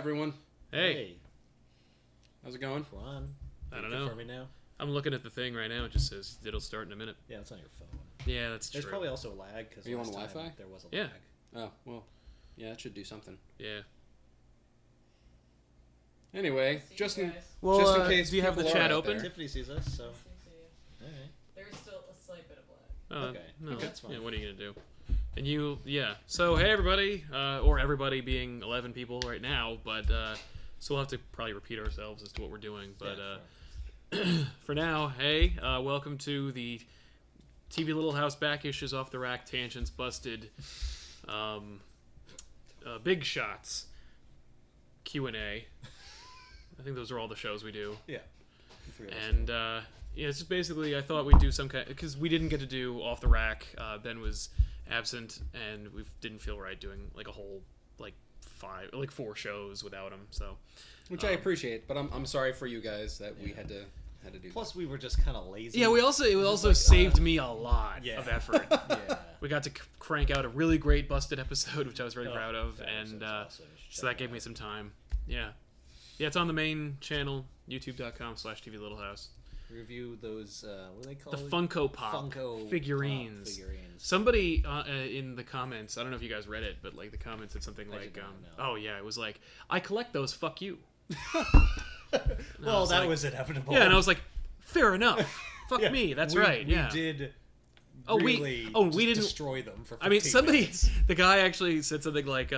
everyone. Hey. How's it going? We're on. I don't know. For me now? I'm looking at the thing right now. It just says it'll start in a minute. Yeah, it's on your phone. Yeah, that's There's true. probably also a lag because Are you on Wi-Fi? There was a Yeah. lag. Oh, well. Yeah, that should do something. Yeah. Anyway, See just you in, guys. Well, just in case do you have the people are chat out open? there. Tiffany sees us, so. Nice to see you. Alright. There's still a slight bit of lag. Okay. No, Okay, that's fine. Yeah, what are you gonna do? And you, yeah. So hey, everybody, or everybody being 11 people right now, but so we'll have to probably repeat ourselves as to what we're doing. But for now, hey, welcome to the TV Little House Back Issues Off the Rack Tangents Busted, Big Shots, Q&A. I think those are all the shows we do. Yeah. Three of us. And yeah, it's just basically I thought we'd do some kind because we didn't get to do Off the Rack. Ben was absent, and we didn't feel right doing like a whole like 4 shows without him. So, Which I appreciate, but I'm sorry for you guys that we had to do. Plus, we were just kind of lazy. yeah, it also like, saved me a lot yeah. of effort. Yeah. We got to crank out a really great busted episode, which I was very Oh, proud of, that and episode's awesome. You should so that check gave it me out. some time. Yeah, it's on the main channel, youtube.com/TV Little House. Review those, what do they call The it? Funko Pop Funko figurines. Pop figurines. Somebody in the comments, I don't know if you guys read it, but like the comments said something I like, did not, no. "Oh yeah, it was like I collect those. Fuck you." Well, was that like- was inevitable. Yeah, and I was like, "Fair enough. Fuck Yeah, me. That's we, right. We Yeah." did. Oh, we- Really oh, we just didn't- destroy them for 15 I mean, somebody, minutes. the guy actually said something like,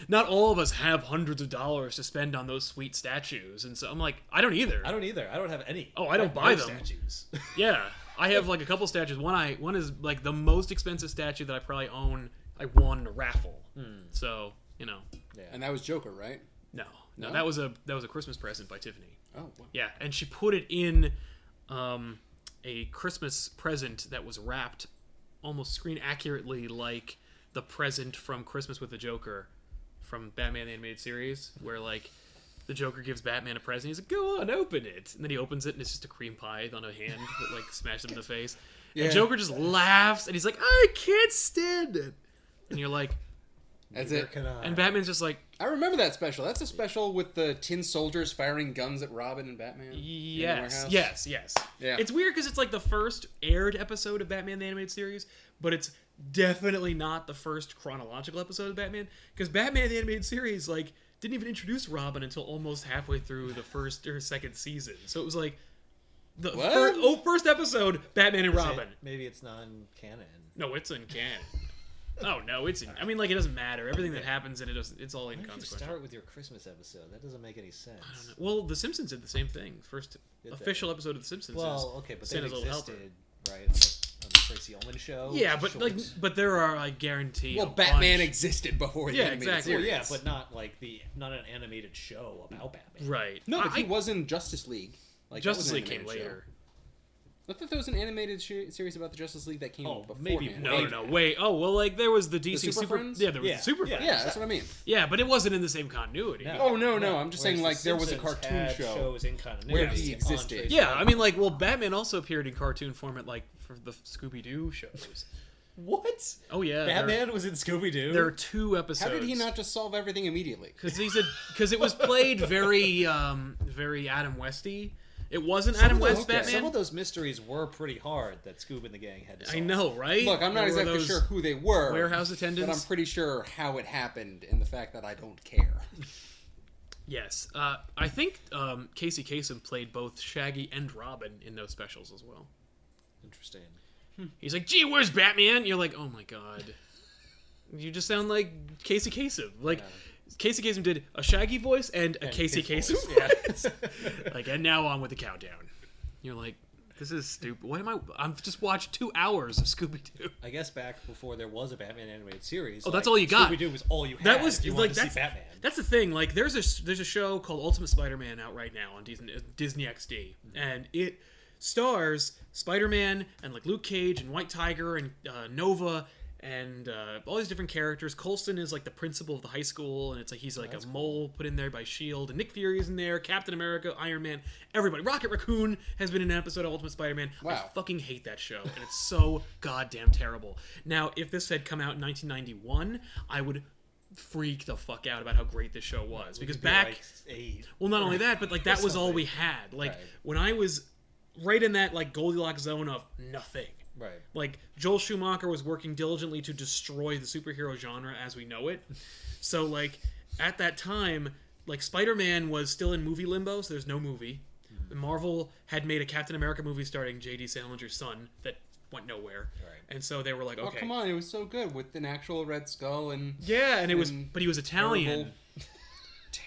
"Not all of us have hundreds of dollars to spend on those sweet statues," and so I'm like, "I don't either." I don't either. I don't have any. Oh, I don't have buy no them. Statues. Yeah, I have like a couple statues. One is like the most expensive statue that I probably own. I won in a raffle. So you know, Yeah. And that was Joker, right? no, No? that was a Christmas present by Tiffany. Oh, wow. Yeah, and she put it in a Christmas present that was wrapped almost screen accurately like the present from Christmas with the Joker from Batman the Animated Series, where like the Joker gives Batman a present. He's like, "Go on, open it," and then he opens it, and it's just a cream pie on a hand that like smashed him in the face. Yeah. And Joker just laughs, and he's like, "I can't stand it," and you're like, That's Neither it. can I. and Batman's just like, I remember that special. That's a special with the tin soldiers firing guns at Robin and Batman. in the Yes, warehouse. yes. Yeah. It's weird because it's like the first aired episode of Batman the Animated Series, but it's definitely not the first chronological episode of Batman, because Batman the Animated Series like didn't even introduce Robin until almost halfway through the first or second season. So it was like the What? first episode, Batman and Is it- Robin. Maybe it's non-canon. No, it's in canon. Oh no, it's in. I mean, like it doesn't matter. Everything that happens in it, it's all Why did you inconsequential. start with your Christmas episode? That doesn't make any sense. I don't know. Well, The Simpsons did the same thing. First Did they? official episode of The Simpsons. Well, is okay, but they Santa's Little Helper. existed, right, on the Tracy Ullman show. Yeah, which but is but there are, I guarantee. Well, a Batman bunch. existed before the Yeah, animated exactly. Well, series. yeah, but not like not an animated show about Batman. Right. No, but he I- was in Justice League. Like, that Justice was an League came animated show. later. I thought there was an animated series about the Justice League that came Oh, before. maybe No. Wait. Oh, well, like there was the DC Super Super. Friends? Yeah, there was Yeah, the Super yeah. Friends. Yeah, that's what I mean. Yeah, but it wasn't in the same continuity. No. Oh, no. I'm just saying, Whereas like, The there was a Simpsons cartoon had show shows in continuity where he on existed. Tracy Yeah, Ullman. I mean, like, well, Batman also appeared in cartoon format, like for the Scooby Doo shows. What? Oh yeah, Batman was in Scooby Doo. There are 2 episodes. How did he not just solve everything immediately? Because it was played very very Adam Westy. It wasn't Adam West okay. Batman. Some of those mysteries were pretty hard that Scoob and the gang had to solve. I know, right? Look, I'm not There were exactly those sure who they were. warehouse But attendants. I'm pretty sure how it happened and the fact that I don't care. Yes, I think Casey Kasem played both Shaggy and Robin in those specials as well. Interesting. He's like, "Gee, where's Batman?" You're like, "Oh my god, you just sound like Casey Kasem." Like, Casey Kasem did a Shaggy voice and a Casey his Kasem voice, voice. Like, and now on with the countdown. You're like, this is stupid. Why am I? I've just watched 2 hours of Scooby Doo. I guess back before there was a Batman animated series. Oh, that's all you got. Scooby Doo was all you had. That was if you like wanted to see Batman. that's the thing. Like, there's a show called Ultimate Spider-Man out right now on Disney XD, and it stars Spider-Man and like Luke Cage and White Tiger and Nova and all these different characters. Coulson is like the principal of the high school, and it's like he's like a mole put in there by S.H.I.E.L.D. and Nick Fury's in there, Captain America, Iron Man, everybody. Rocket Raccoon has been in an episode of Ultimate Spider-Man. I Wow. fucking hate that show, and it's so goddamn terrible. Now, if this had come out in 1991, I would freak the fuck out about how great this show was because You'd be back, like 8. well, not only that, but like that was all we had. Like Right. when I was right in that like Goldilocks zone of nothing. Right. Like Joel Schumacher was working diligently to destroy the superhero genre as we know it. So like at that time, like Spider-Man was still in movie limbo, so there's no movie. Marvel had made a Captain America movie starring J.D. Salinger's son that went nowhere. Right. And so they were like, Oh, okay. come on. It was so good with an actual Red Skull and... Yeah, and it was, and but he was Italian.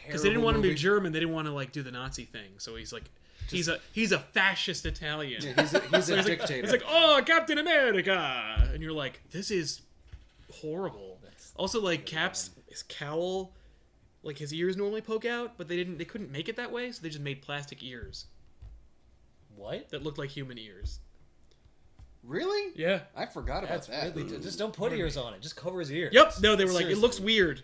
Because they didn't want him to be German, they didn't want to like do the Nazi thing. So he's like, he's a fascist Italian. Yeah, he's a dictator. He's like, oh, Captain America, and you're like, this is horrible. Also, like Cap's his cowl, like his ears normally poke out, but they couldn't make it that way, so they just made plastic ears What? that looked like human ears. Really? Yeah. I forgot about That's that. really just don't put ears on it. Just cover his ears. Yep. No, they were like, it Seriously. looks weird.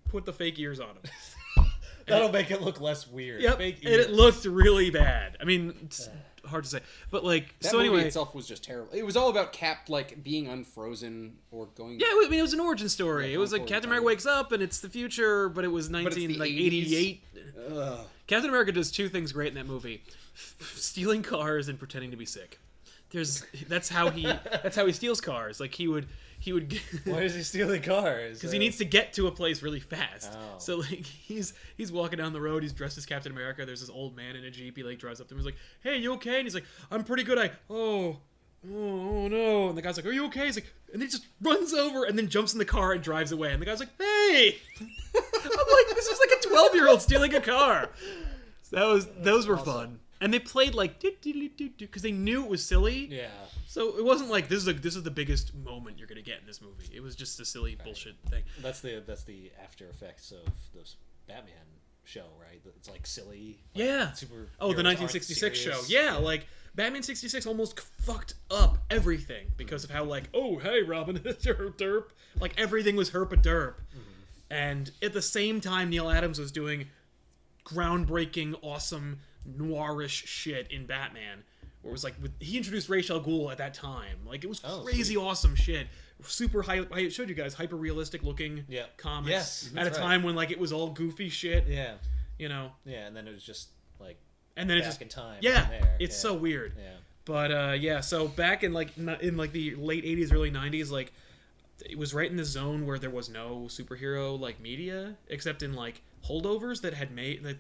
Put the fake ears on him. That'll make it look less weird. Yep. Fake And it ears. looked really bad. I mean, it's hard to say, but like, That so movie anyway. itself was just terrible. It was all about Cap like being unfrozen or going. Yeah, I mean, it was an origin story. Yeah, it was like forward Captain time. America wakes up and it's the future, but it was But it's the 1988. Ugh. Captain America does two things great in that movie: stealing cars and pretending to be sick. That's how he steals cars. Like he would Why is he stealing cars? because he needs to get to a place really fast. Oh. So like he's walking down the road. He's dressed as Captain America. There's this old man in a Jeep. He like drives up to him. He's like, "Hey, you okay?" And he's like, "I'm pretty good." Oh no! And the guy's like, "Are you okay?" He's like, and he just runs over and then jumps in the car and drives away. And the guy's like, "Hey!" I'm like, this is like a 12-year-old stealing a car. So those were fun. And they played like because they knew it was silly. Yeah. So it wasn't like this is the biggest moment you're gonna get in this movie. It was just a silly bullshit thing. That's the after effects of this Batman show, right? It's like silly. Like Yeah. Super. Oh, the 1966 show. Yeah, like Batman 66 almost fucked up everything because of how like, oh hey Robin, derp derp. Like everything was herp a derp. And at the same time, Neil Adams was doing groundbreaking, awesome, noirish shit in Batman. Where it was like he introduced Ra's al Ghul at that time. Like it was crazy, awesome shit. Super high. I showed you guys hyper realistic looking comics Yes, at a that's time when like it was all goofy shit. Yeah. You know. Yeah, and then it was just like. And then back it just in time. yeah, from there. it's so weird. Yeah. But yeah, so back in like the late 80s, early 90s, like it was right in the zone where there was no superhero like media except in like holdovers that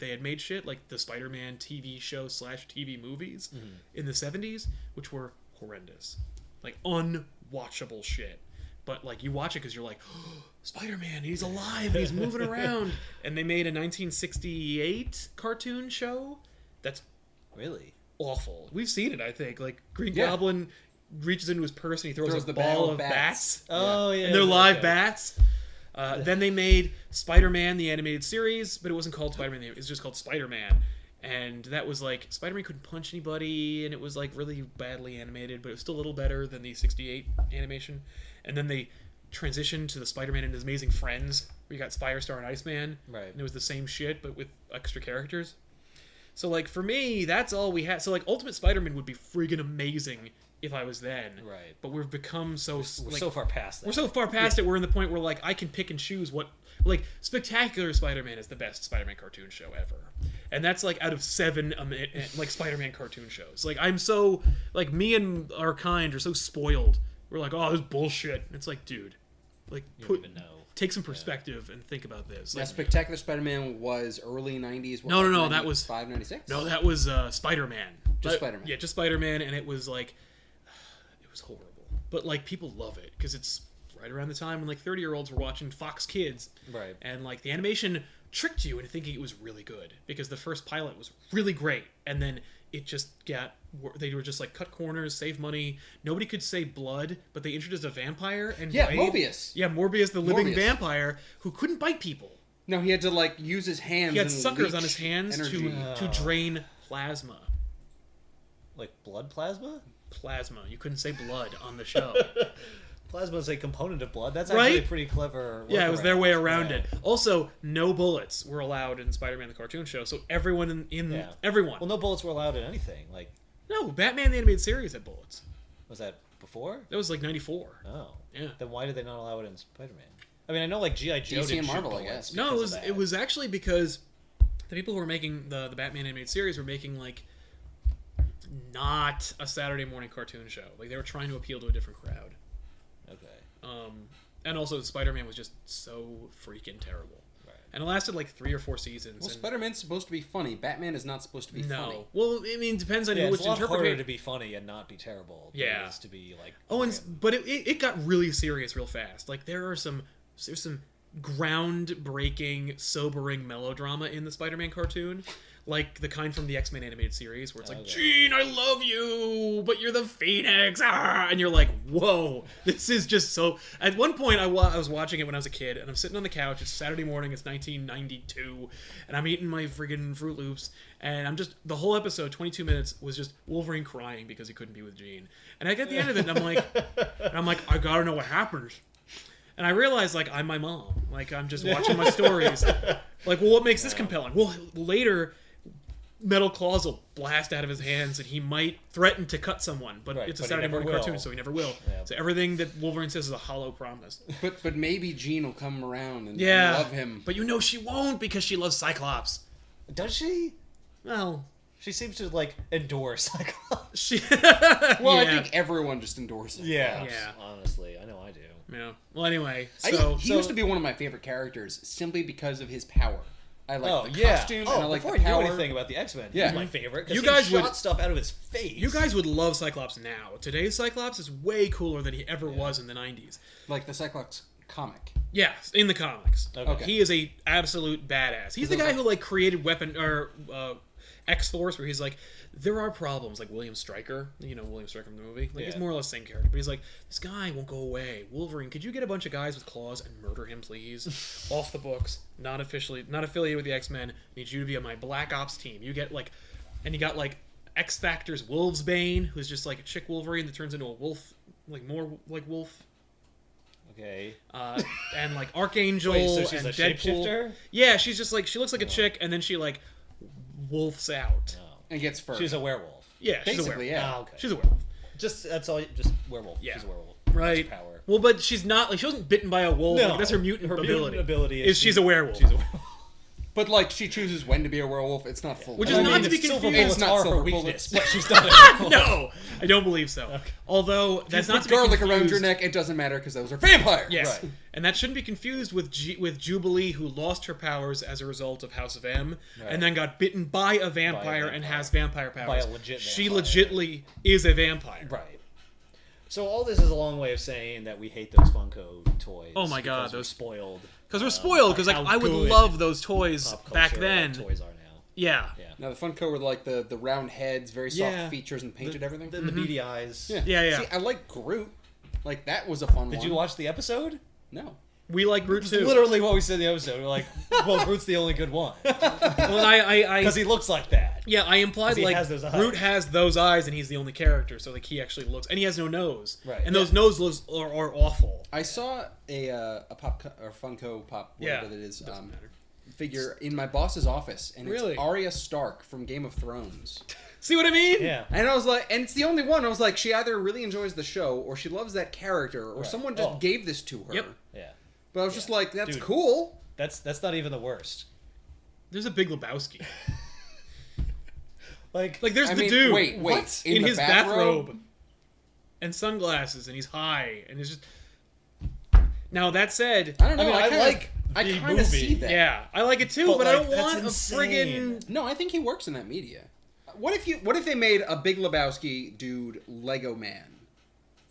they had made shit like the Spider-Man TV show / TV movies in the 70s, which were horrendous, like unwatchable shit. But like you watch it because you're like, oh, Spider-Man, he's alive, he's moving around, and they made a 1968 cartoon show that's Really. awful. We've seen it, I think. Like Green Yeah. Goblin reaches into his purse and he throws a the ball of bats. Oh yeah. And they're live okay. bats. Then they made Spider-Man, the animated series, but it wasn't called Spider-Man. It was just called Spider-Man. And that was like, Spider-Man couldn't punch anybody, and it was like really badly animated, but it was still a little better than the 68 animation. And then they transitioned to the Spider-Man and His Amazing Friends, where you got Firestar and Iceman. Right. And it was the same shit, but with extra characters. So like for me, that's all we had. So like Ultimate Spider-Man would be friggin' amazing if I was then. Right. But we've become so We're so far past that. we're so far past it. We're in the point where like I can pick and choose what like Spectacular Spider-Man is the best Spider-Man cartoon show ever, and that's like out of 7 like Spider-Man cartoon shows. Like I'm so like me and our kind are so spoiled. We're like, oh, this is bullshit. And it's like, dude, like You don't even know. take some perspective and think about this. Yeah, Like, Spectacular Spider-Man was early 90s. No, no, no, that was- 95, 96? no, that was Spider-Man. Just Spider-Man. Yeah, just Spider-Man, and it was like, it was horrible. But like people love it because it's right around the time when like 30-year-olds were watching Fox Kids. Right. And like the animation tricked you into thinking it was really good because the first pilot was really great, and then it just they were just like cut corners, save money. Nobody could say blood, but they introduced a vampire and Yeah, Blade. Mobius. Yeah, Morbius, the living Morbius. vampire who couldn't bite people. No, he had to like use his hands. He had and suckers leech on his hands energy. to drain plasma. Like blood plasma? Plasma. You couldn't say blood on the show. Plasma is a component of blood. That's Right? actually a pretty clever. Yeah, it was their way around Yeah. it. Also, no bullets were allowed in Spider-Man the cartoon show, so everyone Yeah. everyone. Well, no bullets were allowed in anything. Like, No, Batman the animated series had bullets. was that before? That was like 94. Oh. Yeah. Then why did they not allow it in Spider-Man? I mean, I know like G.I. Joe DC did and Marvel, shoot I bullets guess. No, because of it that. was actually because the people who were making the Batman animated series were making like not a Saturday morning cartoon show. Like they were trying to appeal to a different crowd. Okay. And also Spider-Man was just so freaking terrible. Right. And it lasted like 3 or 4 seasons. Well, and Spider-Man's supposed to be funny. Batman is not supposed to be funny. no. Well, I mean, it depends on Yeah, who it's it's a lot harder interpreted. to be funny and not be terrible. Than Yeah. it is to be like. Oh, and grim. but it got really serious real fast. Like there's some groundbreaking, sobering melodrama in the Spider-Man cartoon, like the kind from the X-Men animated series, where it's like, Okay. "Jean, I love you, but you're the Phoenix," and you're like, "Whoa, this is just so." At one point, I was watching it when I was a kid, and I'm sitting on the couch. It's Saturday morning. It's 1992, and I'm eating my friggin' Fruit Loops, and I'm just the whole episode, 22 minutes, was just Wolverine crying because he couldn't be with Jean. And I get the end of it, and I'm like, I gotta know what happens. And I realized, like, I'm my mom. Like, I'm just watching my stories. Like, well, what makes this compelling? Well, later, metal claws will blast out of his hands, and he might threaten to cut someone. But Right, it's a but he Saturday never morning cartoon, will. so he never will. Yeah. So everything that Wolverine says is a hollow promise. But maybe Jean will come around and Yeah. love him. But you know she won't because she loves Cyclops. Does she? Well, She seems to like endorse Cyclops. she... Well, yeah. I think everyone just endorses him. Yeah. Honestly, I know I do. Yeah. Well, anyway, He so... used to be one of my favorite characters simply because of his power. I like the yeah. costume Oh, and I like before the I power. knew anything about the X-Men, Yeah. he's my favorite. 'cause You he guys shot would- stuff out of his face. You guys would love Cyclops now. Today's Cyclops is way cooler than he ever was in the 90s. Like the Cyclops comic. Yes, in the comics. Okay. He is a absolute badass. He's the guy who like created X-Force, where he's like, there are problems, like William Stryker. You know William Stryker from the movie. Like he's Yeah. more or less the same character, but he's like, this guy won't go away. Wolverine, could you get a bunch of guys with claws and murder him, please? Off the books, not affiliated with the X-Men. Need you to be on my Black Ops team. You get like, and you got like X Factor's Wolvesbane, who's just like a chick Wolverine that turns into a wolf, like more like wolf. Okay. And like Archangel Wait, so she's and a Deadpool. shapeshifter? Yeah, she's just like she looks like a chick, and then she like wolfs out. No. And gets fur. She's a werewolf. Yeah, she's a Basically, werewolf. yeah. Ah, okay. She's a werewolf, That's all. Just werewolf. Yeah. She's a werewolf. right? That's her power. Well, but she's not like she wasn't bitten by a wolf. No, Like, that's her mutant ability. is She's a werewolf. She's a werewolf. But like she chooses when to be a werewolf. It's not full. Which blown. is not to be Silver confused- bullets It's not are her silver weakness, bullets. but she's not a werewolf. No, I don't believe so. Although that's You not put to be garlic around your confused- neck. It doesn't matter because those are vampires. Yes, Right. and that shouldn't be confused with Jubilee, who lost her powers as a result of House of M, Right. and then got bitten by a vampire and has vampire powers. By a legit She vampire. legitly is a vampire. Right. So all this is a long way of saying that we hate those Funko toys. Oh my God, because we're those- spoiled. Because we're spoiled. Because like how I would good love those toys Pop back culture then. toys are now. Yeah. Yeah. Now the Funko were like the round heads, very soft Yeah. features, and painted everything. The beady eyes. yeah. Yeah. See, I like Groot. Like that was a fun one. Did you watch the episode? No. We like Groot It's too. literally what we said in the episode. We're like, well, Groot's the only good one. Well, I Because he looks like that. yeah, I implied 'Cause he like has those eyes. Groot has those eyes and he's the only character, so like he actually looks, and he has no nose, Right. and those noses are awful. I saw a Funko Pop, Yeah, whatever that is, doesn't matter. figure in my boss's office, and Really? it's Arya Stark from Game of Thrones. See what I mean? Yeah. And I was like, and it's the only one. I was like, she either really enjoys the show, or she loves that character, or Right. someone just Oh. gave this to her. Yep. Yeah. But I was just like, that's Dude. cool. That's not even the worst. There's a Big Lebowski. Like Like there's I the mean, dude wait, What? in the his bathrobe and sunglasses, and he's high, and it's just. Now that said, I don't know. I mean, I, I kinda, like I the kind of movie. see that. yeah, I like it too, But, but I like, don't that's want a insane. friggin'. No, I think he works in that media. What if they made a Big Lebowski dude Lego Man?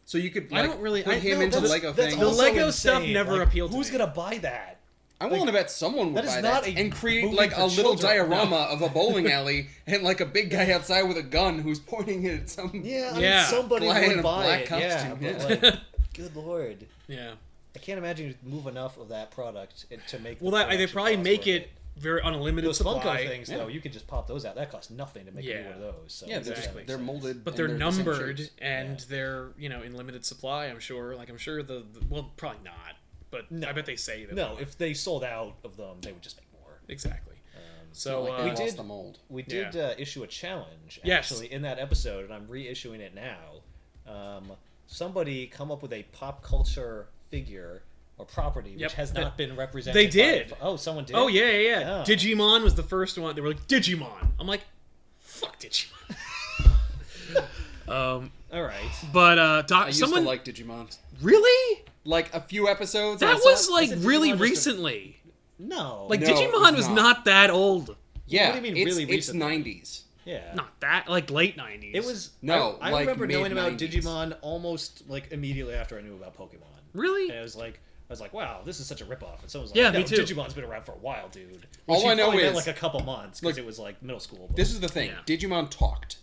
So you could I like don't really- put I- him no, into the That's- Lego that's thing. The also Lego stuff insane. never Like, appealed to Who's me. gonna buy that? I'm willing to bet someone would that is buy not that a and create movie like for a little children. diorama of a bowling alley and like a big guy outside with a gun who's pointing it at some. Yeah, I Yeah. mean, somebody Guy in would a buy black it. costume, Yeah, yeah. but like, good lord, Yeah. I can't imagine you move enough of that product to make. Well, the they production probably cost make worth it very unlimited Those supply. Funko things, Yeah. though, you could just pop those out. That costs nothing to make a Yeah. new one of those. So Yeah, it just Exactly. makes they're sense. molded, But and they're the same numbered shapes. and Yeah. they're in limited supply. I'm sure. Like I'm sure the well probably not, but No. I bet they say that. No, if they sold out of them, they would just make more. exactly. It's So not like they we lost did- the mold. We did issue a challenge Yes. actually in that episode, and I'm reissuing it now. Somebody come up with a pop culture figure or property, which Yep. has not been represented. They did. Someone did. Oh yeah. Oh. Digimon was the first one. They were like Digimon. I'm like, fuck Digimon. All right. But I used someone to like Digimon. really Like a few episodes. that I saw- was like Is it really Digimon just a- recently. No. Like No, Digimon it's was not. not that old. Yeah, What do you mean, really it's recently? 90s. yeah. Not that like late 90s. It was. No, I like remember knowing about mid-90s. Digimon almost like immediately after I knew about Pokemon. really. And I was like, wow, this is such a ripoff. And someone was like, Yeah, no, me too. Digimon's been around for a while, dude. Which All he I know probably meant is- like a couple months because Look, it was like middle school. But This is the thing. Yeah. Digimon talked.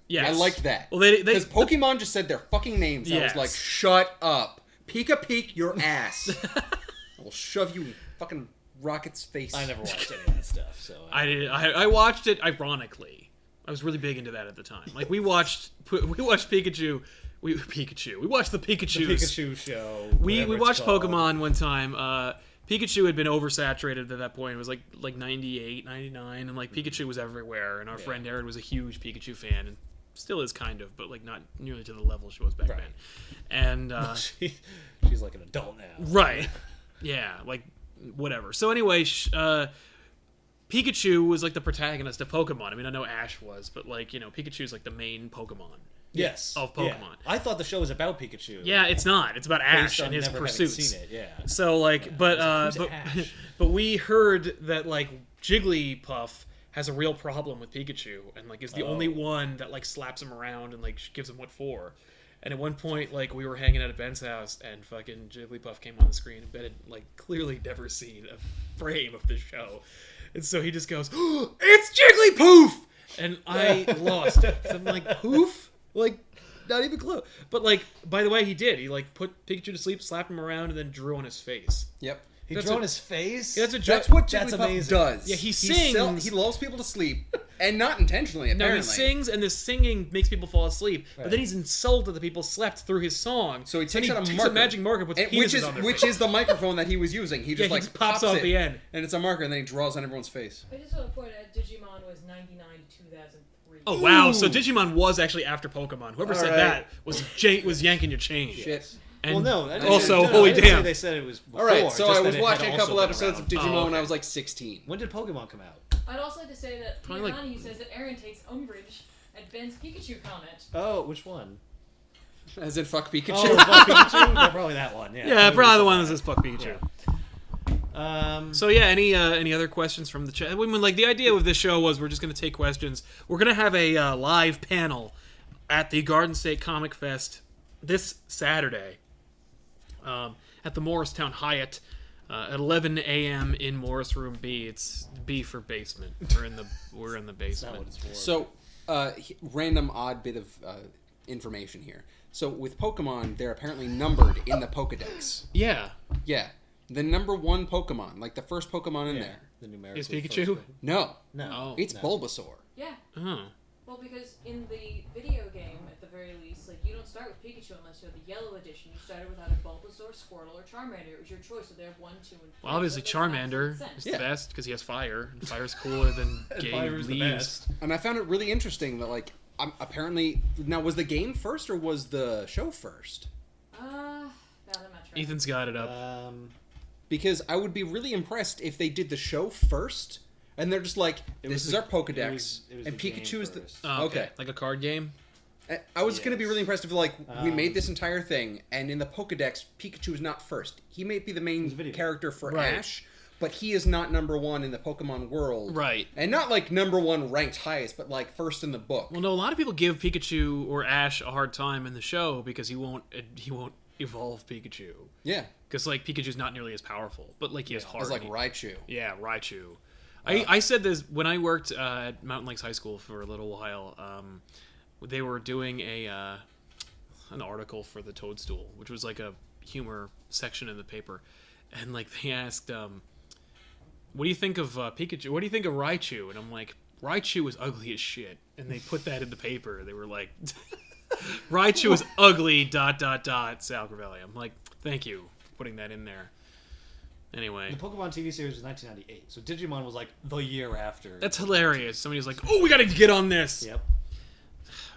Yes. I liked that. Well, they Because Pokemon just said their fucking names. And I was Yes. like, shut up. Pika Peek your ass. I will shove you in fucking Rocket's face. I never watched any of that stuff. So I watched it ironically. I was really big into that at the time. Like we watched Pikachu. We watched the the Pikachu. Pikachu show. We whatever it's watched called. Pokemon one time. Pikachu had been oversaturated at that point. It was like 98, 99, and like Pikachu was everywhere. And our friend Erin was a huge Pikachu fan, and still is kind of, but like not nearly to the level she was back Right. then. And She's like an adult now. right, yeah, like whatever. So anyway, Pikachu was like the protagonist of Pokemon. I mean, I know Ash was, but like Pikachu's like the main Pokemon. Yes. Of Yeah. Pokemon. I thought the show was about Pikachu. Yeah, it's not. It's about Based Ash on and his never having pursuits. seen it, yeah. So like, but Who's Ash? but we heard that like Jigglypuff has a real problem with Pikachu, and like is the only one that like slaps him around and like gives him what for. And at one point, like we were hanging out at Ben's house, and fucking Jigglypuff came on the screen, and Ben had like clearly never seen a frame of the show, and so he just goes, oh, "It's Jigglypoof!" And I lost. I'm like, "Poof?" Like, not even close. But like, by the way, he did. He like put Pikachu to sleep, slapped him around, and then drew on his face. Yep. He That's drew a- on his face? Yeah, That's what That's Jigglypuff amazing. does. Yeah, he sings. He lulls people to sleep, and not intentionally, No, apparently. he sings, and the singing makes people fall asleep. But Right. then he's insulted that people slept through his song. So he Then takes out a takes marker. a magic marker, puts And- penises on their which face. is the microphone that he was using. He just he like just pops off it, the end. and it's a marker, and then he draws on everyone's face. I just want to point out Digimon was 99 to 2003. Oh wow! So Ooh. Digimon was actually after Pokemon. Whoever All said right. that was yanking your chain. Shit. And Well, no. I didn't also, say, holy I didn't say damn! they said it was before. All right, so just I that was it had watching a also couple been episodes of around. Digimon Oh, when I okay. was like 16. When did Pokemon come out? I'd also like to say that Probably Peter like- Donahue says that Aaron takes umbrage at Ben's Pikachu comment. Oh, which one? As in fuck Pikachu. Oh, fuck Pikachu? No, probably that one. Yeah, Yeah, probably the one that says "fuck Pikachu." So yeah, any other questions from the chat? I mean, like the idea of this show was we're just gonna take questions. We're gonna have a live panel at the Garden State Comic Fest this Saturday at the Morristown Hyatt at 11 a.m. in Morris Room B. It's B for basement. We're in the That's not basement. what it's for. So, random odd bit of information here. So with Pokemon, they're apparently numbered in the Pokedex. Yeah, Yeah, the number one Pokemon, like the first Pokemon in Yeah, there. the numerically Is Pikachu? first one. No, No. Oh. it's No. Bulbasaur. Yeah. oh. Well, because in the video game, at the very least, like you don't start with Pikachu unless you have the yellow edition. You started with either Bulbasaur, Squirtle, or Charmander. It was your choice. So they have 1, 2, and 3. Well, obviously So it makes Charmander absolute is sense. the best because he has fire. And fire's cooler than And gay Fire's the leaves. best. And I found it really interesting that, like, apparently... Now, was the game first or was the show first? God, I'm not sure. Ethan's got it up. Because I would be really impressed if they did the show first, and they're just like, It this was is the- our Pokedex, it was and the game Pikachu is the... first. Oh, okay. Like a card game? I was going to be Yes. really impressed if, like, we made Um, this entire thing, and in the Pokedex, Pikachu is not first. He may be the main He's a video game. character for Right. Ash, but he is not number one in the Pokemon world. Right. And not, like, number one ranked highest, but, like, first in the book. Well, no, a lot of people give Pikachu or Ash a hard time in the show because he won't evolve Pikachu. Yeah. Because, like, Pikachu's not nearly as powerful, but, like, he has heart. It's like Raichu. Yeah, Raichu. I said this when I worked at Mountain Lakes High School for a little while. They were doing an article for the Toadstool, which was like a humor section in the paper, and like they asked, "What do you think of Pikachu? What do you think of Raichu?" And I'm like, "Raichu is ugly as shit," and they put that in the paper. They were like, "Raichu is ugly." ... Sal Gravelli. I'm like, "Thank you for putting that in there." Anyway. The Pokemon TV series was 1998, so Digimon was like the year after. That's hilarious. Somebody's like, "Oh, we got to get on this." Yep.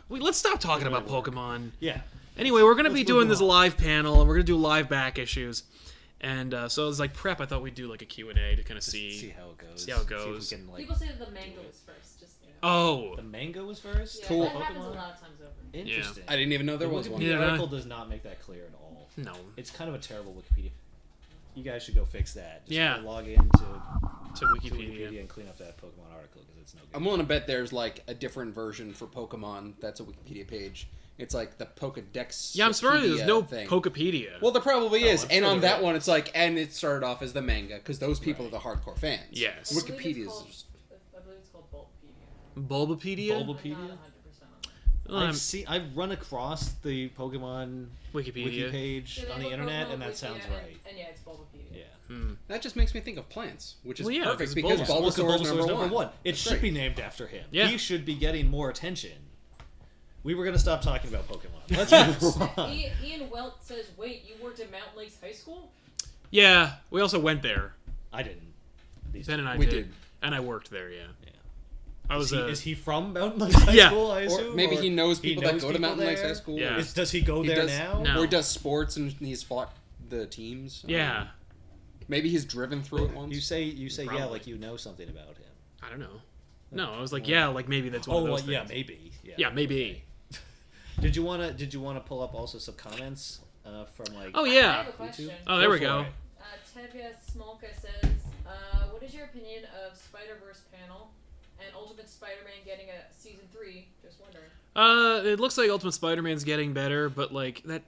Let's stop talking about Really work. Pokemon. Yeah. Anyway, we're going to be Let's doing move this on. live panel, and we're going to do live back issues. And so it's like prep. I thought we'd do like a Q&A to kind of See how it goes. See how it goes. See if we can, like, People say that the manga was first. Just Oh. the manga was first. yeah, Cool. that happens a Pokemon? lot of times over. Interesting. I didn't even know there The was one. Wikipedia Yeah. article does not make that clear at all. No. It's kind of a terrible Wikipedia. You guys should go fix that. Just Yeah. go log into To Wikipedia. and clean up that Pokemon article because it's no good. I'm willing to bet there's like a different version for Pokemon that's a Wikipedia page. It's like the Pokedex. Yeah, I'm sorry. There's no thing. Pokepedia. Well, there probably is, I'm and sure on there that is. one, it's like, and it started off as the manga because those people Right. are the hardcore fans. Yes. Wikipedia is. I believe it's called Bulbapedia. Bulbapedia? I'm not 100% Bulbapedia? on that. I've run across the Pokemon wiki Wikipedia. page Yeah, they on the have a internet, Pokemon and that wiki, sounds and- right. And yeah, it's Bulbapedia. Yeah. That just makes me think of plants, which is Well, yeah, perfect 'cause because Bulbasaur. Bulbasaur is number one. It That's should great. be named after him. Yeah. He should be getting more attention. We were going to stop talking about Pokemon. Let's move on. Ian Welt says, "Wait, you worked at Mountain Lakes High School?" Yeah, we also went there. I didn't. These Ben and I We did. did. And I worked there, yeah. Yeah. I was Is he from Mountain Lakes High Yeah. School, I Or assume? maybe he knows he people that knows go to people Mountain Lakes there? High School. Yeah. Does he go He there does- now? No. Or he does sports and he's fought the teams. Yeah. Maybe he's driven through it once. You say yeah, Probably. like you know something about him. I don't know. No, I was like, yeah, like maybe that's one of Oh, those well, yeah, things. maybe. Yeah, maybe. Did you wanna pull up also some comments from like? Oh, I yeah. have a question. Oh, there we for go. it. Tevya Smolka says, "What is your opinion of Spider-Verse panel and Ultimate Spider-Man getting a season 3? Just wondering." It looks like Ultimate Spider-Man's getting better, but like that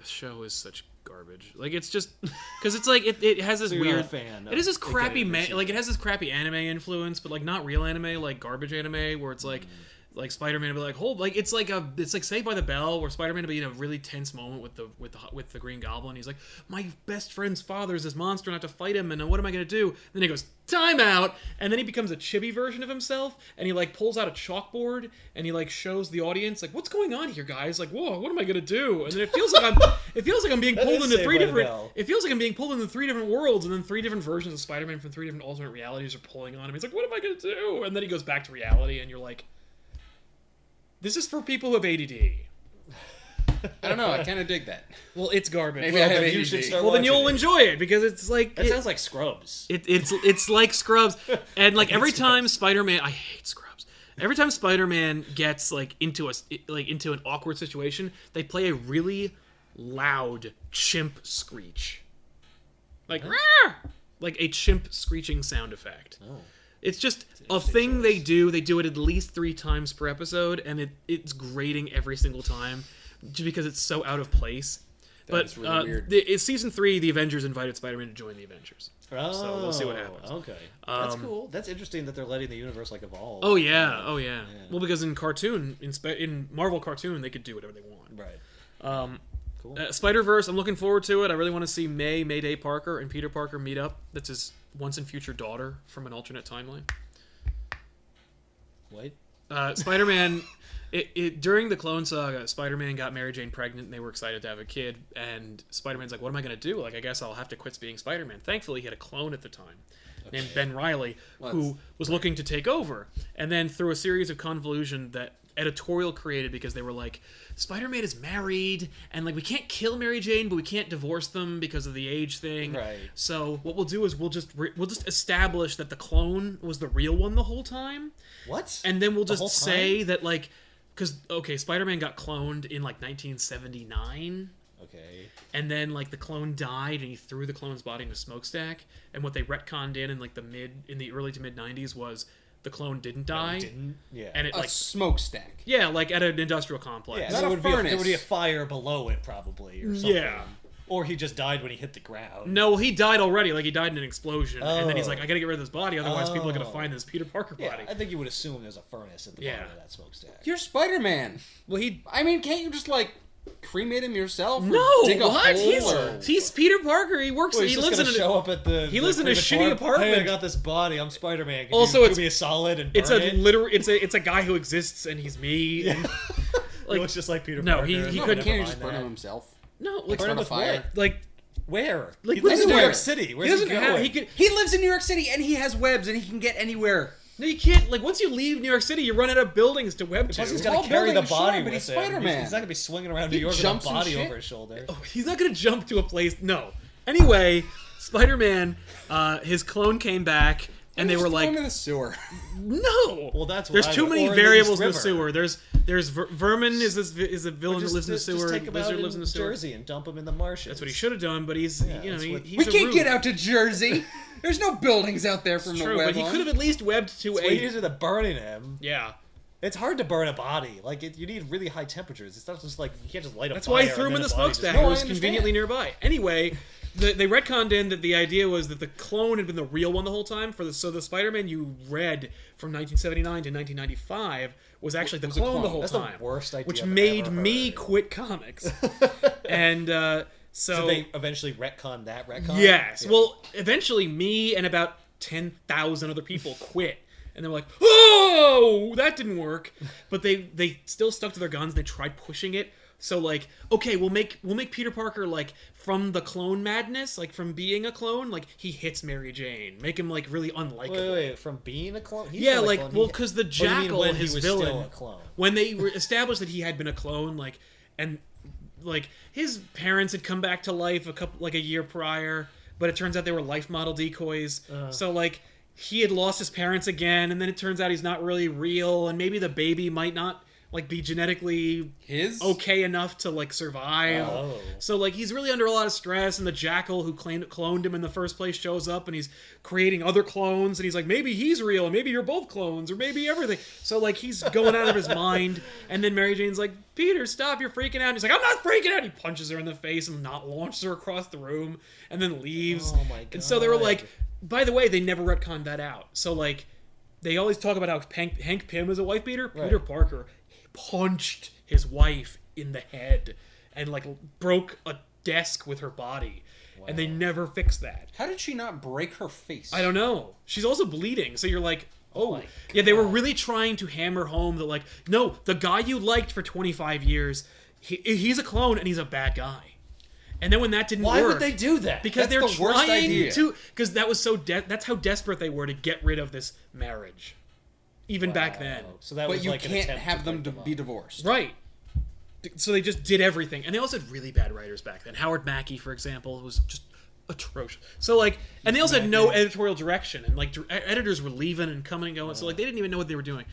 show is such garbage. Like it's just because it's like it has this So you're not weird a fan. It is this of it crappy getting a like it sequel. has this crappy anime influence, but like not real anime, like garbage anime, where it's like Spider-Man will be like, hold, like it's like Saved by the Bell, where Spider-Man will be in a really tense moment with the Green Goblin. He's like, my best friend's father is this monster, and I have to fight him, and what am I gonna do? Then he goes, time out, and then he becomes a chibi version of himself, and he like pulls out a chalkboard, and he like shows the audience like, what's going on here, guys? Like, whoa, what am I gonna do? And then it feels like I'm being That pulled is into Saved three by the different. Bell. It feels like I'm being pulled into 3 different worlds, and then 3 different versions of Spider-Man from 3 different alternate realities are pulling on him. He's like, what am I gonna do? And then he goes back to reality, and you're like, this is for people who have ADD. I don't know. I kind of dig that. Well, it's garbage. Maybe I have then you ADD. should start Well, then watching you'll it. enjoy it because it's like That sounds like Scrubs. it's like Scrubs, and like every time Spider-Man, I hate Scrubs. Every time Spider-Man gets like into an awkward situation, they play a really loud chimp screech, like "Rah!" like a chimp screeching sound effect. Oh. It's just a interesting thing they choice. do. They do it at least 3 times per episode, and it's grating every single time, just because it's so out of place. But is really weird. It's season 3. The Avengers invited Spider-Man to join the Avengers. Oh, So we'll see what happens. Okay, that's cool. That's interesting that they're letting the universe like evolve. Oh yeah, oh yeah. Well, because in cartoon, in Marvel cartoon, they could do whatever they want. Right. Cool. Spider-Verse, I'm looking forward to it. I really want to see Mayday Parker and Peter Parker meet up. That's his once and future daughter from an alternate timeline. Wait. Spider-Man, during the Clone Saga, Spider-Man got Mary Jane pregnant, and they were excited to have a kid. And Spider-Man's like, "What am I going to do? Like, I guess I'll have to quit being Spider-Man." Thankfully, he had a clone at the time named Ben Reilly, who was looking to take over. And then through a series of convolution that editorial created, because they were like, Spider-Man is married, and like we can't kill Mary Jane, but we can't divorce them because of the age thing. Right. So what we'll do is we'll just establish that the clone was the real one the whole time. What? And then we'll The just whole say time? that, like, because, okay, Spider-Man got cloned in, like, 1979. Okay. And then, like, the clone died, and he threw the clone's body in a smokestack. And what they retconned in like, the early to mid-90s was the clone didn't die. Didn't? Yeah. And it, A like, smokestack. yeah, like, at an industrial complex. yeah, Not there a would be there furnace. would be a fire below it probably, or something. Yeah. Or he just died when he hit the ground. No, he died already. Like, he died in an explosion. And then he's Oh. like, I gotta get rid of this body, otherwise people are gonna Oh. find this Peter Parker Yeah, body. I think you would assume there's a furnace at the Yeah. bottom of that smokestack. You're Spider-Man. Well, he... I mean, can't you just like cremate him yourself? Or No! dig a What? hole or- He's Peter Parker. He works... Well, he's he just lives in gonna a... show up at the. he lives in a shitty Hey, I apartment. got this body. I'm Spider-Man. Can Also, you it's- give me a solid and burn It's a it? literal. It's a guy who exists, and he's me. And, It looks just like Peter No, Parker. he and couldn't- No, never but can't you mind just burn that. him himself? no, like, Like start a with fire? what? like Where? Like, he lives in New anywhere. York City. he Where's he doesn't have. going? He could. He lives in New York City and he has webs and he can get anywhere. No, you can't. Like, once you leave New York City, you run out of buildings to web to. Plus, he's Well, got to carry the building, body sure, but with he's him. Spider-Man. He's not going to be swinging around New He York with a jumps and body shit. over his shoulder. Oh, he's not gonna jump to a place. No, Anyway, Spider-Man, his clone came back, and they were Just throw like, him in the sewer. no. Well, that's what there's I too would- many or in the variables in the East sewer. River. There's Vermin is a villain that lives in the sewer. Just take him out Lizard lives in the sewer. Jersey and dump him in the marshes. That's what he should have done, but he's Yeah, that's what- he's We a can't rube. get out to Jersey. There's no buildings out there from It's the true, web but he on. could have at least webbed to It's way a easier than burning him. yeah. It's hard to burn a body. Like you need really high temperatures. It's not just like you can't just light a That's fire. why he threw him and in then the a body just- smokestack. No, It I was understand. conveniently nearby. Anyway, they retconned in that the idea was that the clone had been the real one the whole time. So the Spider-Man you read from 1979 to 1995 was actually the Was a clone the clone. whole That's time. the worst idea. Which I've made ever me heard. quit comics. And so So they eventually retconned that retcon. yes. Yeah. Well, eventually me and about 10,000 other people quit. And they were like, "Oh, that didn't work." But they still stuck to their guns. They tried pushing it. So like, okay, we'll make Peter Parker like from the clone madness, like from being a clone, like he hits Mary Jane, make him like really unlikable. Wait, from being a clone? He's Yeah, not a like clone. well, because the Oh, you mean Jackal, when his he was villain, still a clone. when they established that he had been a clone, like and like his parents had come back to life a year prior, but it turns out they were life model decoys. So like he had lost his parents again, and then it turns out he's not really real, and maybe the baby might not like be genetically His? okay enough to like survive. Oh. So like he's really under a lot of stress, and the Jackal who cloned him in the first place shows up, and he's creating other clones, and he's like, maybe he's real, and maybe you're both clones, or maybe everything. So like he's going out of his mind, and then Mary Jane's like, Peter, stop, you're freaking out. And he's like, I'm not freaking out. He punches her in the face and not launches her across the room, and then leaves. Oh my god. And so they were like, by the way, they never retconned that out. So like they always talk about how Hank Pym is a wife beater. Right. Peter Parker punched his wife in the head and like broke a desk with her body, and they never fixed that. How did she not break her face? I don't know. She's also bleeding, so you're like, oh my yeah. They were really trying to hammer home that like, no, the guy you liked for 25 years, he's a clone and he's a bad guy. And then when that didn't why work, would they do that? because That's they're the worst trying idea. to, because that was so that's how desperate they were to get rid of this marriage, even back then. So that But was you like an can't attempt have them break to up. be divorced. Right. So they just did everything, and they also had really bad writers back then. Howard Mackey, for example, was just atrocious. So like, and they also had no editorial direction, and like editors were leaving and coming and going. So like, they didn't even know what they were doing.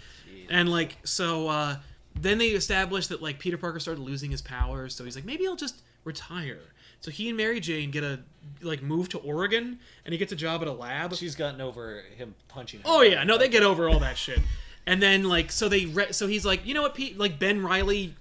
And like, so then they established that like Peter Parker started losing his powers. So he's like, maybe I'll just retire. So he and Mary Jane get a like move to Oregon, and he gets a job at a lab. She's gotten over him punching her. Oh yeah, no, they get over all that shit. And then like, so so he's like, you know what, Pete, like Ben Reilly,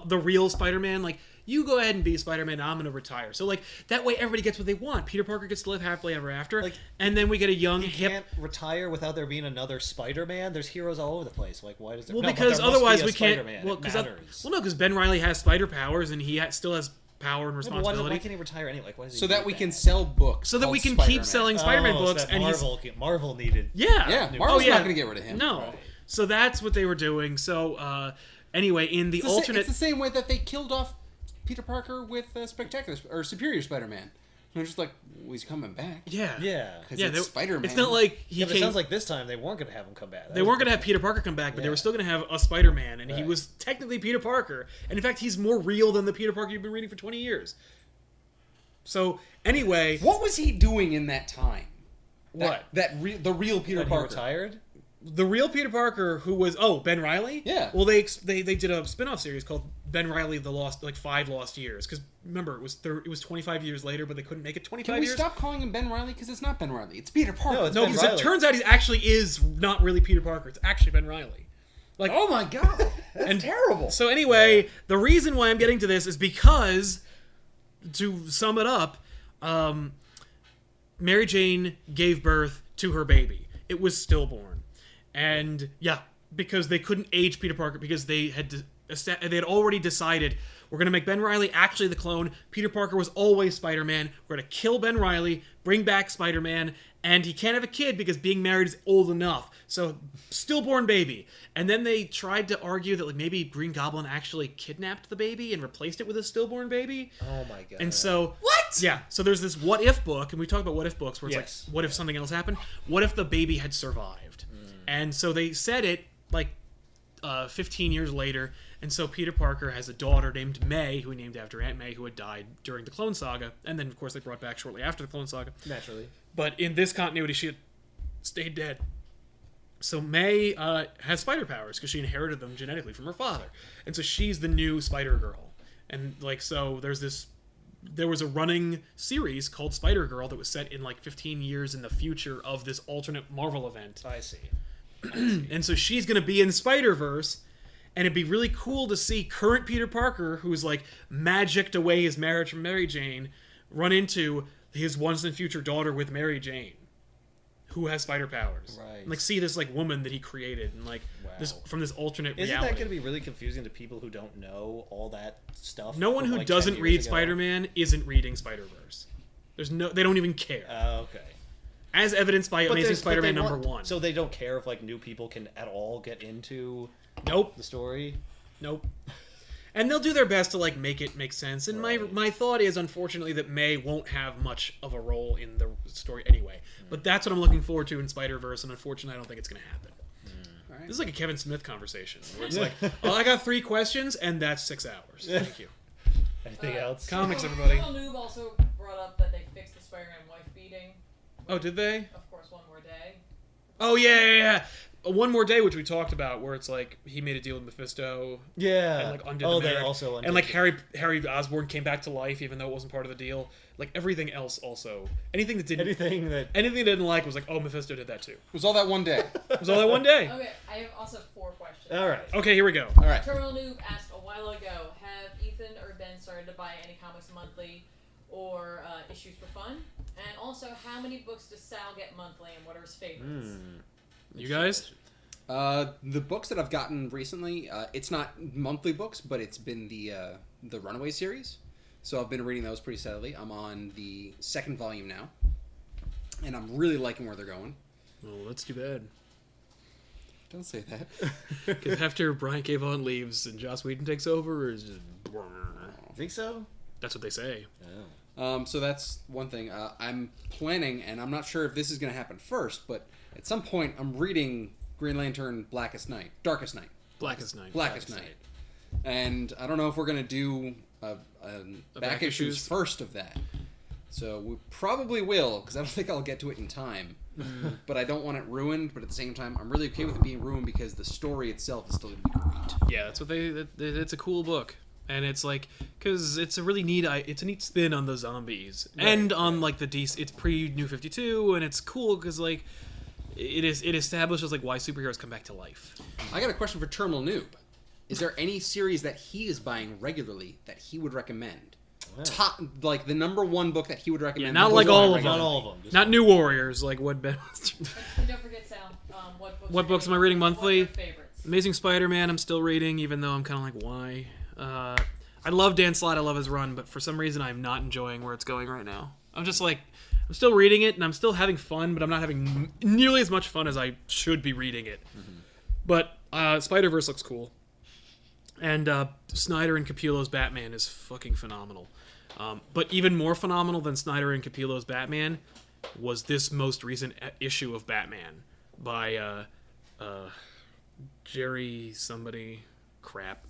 the real Spider-Man, like you go ahead and be Spider-Man. I'm gonna retire. So like that way, everybody gets what they want. Peter Parker gets to live happily ever after. Like, and then we get a young He hip. can't retire without there being another Spider-Man. There's heroes all over the place. Like, why does it? Well, no, but because there must otherwise be a we can't. Spider-Man. Well, It because matters. no, because Ben Reilly has spider powers and he still has power and Yeah, but why responsibility. can't he retire anyway? Like, why does he So need that we can sell books. So that we called can keep Spider-Man. selling Spider-Man so books, that and Marvel needed. yeah, Yeah, Oh, Marvel's yeah. not going to get rid of him. No. Right. So that's what they were doing. So anyway, in the It's the, alternate, it's the same way that they killed off Peter Parker with Spectacular or Superior Spider-Man. They're just like, well, he's coming back. yeah, Yeah. Because yeah, it's they- Spider-Man. It's not like he Yeah, but it came. sounds like this time they weren't going to have him come back. That They was weren't going to the- have Peter Parker come back, but they Yeah. were still going to have a Spider-Man, and he Right. was technically Peter Parker. And in fact, he's more real than the Peter Parker you've been reading for 20 years. So anyway, What was he doing in that time? What? The real Peter when he Parker. retired. the real Peter Parker, who was Ben Reilly. Yeah. Well, they did a spin-off series called Ben Reilly: The Lost, like 5 Lost Years. Because remember, it was 25 years later, but they couldn't make it 25 Can we years. stop calling him Ben Reilly? Because it's not Ben Reilly. It's Peter Parker. No, it's No, Ben because it Reilly. turns out he actually is not really Peter Parker. It's actually Ben Reilly. Like, Oh my god. That's terrible. so anyway, the reason why I'm getting to this is because, to sum it up, Mary Jane gave birth to her baby. It was stillborn, and yeah, because they couldn't age Peter Parker because they had already decided we're going to make Ben Reilly actually the clone. Peter Parker was always Spider-Man. We're going to kill Ben Reilly, bring back Spider-Man, and he can't have a kid because being married is old enough. So, stillborn baby. And then they tried to argue that like maybe Green Goblin actually kidnapped the baby and replaced it with a stillborn baby. Oh my god. And so What? Yeah, so there's this what if book, and we talk about what if books where it's Yes. like, what if something else happened? What if the baby had survived? And so they said it like 15 years later, and so Peter Parker has a daughter named May, who he named after Aunt May, who had died during the Clone Saga, and then of course they brought back shortly after the Clone Saga. Naturally. But in this continuity, she had stayed dead. So May has spider powers because she inherited them genetically from her father, and so she's the new Spider-Girl. And like, so there was a running series called Spider-Girl that was set in like 15 years in the future of this alternate Marvel event. I see. And so she's going to be in Spider-Verse, and it'd be really cool to see current Peter Parker, who's like magicked away his marriage from Mary Jane, run into his once and future daughter with Mary Jane, who has spider powers. Right. And, like, see this like woman that he created, and like this from this alternate Isn't reality. that going to be really confusing to people who don't know all that stuff? No one from, who like, doesn't 10 years read ago? Spider-Man isn't reading Spider-Verse. They don't even care. Okay. As evidenced by Amazing there's- Spider-Man they number want- 1. So they don't care if like new people can at all get into Nope. the story. Nope. And they'll do their best to like make it make sense. And Right. my thought is, unfortunately, that May won't have much of a role in the story anyway. But that's what I'm looking forward to in Spider-Verse, and unfortunately, I don't think it's going to happen. All right. This is like a Kevin Smith conversation, where it's like, well, I got 3 questions, and that's 6 hours. Thank you. Anything else? Comics, everybody. Colonel Noob also brought up that they fixed the Spider-Man wife beating. Oh, did they? Of course, One More Day. Oh, yeah. One More Day, which we talked about, where it's like he made a deal with Mephisto. Yeah. And like undid oh, the they marriage. also undid And like the- Harry Osborn came back to life, even though it wasn't part of the deal. Like everything else, also anything that didn't anything that anything they didn't like was like, oh, Mephisto did that too. It was all that one day. It was all that one day. Okay, I have also 4 questions. all right. Okay, here we go. All right. Terminal Noob asked a while ago, have Ethan or Ben started to buy any comics monthly or issues for fun? And also, how many books does Sal get monthly, and what are his favorites? You guys? The books that I've gotten recently, it's not monthly books, but it's been the Runaway series. So I've been reading those pretty steadily. I'm on the 2nd volume now, and I'm really liking where they're going. Oh, that's too bad. Don't say that. Because after Brian K. Vaughan leaves and Joss Whedon takes over, is just... Think so? That's what they say. Oh. So that's one thing. I'm planning, and I'm not sure if this is going to happen first, but at some point I'm reading Green Lantern Darkest Night. Blackest Night. Blackest Blackest Night. And I don't know if we're going to do back issues issues? first of that. So we probably will, because I don't think I'll get to it in time. But I don't want it ruined, but at the same time, I'm really okay with it being ruined because the story itself is still going to be great. Yeah, that's what it's a cool book. And it's like, because it's a really neat, it's a neat spin on the zombies. And on like the DC, it's pre-New 52, and it's cool because like, it establishes like why superheroes come back to life. I got a question for Terminal Noob. Is there any series that he is buying regularly that he would recommend? Wow. Top, like the number 1 book that he would recommend. Yeah, not like all of Not them. all of them. Just Not New Warriors, like what Ben was. And don't forget, Sal, What books am I reading monthly? What are your favorites? Amazing Spider-Man, I'm still reading, even though I'm kind of like, why? I love Dan Slott, I love his run, but for some reason I'm not enjoying where it's going right now. I'm just like, I'm still reading it, and I'm still having fun, but I'm not having nearly as much fun as I should be reading it. But Spider-Verse looks cool. And Snyder and Capullo's Batman is fucking phenomenal. But even more phenomenal than Snyder and Capullo's Batman was this most recent issue of Batman by Jerry somebody. Crap.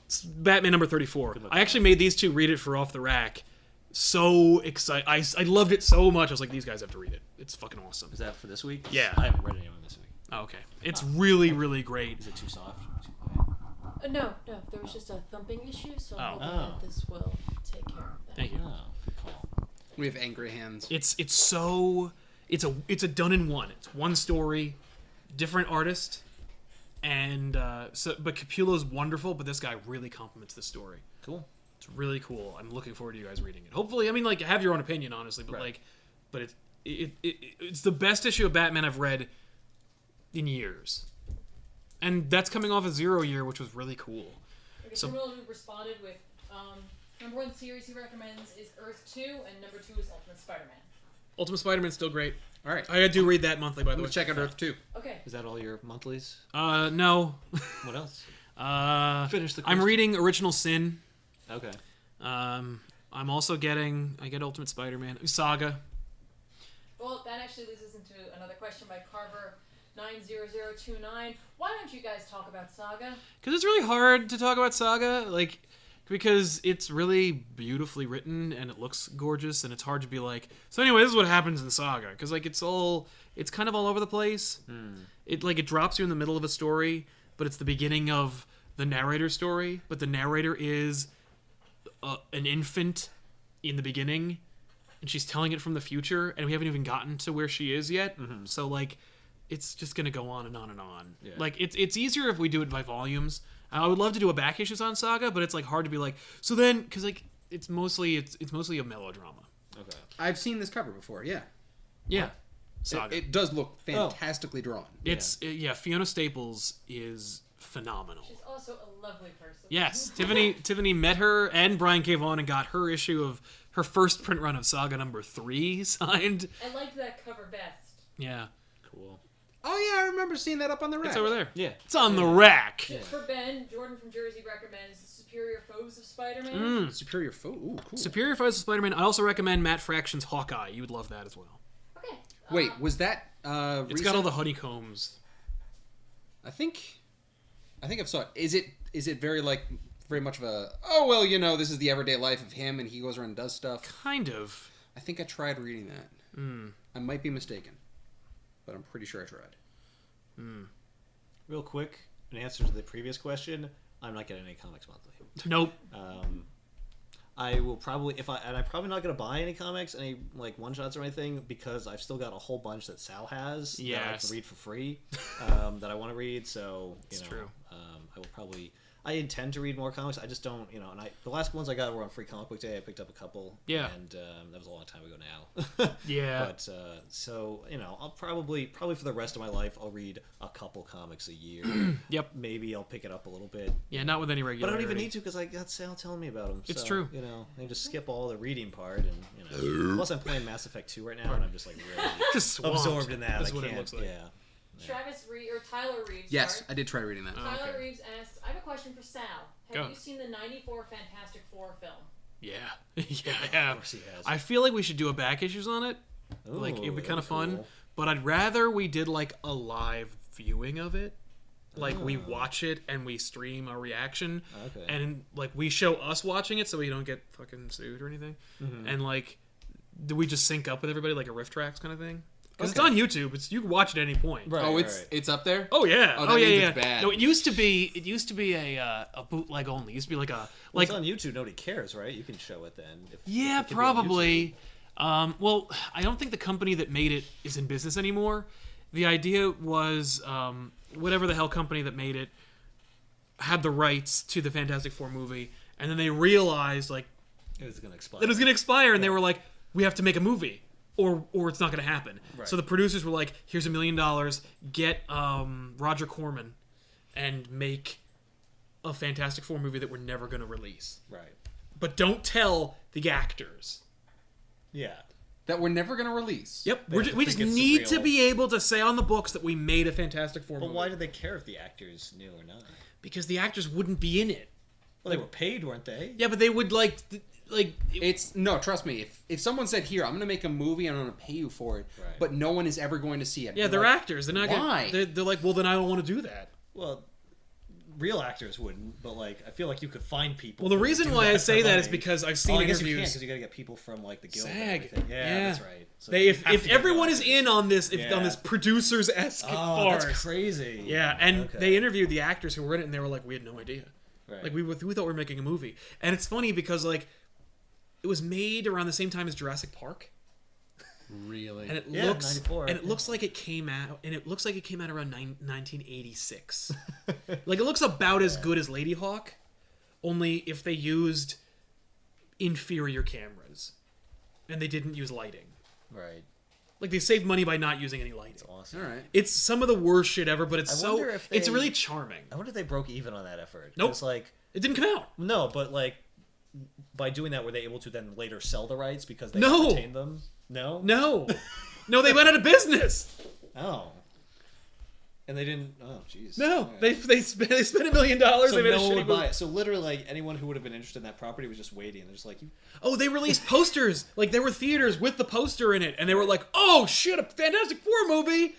It's Batman number 34. I actually made these two read it for Off the Rack. So excited. I loved it so much. I was like, these guys have to read it. It's fucking awesome. Is that for this week? Yeah. I haven't read anyone this week. Oh, okay. It's really, really great. Is it too soft? Too quiet? No. There was just a thumping issue, so I'm hoping Oh. that this will take care of that. Thank you. Oh, good call. We have angry hands. It's a done in one. It's one story, different artist, and but Capullo's wonderful, but this guy really complements the story. Cool. It's really cool. I'm looking forward to you guys reading it. Hopefully, I mean, like, have your own opinion, honestly, but Right. it's the best issue of Batman I've read in years, and that's coming off a 0 year, which was really cool. Okay, So- Terminal Noob responded with, number 1 series he recommends is Earth 2, and number 2 is Ultimate Spider-Man. Ultimate Spider-Man's still great. All right. I do read that monthly, by I'm the going way. to check out Earth 2. Okay. Is that all your monthlies? No. What else? Finish the I'm question. reading Original Sin. Okay. I'm also I get Ultimate Spider-Man Saga. Well, that actually leads us into another question by Carver 90029. Why don't you guys talk about Saga? Because it's really hard to talk about Saga, like, because it's really beautifully written and it looks gorgeous, and it's hard to be like, so anyway, this is what happens in Saga, because like it's kind of all over the place. It drops you in the middle of a story, but it's the beginning of the narrator's story, but the narrator is an infant in the beginning, and she's telling it from the future, and we haven't even gotten to where she is yet. So like, it's just gonna go on and on and on. Yeah. Like it's easier if we do it by volumes. I would love to do a back issues on Saga, but it's like hard to be like, so then, because like it's mostly a melodrama. Okay. I've seen this cover before. Yeah, Yeah, Saga. it does look fantastically drawn. It's Fiona Staples is phenomenal. She's also a lovely person. Yes, Tiffany met her and Brian K. Vaughan and got her issue of her first print run of Saga #3 signed. I liked that cover best. Yeah, Cool. Oh yeah, I remember seeing that up on the rack. it's over there. Yeah. It's on the rack. Yeah. For Ben, Jordan from Jersey recommends Superior Foes of Spider-Man. Superior Foe. Ooh, cool. Superior Foes of Spider-Man. I also recommend Matt Fraction's Hawkeye. You would love that as well. Okay. Wait, was that It's recent? got all the honeycombs. I think I've saw it. Is it very much of a, oh well, you know, this is the everyday life of him and he goes around and does stuff? Kind of. I think I tried reading that. I might be mistaken, but I'm pretty sure I tried. Real quick, in answer to the previous question, I'm not getting any comics monthly. Nope. I will probably, I'm probably not going to buy any comics, any like one shots or anything, because I've still got a whole bunch that Sal has that I Yes. can read for free, that I want to read. So It's true. I will probably. I intend to read more comics. I just don't, and the last ones I got were on Free Comic Book Day. I picked up a couple. Yeah. And that was a long time ago now. Yeah. But so I'll probably for the rest of my life I'll read a couple comics a year. Yep. Maybe I'll pick it up a little bit. Yeah, not with any But I regularity. don't even need to because I got Sal telling me about them. It's So, true. I can just skip all the reading part, and plus I'm playing Mass Effect 2 right now, and I'm just like really Just swamped. absorbed in that. That's I what can't. it looks like. Yeah. Tyler Reeves. Yes, sorry. I did try reading that. Tyler okay. Reeves asked, I have a question for Sal. Have Go. you seen the 94 Fantastic Four film? Yeah. Yeah, I have. Of course he has. I feel like we should do a back issues on it. Like, it'd be kind of fun. But I'd rather we did, like, a live viewing of it. Like, we watch it and we stream a reaction. Okay. And, like, we show us watching it so we don't get fucking sued or anything. And, like, do we just sync up with everybody, like a riff tracks kind of thing? Because it's on YouTube. You can watch it at any point. Right, Oh, right. it's up there. Oh yeah. Oh, that yeah, means yeah. it's bad. No, it used to be a bootleg only. It used to be like a Well, like it's on YouTube. Nobody cares, right? You can show it then. If yeah, it can be on probably. Well, I don't think the company that made it is in business anymore. The idea was whatever the hell company that made it had the rights to the Fantastic Four movie, and then they realized like YouTube. It was gonna expire. that it was going to expire, and they were like, we have to make a movie. Or it's not going to happen. Right. So the producers were like, here's $1 million, get Roger Corman and make a Fantastic Four movie that we're never going to release. Right. But don't tell the actors. Yeah. That we're never gonna release. Yep, They have to we just think it's need to real. be able to say on the books that we made a Fantastic Four But movie. why did they care if the actors knew or not? Because the actors wouldn't be in it. Well, they were paid, weren't they? Yeah, but they would like It's no, trust me. If someone said, "Here, I'm gonna make a movie and I'm gonna pay you for it," Right. but no one is ever going to see it. yeah, Be they're like, actors. They're not why? gonna. They're like, well, then I don't want to do that. Well, real actors wouldn't, but like I feel like you could find people. Well, the who would reason do why I that say for that is money. because I've seen I guess you can't interviews. because you got to get people from like the guild. SAG. And everything. Yeah, Yeah. that's right. So They, you if have to get everyone real is actors. in on this, on Yeah. this producers esque Oh, farce, that's crazy. yeah, and Okay. they interviewed the actors who were in it, and they were like, "We had no idea. Right. Like we thought we were making a movie." And it's funny because like it was made around the same time as Jurassic Park, Really? and it Yeah, looks 94, and it yeah. looks like it came out, and it looks like it came out around 1986. Like it looks about as good as Lady Hawk, only if they used inferior cameras, and they didn't use lighting. Right. Like they saved money by not using any lighting. It's awesome. All right. It's some of the worst shit ever, but it's I so wonder if it's they- really charming. I wonder if they broke even on that effort. Nope. It's like It didn't come out. no, but like by doing that, were they able to then later sell the rights because they No. retained them? No. No, no, they went out of business. Oh. And they didn't. Oh, jeez. No, All right. they spent $1 million. So They made a no one shitty would buy movie. it. So literally, like anyone who would have been interested in that property was just waiting. They're just like, you. Oh, they released posters. Like there were theaters with the poster in it, and they were like, "Oh shit, a Fantastic Four movie."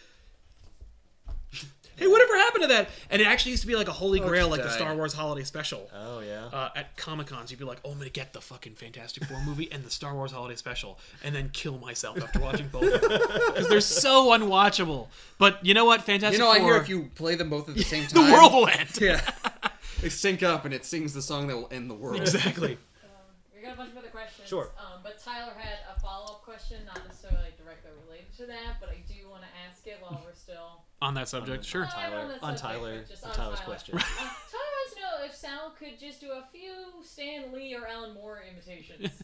hey, whatever happened to that? And it actually used to be like a holy grail, like the died. Star Wars Holiday Special. Oh yeah. At Comic-Cons, you'd be like, oh, I'm going to get the fucking Fantastic Four movie and the Star Wars Holiday Special, and then kill myself after watching both of them. Because they're so unwatchable. But you know what? Fantastic Four... I hear if you play them both at the same the time... world will end. Yeah. They sync up, and it sings the song that will end the world. Exactly. We got a bunch of other questions. Sure. But Tyler had a follow-up question, not necessarily like, directly related to that, but I do want to ask it while we're still... On that subject, sure. On Tyler's question. Tyler wants to know if Sal could just do a few Stan Lee or Alan Moore imitations.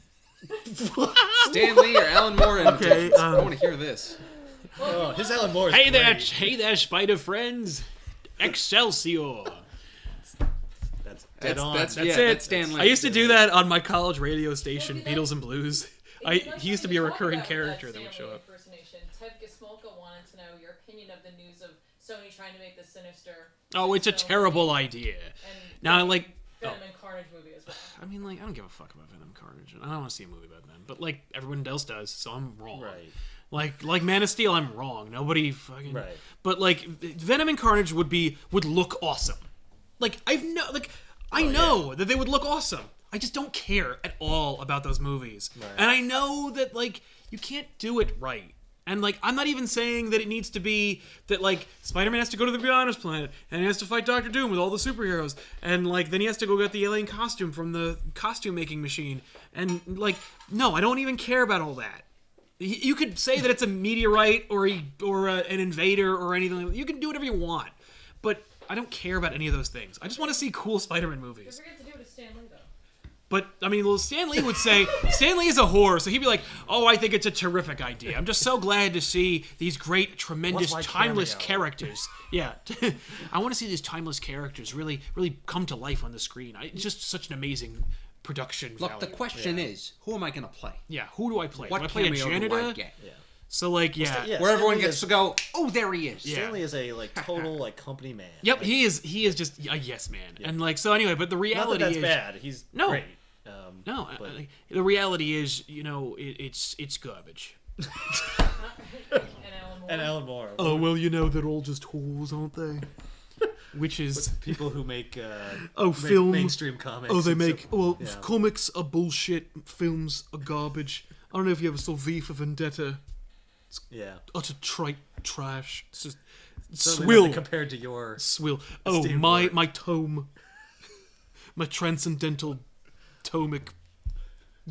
Stan Lee or Alan Moore. Okay, I want to hear this. Oh, his Alan Moore is Hey there, great. hey there, spider friends. Excelsior. That's dead on. That's That's yeah, it. That's Stan Lee. I used to do that on my college radio station, Well, Beatles and Blues. He used to be a recurring character that would show up. Ted Gismolka wanted to know your opinion of the news of Sony trying to make the Sinister. Oh, it's a terrible idea. And Now, like, Venom and Carnage movie as well. I mean, like, I don't give a fuck about Venom Carnage. I don't want to see a movie about them. But, like, everyone else does, so I'm wrong. Right. Like Man of Steel, I'm wrong. Nobody fucking... Right. But, like, Venom and Carnage would look awesome. Like, I know that they would look awesome. I just don't care at all about those movies. Right. And I know that, like, you can't do it right. And, like, I'm not even saying that it needs to be that, like, Spider-Man has to go to the Beyonders planet, and he has to fight Doctor Doom with all the superheroes, and, like, then he has to go get the alien costume from the costume-making machine. And, like, no, I don't even care about all that. You could say that it's a meteorite or an invader or anything. You can do whatever you want. But I don't care about any of those things. I just want to see cool Spider-Man movies. Don't forget to do it to Stan Lee, though. But, I mean, well, Stan Lee would say, Stan Lee is a whore, so he'd be like, oh, I think it's a terrific idea. I'm just so glad to see these great, tremendous, What's my timeless cameo? characters. Yeah. I want to see these timeless characters really, really come to life on the screen. It's just such an amazing production Look, value. the question is, who am I going to play? Yeah, who do I play? What do I play a cameo do I janitor? get? Yeah. So, like, yeah. Yeah, Where everyone Stanley gets is- to go, oh, there he is. Yeah. Stanley is a like total like company man. Yep, Like, he is just a yes man. And, like, so anyway, but the Not that reality that's is... bad. He's No. great. No, but- the reality is, you know, it's garbage. And Alan Moore. and Alan Moore. Oh, well, you know, they're all just whores, aren't they? Which is... People who make film. mainstream comics. Oh, they and make... stuff. Well, Yeah. comics are bullshit, films are garbage. I don't know if you ever saw V for Vendetta. Yeah. Utter trite trash. It's just... Certainly Swill. nothing compared to your. Swill. Oh, esteemed my work. my tome. My transcendental tomic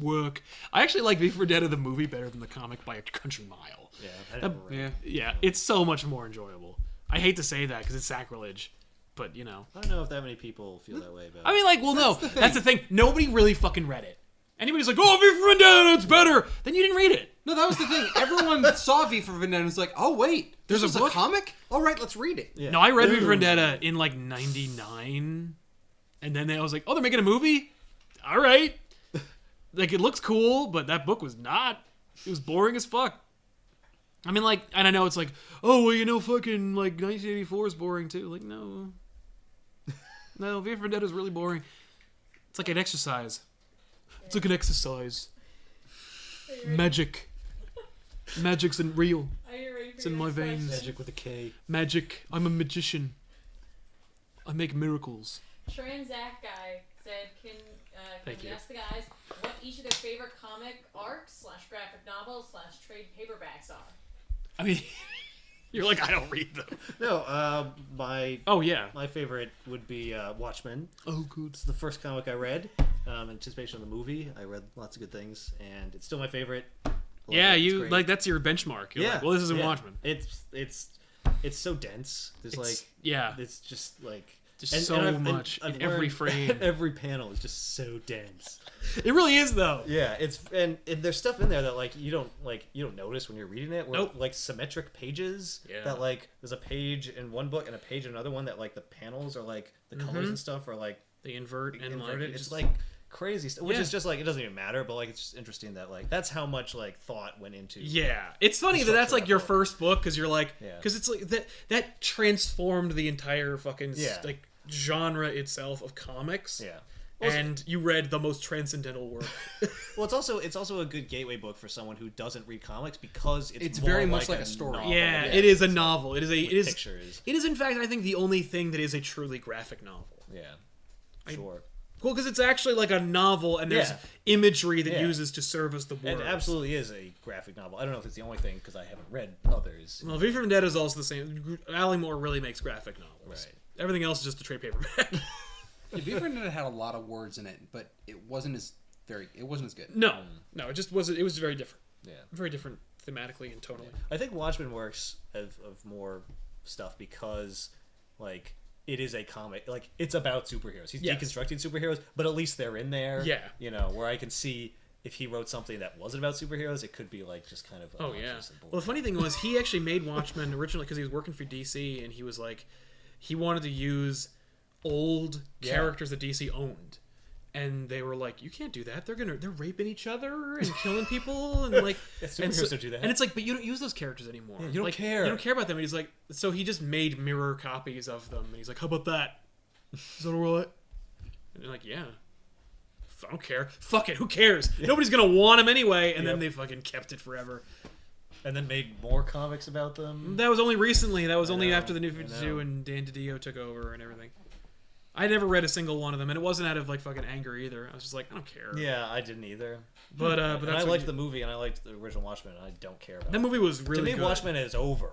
work. I actually like V for Vendetta the movie better than the comic by a country mile. Yeah. I never read it. Yeah, it's so much more enjoyable. I hate to say that because it's sacrilege, but you know. I don't know if that many people feel that way about. I mean, like, well, no, that's the thing. Nobody really fucking read it. Anybody's like, oh, V for Vendetta, it's better. Then you didn't read it. No, that was the thing. Everyone saw V for Vendetta and was like, oh, wait, There's this a is book? comic? All right, let's read it. Yeah. No, I read V for Vendetta in like '99, and then I was like, oh, they're making a movie. All right, like it looks cool, but that book was not. It was boring as fuck. I mean, like, and I know it's like, oh, well, you know, fucking like 1984 is boring too. Like, no, no, V for Vendetta is really boring. It's like an exercise. It's like an exercise. Magic. Magic's in real. Are you ready for It's in your my next veins. question? Magic with a K. Magic. I'm a magician. I make miracles. Transact guy said, can Thank you you. ask the guys what each of their favorite comic arcs / graphic novels / trade paperbacks are? I mean, you're like, I don't read them. No, my Oh, yeah. my favorite would be Watchmen. Oh, good. It's the first comic I read. In anticipation of the movie, I read lots of good things, and it's still my favorite. I love Yeah, it. It's you great. like that's your benchmark. You're like, well, this isn't yeah. Watchmen. It's so dense. There's It's, like yeah, it's just like just so much in every learned frame. every panel is just so dense. It really is though. Yeah, it's and there's stuff in there that like you don't notice when you're reading it. Where, Nope. Like symmetric pages. Yeah. That like there's a page in one book and a page in another one that like the panels are like the colors and stuff are like They invert and inverted. like It's just- like crazy stuff, which Yeah. is just like it doesn't even matter. But like it's just interesting that like that's how much like thought went into. yeah. It's funny that that's structure like of your that book. first book because you're like, Yeah. because it's like that transformed the entire fucking Yeah. like genre itself of comics. Yeah. and you read the most transcendental work. Well, it's also a good gateway book for someone who doesn't read comics because it's very more much like a story. novel. Yeah, it is a novel. It is pictures. It is in fact I think the only thing that is a truly graphic novel. Yeah, sure. Well, because it's actually like a novel, and there's imagery that uses to serve as the words. It absolutely is a graphic novel. I don't know if it's the only thing because I haven't read others. Well, V for Vendetta is also the same. Alan Moore really makes graphic novels. Right. Everything else is just a trade paperback. Yeah, V for Vendetta had a lot of words in it, but it wasn't as good. No, it just wasn't. It was very different. Yeah, very different thematically and tonally. I think Watchmen works of more stuff because like. It is a comic, like it's about superheroes. He's deconstructing superheroes, but at least they're in there. Yeah, where I can see if he wrote something that wasn't about superheroes, it could be like just kind of. Oh yeah. Well, the funny thing was he actually made Watchmen originally because he was working for DC, and he was like, he wanted to use old characters that DC owned, and they were like, you can't do that. They're raping each other and killing people, and like superheroes don't do that. And it's like, but you don't use those characters anymore. Yeah, you don't care. You don't care about them. And he's like, so he just made mirror copies of them, and he's like, how about that? Is that all right? And they're like, yeah. I don't care. Fuck it. Who cares? Nobody's gonna want him anyway. And then they fucking kept it forever. And then made more comics about them. That was only recently. That was only after the New 52 and Dan DiDio took over and everything. I never read a single one of them, and it wasn't out of like fucking anger either. I was just like, I don't care. Yeah, I didn't either. But that's I liked the movie, and I liked the original Watchmen, and I don't care about that movie was really good. good. To me, Watchmen is over.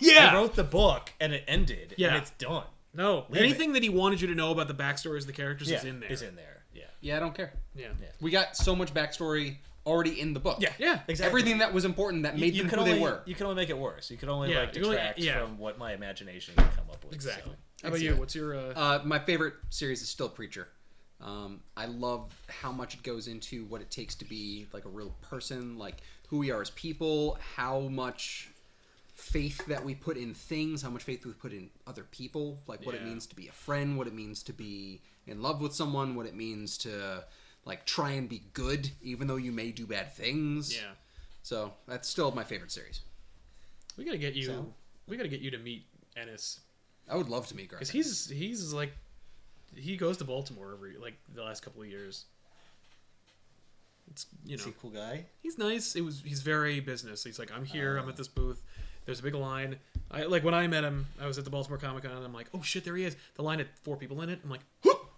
Yeah, I wrote the book, and it ended. Yeah, and it's done. No, anything that he wanted you to know about the backstories of the characters is in there. Yeah, I don't care. Yeah, we got so much backstory already in the book. Yeah, exactly. Everything that was important that made them who they were. You can only make it worse. You can only detract from what my imagination can come up with. Exactly. So. How about you? What's your? My favorite series is still Preacher. I love how much it goes into what it takes to be like a real person, like who we are as people, how much faith that we put in things, how much faith we put in other people, like what it means to be a friend, what it means to be in love with someone, what it means to like try and be good even though you may do bad things. Yeah. So that's still my favorite series. We gotta get you. We gotta get you to meet Ennis. I would love to meet Garth. Because he's like, he goes to Baltimore every like the last couple of years. It's Is he a cool guy? He's nice. He's very business. He's like, I'm here. I'm at this booth. There's a big line. Like when I met him, I was at the Baltimore Comic Con, and I'm like, oh shit, there he is. The line had 4 people in it. I'm like, whoop.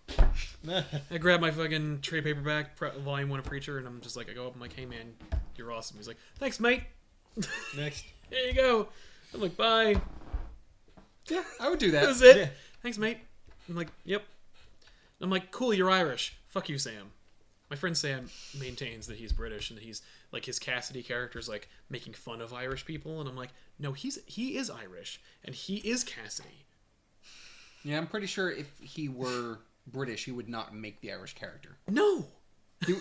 I grab my fucking trade paperback, volume 1 of Preacher, and I'm just like, I go up, I'm like, hey man, you're awesome. He's like, thanks mate. Next. There you go. I'm like, bye. Yeah, I would do that. That was it. Yeah. Thanks, mate. I'm like, yep. I'm like, cool, you're Irish. Fuck you, Sam. My friend Sam maintains that he's British and that he's like his Cassidy character's like making fun of Irish people, and I'm like, no, he is Irish and he is Cassidy. Yeah, I'm pretty sure if he were British, he would not make the Irish character. No.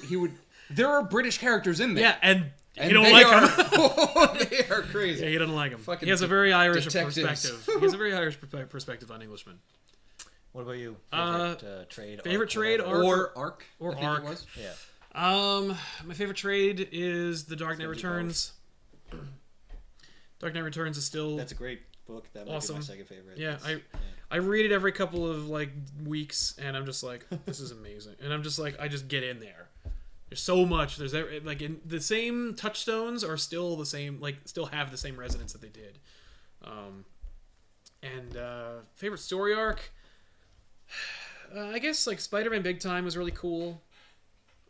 He would. There are British characters in there. Yeah, and you don't like him. They are crazy. Yeah, he doesn't like him. Fucking he has a very Irish detectives. perspective. He has a very Irish perspective on Englishmen. What about you? Favorite trade? Favorite trade or arc? Or I think arc. It was. Yeah. My favorite trade is The Dark Knight Returns. Dark Knight Returns is still That's a great book. That might be my second favorite. Yeah, I read it every couple of like weeks, and I'm just like, this is amazing. And I'm just like, I just get in there. There's so much. There's like in the same touchstones are still the same. Like still have the same resonance that they did. And favorite story arc. I guess like Spider-Man Big Time was really cool.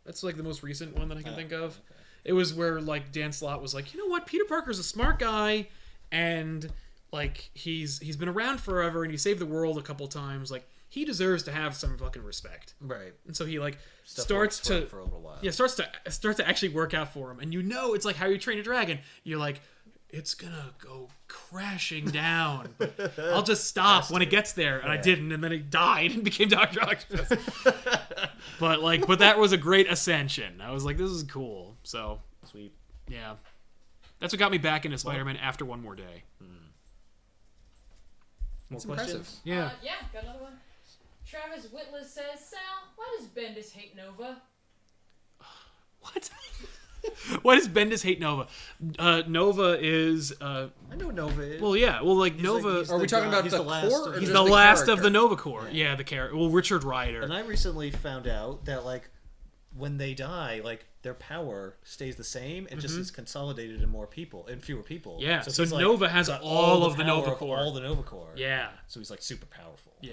That's like the most recent one that I can think of. Okay. It was where like Dan Slott was like, you know what, Peter Parker's a smart guy, and like he's been around forever, and he saved the world a couple times. Like he deserves to have some fucking respect, right? And so he like starts to for a little while. Yeah, starts to actually work out for him, and you know it's like How You Train a Dragon. You're like, it's gonna go crashing down, but I'll just stop when it gets there, and I didn't, and then he died and became Dr. Octopus. but that was a great ascension. I was like, this is cool. So sweet. Yeah, that's what got me back into Spider-Man after one more day. More That's questions? impressive. Yeah. Yeah, got another one. Travis Whitless says, Sal, why does Bendis hate Nova? What? Why does Bendis hate Nova? Nova is. I know Nova is. Well, yeah. Well, like Nova. Are we talking about he's the the last core? of- Or He's just the last of character? the Nova Corps. Yeah, the character. Well, Richard Rider. And I recently found out that like when they die, like their power stays the same. It just is consolidated in more people, in fewer people. Yeah, so he's, like, Nova has got all of the power Nova Corps. all the Nova Corps. Yeah. So he's like super powerful. Yeah.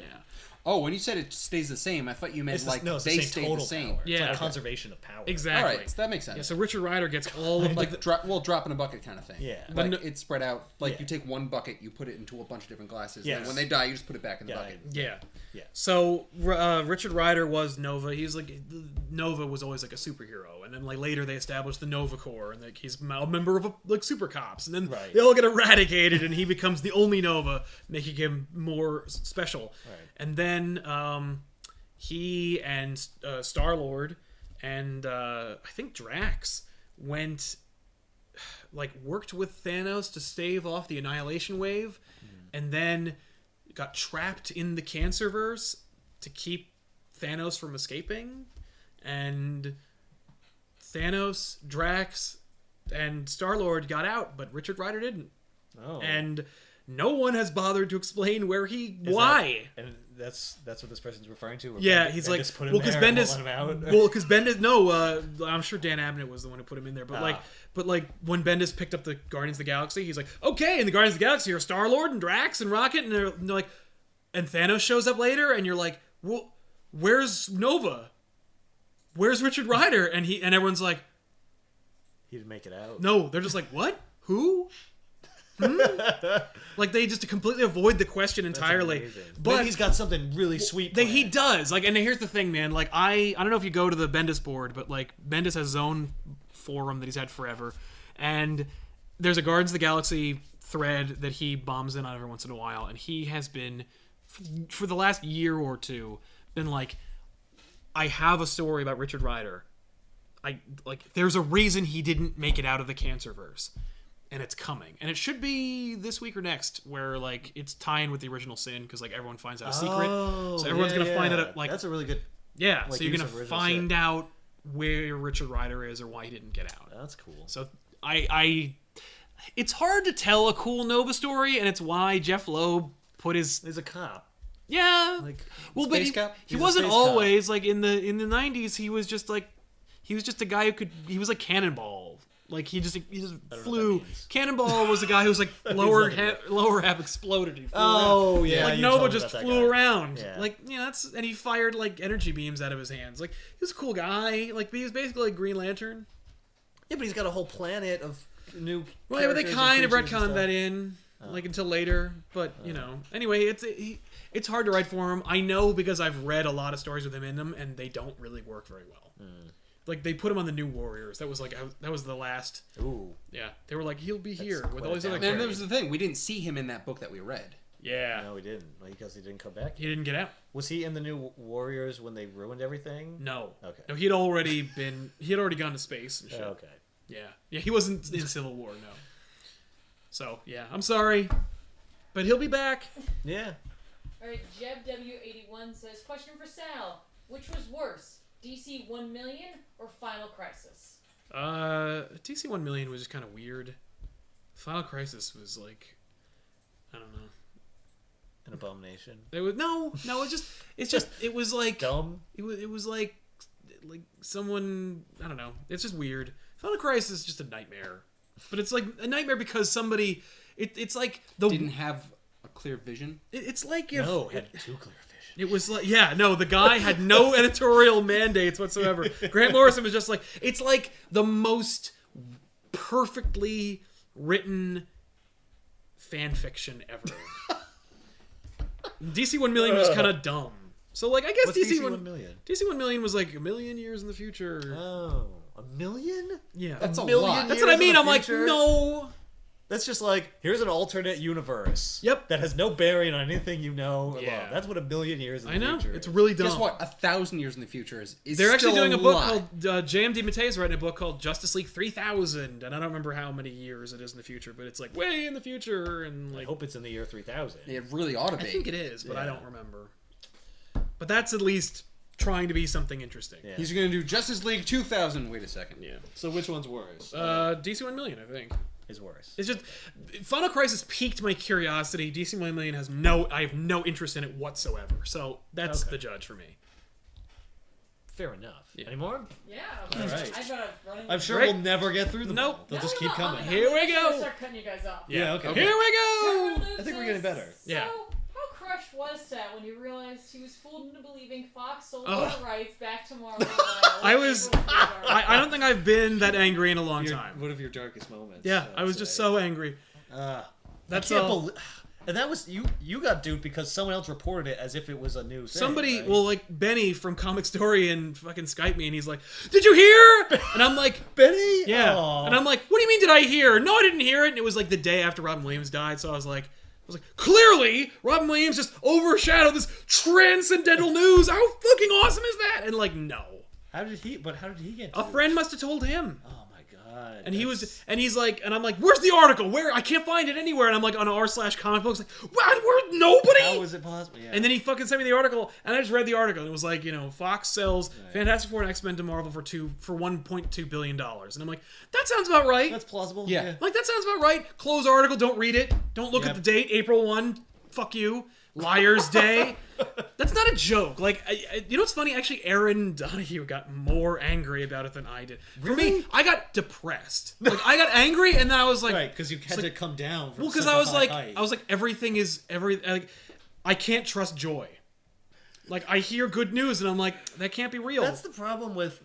Oh, when you said it stays the same, I thought you meant It's like no, it's they the same stay total the same. power. Yeah. It's like Okay. conservation of power. Exactly. All right, so that makes sense. Yeah, so Richard Rider gets all of Like drop in a bucket kind of thing. Yeah. Like But no- it's spread out. Like Yeah. you take one bucket, you put it into a bunch of different glasses. Yes. And when they die, you just put it back in the Yeah, bucket. Yeah. Yeah. So Richard Rider was Nova. He's like Nova was always like a superhero, and then like later they established the Nova Corps, and like he's a member of like super cops, and then Right. they all get eradicated, and he becomes the only Nova, making him more special. Right. And then he and Star-Lord and I think Drax worked with Thanos to stave off the Annihilation Wave, and then got trapped in the Cancerverse to keep Thanos from escaping. And Thanos, Drax, and Star-Lord got out, but Richard Rider didn't. Oh. And no one has bothered to explain Is why. that- and that's what this person's referring to. Where Yeah, Bendis- he's Bendis like, put him well, because there and Bendis, won't let him out? well, because Bendis, no, I'm sure Dan Abnett was the one who put him in there, but Ah. like when Bendis picked up the Guardians of the Galaxy, he's like, okay, and the Guardians of the Galaxy are Star Lord and Drax and Rocket, and they're like, and Thanos shows up later, and you're like, well, where's Nova? Where's Richard Rider? And everyone's like, He didn't make it out. no, they're just like, what? Who? Like they just completely avoid the question That's entirely. amazing. But Maybe he's got something really sweet. he planned. does. Like, and here's the thing, man. Like, I don't know if you go to the Bendis board, but like Bendis has his own forum that he's had forever, and there's a Guardians of the Galaxy thread that he bombs in on every once in a while, and he has been for the last year or two been like, I have a story about Richard Rider. There's a reason he didn't make it out of the Cancerverse. And it's coming, and it should be this week or next, where like it's tying with the original sin because like everyone finds out a secret, Oh, so everyone's gonna find out like that's a really good. yeah, like, so you're use gonna of original find sin. out where Richard Rider is or why he didn't get out. That's cool. So it's hard to tell a cool Nova story, and it's why Jeff Loeb put his He's a cop. yeah. Like well, but space cop? he He's a wasn't space cop. always like in the 90s. He was just a guy who could. He was like Cannonball. Like he just know what flew. that means. Cannonball was a guy who was like lower half exploded. He flew Oh, around. yeah, Like you Nova told me just about that flew guy. around. Yeah. Like and he fired like energy beams out of his hands. Like he was a cool guy. Like he was basically like Green Lantern. Yeah, but he's got a whole planet of new. Well, yeah, but they characters kind and of creatures and retconned stuff. that in like until later. But you know, anyway, it's hard to write for him. I know because I've read a lot of stories with him in them, and they don't really work very well. Like they put him on the New Warriors. That was the last. Ooh. Yeah, they were like, he'll be here with quite all these a other And downgrade. that characters. was the thing. We didn't see him in that book that we read. Yeah, No, he didn't. Like, because he didn't come back. he didn't get out. Was he in the new Warriors when they ruined everything? No. Okay. No, he had already gone to space and shit. Okay. Yeah, he wasn't in Civil War. No. So yeah, I'm sorry, but he'll be back. Yeah. Alright, JebW81 says, question for Sal. Which was worse, DC 1 million or Final Crisis? DC 1 Million was just kind of weird. Final Crisis was like, I don't know. An abomination. It was it was like Dumb. it was like someone, I don't know. It's just weird. Final Crisis is just a nightmare, but it's like a nightmare because somebody. It's like the Didn't have a clear vision. It's like if No, had too clear vision. it was like the guy had no editorial mandates whatsoever. Grant Morrison was just like, it's like the most perfectly written fan fiction ever. DC 1 Million was kind of dumb. So like I guess What's DC 1 million? DC 1 Million was like a million years in the future. Oh, a million? Yeah. That's a million lot. That's what I years in mean. the I'm like, future? no. That's just like, here's an alternate universe. Yep. That has no bearing on anything you know Yeah. about. That's what a million years in I the know. future It's is. really dumb. Guess what? 1,000 years in the future is They're actually still doing a a book lot. called J.M.D. Matei's writing a book called Justice League 3000, and I don't remember how many years it is in the future, but it's like way in the future, and I like hope it's in the year 3000. It really ought to I be. think it is, but I Yeah. don't remember. But that's at least trying to be something interesting. Yeah. He's going to do Justice League 2000. Wait a second. Yeah. So which one's worse? DC 1 Million, I think. Is worse. It's just Final Crisis piqued my curiosity. DC 1 Million I have no interest in it whatsoever. So that's the judge for me. Fair enough. Yeah. Any more? Yeah. All right. I gotta run in. I'm sure Right. we'll never get through them. Nope. all. They'll just keep coming. Here we I'm go. gonna start cutting you guys off. Yeah, okay. Here we go. I think we're getting better. So, Yeah. how crushed was Seth when he realized he was fooled into believing Fox sold Ugh. the rights back to Marvel? I don't think I've been that angry in a long time. One of your darkest moments. Yeah, I was just so angry. That's all. And that was you got duped because someone else reported it as if it was a new thing. Somebody, right? well, like Benny from Comic Story and fucking Skype me, and he's like, "Did you hear?" And I'm like, Benny? "Yeah." Aw. And I'm like, "What do you mean? Did I hear?" No, I didn't hear it. And it was like the day after Robin Williams died, so I was like, clearly, Robin Williams just overshadowed this transcendental news. How fucking awesome is that? And like, no, How did he get a duped? friend must have told him. Oh my god. And he's like, and I'm like, where's the article? Where? I can't find it anywhere. And I'm like on r/comic books, like, what? Where? Nobody? How was it possible? Yeah. And then he fucking sent me the article, and I just read the article, and it was like, Fox sells Fantastic Four and X-Men to Marvel for $1.2 billion. And I'm like, that sounds about right. That's plausible. Yeah. Like, that sounds about right. Close article, don't read it. Don't look at the date, April 1. Fuck you. Liar's Day. That's not a joke. Like, you know what's funny? Actually, Aaron Donahue got more angry about it than I did. For me, I got depressed. Like, I got angry, and then I was like... Right, because you had to come down from Well, because such I a was high like, height. everything is like, I can't trust joy. Like, I hear good news, and I'm like, that can't be real. That's the problem with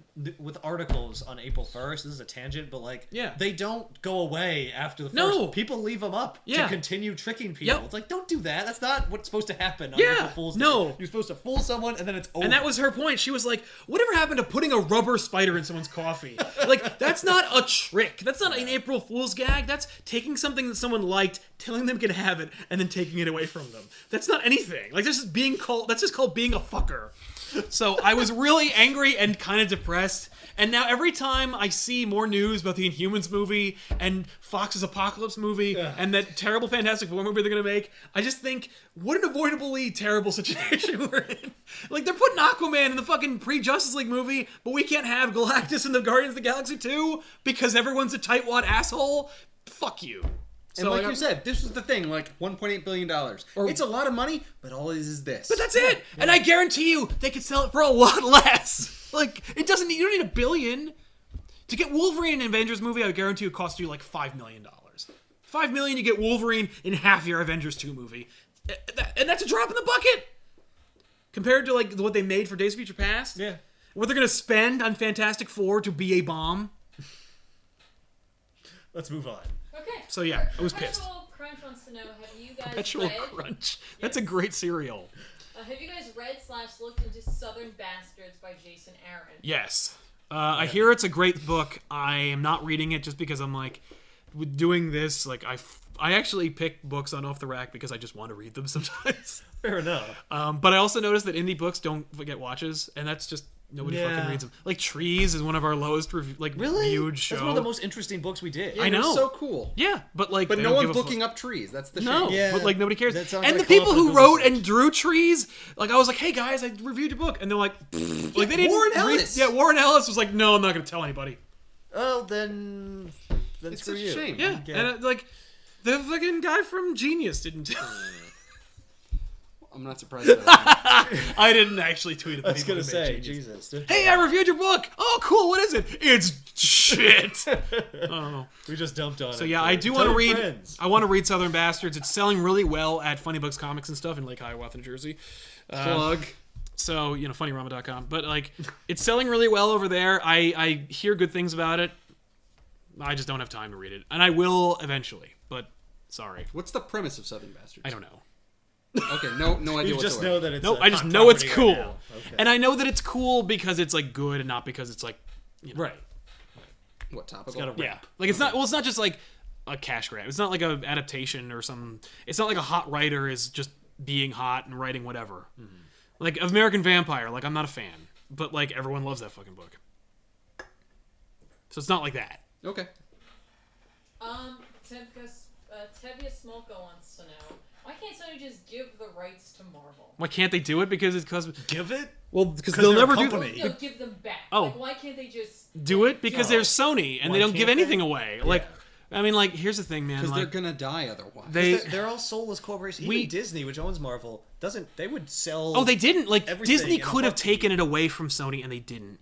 articles on April 1st. This is a tangent, but like, they don't go away after the 1st. No. People leave them up to continue tricking people. Yep. It's like, don't do that. That's not what's supposed to happen on April Fool's Day. No. You're supposed to fool someone, and then it's over. And that was her point. She was like, whatever happened to putting a rubber spider in someone's coffee? Like, that's not a trick. That's not an April Fool's gag. That's taking something that someone liked, telling them can have it, and then taking it away from them. That's not anything. Like, that's just called being a fucker. So I was really angry and kind of depressed. And now every time I see more news about the Inhumans movie and Fox's Apocalypse movie and that terrible Fantastic Four movie they're going to make, I just think, what an avoidably terrible situation we're in. Like, they're putting Aquaman in the fucking pre-Justice League movie, but we can't have Galactus in the Guardians of the Galaxy 2 because everyone's a tightwad asshole? Fuck you. And like you said, this was the thing, like $1.8 billion. It's a lot of money, but all it is this. But that's it! Yeah. And I guarantee you, they could sell it for a lot less. Like, you don't need $1 billion. To get Wolverine in an Avengers movie, I would guarantee it cost you like $5 million. $5 million, you get Wolverine in half your Avengers 2 movie. And that's a drop in the bucket! Compared to like what they made for Days of Future Past. Yeah. What they're gonna spend on Fantastic Four to be a bomb. Let's move on. Okay. So yeah, I was pissed. Perpetual Crunch wants to know, have you guys Perpetual read... Crunch. That's a great cereal. have you guys read/looked into Southern Bastards by Jason Aaron? Yes. I hear it's a great book. I am not reading it just because I'm like, with doing this, like I actually pick books on Off the Rack because I just want to read them sometimes. Fair enough. But I also noticed that indie books don't get watches, and that's just nobody fucking reads them. Like Trees is one of our lowest reviewed show. That's one of the most interesting books we did. Yeah, I know. It was so cool. Yeah, but like, But they no don't one's give a looking up trees. That's the No, shame. Yeah. but like nobody cares. That sounds And like the people comic who book wrote research. and drew Trees, like I was like, "Hey guys, I reviewed your book," and they're like, like they didn't. Warren read- Ellis. Yeah, Warren Ellis was like, "No, I'm not going to tell anybody." Oh, then It's screw such a you. shame. Yeah, and like the fucking guy from Genius didn't tell. I'm not surprised by that. I didn't actually tweet at the I was people gonna who made say, Genius. Jesus. Hey, I reviewed your book. Oh, cool. What is it? It's shit. Oh. We just dumped on it. So yeah, I do Tell want to your read. friends. I want to read Southern Bastards. It's selling really well at Funny Books Comics and stuff in Lake Hiawatha, New Jersey. Plug. So funnyrama.com. But like, it's selling really well over there. I hear good things about it. I just don't have time to read it, and I will eventually. But sorry, What's the premise of Southern Bastards? I don't know. Okay, no idea You just whatsoever. know that it's. Nope, a I just hot know it's property right cool, now. Okay. and I know that it's cool because it's like good, and not because it's like, Right. What topical? It's got a yeah, like it's not. Well, it's not just like a cash grab. It's not like a adaptation or some. It's not like a hot writer is just being hot and writing whatever. Mm-hmm. Like American Vampire. Like I'm not a fan, but like everyone loves that fucking book. So it's not like that. Okay. Tevya Smolka wants to know, Why can't Sony just give the rights to Marvel? Why can't they do it? Because Give it? well, because 'Cause they'll they're a never do. company. No, give them back. Oh. Like, why can't they just Do it because No. they're Sony and Why they don't give can't anything they? away. Yeah. Like, I mean, like, here's the thing, man. Because they're Like, gonna die otherwise. They're all soulless corporations. Even Disney, which owns Marvel, they would sell. oh, they didn't. Like, everything Disney in a could have heartbeat. taken it away from Sony, and they didn't.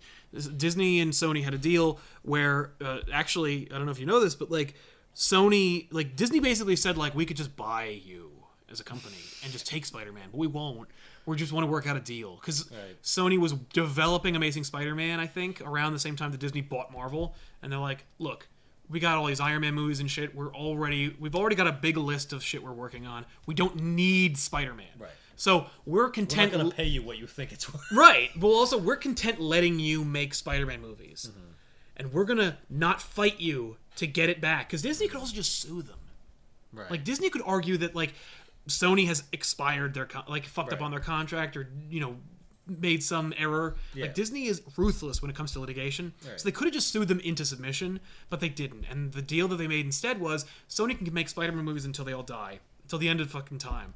Disney and Sony had a deal where, actually, I don't know if you know this, but like, Sony, like, Disney basically said, like, we could just buy you as a company and just take Spider-Man, but we won't. We just want to work out a deal because Right. Sony was developing Amazing Spider-Man, I think, around the same time that Disney bought Marvel, and they're like, look, we got all these Iron Man movies and shit. We've already got a big list of shit we're working on. We don't need Spider-Man. Right. So we're We're content. not going to pay you what you think it's worth. Right. But also, we're content letting you make Spider-Man movies, and we're gonna not fight you to get it back because Disney could also just sue them. Right. Like Disney could argue that like Sony has expired their fucked up Right. on their contract or made some error. Yeah. Like Disney is ruthless when it comes to litigation, Right. so they could have just sued them into submission, but they didn't. And the deal that they made instead was Sony can make Spider-Man movies until they all die, until the end of fucking time.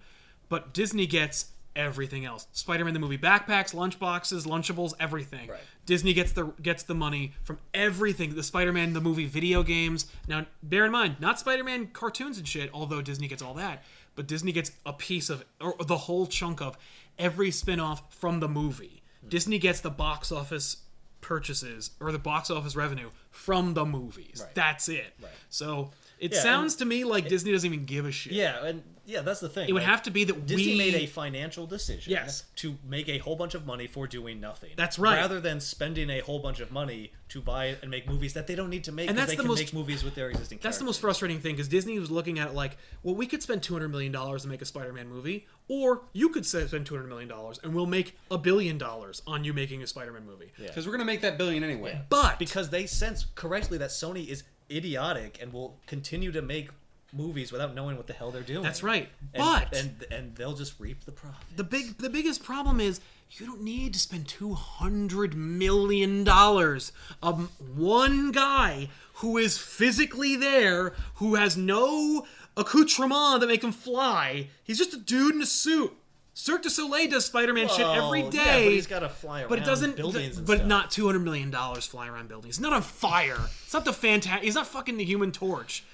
But Disney gets everything else. Spider-Man the movie backpacks, lunchboxes, Lunchables, everything. Right. Disney gets the money from everything. The Spider-Man the movie video games. Now, bear in mind, not Spider-Man cartoons and shit, although Disney gets all that, but Disney gets a piece of or the whole chunk of every spin-off from the movie. Disney gets the box office purchases or the box office revenue from the movies. Right. That's it. Right. So it Yeah, sounds to me like Disney doesn't even give a shit. Yeah, and that's the thing. It would like, have to be that Disney we made a financial decision Yes. to make a whole bunch of money for doing nothing. That's right. Rather than spending a whole bunch of money to buy and make movies that they don't need to make And because that's they the can most- make movies with their existing That's the most characters. frustrating thing because Disney was looking at it like, well, we could spend $200 million to make a Spider-Man movie, or you could spend $200 million and we'll make $1 billion on you making a Spider-Man movie. Yeah. Because we're gonna make that billion anyway. But Because they sense correctly that Sony is idiotic and will continue to make movies without knowing what the hell they're doing. that's right. And, But and they'll just reap the profit. the biggest problem is you don't need to spend $200 million on one guy who is physically there, who has no accoutrement that make him fly. He's just a dude in a suit. Cirque du Soleil does Spider-Man shit every Well, day. Yeah, but he's got to fly around But it doesn't. buildings and but stuff. not $200 million flying around buildings. It's not on fire. It's not the fantastic. He's not fucking the Human Torch.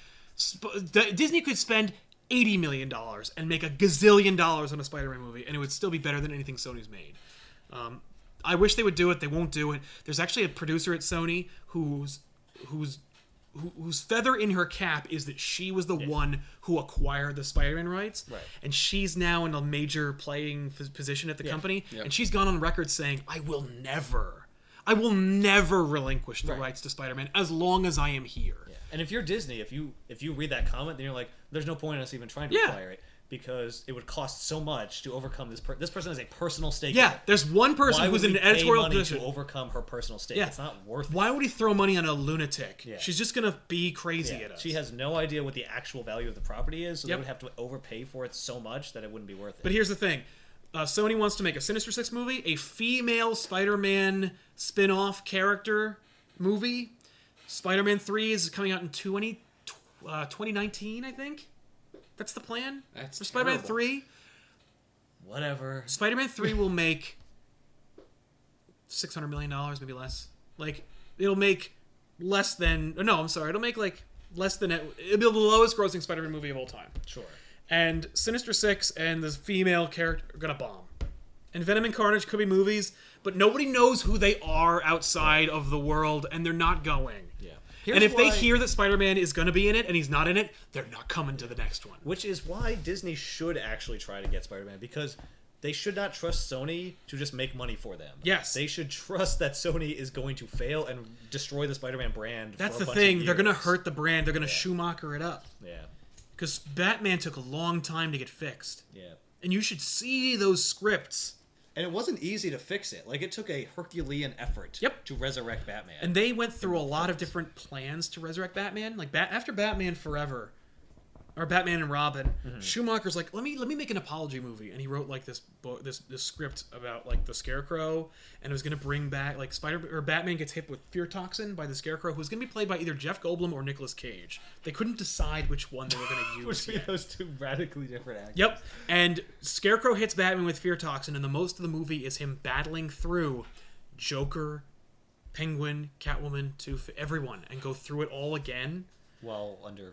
Disney could spend $80 million and make a gazillion dollars on a Spider-Man movie, and it would still be better than anything Sony's made. I wish they would do it. They won't do it. There's actually a producer at Sony whose feather in her cap is that she was the one who acquired the Spider-Man rights, Right. and she's now in a major playing position at the company, Yep. and she's gone on record saying, I will never relinquish the Right. rights to Spider-Man as long as I am here. Yeah. And if you're Disney, if you read that comment, then you're like, there's no point in us even trying to Yeah. acquire it because it would cost so much to overcome this. This person has a personal stake. Yeah, in it. there's one person Why who's would in we an editorial pay money position. to overcome her personal stake? Yeah. It's not worth it. Why would he throw money on a lunatic? Yeah. She's just gonna be crazy Yeah. at us. She has no idea what the actual value of the property is, so Yep. they would have to overpay for it so much that it wouldn't be worth it. But here's the thing. Sony wants to make a Sinister Six movie, a female Spider-Man spin-off character movie. Spider-Man 3 is coming out in 2019, I think. That's the plan. That's for Spider-Man terrible. 3. Whatever. Spider-Man 3 will make $600 million, maybe less. Like, it'll make less than... No, I'm sorry. It'll make, like, less than... It'll be the lowest grossing Spider-Man movie of all time. Sure. And Sinister Six and the female character are gonna bomb. And Venom and Carnage could be movies, but nobody knows who they are outside of the world, and they're not going. Yeah. And if they hear that Spider-Man is gonna be in it and he's not in it, they're not coming to the next one. Which is why Disney should actually try to get Spider-Man, because they should not trust Sony to just make money for them. Yes. They should trust that Sony is going to fail and destroy the Spider-Man brand. That's for the a bunch thing. of They're gonna years. hurt the brand. They're gonna Schumacher it up. Yeah. Because Batman took a long time to get fixed. Yeah. And you should see those scripts. And it wasn't easy to fix it. Like, it took a Herculean effort Yep. to resurrect Batman. And they went through a lot of different plans to resurrect Batman. Like, after Batman Forever, or Batman and Robin, Schumacher's like, let me make an apology movie, and he wrote like this book, this script about like the Scarecrow, and it was gonna bring back like Batman gets hit with fear toxin by the Scarecrow, who's gonna be played by either Jeff Goldblum or Nicolas Cage. They couldn't decide which one they were gonna use. Which be those two radically different actors. Yep, and Scarecrow hits Batman with fear toxin, and the most of the movie is him battling through Joker, Penguin, Catwoman, everyone, and go through it all again. While under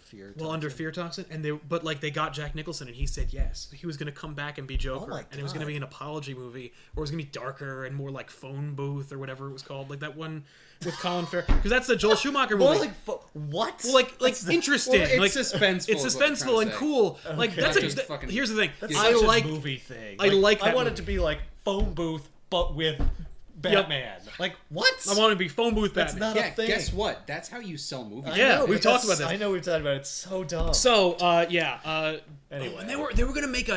fear toxin, and they got Jack Nicholson, and he said yes. He was going to come back and be Joker, and it was going to be an apology movie, or it was going to be darker and more like Phone Booth or whatever it was called, like that one with Colin Farrell, because that's the Joel Schumacher movie. What? Well, like interesting. Well, it's like suspenseful. It's suspenseful and cool. Okay. Like that's here's the thing. That's I such like a movie thing. I like that I want it movie. to be like Phone Booth, but with Batman. Like what? I want to be Phone Booth That's Batman. not a thing. Guess what? That's how you sell movies. Yeah, we've talked about this. I know we've talked about it. It's so dumb. So Anyway. and they were gonna make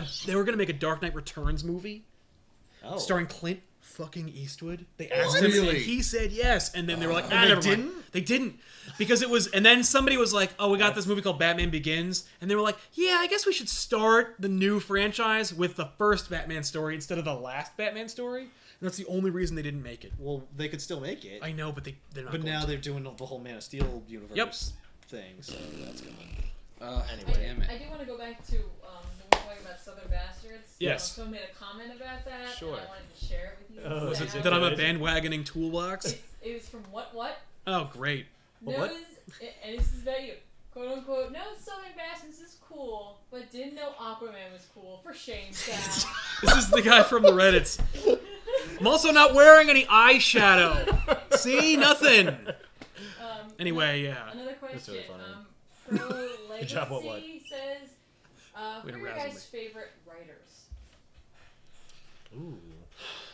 a Dark Knight Returns movie starring Clint fucking Eastwood. They asked him, and he said yes. And then they were like, they never mind. didn't? They didn't, because it was. And then somebody was like, oh, we got this movie called Batman Begins, and they were like, yeah, I guess we should start the new franchise with the first Batman story instead of the last Batman story. And that's the only reason they didn't make it. Well, they could still make it. I know, but they're not. But going now to. they're doing the whole Man of Steel universe thing, so that's gonna. Anyway, damn it. I do want to go back to when we were talking about Southern Bastards. Yes. Someone made a comment about that, Sure. and I wanted to share it with you. Oh, Was is it it that I'm a good? bandwagoning toolbox? It was from what? Oh, great. What? Knows, and this is about you. Quote unquote, no, Southern Bastards is cool, but didn't know Aquaman was cool. For shame, Sal. This is the guy from the Reddits. I'm also not wearing any eyeshadow. See? Nothing. Anyway, yeah. Another question. That's really funny. Pro Legacy Good job, what? says, who Way to are your razzle guys' me. favorite writers? Ooh,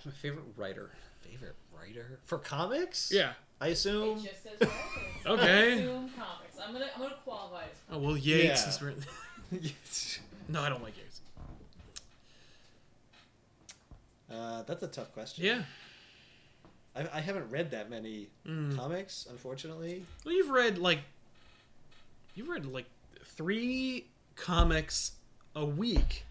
My favorite writer. favorite writer for comics? Yeah. I assume. It just says writers. Okay. I assume comics. I'm gonna qualify this. Oh, well, Yates Yeah. is... No, I don't like Yates. That's a tough question. Yeah. I haven't read that many comics, unfortunately. Well, you've read, like 3 comics a week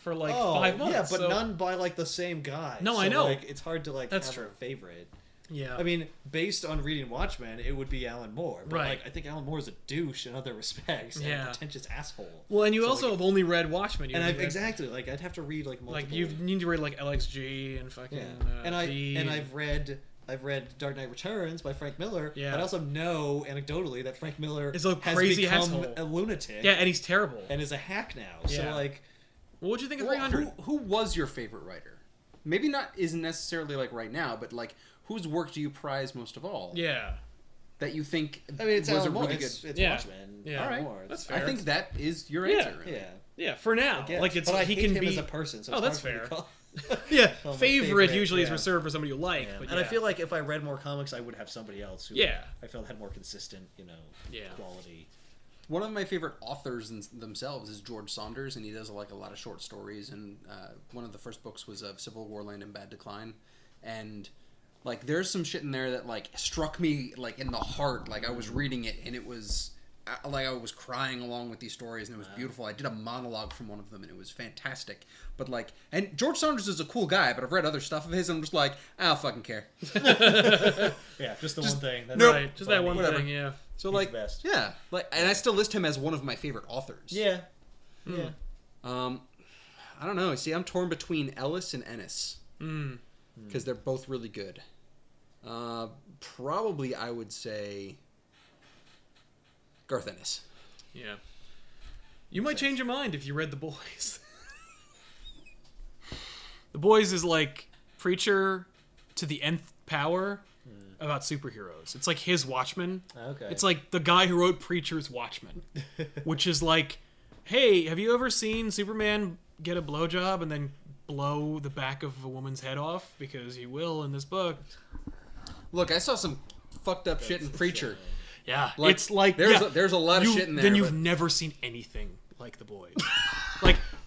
for, 5 months. Yeah, but so... none by like the same guy. No, so, I know. Like, it's hard to That's have true. a favorite. Yeah. I mean, based on reading Watchmen, it would be Alan Moore. But Right. I think Alan Moore is a douche in other respects. Yeah. And a pretentious asshole. Well, and you So, also have only read Watchmen. And I've exactly I'd have to read multiple. Like, you need to read, LXG and fucking... and I've read Dark Knight Returns by Frank Miller. Yeah. But I also know anecdotally that Frank Miller Is a has crazy become asshole. a lunatic. Yeah, and he's terrible. And is a hack now. Yeah. So Well, what'd you think of Well, 300? who was your favorite writer? Maybe not isn't necessarily right now, but whose work do you prize most of all? Yeah. That you think I mean, it's was Alan a Moore. really It's good. Yeah. Watchmen. Yeah. All right, Moore. That's I fair. think that is your Yeah. answer. Really. Yeah. Yeah, for now. I guess. Like, it's but I he hate can him be as a person. So Oh, it's that's hard for me to fair. call- Yeah, Oh, my favorite usually is yeah. reserved for somebody you like. Yeah. But And I yeah. feel like if I read more comics, I would have somebody else who Yeah. I felt had more consistent, Yeah. quality. One of my favorite authors themselves is George Saunders, and he does a lot of short stories. And one of the first books was of Civil War Land in Bad Decline, and there's some shit in there that struck me in the heart. I was reading it, and it was I was crying along with these stories, and it was beautiful. I did a monologue from one of them, and it was fantastic. But and George Saunders is a cool guy, but I've read other stuff of his, and I'm just I don't fucking care. Yeah, just the one thing. That's Nope. Right, just that one Whatever. thing, yeah. So He's the best. yeah, and I still list him as one of my favorite authors. Yeah. Yeah. I don't know. See, I'm torn between Ellis and Ennis because they're both really good. Probably, I would say Garth Ennis. Yeah. You might change your mind if you read The Boys. The Boys is Preacher to the nth power about superheroes. It's his Watchmen. Okay. It's the guy who wrote Preacher's Watchmen, which is hey, have you ever seen Superman get a blowjob and then blow the back of a woman's head off? Because he will in this book. Look, I saw some fucked up shit in Preacher. Yeah, Like, it's there's a lot of shit in there. Then you've but- never seen anything like The Boys.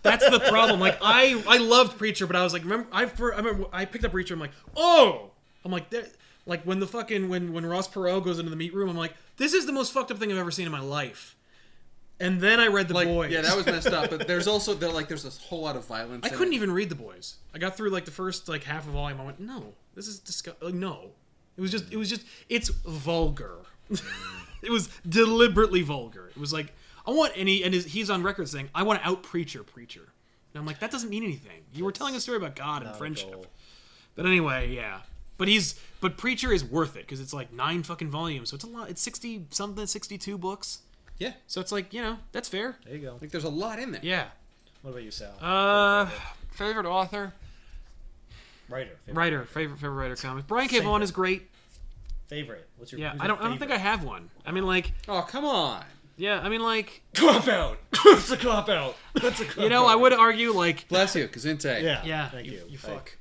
That's the problem. I loved Preacher, but I was I picked up Preacher. I'm when when Ross Perot goes into the meat room, I'm this is the most fucked up thing I've ever seen in my life. And then I read The like, Boys. yeah, that was messed up. But there's also there's this whole lot of violence. I in couldn't it. even read The Boys. I got through like the first like half of volume. I went, no, this is disgusting. Like, no, it was just it's vulgar. It was deliberately vulgar. It was like I want he's on record saying I want to out preacher. And I'm like, that doesn't mean anything. You were telling a story about God and friendship. But anyway, yeah. But Preacher is worth it because it's like 9 fucking volumes, so it's a lot. It's 60 something, 62 books. Yeah. So it's like, that's fair. There you go. Like there's a lot in there. Yeah. What about you, Sal? Favorite author? Writer. Favorite writer comic. Brian K. Vaughan is great. Favorite. What's your? Yeah, who's I your don't think I have one. I mean, like, Oh, come on. yeah, I mean, like, Cop out. That's a cop out. That's a cop out. I would argue, like, Bless you, Kazinte. Yeah. yeah, Thank you. you fuck.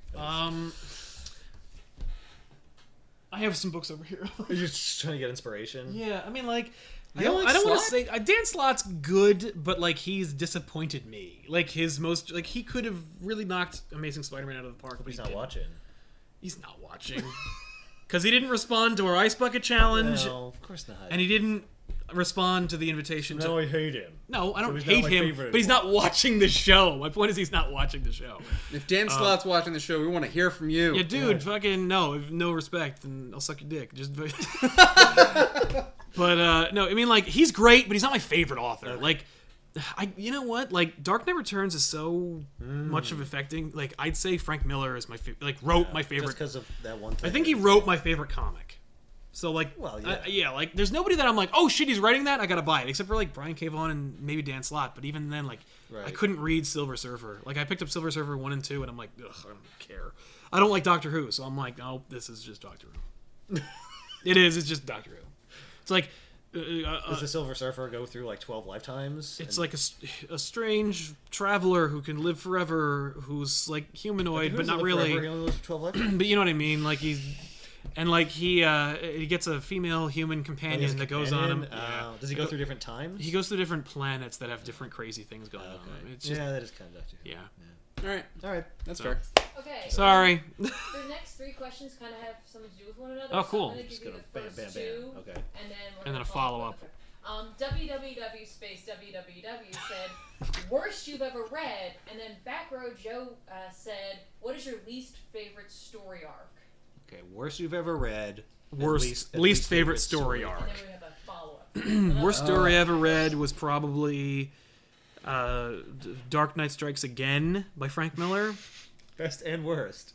I have some books over here. You're just trying to get inspiration. Yeah, I mean, like, I You don't like want to Slott? say Dan Slott's good, but like he's disappointed me. Like he could have really knocked Amazing Spider-Man out of the park. But but he's he not didn't. watching. He's not watching because he didn't respond to our ice bucket challenge, No, of course not. and he didn't respond to the invitation. Now I hate him. No, I don't he's not hate my him, favorite but he's not watching the show. My point is he's not watching the show. If Dan Slott's watching the show, we want to hear from you. Yeah, dude, fucking no respect, and I'll suck your dick. Just, but no, I mean, like, he's great, but he's not my favorite author. Okay. Like, you know what? Like, Dark Knight Returns is so much of affecting. Like, I'd say Frank Miller is wrote my favorite. Just because of that one thing. I think he wrote my favorite comic. So like, Well, yeah. like there's nobody that I'm like, oh shit, he's writing that, I gotta buy it, except for like Brian K. Vaughan and maybe Dan Slott. But even then, like, I Right. couldn't read Silver Surfer. Like, I picked up Silver Surfer 1 and 2, and I'm like, ugh, I don't care. I don't like Doctor Who, so I'm like, no, this is just Doctor Who. It's just Doctor Who. It's like, Does the Silver Surfer go through like 12 lifetimes? it's like a strange traveler who can live forever, who's like humanoid, but not really. He only lives for 12 lifetimes. But you know what I mean? Like he gets a female human companion that goes on him. Yeah. Does he go through different times? He goes through different planets that have different crazy things going on. It's just, Yeah, that is kind of Doctor Who. yeah. All right, that's So- fair. Okay. Sorry. The next 3 questions kind of have something to do with one another. Oh, so cool. I'm going to Just give you gonna the bam, first bam, 2, bam. Okay. and then we're And then gonna a follow-up. www space www said worst you've ever read, and then Back Row Joe said what is your least favorite story arc? Okay, worst you've ever read. Least favorite story And arc. then we have a follow-up. Worst story I ever read was probably Dark Knight Strikes Again by Frank Miller. Best and worst.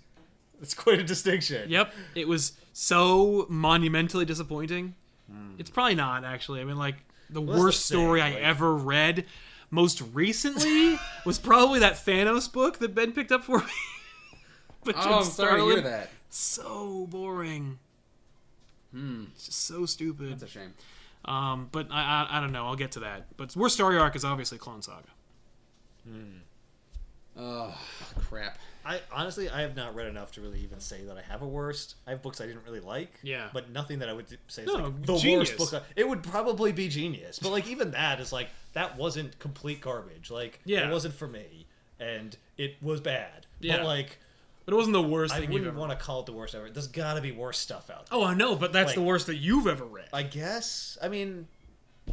It's quite a distinction. Yep. It was so monumentally disappointing. It's probably not, actually. I mean, like, the Well, that's worst the thing, story like- I ever read most recently was probably that Thanos book that Ben picked up for me. But Oh, I'm sorry to hear that. So boring. It's just so stupid. That's a shame. But I don't know. I'll get to that. But worst story arc is obviously Clone Saga. Oh, crap. I have not read enough to really even say that I have a worst. I have books I didn't really like. Yeah. But nothing that I would say is No, like the Genius. worst book. It would probably be Genius. But like even that is like that wasn't complete garbage. Like Yeah. it wasn't for me. And it was bad. Yeah. But like But it wasn't the worst I thing you've wouldn't ever want to call it the worst ever. There's gotta be worse stuff out there. Oh, I know, but that's Like- the worst that you've ever read. I guess. I mean,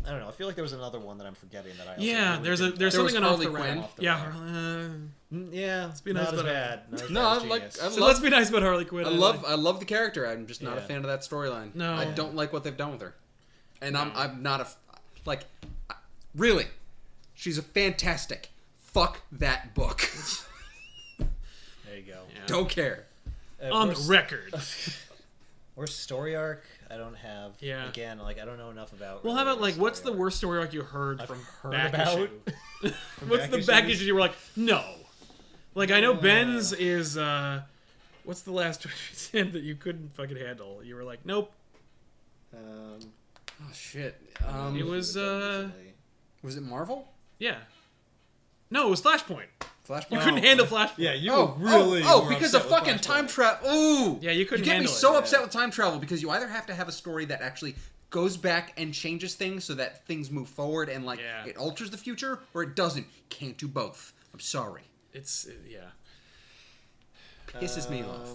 I don't know. I feel like there was another one that I'm forgetting that I also Yeah, really there's didn't there's There was something on off Harley the Quinn. rack. Off the Yeah, rack. Yeah, be nice not as about it. bad. Not as No, bad as I like- Genius. I so love- let's be nice about Harley Quinn. I love the character. I'm just not a Yeah. fan of that storyline. No. I don't like what they've done with her, and I'm not really. She's a fantastic. Fuck that book. There you go. Yeah. Don't care. On the worst- record. Worst story arc, I don't have. Yeah. Again, like I don't know enough about. Well, how really about like what's the story arc. worst story arc you heard I've from heard back about? issue? From What's back the back issues? issue you were like, no? Like I know Ben's is what's the last one you said that you couldn't fucking handle? You were like, nope. Um, Oh shit. It was Was it Marvel? yeah. No, it was Flashpoint. Flashpoint. You couldn't handle Flashpoint. yeah, you Oh, were really. oh, were because upset of with fucking Flashpoint. time travel. Ooh. Yeah, you couldn't You get me handle it, so yeah. upset with time travel because you either have to have a story that actually goes back and changes things so that things move forward and like Yeah. it alters the future, or it doesn't. Can't do both. I'm sorry. It's yeah. Pisses me off.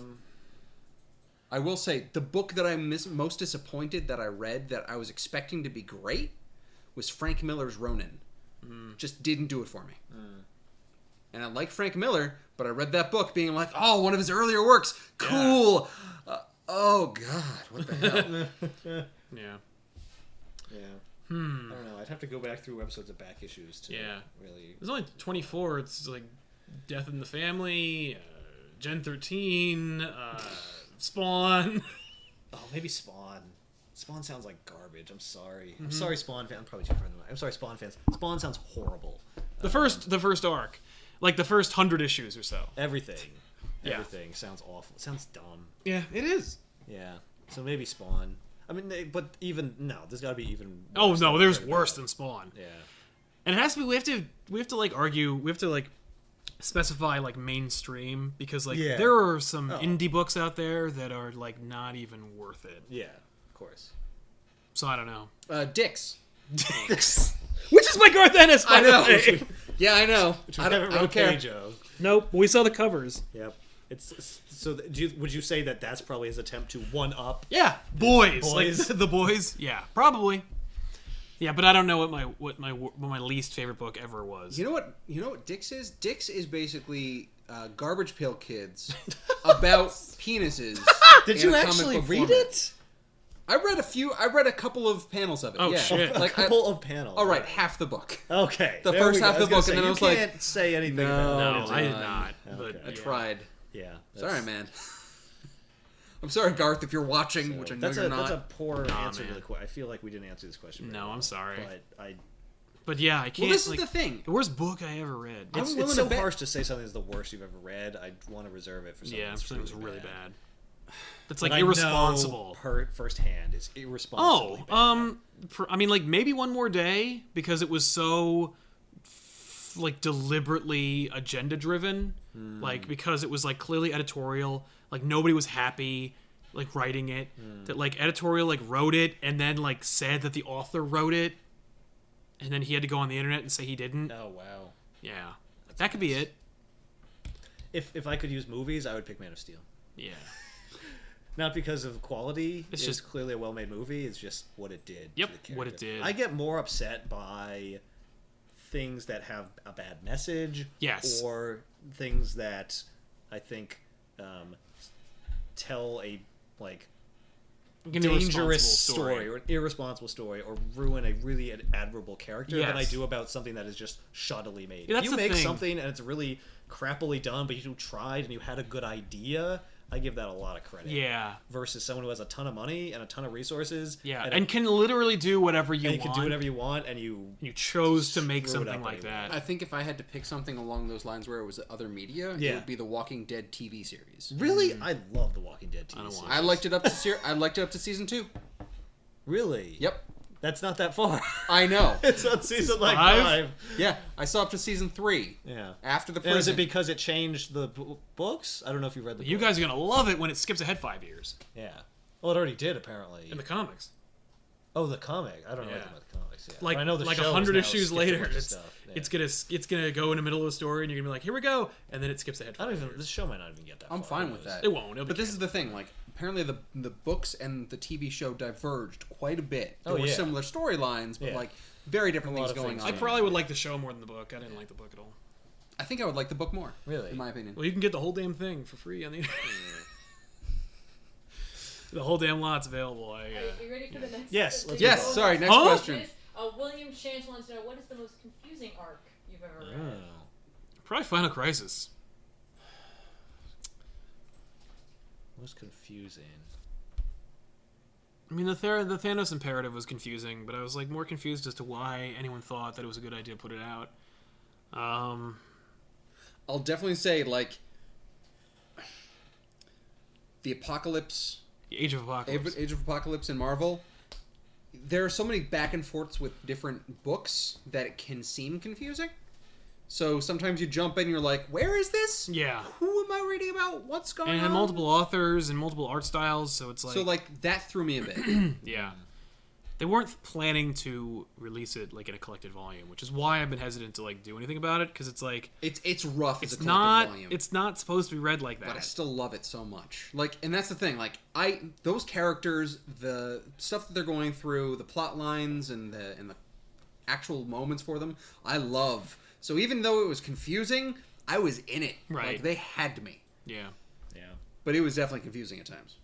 I will say the book that I'm most disappointed that I read that I was expecting to be great was Frank Miller's Ronin. Just didn't do it for me. And I like Frank Miller, but I read that book being like, oh, one of his earlier works. Cool. Oh, God. What the hell? Yeah. Yeah. I don't know. I'd have to go back through episodes of back issues to really. There's only 24. It's like Death in the Family, Gen 13, Spawn. Oh, maybe Spawn. Spawn sounds like garbage. I'm sorry. I'm sorry, Spawn fans. I'm probably too far. I'm sorry, Spawn fans. Spawn sounds horrible. The first arc, like the first 100 issues or so. Everything. Yeah. Everything sounds awful. It sounds dumb. Yeah, it is. Yeah. So maybe Spawn. I mean, but there's got to be even. Oh worse no, than there's Predator. worse than Spawn. Yeah. And it has to be. We have to like argue. We have to like specify like mainstream because like Yeah. there are some indie books out there that are like not even worth it. Yeah. Of course. So I don't know. Dicks. Which is my Garth Ennis. By I know. the way. Yeah, I know. Which I don't wrote care. page of. Nope. We saw the covers. Yep. It's so. Would you say that that's probably his attempt to one up? Yeah, boys. Boys. Like the boys. Yeah, probably. Yeah, but I don't know what my least favorite book ever was. You know what Dicks is? Dicks is basically Garbage Pail Kids about penises. Did in you a comic actually book read format. it? I read a couple of panels of it. Oh, yeah. shit. A Like couple of panels. all right, half the book. Okay. The there first we go. half of the gonna book, and then I you was like, can't say anything. no, about No, it. I did not. But Okay. I yeah. tried. Yeah. Sorry, man. I'm sorry, Garth, if you're watching, which I know that's you're a not. that's a poor answer man. to the question. I feel like we didn't answer this question. very No, well, I'm sorry. But But yeah, I can't. Well, this like, is the thing. the worst book I ever read. I'm it's willing so to bet- harsh to say something is the worst you've ever read. I want to reserve it for something. Yeah, that's something was really bad. It's But like I know irresponsible. firsthand, it's irresponsible. I mean, like maybe One More Day because it was so like deliberately agenda driven, like because it was like clearly editorial. Like nobody was happy like writing it. That like editorial like wrote it and then like said that the author wrote it, and then he had to go on the internet and say he didn't. Oh wow. Yeah, that could be it. If I could use movies, I would pick Man of Steel. Yeah. Not because of quality. It's It's just- just clearly a well-made movie. It's just what it did. Yep, to the what it character. did. I get more upset by things that have a bad message. Yes. Or things that I think tell a like An dangerous irresponsible story or an irresponsible story or ruin a really admirable character than I Yes. do about something that is just shoddily made. Yeah, that's if you the make thing. something and it's really crappily done, but you tried and you had a good idea, I give that a lot of credit. Yeah. Versus someone who has a ton of money and a ton of resources. Yeah, and, and can literally do whatever you you want. can do whatever you want, and you You chose to make Screw it something up like anyway. that. I think if I had to pick something along those lines where it was other media, it Yeah. would be the Walking Dead TV series. really. I love the Walking Dead TV I don't series. want I liked it up to I liked it up to season 2. Really? Yep, That's not that far. I know. It's on season like Five? 5. Yeah, I saw up to season 3 Yeah. after the And is prison. it because it changed the books? I don't know if you read the You books. guys are gonna love it when it skips ahead 5 years Yeah. Well, it already did, apparently. in the comics. Oh, the comic. I don't know Yeah. anything about the comics. Yeah. Like But I know the like show is 100 now issues skipped a later, bunch of it's stuff. Yeah. it's gonna go in the middle of the story, and you're gonna be like, here we go, and then it skips ahead. I don't 5 even. years. This show might not even get that. I'm far. fine with that. It won't. It'll But be this is the thing, like apparently the books and the TV show diverged quite a bit. There Oh, were yeah. similar storylines, but Yeah. like very different A lot things of going things on. I probably would like the show more than the book. I didn't like the book at all. I think I would like the book more. Really? in my opinion. Well, you can get the whole damn thing for free on the internet. The whole damn lot's available. Are you ready for the next? Yes, the let's Yes. go on. Sorry. Next Huh? question. William Chance wants to know what is the most confusing arc you've ever read. Oh. Probably Final Crisis. Most confusing. I mean, the Thanos imperative was confusing, but I was like more confused as to why anyone thought that it was a good idea to put it out. I'll definitely say like the Apocalypse, Age of Apocalypse. Age of Apocalypse in Marvel. There are so many back and forths with different books that it can seem confusing. So sometimes you jump in and you're like, where is this? Yeah. Who am I reading about? What's going And it on? had multiple authors and multiple art styles, so it's like... So like that threw me a bit. yeah. They weren't planning to release it like in a collected volume, which is why I've been hesitant to like do anything about it, because it's like... It's rough as a It's collected not volume. It's not supposed to be read like that. But I still love it so much. Like, and that's the thing. Like, those characters, the stuff that they're going through, the plot lines, and the actual moments for them, I love. So even though it was confusing, I was in it. Right. Like, they had me. Yeah. But it was definitely confusing at times.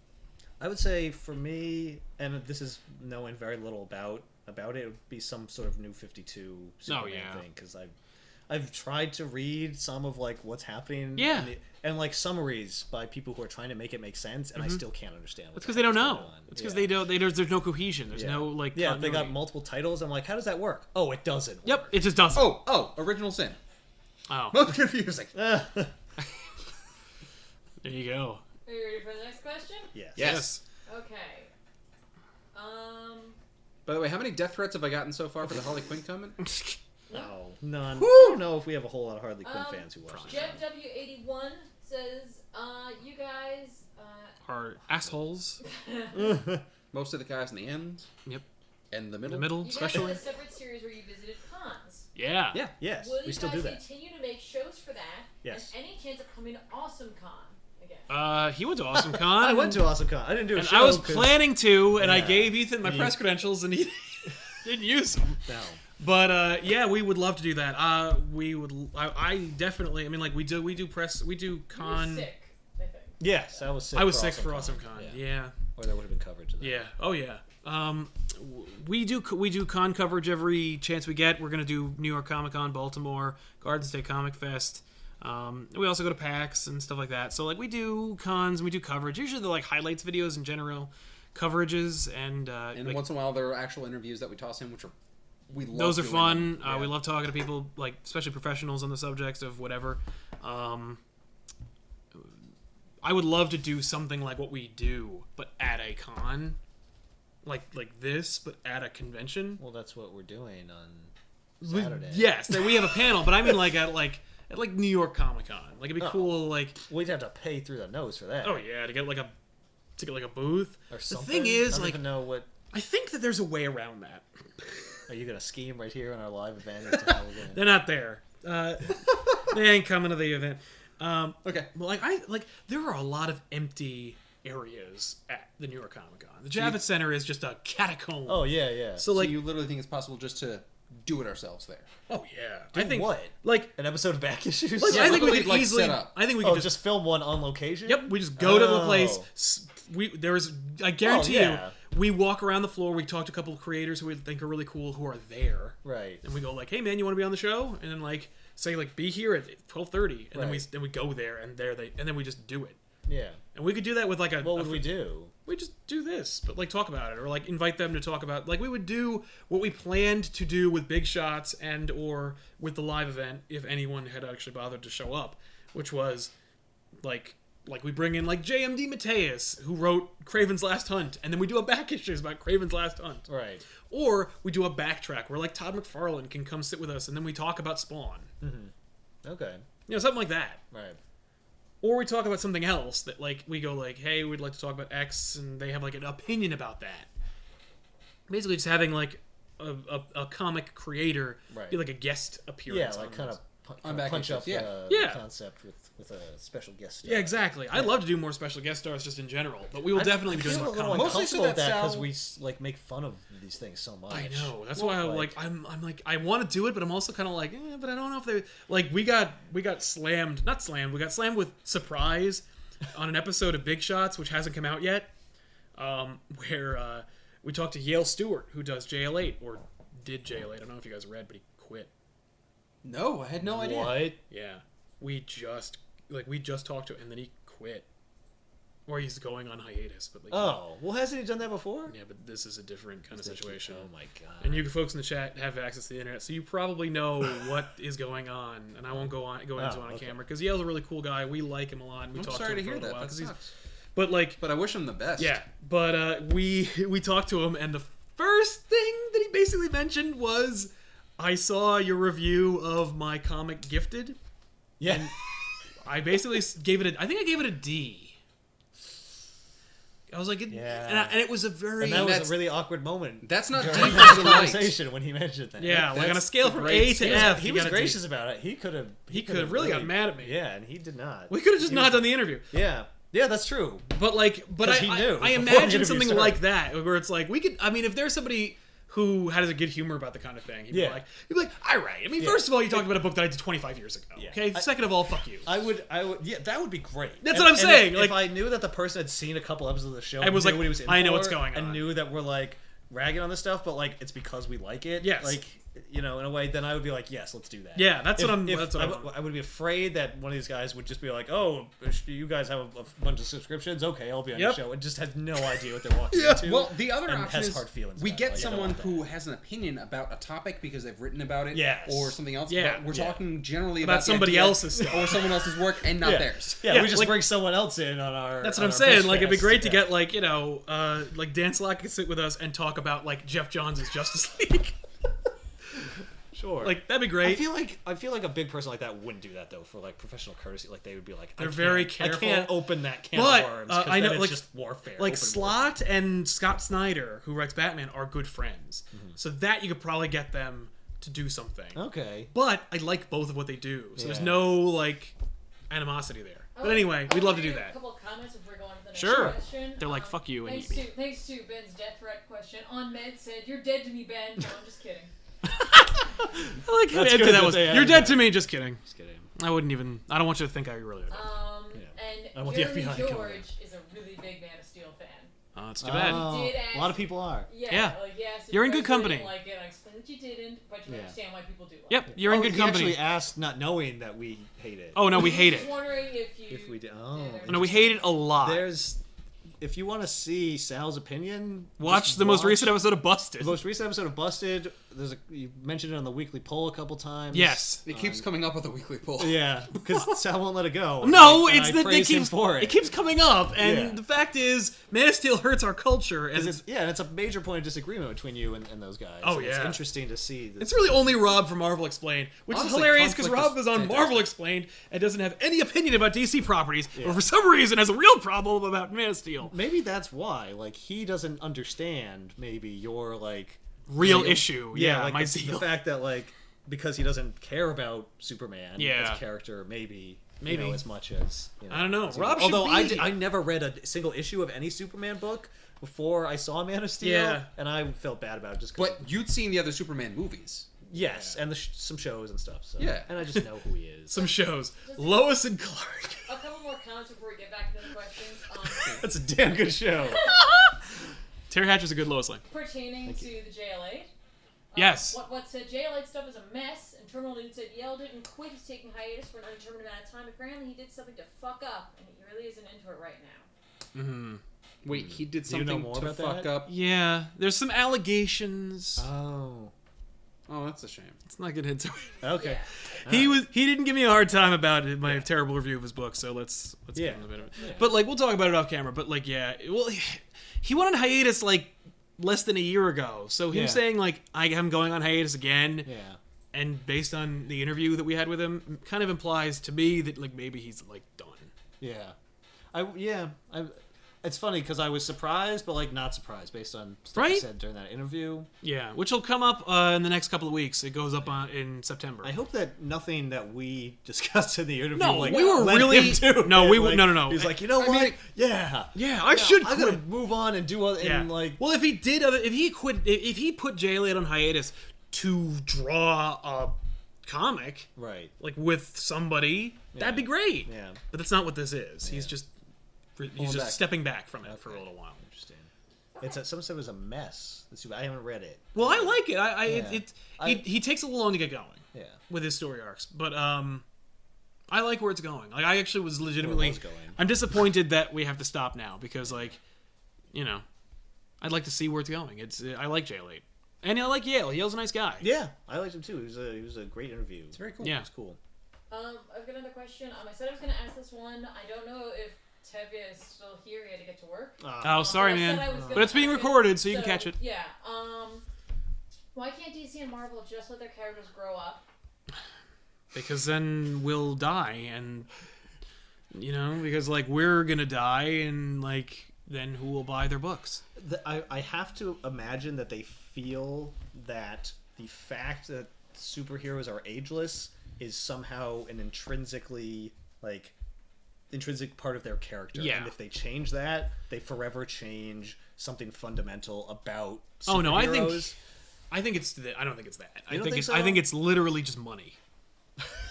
I would say for me, and this is knowing very little about it would be some sort of New 52 Superman thing, because I've tried to read some of like what's happening, and like summaries by people who are trying to make it make sense, and I still can't understand. It's because they don't know. It's because they don't. There's no cohesion. There's no like. Yeah, continuity. they got multiple titles. I'm like, how does that work? Oh, it doesn't. Yep, it just doesn't. Oh, Original Sin. Oh, Most confusing. there you go. Are you ready for the next question? Yes. Okay. By the way, how many death threats have I gotten so far for the Harley Quinn comment? Oh, none. I don't know if we have a whole lot of Harley Quinn fans who watch this. Jeff W81 says, you guys Are assholes. Most of the guys in the end. Yep. And the middle. The middle, you guys especially. had a separate series where you visited cons. Yeah. Yeah. Yes. Will We you still do guys that. continue to make shows for that? Yes. And any chance of coming to Awesome Con again? He went to Awesome Con. I went to Awesome Con. I didn't do a and show. I was 'cause- planning to, and I Yeah. gave Ethan my press credentials, and he didn't use them. No. But yeah, we would love to do that. We would. I definitely. I mean, like we do press. We do You were con. sick, I think. Yes, I was sick. I was sick for Awesome Con. Yeah. Yeah. Or there would have been coverage of that. Yeah. Oh yeah. We do con coverage every chance we get. We're gonna do New York Comic Con, Baltimore, Garden State Comic Fest. We also go to PAX and stuff like that. So like we do cons, and we do coverage. Usually they're like highlights videos in general, coverages, and like, once in a while there are actual interviews that we toss in, which are we love. those are doing fun. them. We love talking to people, like especially professionals on the subjects of whatever. I would love to do something like what we do, but at a con, like this, but at a convention. Well, that's what we're doing on Saturday. Yes, that we have a panel, but I mean like at New York Comic Con. Like it'd be cool. Like We'd have to pay through the nose for that. oh yeah, to get like a booth. Or The something. thing is, I don't like, even know what. I think that there's a way around that. Are you gonna scheme right here on our live event as to how we're gonna? They're not there. They ain't coming to the event. Okay. Well, there are a lot of empty areas at the New York Comic Con. The Javits Center is just a catacomb. Oh yeah. So So like, you literally think it's possible just to do it ourselves there? oh yeah, Do I think what? like, An episode of Back Issues? like Yeah, I think we literally, could like, easily. set up. I think we Oh, could just film one on location? Yep, we just go to the place. Oh. There's, I guarantee yeah. you, we walk around the floor. We talk to a couple of creators who we think are really cool who are there, Right. and we go like, "Hey man, you want to be on the show?" And then like say like, "Be here at 12:30," and Right. then we go there, and then we just do it. Yeah. And we could do that with like a. What would we do? We just do this, but like talk about it, or like invite them to talk about. Like we would do what we planned to do with Big Shots and or with the live event if anyone had actually bothered to show up, which was like we bring in like JMD Mateus who wrote Craven's Last Hunt, and then we do a back issues about Craven's Last Hunt, Right. or we do a backtrack where like Todd McFarlane can come sit with us, and then we talk about Spawn, Okay. something like that. Right. Or we talk about something else that, like, we go, like, hey, we'd like to talk about X, and they have, like, an opinion about that. Basically, just having, like, a comic creator Right. be, like, a guest appearance. Yeah, like on kind this. of Back punch Issues, up yeah. the Yeah. concept with a special guest star. Yeah, exactly. I'd love to do more special guest stars just in general, but we will definitely be doing feel more a little comic. Mostly so uncomfortable with that that because Sal- we like make fun of these things so much. I know. That's Well, why I'm like I want to do it, but I'm also kind of like, but I don't know if they like we got slammed, not slammed. We got slammed with Surprise on an episode of Big Shots, which hasn't come out yet. Where we talked to Yale Stewart, who does JL8 or did JL8. I don't know if you guys read, but he quit. No, I had no idea. What? Yeah, we just talked to him, and then he quit, or he's going on hiatus. But like, Oh, well, hasn't he done that before? yeah, but this is a different kind of situation. Oh my god. And you folks in the chat have access to the internet, so you probably know what is going on. And I won't go into it on okay. camera because Yale's a really cool guy. We like him a lot. And we I'm talked sorry to to him hear for a that. while. That 'Cause he's, sucks. but like, But I wish him the best. yeah. But we talked to him, and the first thing that he basically mentioned was, "I saw your review of my comic Gifted." Yeah. I basically gave it I think I gave it a D. I was like, Yeah. and it was a very And that was that's- a really awkward moment. That's not deep during as the a light. conversation when he mentioned that. yeah, like on a That's scale the from great A to scale. F. He you was got a D. gracious about it. He could have. He could have really got mad at me. Yeah, and he did not. We could have just not done the interview. Yeah. Yeah, that's true. But 'Cause he knew I before the imagine interview something started. like that where it's like we could. I mean, if there's somebody who has a good humor about the kind of thing. He'd Yeah. be like, all right. I mean, first of all, you talked about a book that I did 25 years ago. Yeah. Okay. Second of all, fuck you. I would, yeah, that would be great. That's what I'm saying. If I knew that the person had seen a couple episodes of the show, was knew like, what he was in I know for, what's going on. and knew that we're like ragging on this stuff, but like it's because we like it. Yes. Like, in a way, then I would be like, yes, let's do that. Yeah, that's what I'm. I would be afraid that one of these guys would just be like, oh, you guys have a bunch of subscriptions. Okay, I'll be on your show, and just has no idea what they're walking into. Well, the other and option has is hard feelings we about it. get Like, I don't someone want that. who has an opinion about a topic because they've written about it, Yes. or something else. Yeah. But we're Yeah. talking generally About about the somebody idea else's stuff. or someone else's work and not Yeah. theirs. Yeah, we just like- bring someone else in on our. That's on what I'm our saying. pitch Like, it'd be fest. great to Yeah. get like Dan Slott could sit with us and talk about like Jeff Johns' Justice League. Sure. Like that'd be great. I feel like a big person like that wouldn't do that though for like professional courtesy. Like they would be like, They're very I careful. can't open that can But, of worms. I 'cause know, then it's like- just warfare. Like open Slott and Scott Snyder, who writes Batman, are good friends. So that you could probably get them to do something. warfare. Okay. But I like both of what they do, so there's Yeah. no like animosity there. But anyway, we'd love to do A that. couple of comments before going to the next Sure. question. They're like, fuck you and Thanks eat me. thanks to Ben's death threat question. On Med said, "You're dead to me, Ben." No, I'm just kidding. I like how That's empty good that that was. they You're added dead that. to me. Just kidding. Just kidding. I wouldn't even. I don't want you to think I really did. I And want the Jeremy FBI to come George in. is a really big Man of Steel fan. Oh, it's too bad. Oh, He did ask- a lot of people are. Yeah. Like, yes, You're in you good guys company. didn't like it. I explained that you didn't, but you Yeah. understand why people do. Like Yep, it. you're in Oh, good he company. actually asked, not knowing that we hate it. Oh no, we hate Just it. wondering if you. If we did. did Oh. or No, we hate it a lot. If you want to see Sal's opinion, Watch just the most watch recent episode of Busted. The most recent episode of Busted. You mentioned it on the weekly poll a couple times. Yes. It keeps coming up with a weekly poll. Yeah, because Sal won't let it go. No, And it's I that they praise him keeps for it. it keeps coming up, and Yeah. the fact is, Man of Steel hurts our culture, and 'Cause and it's a major point of disagreement between you and those guys. Oh, And It's yeah. interesting to see. This. it's really only Rob from Marvel Explained, which Honestly, is hilarious because conflict Rob is is on fantastic. Marvel Explained and doesn't have any opinion about DC properties, Yeah. but for some reason has a real problem about Man of Steel. Maybe that's why. Like he doesn't understand. Maybe your like Real zeal. issue, like my the zeal. fact that like because he doesn't care about Superman Yeah. as a character, maybe Maybe. as much as I don't know. as Rob should although be- I never read a single issue of any Superman book before I saw Man of Steel, Yeah. and I felt bad about it just because. But you'd seen the other Superman movies. Yes, and some shows and stuff. So Yeah. and I just know who he is. Some shows, Lois and Clark. A couple more comments before we get back into the questions. That's a damn good show. Terry Hatcher's a good Lois Lane. Pertaining to the JL8. Yes. What said JL8 stuff is a mess, and Terminal Dude said Yale didn't quit. He's taking hiatus for an undetermined amount of time. Apparently, he did something to fuck up, and he really isn't into it right now. Mm-hmm. Wait, he did Do you know something more to about fuck that? up. Yeah, there's some allegations. Oh, that's a shame. Let's not get into it. Okay. He didn't give me a hard time about it, my terrible review of his book, so let's Yeah. get into a bit of it. Yeah. But like we'll talk about it off camera. But like well, he went on hiatus like less than a year ago. So him Yeah. saying like I am going on hiatus again, Yeah. and based on the interview that we had with him, kind of implies to me that like maybe he's like done. Yeah. It's funny because I was surprised, but like not surprised based on stuff Right? he said during that interview. Yeah, which will come up in the next couple of weeks. It goes up in September. I hope that nothing that we discussed in the interview. No, like, we were led really- him to no, it. we- Like, no. He's like, you know I what? mean, yeah. I should I'm quit. gonna move on and do other. Yeah. And like, Well, if he did, if he quit, if he put JL8 on hiatus to draw a comic, right. like with somebody, that'd be great. Yeah. But that's not what this is. He's just back. stepping back from it for a little while. Interesting. Some stuff is a mess. I haven't read it. Well, I like it. Yeah. He takes a little long to get going. Yeah. With his story arcs, but I like where it's going. Like I actually was legitimately. was going. I'm disappointed that we have to stop now because like, I'd like to see where it's going. I like JL8, and I like Yale. Yale's a nice guy. Yeah, I liked him too. He was a great interview. It's very cool. Yeah. It's cool. I've got another question. I said I was going to ask this one. I don't know if Tevye is still here. He had to get to work. Oh, sorry, I said man. I was gonna But it's being ask it, recorded, so you can catch it. Yeah. Why can't DC and Marvel just let their characters grow up? Because then we'll die, and because like we're gonna die, and like then who will buy their books? I have to imagine that they feel that the fact that superheroes are ageless is somehow an intrinsic part of their character. Yeah. And if they change that, they forever change something fundamental about superheroes. Oh, no, I think- I think it's I don't think it's that. You don't think so? I think it's literally just money.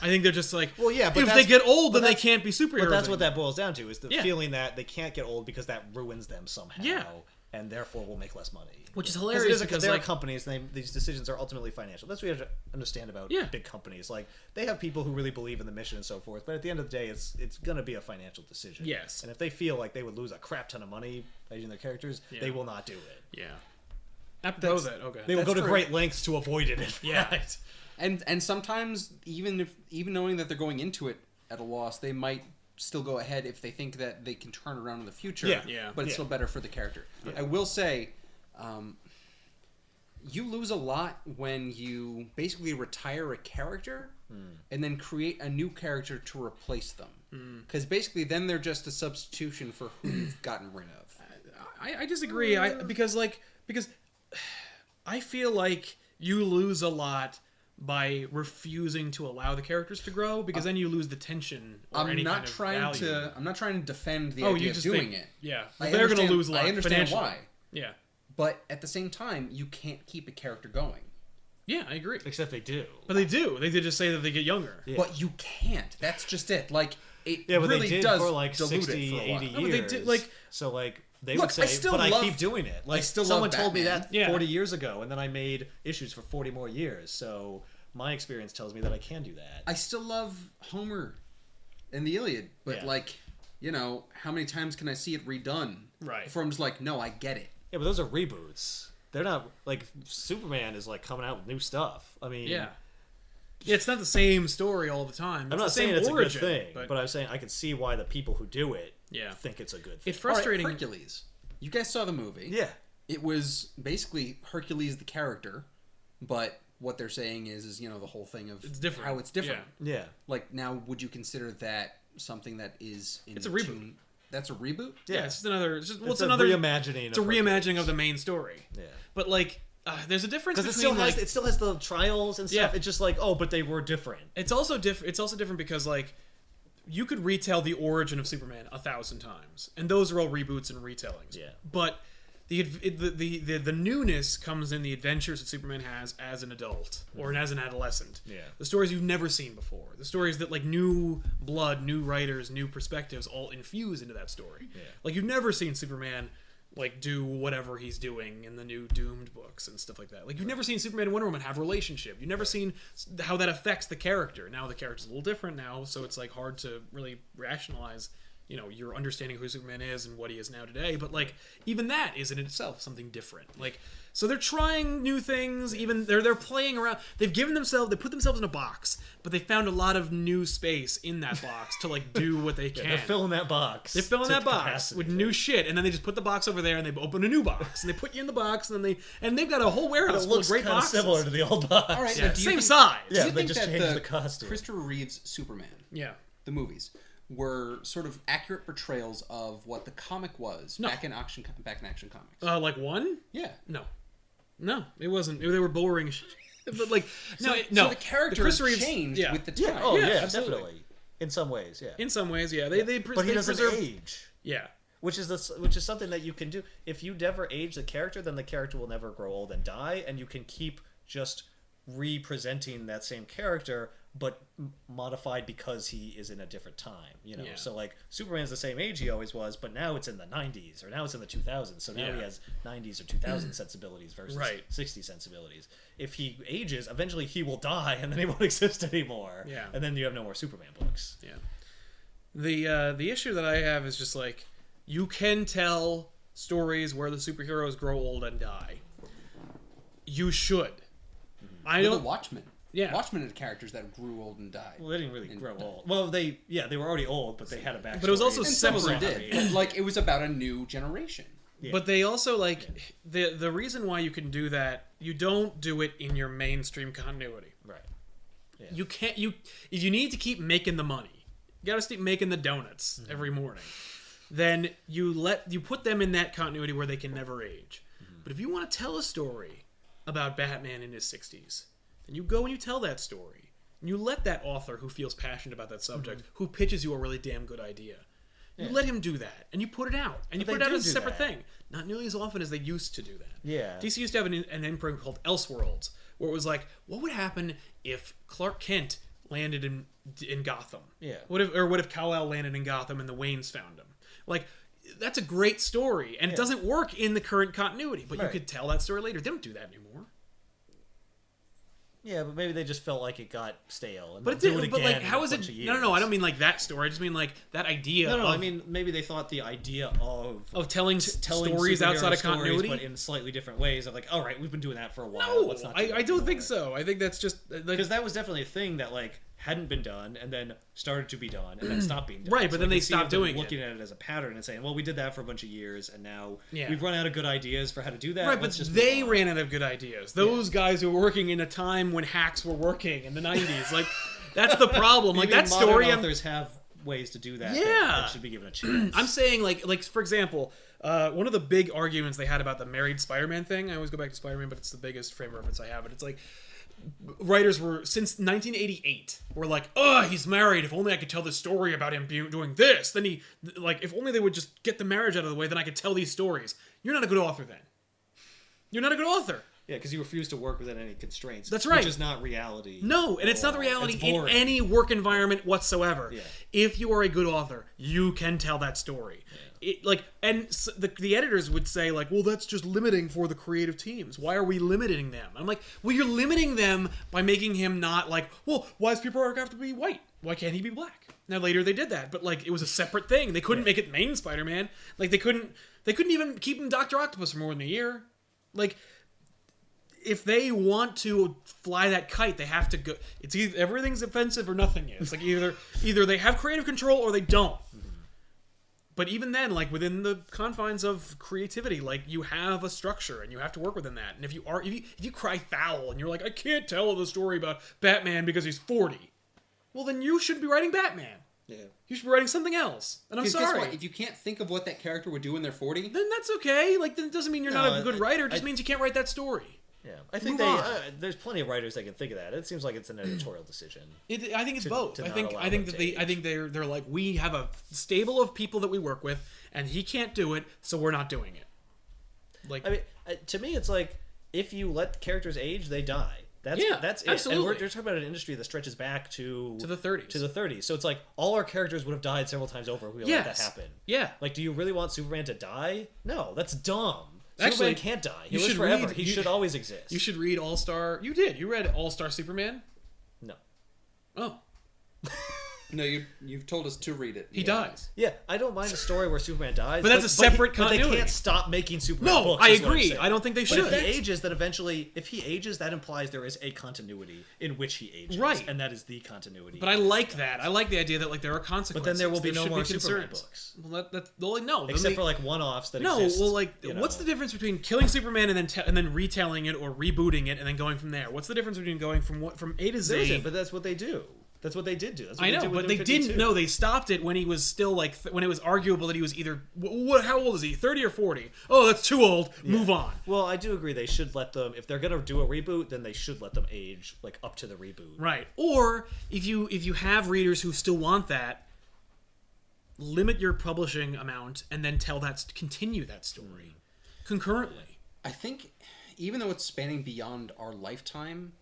I think they're just like, well, yeah, but if they get old, then they that's- can't be superheroes. But that's what anymore. that boils down to, is the Yeah. feeling that they can't get old because that ruins them somehow. Yeah. And therefore will make less money. Which is 'Cause hilarious because they're like, companies, these decisions are ultimately financial. That's what you have to understand about Yeah. big companies. Like, they have people who really believe in the mission and so forth, but at the end of the day, it's going to be a financial decision. Yes. And if they feel like they would lose a crap ton of money by using their characters, Yeah. they will not do it. yeah. Apropos that, okay. They will go to true. great lengths to avoid it. In Yeah. fact. And sometimes even knowing that they're going into it at a loss, they might still go ahead if they think that they can turn around in the future. Yeah. Yeah. But it's Yeah. still better for the character. Yeah. I will say, you lose a lot when you basically retire a character and then create a new character to replace them. Because basically, then they're just a substitution for who you've gotten rid of. I disagree. Because I feel like you lose a lot by refusing to allow the characters to grow, because then you lose the tension or any kind of value. I'm not trying to defend the Oh, idea you of just doing think, it. yeah, I they're going to understand- lose a lot I understand financially. why. Yeah, But at the same time, you can't keep a character going. yeah, I agree. Except they do. But they do. They did just say that they get younger. Yeah. But you can't. That's just it. Like, it Yeah, but really they did does for like dilute 60, it for a while. 80 No, but years. they did, like- so like they Look, would say, I still but love- I keep doing it. Like still love someone told me Batman. that Yeah. 40 years ago, and then I made issues for 40 more years. So my experience tells me that I can do that. I still love Homer and the Iliad, but Yeah. like, how many times can I see it redone? Right. Before I'm just like, no, I get it. Yeah, but those are reboots. They're not like Superman is like coming out with new stuff. I mean, Yeah. Yeah, it's not the same story all the time. I'm It's not the same saying it's origin, a good thing, but but I'm saying I can see why the people who do it Yeah. think it's a good thing. it's All right, frustrating. Hercules. You guys saw the movie. Yeah. It was basically Hercules the character, but what they're saying is the whole thing of It's different. how it's different. Yeah. Like, now, would you consider that something that is in It's a reboot. tune- That's a reboot? Yeah, it's just another. It's, just, well, It's it's a another reimagining. It's a reimagining of the main story. Yeah. But like, there's a difference Because between it still has the trials and stuff. Yeah. It's just like, oh, but they were different. It's also different. It's also different because like, you could retell the origin of Superman 1,000 times, and those are all reboots and retellings. Yeah. But the newness comes in the adventures that Superman has as an adult or as an adolescent. Yeah. The stories you've never seen before. The stories that like new blood, new writers, new perspectives all infuse into that story. Yeah. Like you've never seen Superman like do whatever he's doing in the new Doomed books and stuff like that. Like you've never seen Superman and Wonder Woman have a relationship. You've never seen how that affects the character. Now the character's a little different now, so it's like hard to really rationalize, you know, your understanding of who Superman is and what he is now today. But like even that is in itself something different. Like so they're trying new things. Even they're playing around. They put themselves in a box, but they found a lot of new space in that box to like do what they can. They're filling that box. They fill in to that box capacity. with new shit, and then they just put the box over there, and they open a new box, and they put you in the box, and then they've got a whole warehouse It full of looks great kind of boxes. similar to the old box. All right, Yeah, but do you same think- size. Yeah, Do you they think just that changed the costume. Christopher Reeve's Superman, Yeah. the movies, were sort of accurate portrayals of what the comic was No. back in Action Comics? Like one? Yeah. No, it wasn't. They were boring. as shit. But like, no. So the character Chris Reeves- changed yeah. with the time. Oh Yeah, yeah, absolutely. definitely. In some ways, yeah. In some ways, yeah. They But he they doesn't preserved- age. Yeah. Which is something that you can do. If you never age the character, then the character will never grow old and die, and you can keep just representing that same character, but modified because he is in a different time. You know, Yeah. so like Superman's the same age he always was, but now it's in the 90s or now it's in the 2000s. So now Yeah. he has 90s or 2000 sensibilities versus Right. 60 sensibilities. If he ages, eventually he will die, and then he won't exist anymore. Yeah. And then you have no more Superman books. Yeah. The issue that I have is just like you can tell stories where the superheroes grow old and die. You should. I With don't. the Watchmen. Yeah. Watchmen had characters that grew old and died. Well, they didn't really grow old. Well, they were already old, but they had a backstory. But it was also And some of them separate. did. Like, it was about a new generation. Yeah. But they also like the reason why you can do that. You don't do it in your mainstream continuity. Right. Yeah. You can't. You need to keep making the money. You got to keep making the donuts every morning. Then you put them in that continuity where they can never age. But if you want to tell a story about Batman in his 60s, then you go and you tell that story. And you let that author who feels passionate about that subject, who pitches you a really damn good idea. You let him do that, and you put it out, and you But put they it out do as a do separate that. thing. Not nearly as often as they used to do that. Yeah. DC used to have an imprint called Elseworlds, where it was like, what would happen if Clark Kent landed in Gotham? Yeah. What if Kal-El landed in Gotham and the Waynes found him? Like, that's a great story, and it doesn't work in the current continuity, but you Right. could tell that story later. They don't do that anymore. Yeah, but maybe they just felt like it got stale. And But they'll it do did. it But again like, in how a is bunch it? of No, years. I don't mean like that story. I just mean like that idea. No, of, I mean maybe they thought the idea of telling stories outside of superhero continuity. stories, but in slightly different ways. Of like, all right, we've been doing that for a while. No, Let's not I don't think so. I think that's just like, Because that was definitely a thing that like hadn't been done and then started to be done and then stopped being done. Right, but then I they could see stopped them doing it. looking at it as a pattern and saying, well, we did that for a bunch of years and now Yeah. we've run out of good ideas for how to do that. right, Let's but just they move on. ran out of good ideas. Those guys who were working in a time when hacks were working in the 90s, like that's the problem. Like Even that modern story. authors have ways to do that. Yeah. that should be given a chance. I'm saying like for example, one of the big arguments they had about the married Spider-Man thing. I always go back to Spider-Man, but it's the biggest frame of reference I have. But it's like writers were since 1988 were like, oh, he's married. If only I could tell the story about him doing this. Then he like if only they would just get the marriage out of the way, then I could tell these stories. You're not a good author then. You're not a good author. Yeah, because you refuse to work within any constraints. That's right. Which is not reality. No, and it's not the It's reality in boring. any work environment whatsoever. Yeah. If you are a good author, you can tell that story. The editors would say like, well, that's just limiting for the creative teams. Why are we limiting them? I'm like, well, you're limiting them by making him not like, well, why does Peter Parker have to be white? Why can't he be black? Now later they did that, but like it was a separate thing. They couldn't make it main Spider-Man. Like they couldn't even keep him Dr. Octopus for more than a year. Like if they want to fly that kite, they have to go. It's either everything's offensive or nothing is. Like either they have creative control or they don't. But even then, like within the confines of creativity, like you have a structure and you have to work within that. And if you cry foul and you're like, I can't tell the story about Batman because he's 40, well then you shouldn't be writing Batman. Yeah. You should be writing something else. And I'm 'Cause guess sorry. what? If you can't think of what that character would do when they're 40, Then that's okay. Like then it doesn't mean you're No, not a good writer. It just I- means you can't write that story. Yeah, I think Move on. there's plenty of writers that can think of that. It seems like it's an editorial decision. I think it's To- both. to I not think allow I think them that to I think they're like, we have a stable of people that we work with, and he can't do it, so we're not doing it. Like I mean, to me, it's like if you let characters age, they die. That's Yeah, that's it. absolutely. And we're talking about an industry that stretches back to the 30s. To the 30s. So it's like all our characters would have died several times over if we let that Yes. happen. Yeah. Like, do you really want Superman to die? No, that's dumb. Actually, Superman can't die. He you lives should forever. read- he you- should always exist. You should read All Star. You did. You read All Star Superman. No. Oh, no, you've told us to read it. he dies. Yeah, I don't mind a story where Superman dies. But that's a separate But they continuity. can't stop making Superman No, books. I is what I'm agree. saying. I don't think they But should. if he ages, then eventually, if he ages, that implies there is a continuity in which he ages. Right. And that is the continuity. But I like that. I like the idea that like there are consequences. But then there will be no should more Superman concerns. books. Well, that's well, no. then Except they- for like one-offs that no. exist. Well, like, you know. what's the difference between killing Superman and then retelling it or rebooting it and then going from there? What's the difference between going from A to Z? There isn't, but that's what they do. That's what they did do. That's what I they know, did with but they New didn't 52. know. They stopped it when he was still like when it was arguable that he was either how old is he? 30 or 40? Oh, that's too old. Move on. Well, I do agree. They should let them. If they're gonna do a reboot, then they should let them age like up to the reboot. Right. Or if you have readers who still want that, limit your publishing amount and then continue that story concurrently. I think even though it's spanning beyond our lifetime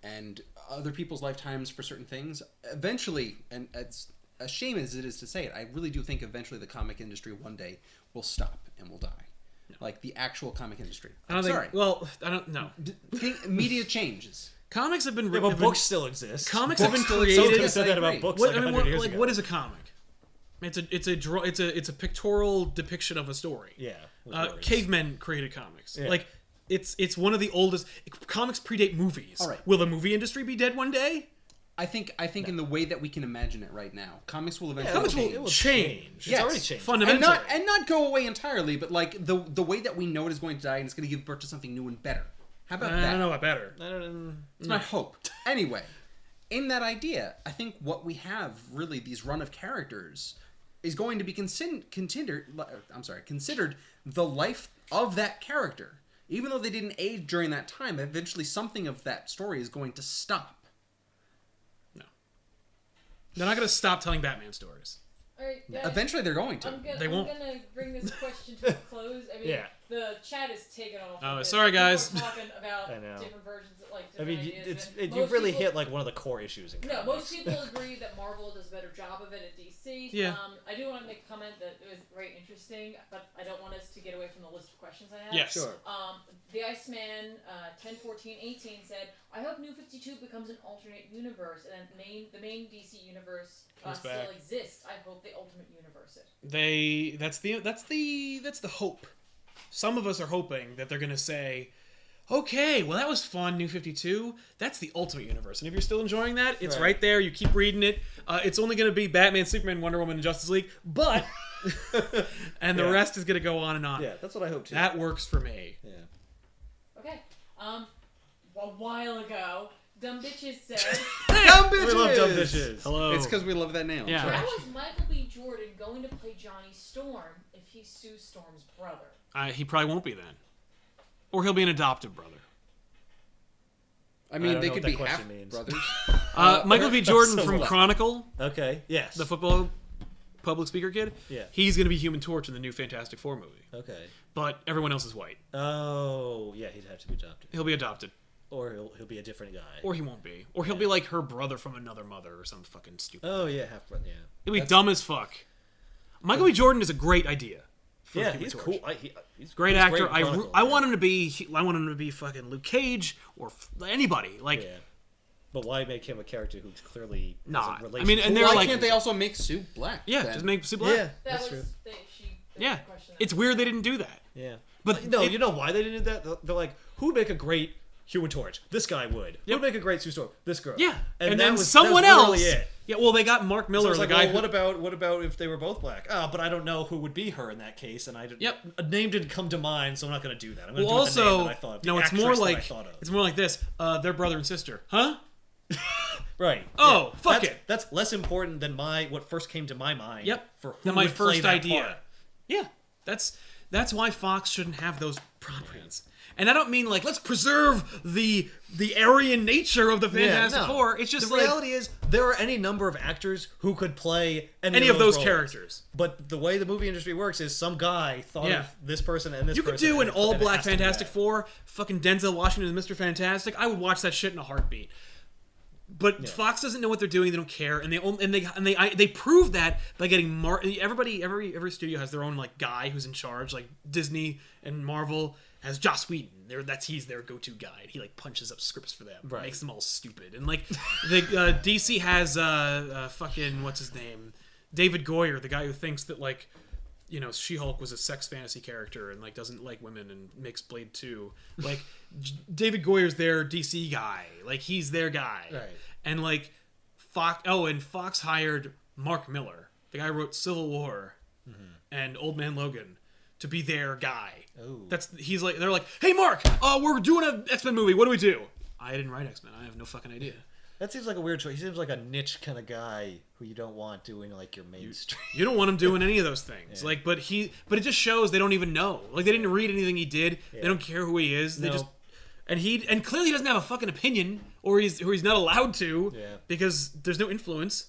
and other people's lifetimes for certain things, eventually, and it's a shame as it is to say it, I really do think eventually the comic industry one day will stop and will die. No. Like the actual comic industry. I don't Sorry. think. Well, I don't know. Media changes. Comics have been Yeah, written. but books still exist. Comics have been still created. Someone could have Yes, said I that about agree. books What, like I mean, 100 years like ago. what is a comic? It's a pictorial depiction of a story. Yeah. with words. Cavemen created comics. Yeah. Like it's one of the oldest comics predate movies. All right. Will the movie industry be dead one day? I think in the way that we can imagine it right now, comics will eventually Comics change. will It will change. It's Yes. already changed. Fundamentally. and not go away entirely, but like the way that we know it is going to die and it's going to give birth to something new and better. How about I that? don't know what better. It's my hope. Anyway, in that idea, I think what we have really these run of characters is going to be considered the life of that character. Even though they didn't age during that time, eventually something of that story is going to stop. No. They're not going to stop telling Batman stories. All right, guys, Eventually, they're going to. I'm They won't. gonna bring this question to a close. I mean, Yeah. the chat is taken off. Oh, of it. sorry, People are guys. talking about I know. different versions, like I different mean, ideas. you've Most really people- hit like one of the core issues in No, comics. most people agree that Marvel does a better job of it at DC. Yeah. I do want to make a comment that it was very interesting, but I don't want us to get away from the list of questions I have. Yes. Sure. The Iceman 101418 said, "I hope New 52 becomes an alternate universe, and the main DC universe Comes still back. exists. I hope the Ultimate Universe it." That's the hope. Some of us are hoping that they're gonna say, okay, well that was fun, New 52. That's the Ultimate Universe, and if you're still enjoying that, it's right there. You keep reading it. It's only gonna be Batman, Superman, Wonder Woman, and Justice League, but and the rest is gonna go on and on. Yeah, that's what I hope too. That works for me. Yeah. Okay. A while ago, Dumb Bitches said, Dumb bitches! We love dumb bitches. Hello. It's because we love that name. Yeah. "How is Michael B. Jordan going to play Johnny Storm if he sues Storm's brother?" He probably won't be then, or he'll be an adoptive brother. I I mean, don't they know could what be that half question means. brothers. Michael B. Jordan so from what? Chronicle, Okay. Yes. the football public speaker kid. Yeah. He's gonna be Human Torch in the new Fantastic Four movie, Okay. but everyone else is white. Oh, yeah, he'd have to be adopted, He'll be adopted. or he'll be a different guy. Or he won't be. Or he'll be like her brother from another mother or some fucking stupid. Oh yeah, half brother. Yeah. He'll be dumb as fuck. Michael B. Jordan is a great idea. For Yeah, Human he's Torch. cool. He's Great he's actor. in Chronicle, I yeah. want him to be. I want him to be fucking Luke Cage or anybody. Like, Yeah. But why make him a character who's clearly has Nah, a I relationship? mean, and they're Why like, can't they also make Sue black? yeah, then? just make Sue Black. Yeah, That that's was true. the Yeah. question. It's weird they didn't do that. Yeah. But No, it- you know why they didn't do that? They're like, who would make a great Human Torch? This guy would. Who would make a great Sue Storm? This girl. Yeah, and that then was- someone that was else. literally it. Yeah, well, they got Mark So Miller, it's the like, guy. well, what about if they were both black? But I don't know who would be her in that case, and a name didn't come to mind, so I'm not going to do that. I'm going to Well, do the name also, that I thought of. no, the it's more actress that I like thought of. it's more like this. They're brother and sister, huh? Right. Oh, fuck that's, it. That's less important than what first came to my mind. Yep. For who Than my would play first that idea. part. Yeah, that's why Fox shouldn't have those properties. And I don't mean like let's preserve the Aryan nature of the Fantastic no. Four. It's just The like reality is there are any number of actors who could play any of those roles. characters. But the way the movie industry works is some guy thought Yeah. of this person and this You person. could do an and it all-black has to be Fantastic that. Four, fucking Denzel Washington as Mr. Fantastic. I would watch that shit in a heartbeat. But Fox doesn't know what they're doing. They don't care, and they prove that by getting every studio has their own like guy who's in charge. Like Disney and Marvel has Joss Whedon. He's their go-to guy. He like punches up scripts for them, Right. makes them all stupid. And like the DC has fucking what's his name, David Goyer, the guy who thinks that like. You know, She-Hulk was a sex fantasy character and like doesn't like women and makes Blade 2. Like David Goyer's their DC guy. Like he's their guy. Right. And like Fox hired Mark Miller, the guy who wrote Civil War and Old Man Logan, to be their guy. Ooh. They're like, "Hey Mark, we're doing an X-Men movie. What do we do?" I didn't write X-Men. I have no fucking idea. That seems like a weird choice. He seems like a niche kind of guy who you don't want doing like your mainstream. You don't want him doing any of those things. Like, but it just shows they don't even know. Like, they didn't read anything he did. They don't care who he is. They No. just and clearly he doesn't have a fucking opinion, or he's not allowed to, Yeah. because there's no influence.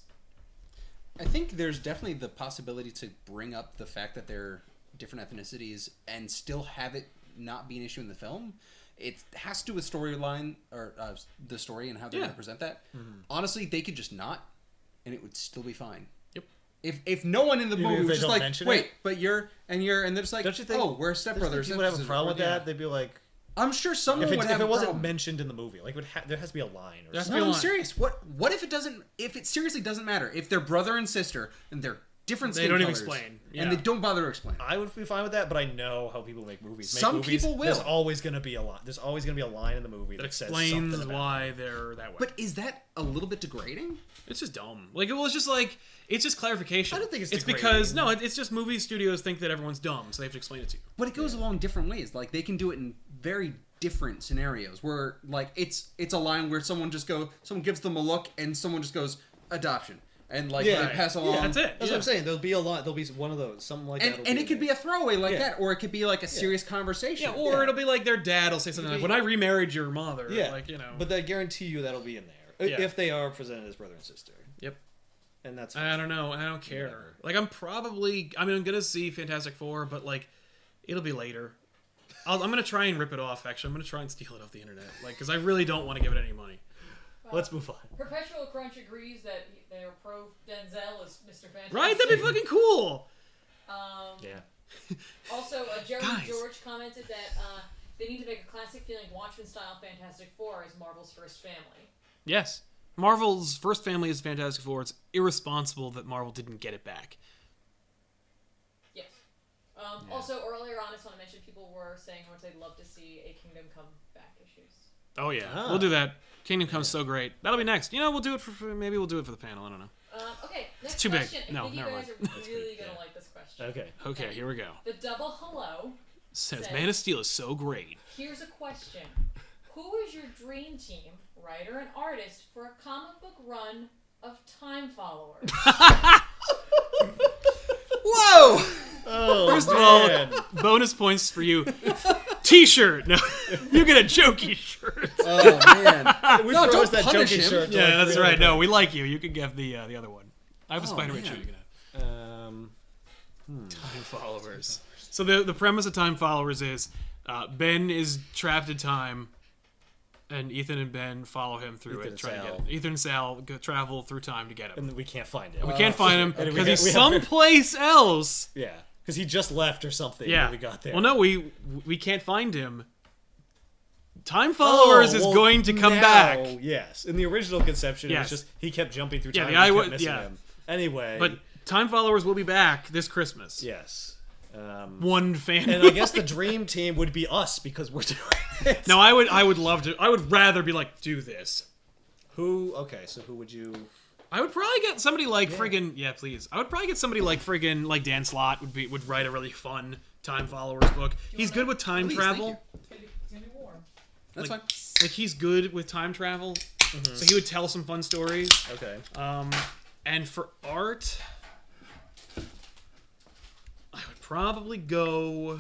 I think there's definitely the possibility to bring up the fact that they're different ethnicities and still have it not be an issue in the film. It has to do with storyline or the story and how they're going to present that. Honestly, they could just not, and it would still be fine. Yep. If no one in the Even movie if was they just don't like, mention wait, it? but you're, and they're just like, Don't you think? oh, we're stepbrothers. People would have a sisters, problem with yeah. that. They'd be like, I'm sure someone if would have it a wasn't problem. mentioned in the movie, like there has to be a line. Or There has to something. be a No, I'm line. serious. What if it doesn't? If it seriously doesn't matter? If they're brother and sister and they're different They skin don't even colors, explain. Yeah. and they don't bother to explain. I would be fine with that, but I know how people make movies. Some people will. There's always going to be a line. There's always going to be a line in the movie That that says explains something about why it. they're that way. But is that a little bit degrading? It's just dumb. Like, it was just like, it's just clarification. I don't think it's It's degrading. because, no, it's just movie studios think that everyone's dumb, so they have to explain it to you. But it goes along different ways. Like they can do it in very different scenarios where like it's a line where someone gives them a look and someone just goes adoption and like Yeah. they pass along. That's it. That's yeah. what I'm saying. There'll be a lot. There'll be one of those. Something like that. And it could be a throwaway like Yeah. that, or it could be like a serious conversation. Yeah, or Yeah. it'll be like their dad will say something like, when I remarried your mother. Yeah. Like, you know. But I guarantee you that'll be in there Yeah. if they are presented as brother and sister. Yep. And that's I don't know. I don't care. Whatever. Like, I'm gonna see Fantastic Four, but like, it'll be later. I'm gonna try and rip it off. Actually, I'm gonna try and steal it off the internet, like, because I really don't want to give it any money. Let's move on. Perpetual Crunch agrees that they're pro Denzel as Mr. Fantastic. Right? That'd be fucking cool. Yeah. Also, Jeremy Guys. George commented that they need to make a classic feeling Watchmen-style Fantastic Four as Marvel's first family. Yes. Marvel's first family is Fantastic Four. It's irresponsible that Marvel didn't get it back. Yes. Also, earlier on, I just want to mention people were saying how much they'd love to see a Kingdom Come Back issues. Oh yeah, Ah. we'll do that. Kingdom Come's so great. That'll be next. You know, we'll do it maybe we'll do it for the panel. I don't know. Okay, next too big. question. No, I think you never guys mind. are really going to like this question. Okay. Okay, here we go. The double hello. Says Says- Man of Steel is so great. Here's a question. Who is your dream team, writer and artist, for a comic book run of Time Followers? Whoa! Oh, First of man. all, bonus points for you. T-shirt. No, you get a jokey shirt. Oh man! We No, throw don't us that punish junkie him. shirt. Yeah, that's really right. No, we like you. You can get the other one. I have a Oh, Spider-Man man. shirt you can have. Hmm. Time Followers. So the premise of Time Followers is Ben is trapped in time, and Ethan and Ben follow him through Ethan it, and trying to Sal. get him. Ethan and Sal travel through time to get him. And we can't find him. We can't find him and we because have- he's we have- someplace else. Yeah, because he just left or something Yeah. when we got there. Well, no, we can't find him. Time Followers is well, going to come now, back. Yes. In the original conception, it Yes. was just he kept jumping through Yeah, time. the and we eye kept wa- missing yeah. him. Anyway. But Time Followers will be back this Christmas. yes. One fan. And I guess the dream team would be us because we're doing it. No, I would love to. I would rather be like, do this. Who? Okay, so who would you? I would probably get somebody like friggin' yeah, please. I would probably get somebody like friggin' like Dan Slott would write a really fun Time Followers book. He's good with time Please, travel. thank It's gonna be warm. That's Like- fine. Like he's good with time travel. So he would tell some fun stories. Okay. And for art, I would probably go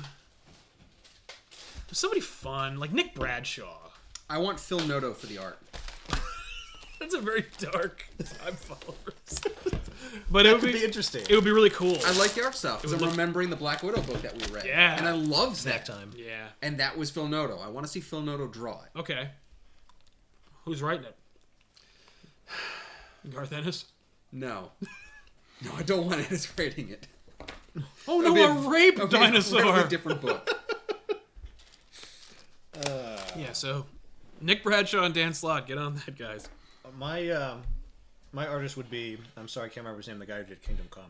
with somebody fun, like Nick Bradshaw. I want Phil Noto for the art. That's a very dark Time Followers. But it would Could be be interesting. It would be really cool. I like the art style because would I'm look- remembering the Black Widow book that we read. Yeah. And I loved Snack that. time. Yeah. And that was Phil Noto. I want to see Phil Noto draw it. Okay. Who's writing it? Garth Ennis? No. No, I don't want Ennis writing it. Oh It'll no, be a rape it'll be dinosaur! A really different book. Yeah, so Nick Bradshaw and Dan Slott, get on that, guys. My artist would be. I'm sorry, I can't remember his name. The guy who did Kingdom Come.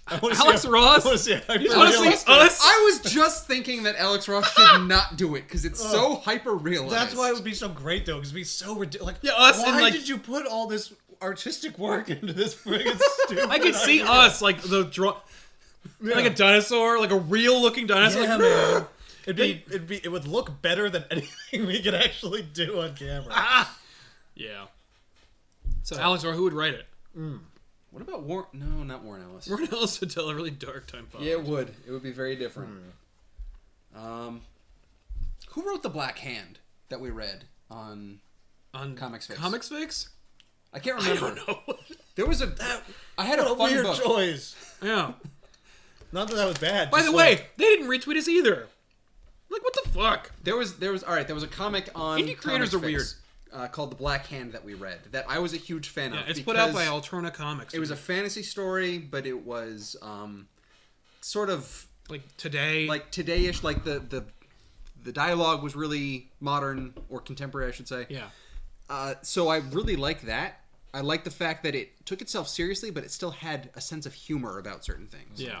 I wanna Alex see Ross? I want to see. You just want to see us? I was just thinking that Alex Ross should not do it because it's so hyper realized. That's why it would be so great though, because it'd be so ridiculous. Like, Yeah, us why and, like- did you put all this artistic work into this friggin' stupid? I could see idea? us, like, like a dinosaur, like a real-looking dinosaur. Yeah, like, man. It would look better than anything we could actually do on camera. Yeah. So Alex Ross, who would write it? What about Warren? No, not Warren Ellis. Warren Ellis would tell a really dark Time Followers. Yeah, it would. It would be very different. Who wrote the Black Hand that we read on? On Comics Fix. Comics Fix? I can't I remember. don't know. There was a. I had a What a fun weird book. choice. Yeah. Not that was bad. By just the like- way, they didn't retweet us either. Like, what the fuck? There was. All right. There was a comic on. Indie creators Comics are Fix, called The Black Hand that we read that I was a huge fan Yeah, of. it's put out by because Alterna Comics. It was a fantasy story, but it was sort of like today. like today-ish. Like the dialogue was really modern or contemporary, I should say. Yeah. So I really like that. I like the fact that it took itself seriously, but it still had a sense of humor about certain things. Yeah.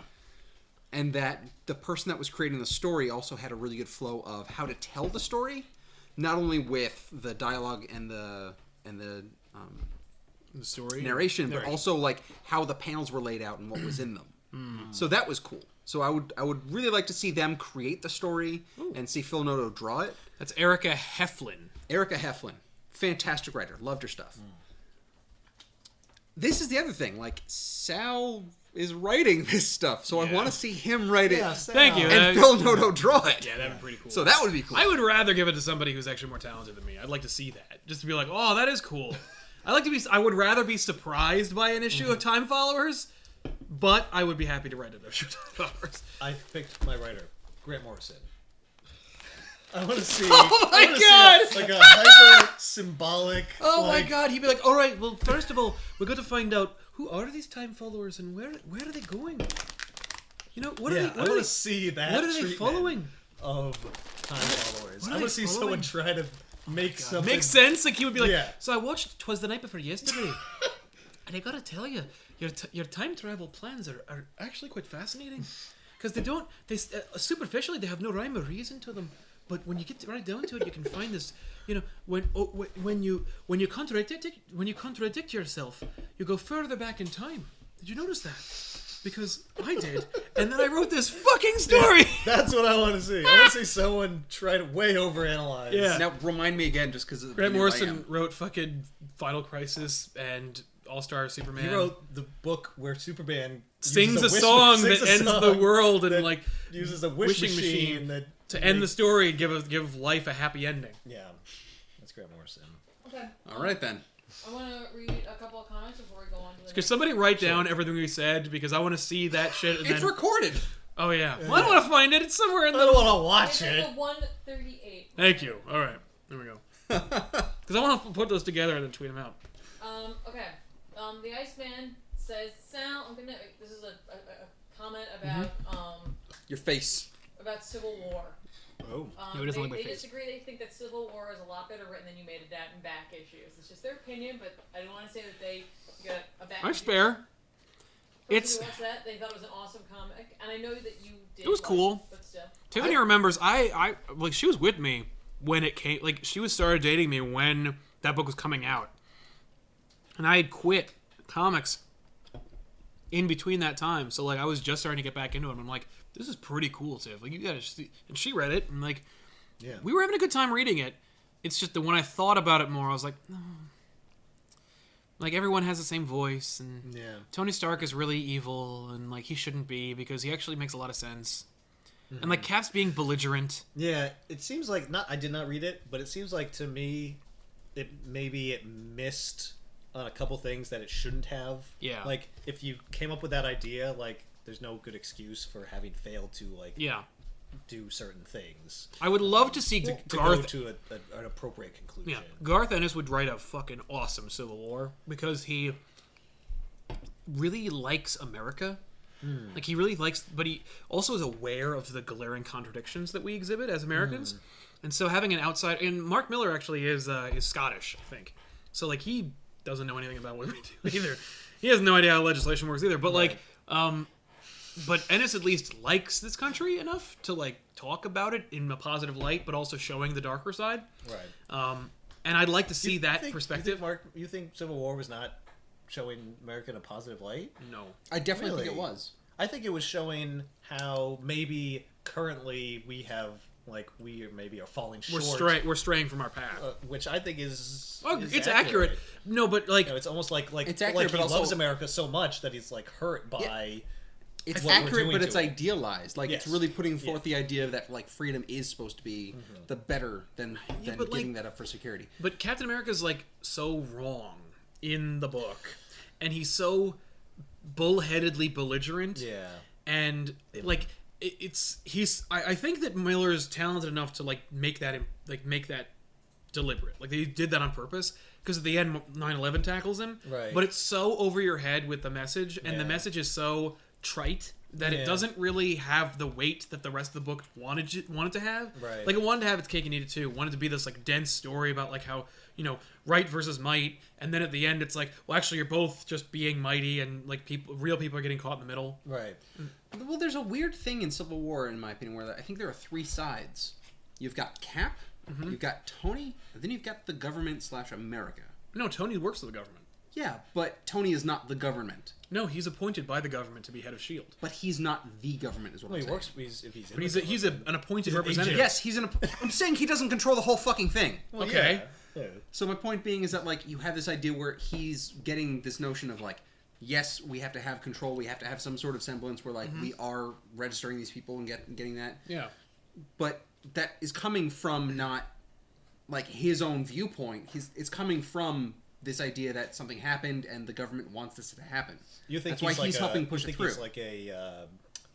And that the person that was creating the story also had a really good flow of how to tell the story, not only with the dialogue and the The story. narration, but also like how the panels were laid out and what was in them. So that was cool. So I would really like to see them create the story and see Phil Noto draw it. That's Erica Heflin. Erica Heflin, fantastic writer, loved her stuff. This is the other thing, like Sal is writing this stuff, so I Yeah. want to see him write it Thank you. and Phil Noto draw it. Yeah, that'd be pretty cool. So that would be cool. I would rather give it to somebody who's actually more talented than me. I'd like to see that. Just to be like, oh, that is cool. I would rather be surprised by an issue of Time Followers, but I would be happy to write an issue of Time Followers. I picked my writer, Grant Morrison. I want to see. Oh my God! Like a hyper symbolic. Oh my God! He'd be like, "All right, well, first of all, we're going to find out who are these Time Followers and where are they going? You know, what are they? I want to see that. What are they following? Of Time Followers. What I are want to they see following? someone try to make something. Makes sense. Like he would be like, Yeah. "So I watched 'Twas the Night Before Yesterday, and I gotta tell you, your time travel plans are actually quite fascinating, because they superficially they have no rhyme or reason to them." But when you get right down to it, you can find this. You know, when you contradict yourself, you go further back in time. Did you notice that? Because I did, and then I wrote this fucking story. That's what I want to see. I want to see someone try to way overanalyze. Yeah. Now remind me again, just because Grant Morrison wrote fucking Final Crisis and All-Star Superman. He wrote the book where Superman sings uses a song sings that a ends song the world and that like uses a wishing machine that to end the story, give life a happy ending. Yeah, that's Grant Morrison. Okay. All right then. I want to read a couple of comments before we go on to the Could somebody write down everything we said, because I want to see that shit. And It's then... recorded. Oh yeah. Well, I don't want to find it. It's somewhere in I the. don't want to watch It's it. like the 138. Thank you. All right. There we go. Because I want to put those together and then tweet them out. Okay. The Iceman says, Sal, this is a comment about, Your face. about Civil War. Oh. No, it doesn't like my they face. disagree. They think that Civil War is a lot better written than You Made It That and back issues. It's just their opinion, but I don't want to say that they got a back That's issue. fair. Person It's- who watched that, they thought it was an awesome comic, and I know that you did. It was like cool. but still. Tiffany remembers. I like she was with me when it came. Like she was started dating me when that book was coming out, and I had quit comics in between that time. So like I was just starting to get back into it. And I'm like, this is pretty cool, Tiff. Like you gotta see. And she read it, and like, Yeah. we were having a good time reading it. It's just that when I thought about it more, I was like, no. Like everyone has the same voice, and Yeah. Tony Stark is really evil, and like he shouldn't be because he actually makes a lot of sense. And like Cap's being belligerent. Yeah, it seems like I did not read it, but it seems like to me, it missed on a couple things that it shouldn't have. Yeah. Like if you came up with that idea, like there's no good excuse for having failed to like Yeah. do certain things. I would love to see To Garth. go to an appropriate conclusion. Yeah, Garth Ennis would write a fucking awesome Civil War because he really likes America. Like he really likes, but he also is aware of the glaring contradictions that we exhibit as Americans. And so having an outside, and Mark Miller actually is Scottish, I think. So like he doesn't know anything about what we do either. He has no idea how legislation works either. But like, but Ennis at least likes this country enough to like talk about it in a positive light, but also showing the darker side. Right. And I'd like to see that think, perspective. You think Civil War was not showing America in a positive light? No. I definitely think Really? it was. I think it was showing how maybe currently we have we maybe are falling short. We're straying from our path. Which I think is It's accurate. No, but like You know, it's almost like It's accurate, he but also- loves America so much that he's like hurt by. It's what we're accurate, doing but to it's it. idealized. Like it's Yes. really putting forth the idea that like freedom is supposed to be the better than but, giving like- that up for security. But Captain America's like so wrong in the book, and he's so bullheadedly belligerent. Yeah. And like I think that Miller's talented enough to make that deliberate. Like they did that on purpose because at the end 9/11 tackles him. Right. But it's so over your head with the message, and the Yeah. message is so trite that it Yeah. doesn't really have the weight that the rest of the book wanted to have. Right. Like it wanted to have its cake and eat it too. It wanted to be this like dense story about like how right versus might, and then at the end it's like, well, actually you're both just being mighty, and like real people are getting caught in the middle. Right. Well, there's a weird thing in Civil War, in my opinion, where I think there are three sides. You've got Cap, you've got Tony, and then you've got the government / America. No, Tony works for the government. Yeah, but Tony is not the government. No, he's appointed by the government to be head of S.H.I.E.L.D. But he's not the government, is what Well, I'm he saying. works. If he's. But he's an appointed He's an representative. agent. Yes, I'm saying he doesn't control the whole fucking thing. Well, Okay. Yeah. So my point being is that like you have this idea where he's getting this notion of like, yes, we have to have control. We have to have some sort of semblance where like we are registering these people and getting that. Yeah. But that is coming from not like his own viewpoint. It's coming from this idea that something happened and the government wants this to happen. You think that's why he's helping push it through? He's like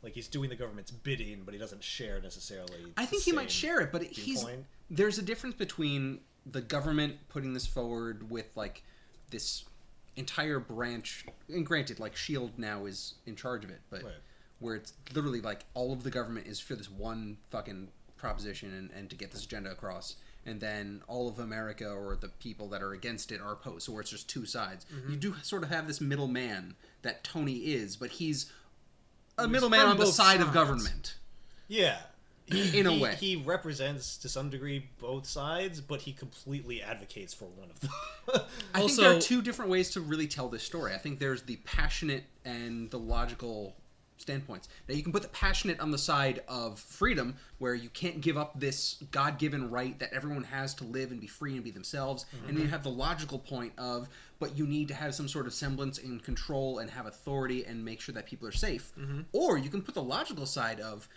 like he's doing the government's bidding, but he doesn't share necessarily. I think he might share it, but there's a difference between the government putting this forward with like this entire branch, and granted, like SHIELD now is in charge of it, but where it's literally like all of the government is for this one fucking proposition and to get this agenda across, and then all of America or the people that are against it are opposed, so where it's just two sides. You do sort of have this middleman that Tony is, but he's a middleman on the side of government. Yeah. In a way. He represents, to some degree, both sides, but he completely advocates for one of them. I think there are two different ways to really tell this story. I think there's the passionate and the logical standpoints. Now, you can put the passionate on the side of freedom, where you can't give up this God-given right that everyone has to live and be free and be themselves. And then you have the logical point of, but you need to have some sort of semblance and control and have authority and make sure that people are safe. Or you can put the logical side of,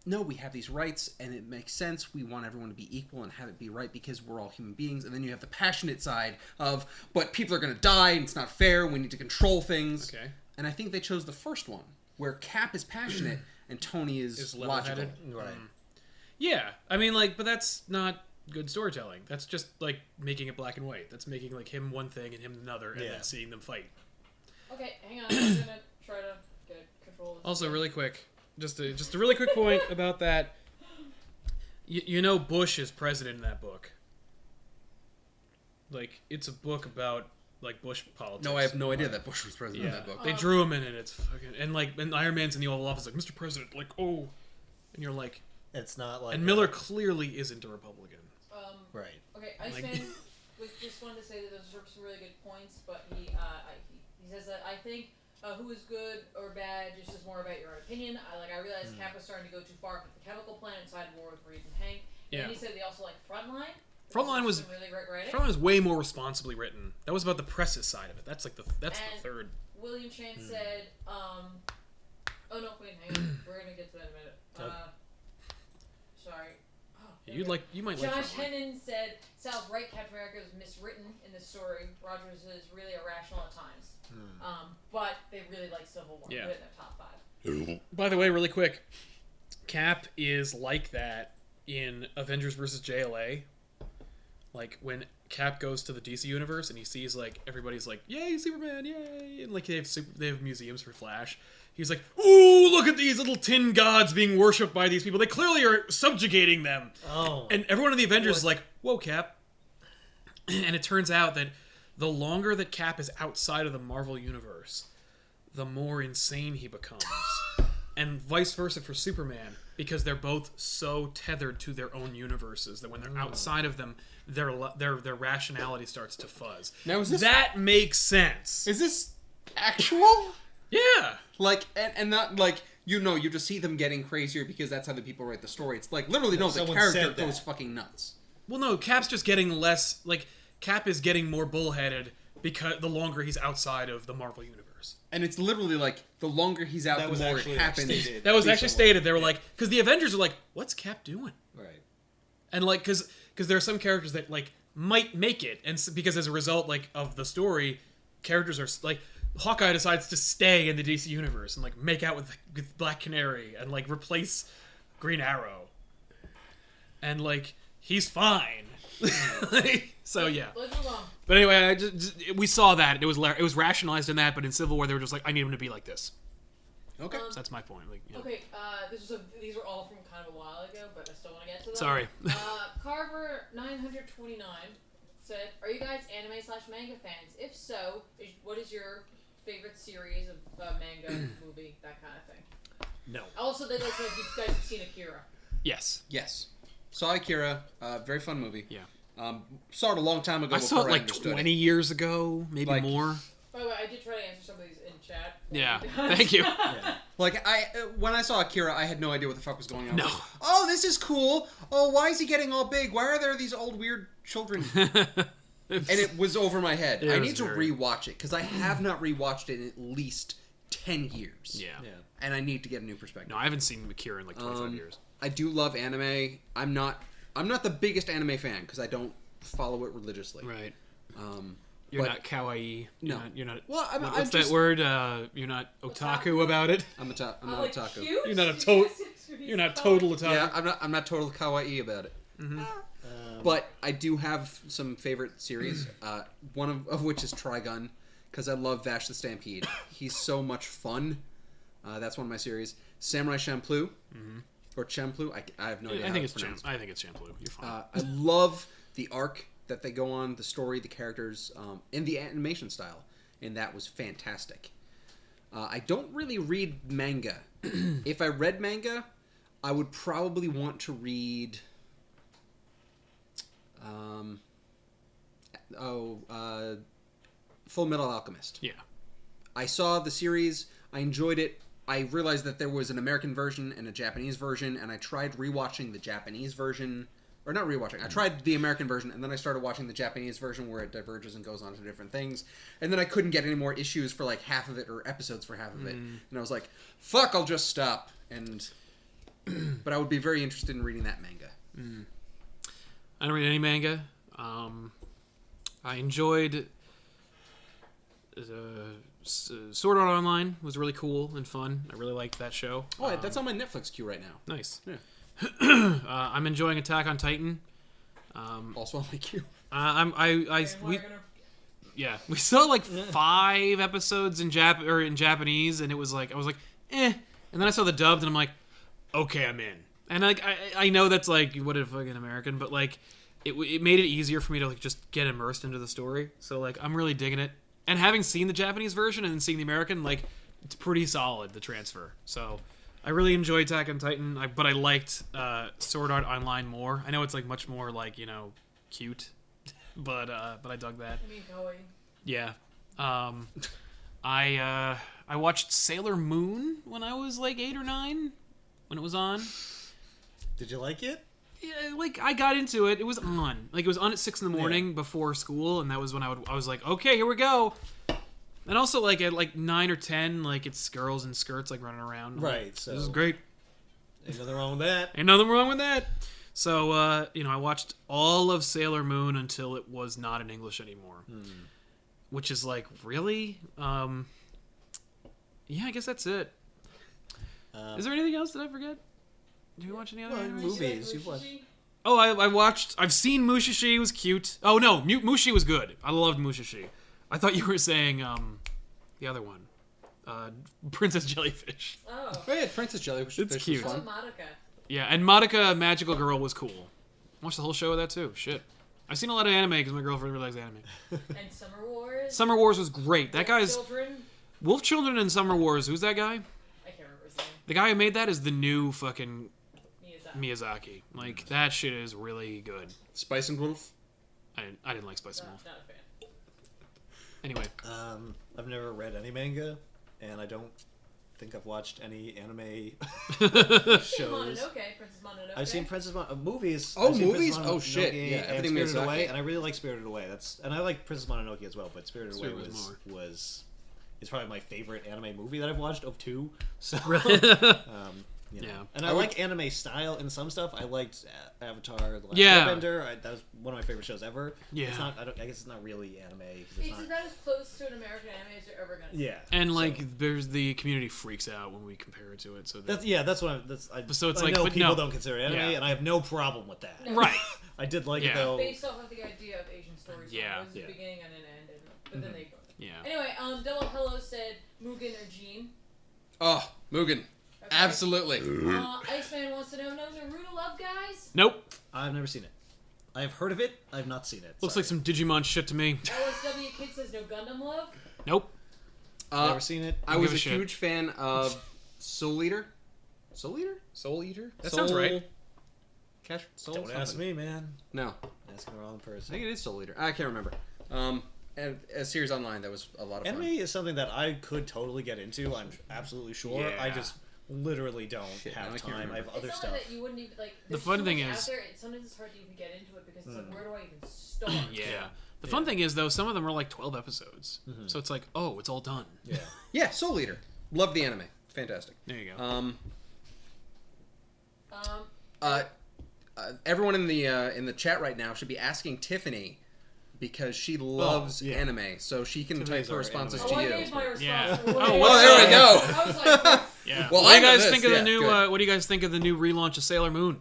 no, we have these rights and it makes sense. We want everyone to be equal and have it be right because we're all human beings. And then you have the passionate side of, but people are going to die and it's not fair. We need to control things. Okay. And I think they chose the first one, where Cap is passionate and Tony is logical. Right. Yeah, I mean, like, but that's not good storytelling. That's just like making it black and white. That's making like him one thing and him another, and then seeing them fight. Okay, hang on. I'm gonna try to get control. Also, really quick, just a really quick point about that. You know, Bush is president in that book. Like, it's a book about like Bush politics. No, I have no idea that Bush was president in that book. They drew him in it. It's fucking and Iron Man's in the Oval Office like, Mr. President, like, oh, and you're like, it's not like. And Miller clearly isn't a Republican. Right. Okay, Iceman just wanted to say that those are some really good points, but he says that I think who is good or bad just is more about your own opinion. I realized Cap was starting to go too far with the chemical plant inside war with Reed and Hank. Yeah. And he said they also like Frontline. Frontline was really great writing. Frontline was way more responsibly written. That was about the press's side of it. That's like the third. William Chang said, oh no, wait, hang on. We're gonna get to that in a minute. Sorry. Oh, You might like Josh Frontline. Hennon said Sal's right, Captain America was miswritten in this story. Rogers is really irrational at times. But they really like Civil War. Yeah. Put it in their top 5. By the way, really quick, Cap is like that in Avengers vs. JLA. Like, when Cap goes to the DC universe and he sees, like, everybody's like, yay, Superman, yay! And, like, they have museums for Flash. He's like, ooh, look at these little tin gods being worshipped by these people. They clearly are subjugating them. Oh. And everyone in the Avengers is like, whoa, Cap. And it turns out that the longer that Cap is outside of the Marvel universe, the more insane he becomes. And vice versa for Superman, because they're both so tethered to their own universes that when they're outside of them, their rationality starts to fuzz. Now, that makes sense. Is this actual? Yeah. Like, and not like, you just see them getting crazier because that's how the people write the story. It's like, literally, no, the character goes fucking nuts. Well, no, Cap's just getting less, like, Cap is getting more bullheaded because the longer he's outside of the Marvel universe. And it's literally like, the longer he's out, the more it happens. That was actually stated. They were like, because the Avengers are like, what's Cap doing? Right. And like, because there are some characters that like might make it, and because as a result like of the story, characters are like, Hawkeye decides to stay in the DC universe and like make out with Black Canary and like replace Green Arrow, and like he's fine. So yeah. Let's move on. But anyway, we saw that it was rationalized in that, but in Civil War they were just like, I need him to be like this. Okay. So that's my point. Like, you know. Okay, these were all from kind of a while ago, but I still want to get to them. Sorry. Carver 929 said, "Are you guys anime/manga fans? If so, what is your favorite series of manga, movie, that kind of thing?" No. Also, they'd like to know if you guys have seen Akira. Yes. Saw Akira. Very fun movie. Yeah. Saw it a long time ago. I saw it like 20 years ago, maybe like, more. By the way, I did try to answer some of these in chat. Yeah. Thank you. Yeah. Like, when I saw Akira, I had no idea what the fuck was going on. No. Like, oh, this is cool. Oh, why is he getting all big? Why are there these old weird children? And it was over my head. I need to rewatch it, because I have not rewatched it in at least 10 years. Yeah. And I need to get a new perspective. No, I haven't seen Akira in like 25 years. I do love anime. I'm not the biggest anime fan, because I don't follow it religiously. Right. You're But- not kawaii. No. You're not. Well, what's I'm that just, word? You're not otaku about it. I'm not like, otaku. cute? You're not a Yes, to- yes, You're not yes. total otaku. Yeah, I'm not total kawaii about it. But I do have some favorite series. One of which is Trigun, because I love Vash the Stampede. He's so much fun. That's one of my series. Samurai Champloo, or Champloo. I have no idea. I how think it's it's pronounced. I think it's Champloo. You're fine. I love the arc that they go on, the story, the characters, and the animation style, and that was fantastic. I don't really read manga. If I read manga, I would probably want to read. Full Metal Alchemist. Yeah. I saw the series. I enjoyed it. I realized that there was an American version and a Japanese version, and I tried rewatching the Japanese version. Or not rewatching. I tried the American version, and then I started watching the Japanese version where it diverges and goes on to different things. And then I couldn't get any more issues for like half of it, or episodes for half of it. And I was like, fuck, I'll just stop. And but I would be very interested in reading that manga. I don't read any manga. I enjoyed Sword Art Online. Was really cool and fun. I really liked that show. Oh, that's on my Netflix queue right now. Nice. Yeah. I'm enjoying Attack on Titan. Also on my queue. We saw like 5 episodes in Japanese, and it was like I was like, eh. And then I saw the dubbed, and I'm like, okay, I'm in. And like I know that's like what a fucking American, but like it made it easier for me to like just get immersed into the story. So like I'm really digging it. And having seen the Japanese version and seeing the American, like it's pretty solid, the transfer. So I really enjoyed Attack on Titan, but I liked Sword Art Online more. I know it's like much more like, you know, cute, but I dug that. I mean, kawaii. Yeah. I watched Sailor Moon when I was like 8 or 9 when it was on. Did you like it? Yeah, like I got into it. It was on. Like it was on at 6 a.m. before school, and that was when I was like, okay, here we go. And also like at like 9 or 10, like it's girls in skirts like running around. Right. So this is great. Ain't nothing wrong with that. Ain't nothing wrong with that. So I watched all of Sailor Moon until it was not in English anymore. Which is like, really? Yeah, I guess that's it. Is there anything else that I forget? Did you watch any other anime? Movies. You've watched. Oh, I've seen Mushishi. It was cute. Oh, no. Mushi was good. I loved Mushishi. I thought you were saying the other one. Princess Jellyfish. Oh. Oh yeah, Princess Jellyfish. It's was cute. Oh, fun. Madoka. Yeah, and Madoka Magical Girl was cool. Watched the whole show of that, too. Shit. I've seen a lot of anime because my girlfriend really likes anime. And Summer Wars. Summer Wars was great. That guy's... Children. Wolf Children and Summer Wars. Who's that guy? I can't remember his name. The guy who made that is the new fucking Miyazaki. Miyazaki. Like, that shit is really good. Spice and Wolf. I didn't like Spice and Wolf. Not a fan. Anyway. I've never read any manga, and I don't think I've watched any anime shows. Princess Mononoke. I've seen Princess movies. Oh, I've seen movies? Princess Oh, shit. Mononoke Yeah, and everything Spirited Miyazaki. Away, and I really like Spirited Away. And I like Princess Mononoke as well, but Spirited Away Spirited was is probably my favorite anime movie that I've watched of 2. So, Yeah. And I like anime style in some stuff. I liked Avatar: The Last Yeah. Airbender. That was one of my favorite shows ever. Yeah. It's not. I guess it's not really anime. 'Cause It's not, about as close to an American anime as you're ever gonna see. yeah. And so- like, there's the community freaks out when we compare it to it. So That's what So it's I like, know but people no. don't consider it anime, Yeah. and I have no problem with that. No. right. I did like it Yeah. though. Based off of the idea of Asian stories. Yeah. There's Yeah. a beginning and an end, but then they go. Yeah. Anyway, Double Hello said Mugen or Jean. Oh, Mugen. Okay. Absolutely. Iceman wants to know Naruto love, guys? Nope. I've never seen it. I have heard of it. I've not seen it. Looks Sorry. like some Digimon shit to me. LSW Kid says no Gundam love. Nope. Never seen it. I was give a a shit. huge fan of Soul Eater. Soul Eater? Soul Eater? That Soul... sounds right. Cash Soul. Don't ask me, man. No, Asking the wrong I person. think it is Soul Eater. I can't remember. And a series online that was a lot of Anime fun. is something that I could totally get into. I'm absolutely sure. Yeah. I just literally don't Shit, now I have can't time. I have remember. other It's stuff. something that you wouldn't even like. The there's fun so thing much is- out there, sometimes it's hard to even get into it because it's like, where do I even start? Yeah. The fun thing is, though, some of them are like 12 episodes. So it's like, oh, it's all done. Yeah. Yeah, Soul Eater. Love the anime. Fantastic. There you go. Everyone in the chat right now should be asking Tiffany because she loves yeah. anime, so she can type her our responses anime. to I you. gave my response. Yeah. way Oh, there we go. I was like, Yeah. Well, what do I you know guys this. think of the Yeah, new? good. What do you guys think of the new relaunch of Sailor Moon?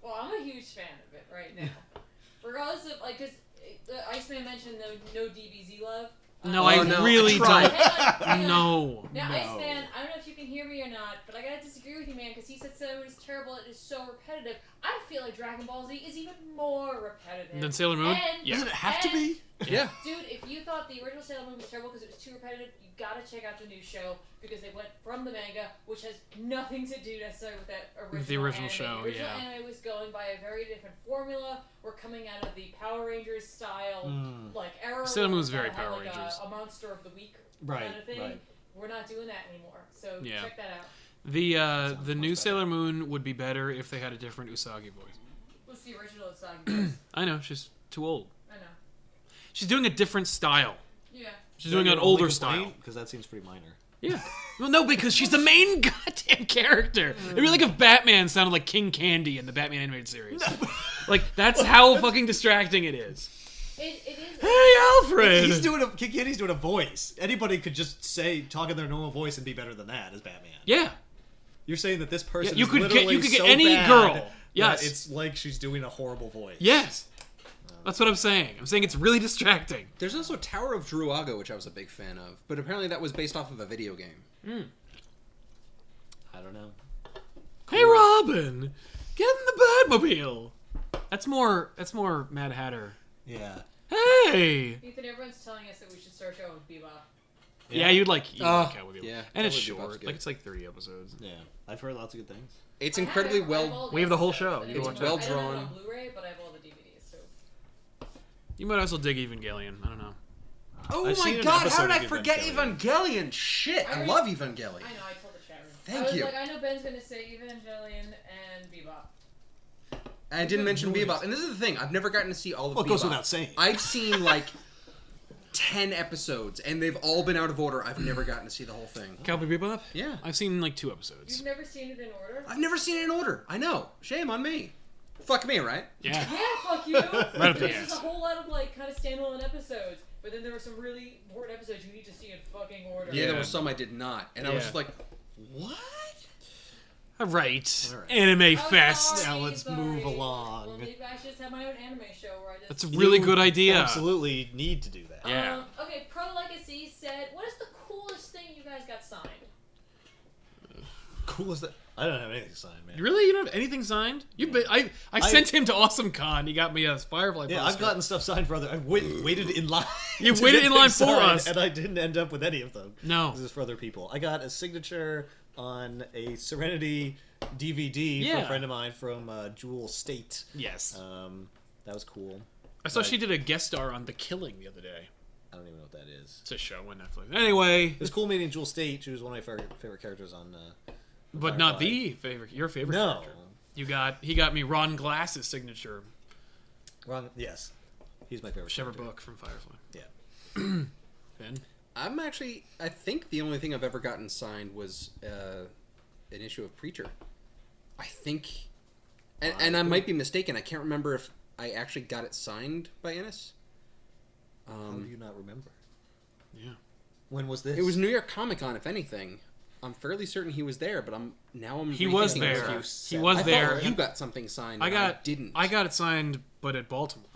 well, I'm a huge fan of it right now. Regardless of, like, because Iceman mentioned no DBZ love. No, Oh, I no, really I tried. don't. Hang on. No. Now, No. Iceman, I don't know if you can hear me or not, but I gotta disagree with you, man, because he said Sailor Moon is terrible. It is so repetitive. I feel like Dragon Ball Z is even more repetitive. Then Sailor Moon? And, Yeah. Doesn't it have to be? Yeah. Dude, if you thought the original Sailor Moon was terrible because it was too repetitive, you gotta check out the new show because they went from the manga, which has nothing to do necessarily with that original The original anime. show, The original yeah. anime was going by a very different formula. We're coming out of the Power Rangers style, like era. Sailor Moon's where we very had, Power like, Rangers. A monster of the week Right, kind of thing. right. We're not doing that anymore. So Yeah. check that out. The new much better. Sailor Moon would be better if they had a different Usagi voice. What's the original Usagi? I know she's too old. I know. She's doing a different style. Yeah. She's doing an older style. Because that seems pretty minor. Yeah. Well, no, because she's the main goddamn character. It'd be like if Batman sounded like King Candy in the Batman animated series. Like that's how fucking distracting it is. It is. Hey, Alfred. He's doing a Kid Candy's doing a voice. Anybody could just talk in their normal voice and be better than that as Batman. Yeah. You're saying that this person Yeah, you is could get- literally you could get so any bad girl. that Yes. it's like she's doing a horrible voice. Yes. That's what I'm saying. I'm saying it's really distracting. There's also Tower of Druaga, which I was a big fan of, but apparently that was based off of a video game. I don't know. Hey, Robin, get in the Batmobile. That's more Mad Hatter. Yeah. Hey. Ethan, everyone's telling us that we should start showing with Bebop. Yeah, you'd like Cowboy Bebop. yeah, And it's Cowboy Bebop's short. good. Like it's like 3 episodes. Yeah. I've heard lots of good things. It's I have incredibly it- I have well. all We have the whole episodes, show. and You can it's watch it. I don't have it Well-drawn. on Blu-ray, but I have all the DVDs. So You might also dig Evangelion. I don't know. Oh I've seen my an god, episode how did of I forget Evangelion. Evangelion? Shit, I love Evangelion. I know I told the chat room. Thank I was you. like, I know Ben's gonna say Evangelion and Bebop. I didn't mention noise. Bebop, and this is the thing. I've never gotten to see all of Well, Bebop. it goes without saying. I've seen like 10 episodes, and they've all been out of order. I've never gotten to see the whole thing. Cowboy Bebop? Yeah. I've seen like 2 episodes. You've never seen it in order? I've never seen it in order. I know. Shame on me. Fuck me, right? Yeah. Yeah, fuck you. Right up the This is ass. a whole lot of like kind of standalone episodes, but then there were some really important episodes you need to see in fucking order. Yeah, there Yeah. were some I did not, and I was Yeah. just like, what? All right. All right. Anime I'm Fest. sorry, Now let's sorry. move along. Well, maybe I should just have my own anime show where I just. That's a really You good idea. Absolutely need to do that. Yeah. Okay, Pro Legacy said, "What is the coolest thing you guys got signed?" Cool as that. I don't have anything signed, man. Really? You don't have anything signed? You've been. I sent him to Awesome Con. He got me a Firefly Yeah, poster. I've gotten stuff signed for other. I waited in line. You to waited get in line things for signed, us. and I didn't end up with any of them. No. This is for other people. I got a signature on a Serenity DVD for Yeah. a friend of mine from Jewel State. Yes. That was cool. I saw she did a guest star on The Killing the other day. I don't even know what that is. It's a show on Netflix. Anyway, It was cool meeting Jewel State. She was one of my favorite characters on. but not Firefly. the favorite. Your favorite No. character. He got me Ron Glass's signature. Wrong. Yes. He's my favorite. Whichever character. book from Firefly. Yeah. Ben? I think the only thing I've ever gotten signed was an issue of Preacher. I think, and I might be mistaken. I can't remember if I actually got it signed by Ennis. How do you not remember? Yeah. When was this? It was New York Comic Con, if anything. I'm fairly certain he was there, but I'm He was rethinking there. this. He was I there. thought you got something signed. I and got didn't. I got it signed, but at Baltimore.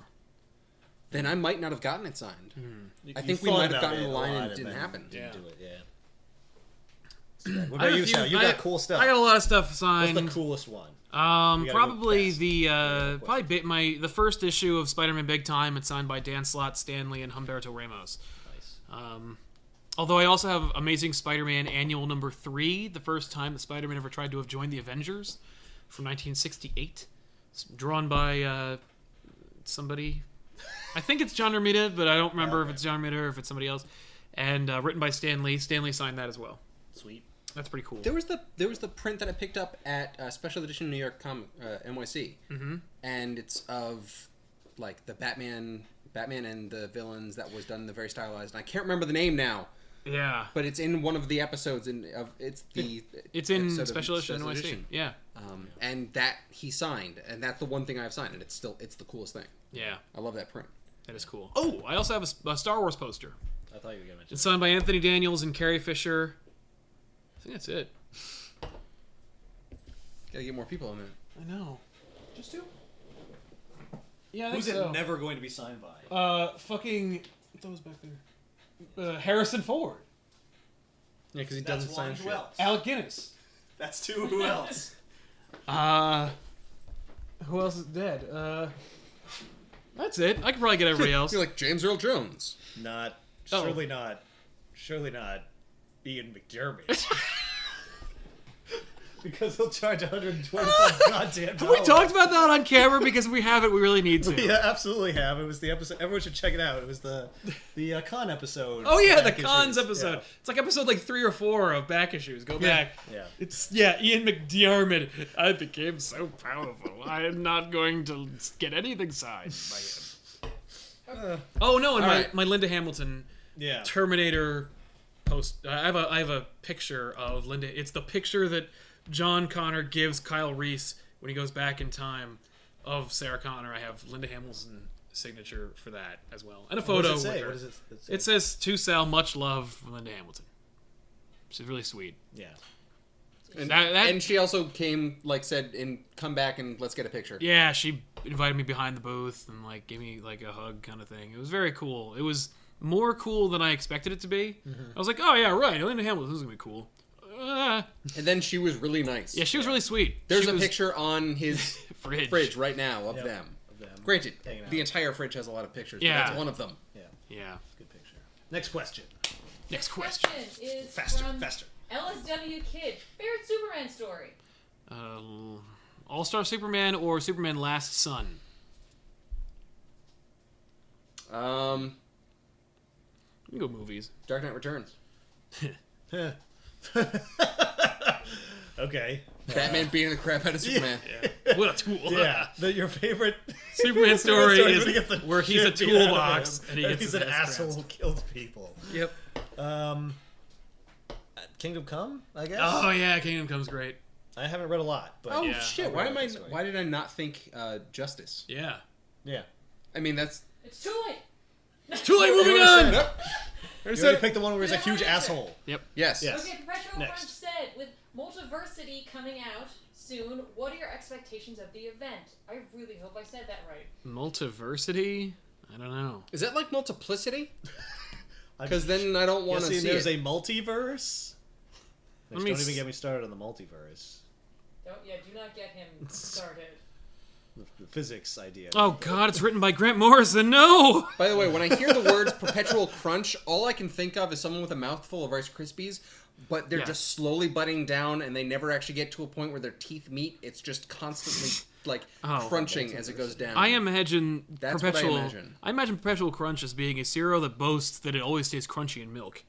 Then I might not have gotten it signed. You- I you think we thought might have about gotten it the a line lot and it didn't then happen. didn't Yeah. do it, yeah. So, what I about have you, a few- Sal? You got cool stuff. I got a lot of stuff signed. What's the coolest one? Um, go probably fast. the go the first issue of Spider-Man Big Time. It's signed by Dan Slott, Stan Lee, and Humberto Ramos. Nice. Although I also have Amazing Spider-Man Annual Number 3, the first time that Spider-Man ever tried to have joined the Avengers, from 1968. It's drawn by somebody. I think it's John Romita, but I don't remember if it's John Romita or if it's somebody else. And written by Stan Lee. Stan Lee signed that as well. Sweet. That's pretty cool. There was the print that I picked up at Special Edition New York NYC, and it's of like the Batman and the villains that was done in the very stylized. And I can't remember the name now, Yeah. but it's in one of the episodes. It's in episode of Special Edition NYC. Edition. Yeah. And that he signed, and that's the one thing I've signed, and it's the coolest thing. Yeah. I love that print. That is cool. Oh, I also have a Star Wars poster. I thought you were gonna mention. It's signed by Anthony Daniels and Carrie Fisher. I think that's it. Gotta get more people in there. I know. Just two? Yeah, I think Who's so. it never going to be signed by? Fucking... What was back there? Harrison Ford. Yeah, because he That's doesn't sign one. shit. Who else? Alec Guinness. That's two. Who else? Who else is dead? That's it. I could probably get everybody else. You're like James Earl Jones. Not. Oh. Surely not. Surely not. Ian McDermott. Because he'll charge $125 goddamn. Have we talked about that on camera? Because if we haven't, we really need to. Yeah, absolutely have. It was the episode. Everyone should check it out. It was the con episode. Oh yeah, the Back cons issues. episode. Yeah. It's like episode like 3 or 4 of Back Issues. Go back. Yeah. It's Ian McDiarmid. I became so powerful. I am not going to get anything signed by him. Oh no, and All my, right. my Linda Hamilton Yeah. Terminator post. I have a picture of Linda. It's the picture that John Connor gives Kyle Reese when he goes back in time of Sarah Connor. I have Linda Hamilton's signature for that as well, and a What photo. does it say? with her. What does it say? It says "To Sal, much love, Linda Hamilton." She's really sweet. Yeah. And, That- and she also came, like, said, and come back and let's get a picture. Yeah, she invited me behind the booth and like gave me like a hug kind of thing. It was very cool. It was more cool than I expected it to be. I was like, oh yeah, right, Linda Hamilton, this is gonna be cool. And then she was really nice. Yeah, she was really sweet. There's She a was- picture on his fridge right now of Yep. them. Of them. Granted, Hanging out. the entire fridge has a lot of pictures. Yeah. But that's one of them. Yeah. Yeah. Good picture. Next question. Next question. is Faster. from Faster. LSW Kid. Favorite Superman story? All-Star Superman or Superman Last Son? We can go movies. Dark Knight Returns. Okay. Batman beating the crap out of Superman. Yeah. What a tool. Yeah. Your favorite Superman story when he is gets the where he's a shit beat out of toolbox him, and he gets he's his an ass asshole trounced. who kills people. Yep. Kingdom Come, I guess. Oh yeah, Kingdom Come's great. I haven't read a lot, but Oh Yeah. shit! I'll read it this way. Why did I not think Justice? Yeah. yeah. I mean, that's It's too late. It's too late. Moving Nope. on. Nope. You already picked the one where he's a huge asshole. Yep. Yes. Yes. Okay, Perpetual Next. Crunch said, with Multiversity coming out soon, what are your expectations of the event? I really hope I said that right. Multiversity? I don't know. Is that like multiplicity? Because then I don't want to see there's it. a multiverse. Let Which me don't even s- get me started on the multiverse. Do not get him started. The physics idea. Oh god, it's written by Grant Morrison. No. By the way, when I hear the words perpetual crunch, all I can think of is someone with a mouthful of Rice Krispies, but they're Yeah. just slowly butting down and they never actually get to a point where their teeth meet. It's just constantly like Oh. crunching as it goes down. I imagine That's what I Perpetual. imagine. I imagine Perpetual Crunch as being a cereal that boasts that it always tastes crunchy in milk.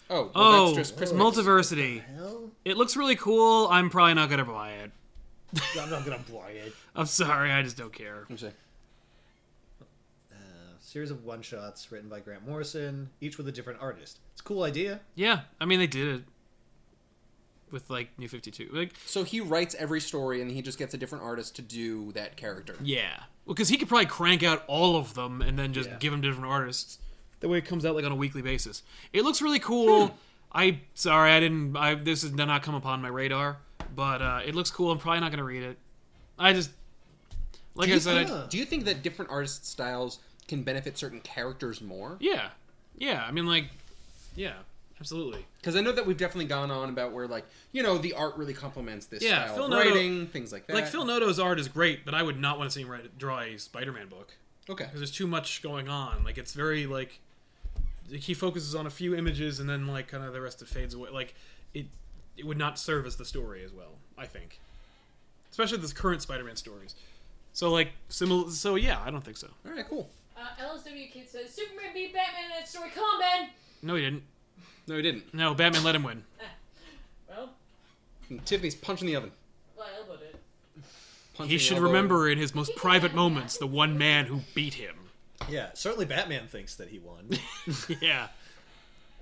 Oh, well, Oh, that's just Christmas. Multiversity. Hell? It looks really cool. I'm probably not gonna buy it. I'm not gonna buy it. I'm sorry, I just don't care. Let me see. Series of one-shots written by Grant Morrison, each with a different artist. It's a cool idea. Yeah, I mean they did it with like New 52. Like, So he writes every story and he just gets a different artist to do that character. yeah, because he could probably crank out all of them and then just Yeah. give them to different artists. That way it comes out like on a weekly basis. It looks really cool. This has not come upon my radar, but it looks cool. I'm probably not gonna read it. I just like do I you said. think, do you think that different artist styles can benefit certain characters more? Yeah. I mean, like, yeah, absolutely. Because I know that we've definitely gone on about where, like, you know, the art really complements this Yeah, style Phil of Noto- writing, things like that. Like Phil Noto's art is great, but I would not want to see him draw a Spider-Man book Okay. because there's too much going on. Like it's very like he focuses on a few images and then like kind of the rest of fades away. Like it would not serve as the story as well. I think, especially the current Spider-Man stories. So like similar. So yeah, I don't think so. All right, cool. LSW Kid says, Superman beat Batman in that story. Come on, Ben! No, he didn't. No, he didn't. No, Batman let him win. Well, And Tiffany's punching the oven. I elbowed it. Punching He the should elbow. remember in his most private moments the one man who beat him. Yeah, certainly Batman thinks that he won. Yeah.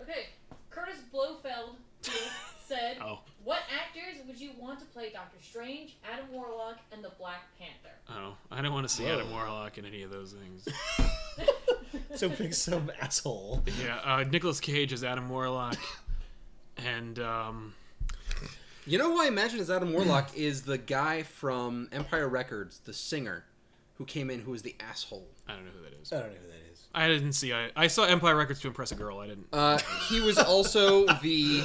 Okay, Curtis Blofeld said, Oh. what actors would you want to play Doctor Strange, Adam Warlock, and the Black Panther? Oh, I don't want to see Whoa. Adam Warlock in any of those things. So pick some asshole. Yeah, Nicolas Cage is Adam Warlock. And, You know who I imagine as Adam Warlock is the guy from Empire Records, the singer, who came in who was the asshole. I don't know who that is. I don't know who that is. I didn't see. I saw Empire Records to impress a girl. I didn't. He was also the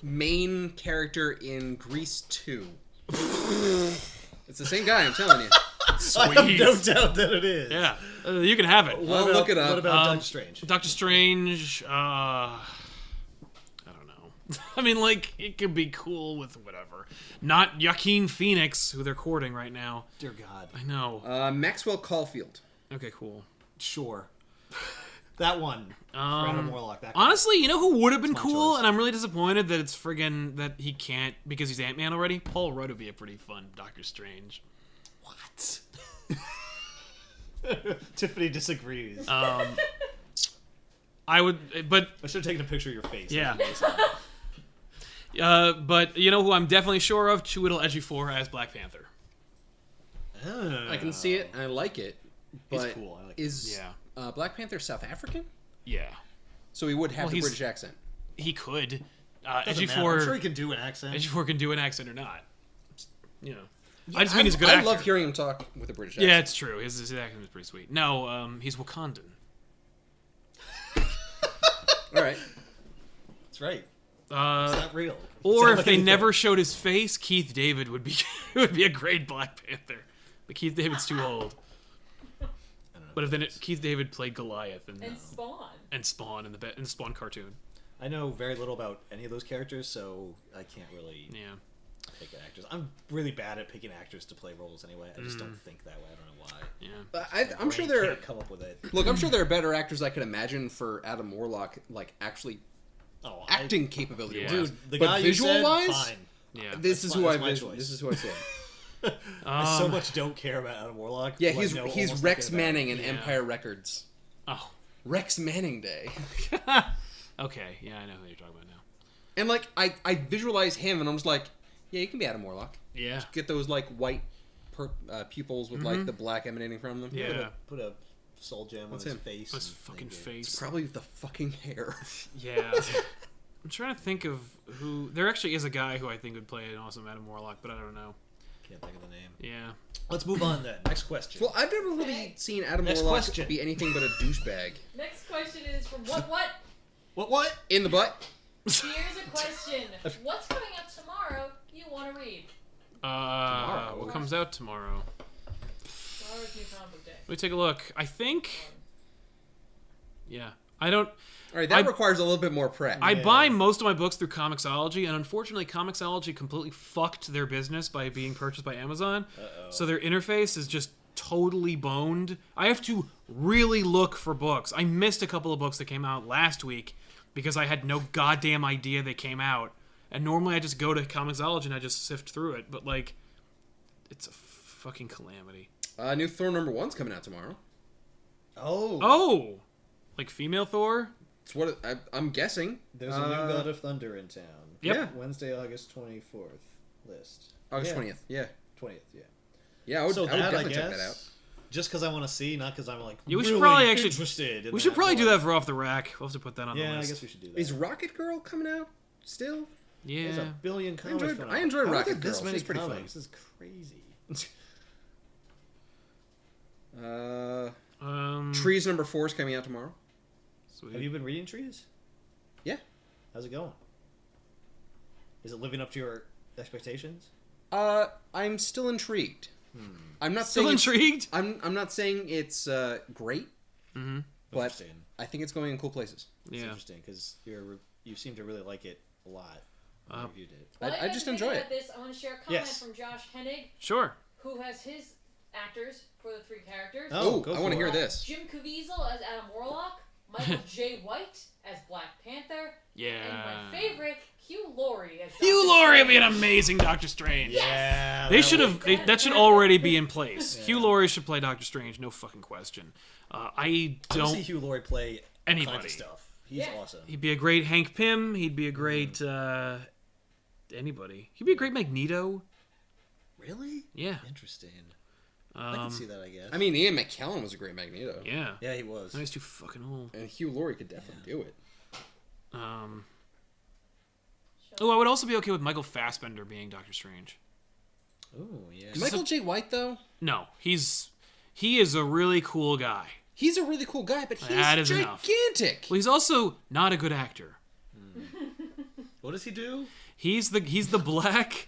main character in Grease 2. It's the same guy, I'm telling you. I have no doubt that it is. Yeah, you can have it. Well, look it up. What about Doctor Strange? Doctor Strange, I don't know. I mean, like, it could be cool with whatever. Not Joaquin Phoenix, who they're courting right now. Dear God. I know. Maxwell Caulfield. Okay, cool. Sure. That one. For Adam Warlock. That guy. Honestly, you know who would have been my cool, choice. and I'm really disappointed that it's friggin' that he can't because he's Ant-Man already? Paul Rudd would be a pretty fun Doctor Strange. What? Tiffany disagrees. I would, but I should have taken a picture of your face. yeah. But you know who I'm definitely sure of? Chiwetel Ejiofor as Black Panther. I can see it, and I like it. He's But cool. I like is Black Panther South African? Yeah, So he would have Well, the he's- British accent. he could. Doesn't matter. I'm sure he can do an accent. Ejiofor can do an accent or not. You know, I just mean he's a good I actor. love hearing him talk with a British accent. Yeah, it's true. His accent is pretty sweet. No, he's Wakandan. All right. That's right. It's Uh, not real. or Sounds if like they anything. never showed his face, Keith David would be would be a great Black Panther. But Keith David's too old. I don't know. But if then Keith David played Goliath And Spawn. and Spawn in the Spawn cartoon. I know very little about any of those characters, so I can't really Yeah. pick actors. I'm really bad at picking actors to play roles anyway. I just don't think that way. I don't know why. Yeah. I'm sure Brain there. can't come up with it. Look, I'm sure there are better actors I could imagine for Adam Warlock, like actually Oh, acting capability. Yeah. dude, the But guy you visual said, wise? fine. Yeah. This That's is fine, who I that's my vision. choice. This is who I say. I so much don't care about Adam Warlock. Yeah, like, he's no, he's almost Rex nothing about Manning him. in Yeah. Empire Records. Oh. Rex Manning Day. Okay. Yeah, I know who you're talking about now. And like I visualize him, and I'm just like, yeah, you can be Adam Warlock. Yeah. Get those like white pupils with like the black emanating from them. Yeah. Put a soul gem That's on his him. face. His and fucking make it- face. Probably the fucking hair. Yeah. I'm trying to think of who. There actually is a guy who I think would play an awesome Adam Warlock, but I don't know. Can't think of the name. Yeah. Let's move on then. Next question. Well, I've never really seen Adam Next Warlock question. be anything but a douchebag. Next question is from what? What? In the butt. Here's a question. What's coming up tomorrow you want to read? What comes out tomorrow? Tomorrow's New Comic Book Day. Let me take a look. I think. Yeah. I don't. All right, that requires a little bit more prep. I buy most of my books through Comixology, and unfortunately, Comixology completely fucked their business by being purchased by Amazon. So their interface is just totally boned. I have to really look for books. I missed a couple of books that came out last week because I had no goddamn idea they came out. And normally I just go to Comixology and I just sift through it, but like, it's a fucking calamity. New Thor #1's coming out tomorrow. Oh. Oh! Like female Thor? It's what I'm guessing. There's a new God of Thunder in town. Yep. Yeah. Wednesday, August 24th list. August Yeah. 20th. Yeah. 20th, yeah. Yeah, I would, So I would that, I definitely guess, check that out. just because I want to see, not because I'm like Yeah, we should really probably actually- interested. In We should that, probably but, do like, that for Off the Rack. We'll have to put that on the Yeah, list. I guess we should do that. Is Rocket Girl coming out still? There's Yeah. a billion comics. enjoyed- going I on. enjoyed How are Rocket there this Girl. many She's pretty fun. comics? This is crazy. Trees #4 is coming out tomorrow. Sweet. Have you been reading Trees? Yeah. How's it going? Is it living up to your expectations? I'm still intrigued. I'm not Still saying it's- intrigued? I'm not saying it's great, Mm-hmm. but Interesting. I think it's going in cool places. It's Yeah. interesting because you seem to really like it a lot. You reviewed it. While you I guys just are thinking enjoy about it. This, I want to share a comment Yes. from Josh Hennig, Sure. who has his actors for the 3 characters. Oh, go I want to for hear it. this. Jim Caviezel as Adam Warlock, Michael J. White as Black Panther, and Yeah. my favorite, Hugh Laurie as Hugh Dr. Laurie would be an Strange. amazing Doctor Strange. Yeah. They that should was- have. That should already be in place. Hugh Laurie should play Doctor Strange, no fucking question. I I want to see don't. Hugh Laurie play Anybody. kinds of stuff. He's Yeah. awesome. He'd be a great Hank Pym. He'd be a great anybody. He'd be a great Magneto. Really? Yeah. Interesting. I can see that, I guess. I mean, Ian McKellen was a great Magneto. Yeah. Yeah, he was. He's too fucking old. And Hugh Laurie could definitely do it. Oh, I would also be okay with Michael Fassbender being Doctor Strange. Ooh, yeah. Michael J. White, though? No, he is a really cool guy. He's a really cool guy, but he's That is gigantic. Enough. Well, he's also not a good actor. What does he do? He's the black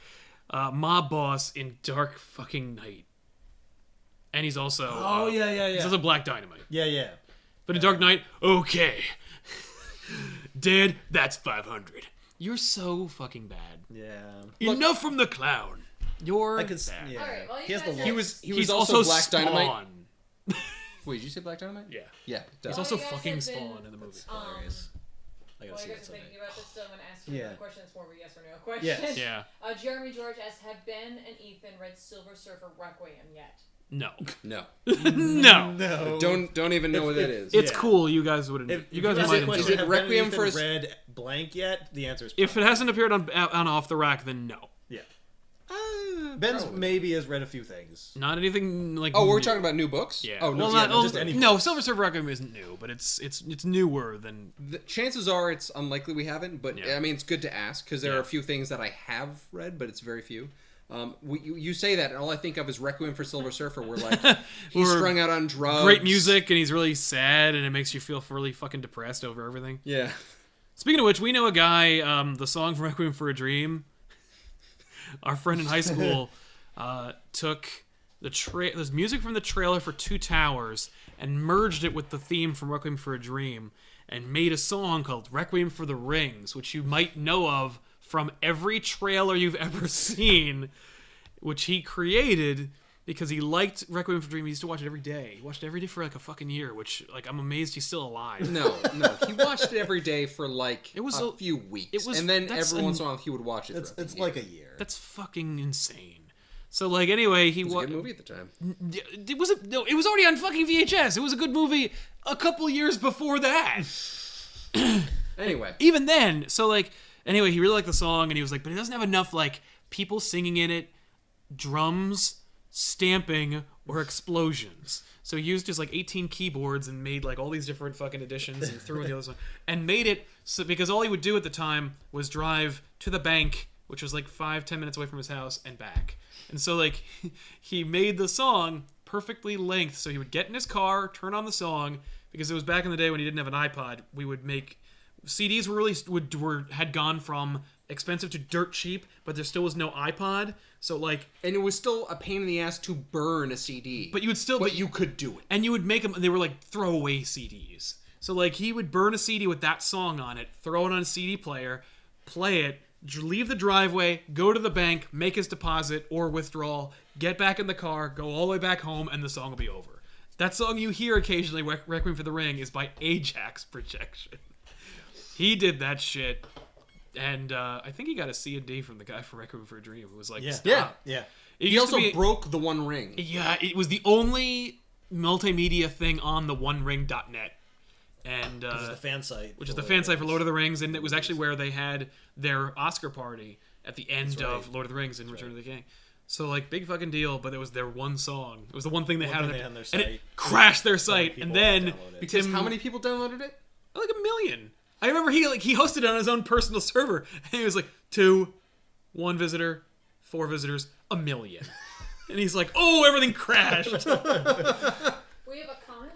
mob boss in Dark fucking Knight. And he's also... yeah. He's also Black Dynamite. Yeah. But in Dark Knight, okay. Dead, that's 500. You're so fucking bad. Yeah. Enough from the clown. You're I could. bad. Yeah. Alright, well, he has the guys look. He was He's also Black Spawn. Dynamite. Wait, did you say Black Dynamite? Yeah. Yeah. He's duh. also you guys fucking have been- Spawn in the movie. Hilarious. I gotta While see you that guys are someday. thinking about this, still, I'm going to ask you Yeah. another question that's more of a yes or no question. Yes. Yeah. Jeremy George asks, have Ben and Ethan read Silver Surfer Requiem yet? No. No. No. No. Don't even know what that is. It's Yeah. cool. You guys would. You guys might enjoy Is it. it have Requiem Ben for and a- Ethan read blank yet? The answer is If it hasn't appeared on Off the Rack, then no. yeah. Ben's Probably. maybe has read a few things. Not anything like. Oh, we're new. talking about new books? Yeah. Oh, no. well, yeah, not, no, just any no. books. Silver Surfer Requiem isn't new, but it's newer than. The chances are it's unlikely we haven't, but Yeah. I mean, it's good to ask because there Yeah. are a few things that I have read, but it's very few. You say that, and all I think of is Requiem for Silver Surfer, where like he's Or strung out on drugs. Great music, and he's really sad, and it makes you feel really fucking depressed over everything. Yeah. Speaking of which, we know a guy. The song from Requiem for a Dream. Our friend in high school took the music from the trailer for Two Towers and merged it with the theme from Requiem for a Dream and made a song called Requiem for the Rings, which you might know of from every trailer you've ever seen, which he created because he liked Requiem for a Dream. He used to watch it every day. He watched it every day for like a fucking year, which like I'm amazed he's still alive. No. He watched it every day for like It was a a- few weeks. it was- and then that's every once in a while he would watch it. It's throughout the like year. a year. That's fucking insane. So like anyway, he It was a good movie at the time. It was already on fucking VHS. It was a good movie a couple years before that. Anyway. Even then, so like anyway, he really liked the song and he was like, but it doesn't have enough like people singing in it, drums, stamping, or explosions. So he used just like 18 keyboards and made like all these different fucking additions and threw in the other song and made it so because all he would do at the time was drive to the bank, which was like 5-10 minutes away from his house, and back. And so like he made the song perfectly length, so he would get in his car, turn on the song, because it was back in the day when he didn't have an iPod. We would make CDs had gone from expensive to dirt cheap, but there still was no iPod. So like, And it was still a pain in the ass to burn a CD. but you would still, But you could do it. and you would make them. They were like throwaway CDs. So like he would burn a CD with that song on it, throw it on a CD player, play it, leave the driveway, go to the bank, make his deposit or withdrawal, get back in the car, go all the way back home, and the song will be over. That song you hear occasionally, Requiem for the Ring, is by Ajax Projection. He did that shit, and I think he got a C&D from the guy for Requiem for a Dream. It was like, Yeah. stop. Yeah. It He used to also be- broke the One Ring. Yeah, it was the only multimedia thing on the OneRing.net. And Which is the fan site. which is the fan site for Lord of the Rings, and it was actually where they had their Oscar party at the end That's right. of Lord of the Rings and Return of the King. So like big fucking deal, but it was their one song. It was the one thing they had on thing their, they had on their and it site. crashed their site. people And then download it. Because Tim- how many people downloaded it? like 1 million. I remember he hosted it on his own personal server, and he was like 2, 1 visitor, 4 visitors, 1 million. And he's like, oh, everything crashed. We have a comment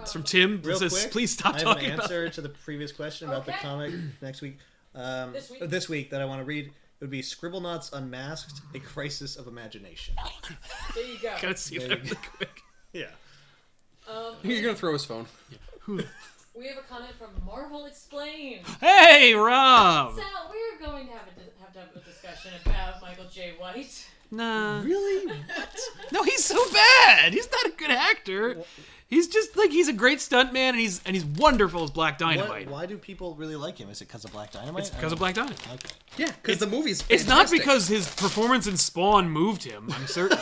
It's from Tim. It Real says, quick, please stop I have talking an about answer to the previous question about the Okay. comic next week. This week? That I want to read. It would be Scribblenauts Unmasked: A Crisis of Imagination. There you go. Gotta see that There you really quick. Yeah. You're gonna throw his phone. We have a comment from Marvel Explained. Hey, Rob! Sal, we're going to have a discussion about Michael J. White. Nah. Really? What? No, he's so bad. He's not a good actor. He's just like he's a great stuntman, and he's wonderful as Black Dynamite. Why do people really like him? Is it because of Black Dynamite? It's because of Black Dynamite. Okay. Yeah, because the movie's It's not fantastic. because his performance in Spawn moved him. I'm certain.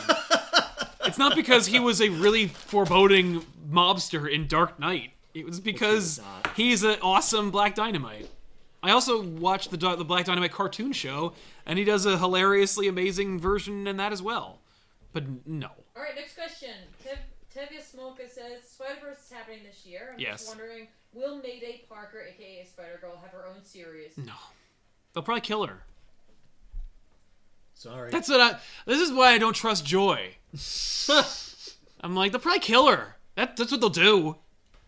It's not because he was a really foreboding mobster in Dark Knight. It was because not. he's an awesome Black Dynamite. I also watched the Black Dynamite cartoon show, and he does a hilariously amazing version in that as well. But no. All right, next question. Tevya Smolka says, Spider-Verse is happening this year. I'm just wondering, will Mayday Parker, a.k.a. Spider-Girl, have her own series? No. They'll probably kill her. Sorry. This is why I don't trust Joy. I'm like, they'll probably kill her. That's what they'll do.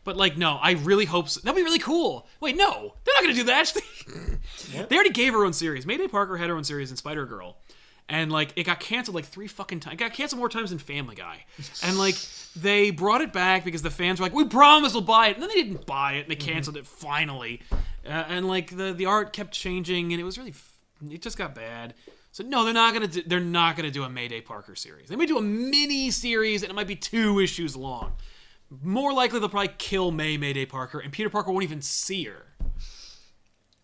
But, like, no, I really hope so. That'd be really cool. Wait, no. They're not going to do that. They already gave her own series. Mayday Parker had her own series in Spider-Girl. And, like, it got canceled, like, 3 fucking times. It got canceled more times than Family Guy. And, like, they brought it back because the fans were like, we promise we'll buy it. And then they didn't buy it, and they canceled it finally. And, like, the art kept changing, and it was really... It just got bad. So, no, they're not gonna do a Mayday Parker series. They may do a mini-series, and it might be 2 issues long. More likely, they'll probably kill Mayday Parker, and Peter Parker won't even see her.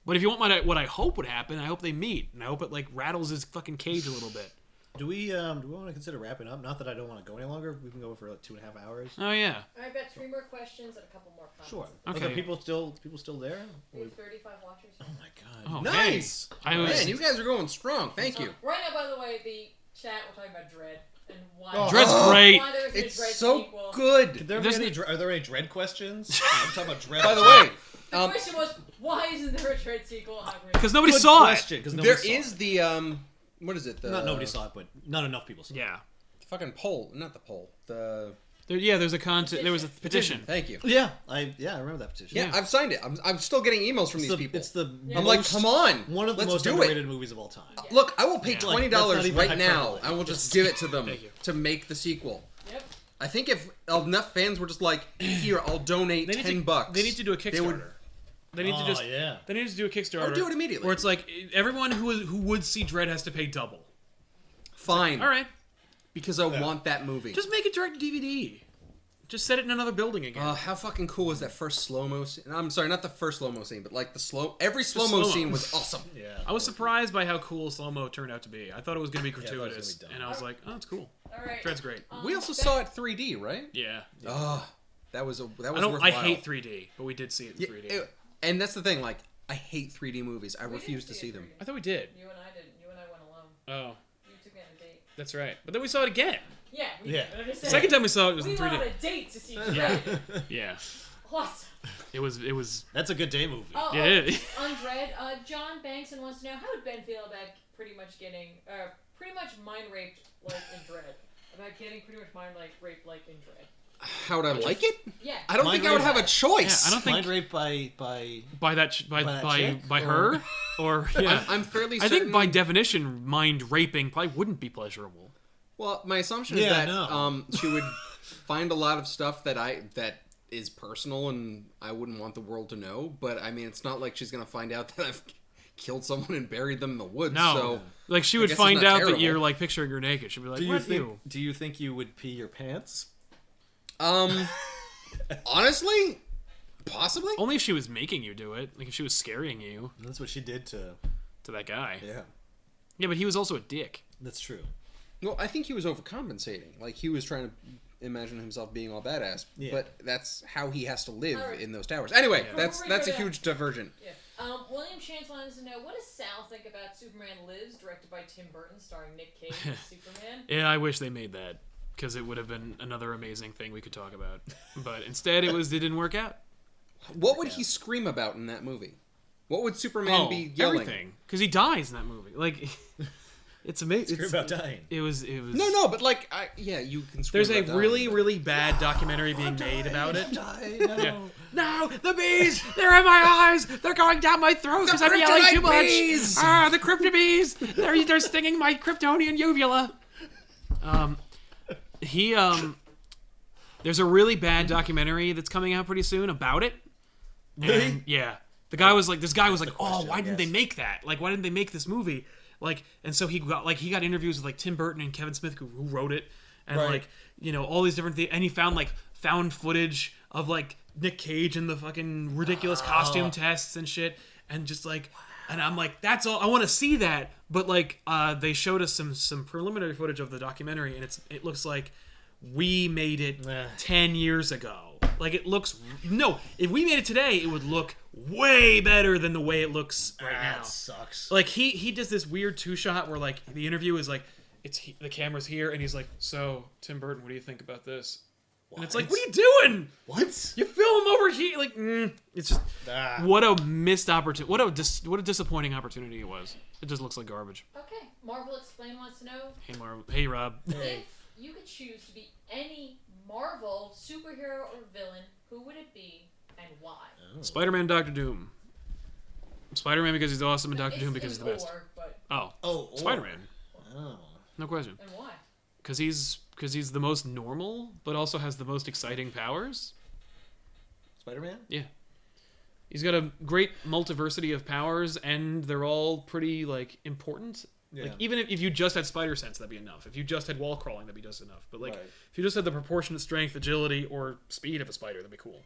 But if you want what I hope would happen, I hope they meet, and I hope it like rattles his fucking cage a little bit. Do we want to consider wrapping up? Not that I don't want to go any longer. We can go for like 2.5 hours. Oh yeah. I've got 3 more questions and a couple more comments. Sure. Okay. Are there people still there? We have 35 watchers. Oh my god. Oh, Nice. Hey. Man, you guys are going strong. Thank you. Right now, by the way, the chat, we're talking about Dread. And why Dread's great. Why there isn't a It's Dread so sequel. good. Are there any Dread questions? I'm talking about Dread. By the way, The question was, why isn't there a Dread sequel? Because nobody saw it. There is the what is it? The nobody saw it, but not enough people saw it. Yeah. fucking poll, not the poll. There's a there was a petition. Thank you. Yeah, I remember that petition. Yeah, I've signed it. I'm still getting emails from these people. It's the I'm like, come on, one of the let's most do underrated it. movies of all time. Look, I will pay Yeah. $20 That's not even right now. hyperbole. I will just give it to them Thank you. to make the sequel. Yep. I think if enough fans were just like, here, I'll donate They need $10. They need to do a Kickstarter. They need to just yeah. They need to do a Kickstarter. Or do it immediately. Where it's like everyone who would see Dread has to pay double. Fine. All right, Because I want that movie. just make it direct to DVD. Just set it in another building again. How fucking cool was that first slow-mo scene? I'm sorry, not the first slow-mo scene, but like every slow-mo slow-mo. scene was awesome. Yeah. I was surprised by how cool slow-mo turned out to be. I thought it was going to be I thought it was gratuitous, gonna be dumb. and I was like, oh, it's cool. All right. Dread's great. We also saw it 3D, right? Yeah. Oh, that was worthwhile. I hate 3D, but we did see it in 3D. And that's the thing, like, I hate 3D movies. I We refuse didn't to see see it them. 3D. I thought we did. You and I didn't. You and I went alone. Oh, You took me on a date. that's right. But then we saw it again. Yeah. We Yeah. did. The second time we saw it was we in went on 3D. a date to see Dread. Yeah. Awesome. It was. That's a good day movie. Oh, Yeah. on Dread, John Bankson wants to know, how would Ben feel about pretty much mind raped like in Dread? About getting pretty much mind raped like in Dread. How would I like it? Yeah. I don't think I would have a choice. Yeah, I don't think Mind raped by by her or yeah. I'm fairly I certain. think by definition, mind raping probably wouldn't be pleasurable. Well, my assumption is Yeah, that no. she would find a lot of stuff that is personal and I wouldn't want the world to know. But I mean, it's not like she's gonna find out that I've killed someone and buried them in the woods. No, So like she I would guess it's find not out terrible. that you're like picturing her naked. She'd be like, Do you "What think? you?" Do you think you would pee your pants? Honestly, possibly. Only if she was making you do it. Like if she was scaring you That's what she did to. to that guy. Yeah, Yeah, but he was also a dick. that's true. Well, I think he was overcompensating. Like he was trying to imagine himself being all badass, Yeah. but that's how he has to live Alright. in those towers. Anyway, Yeah. that's a huge diversion. Yeah. William Chance wants to know, what does Sal think about Superman Lives, directed by Tim Burton, starring Nick Cage as Superman? Yeah, I wish they made that because it would have been another amazing thing we could talk about. But instead, it didn't work out. What would he scream about in that movie? What would Superman be yelling? Everything because he dies in that movie. Like it's amazing. Screw about dying. It was. No, but like, you can. Scream There's a about dying, really, but- really bad documentary being made about it. Die, no. Yeah. No, the bees! They're in my eyes! They're going down my throat because I'm yelling too kryptonite much! bees! Ah, the crypto bees! They're stinging my Kryptonian uvula! There's a really bad documentary that's coming out pretty soon about it. And, yeah. This guy was like, oh, why didn't they make that? Like, why didn't they make this movie? Like, and so he got interviews with like Tim Burton and Kevin Smith who wrote it, and Right. like, you know, all these different things, and he found footage of like Nick Cage and the fucking ridiculous costume tests and shit, and just like, and I'm like, that's all I want to see that, but like, they showed us some preliminary footage of the documentary, and it looks like we made it 10 years ago. Like it looks if we made it today, it would look way better than the way it looks right now. That sucks. Like he does this weird 2-shot where like the interview is like the camera's here, and he's like, "So, Tim Burton, what do you think about this?" And it's What? like, "What are you doing? What? You film him over here?" Like, it's just what a missed opportunity. What a disappointing opportunity it was. It just looks like garbage. Okay, Marvel Explain wants to know Hey, Marv. Hey, Rob. Hey. if you could choose to be any Marvel superhero or villain, who would it be and why? Spider-Man, Doctor Doom. Spider-Man because he's awesome, and Doctor Doom because he's the best. But, Oh, Spider-Man. Oh. No question. and why? Because he's the most normal, but also has the most exciting powers. Spider-Man? Yeah. He's got a great multiversity of powers, and they're all pretty, like, important. Yeah. Like, even if you just had spider sense, that'd be enough. If you just had wall crawling, that'd be just enough. But, like, Right. if you just had the proportionate strength, agility, or speed of a spider, that'd be cool.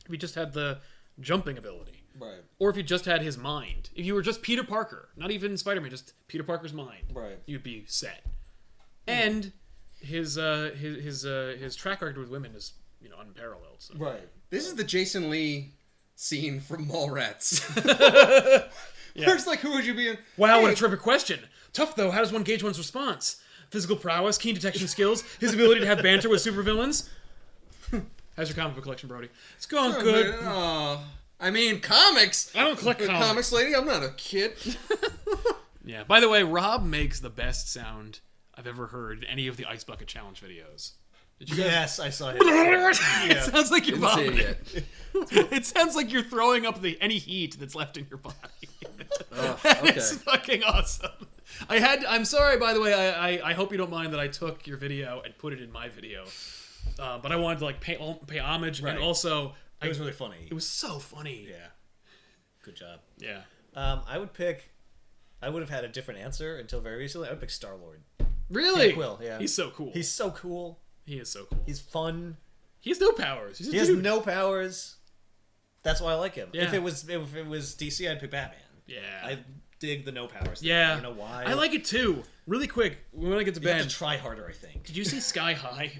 If you just had the jumping ability. Right. Or if you just had his mind. If you were just Peter Parker, not even Spider-Man, just Peter Parker's mind. Right. You'd be set. And his track record with women is, unparalleled. So. Right. This is the Jason Lee scene from Mallrats. Yeah. Where it's like, who would you be in? Wow, what Hey, a terrific question. Tough, though. How does one gauge one's response? Physical prowess, keen detection skills, his ability to have banter with supervillains. How's your comic book collection, Brody? It's going oh, good. man, I mean, comics. I don't collect comics. Comics lady, I'm not a kid. Yeah. By the way, Rob makes the best sound I've ever heard in any of the Ice Bucket Challenge videos. Did you guys? Yes, I saw him. It sounds like you're Didn't see it vomiting. yet. It sounds like you're throwing up any heat that's left in your body. Okay. It's fucking awesome. I'm sorry, by the way. I hope you don't mind that I took your video and put it in my video. But I wanted to like pay homage, Right. and also It was really funny. it was so funny. Yeah. Good job. Yeah. I would have had a different answer until very recently. I would pick Star-Lord. Really? Quill, yeah. He's so cool. He's so cool. He is so cool. He's fun. He has no powers. He's a He has dude. no powers. That's why I like him. Yeah. If it was DC, I'd pick Batman. Yeah. I dig the no powers thing. Yeah. You know why? I like it too. Really quick, when I get to You have bed. to try harder, I think. Did you see Sky High?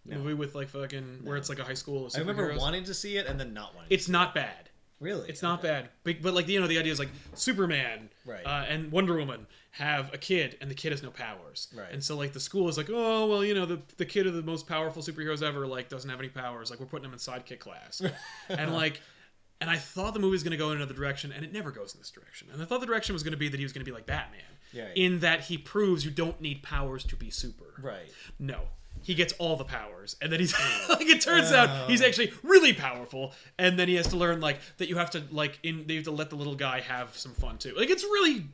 No. Movie with like fucking where it's like a high school of I remember superheroes? wanting to see it and then not wanting It's not bad. Really? It's not Okay. bad. But like, the idea is like Superman Right. And Wonder Woman have a kid, and the kid has no powers. Right. And so like the school is like, oh well, the kid of the most powerful superheroes ever like doesn't have any powers. Like we're putting him in sidekick class. And I thought the movie was going to go in another direction, and it never goes in this direction. And I thought the direction was going to be that he was going to be like Batman, Yeah. in that he proves you don't need powers to be super. Right. No. He gets all the powers, and then he's like, it turns out he's actually really powerful, and then he has to learn like that you have to they have to let the little guy have some fun too. Like it's really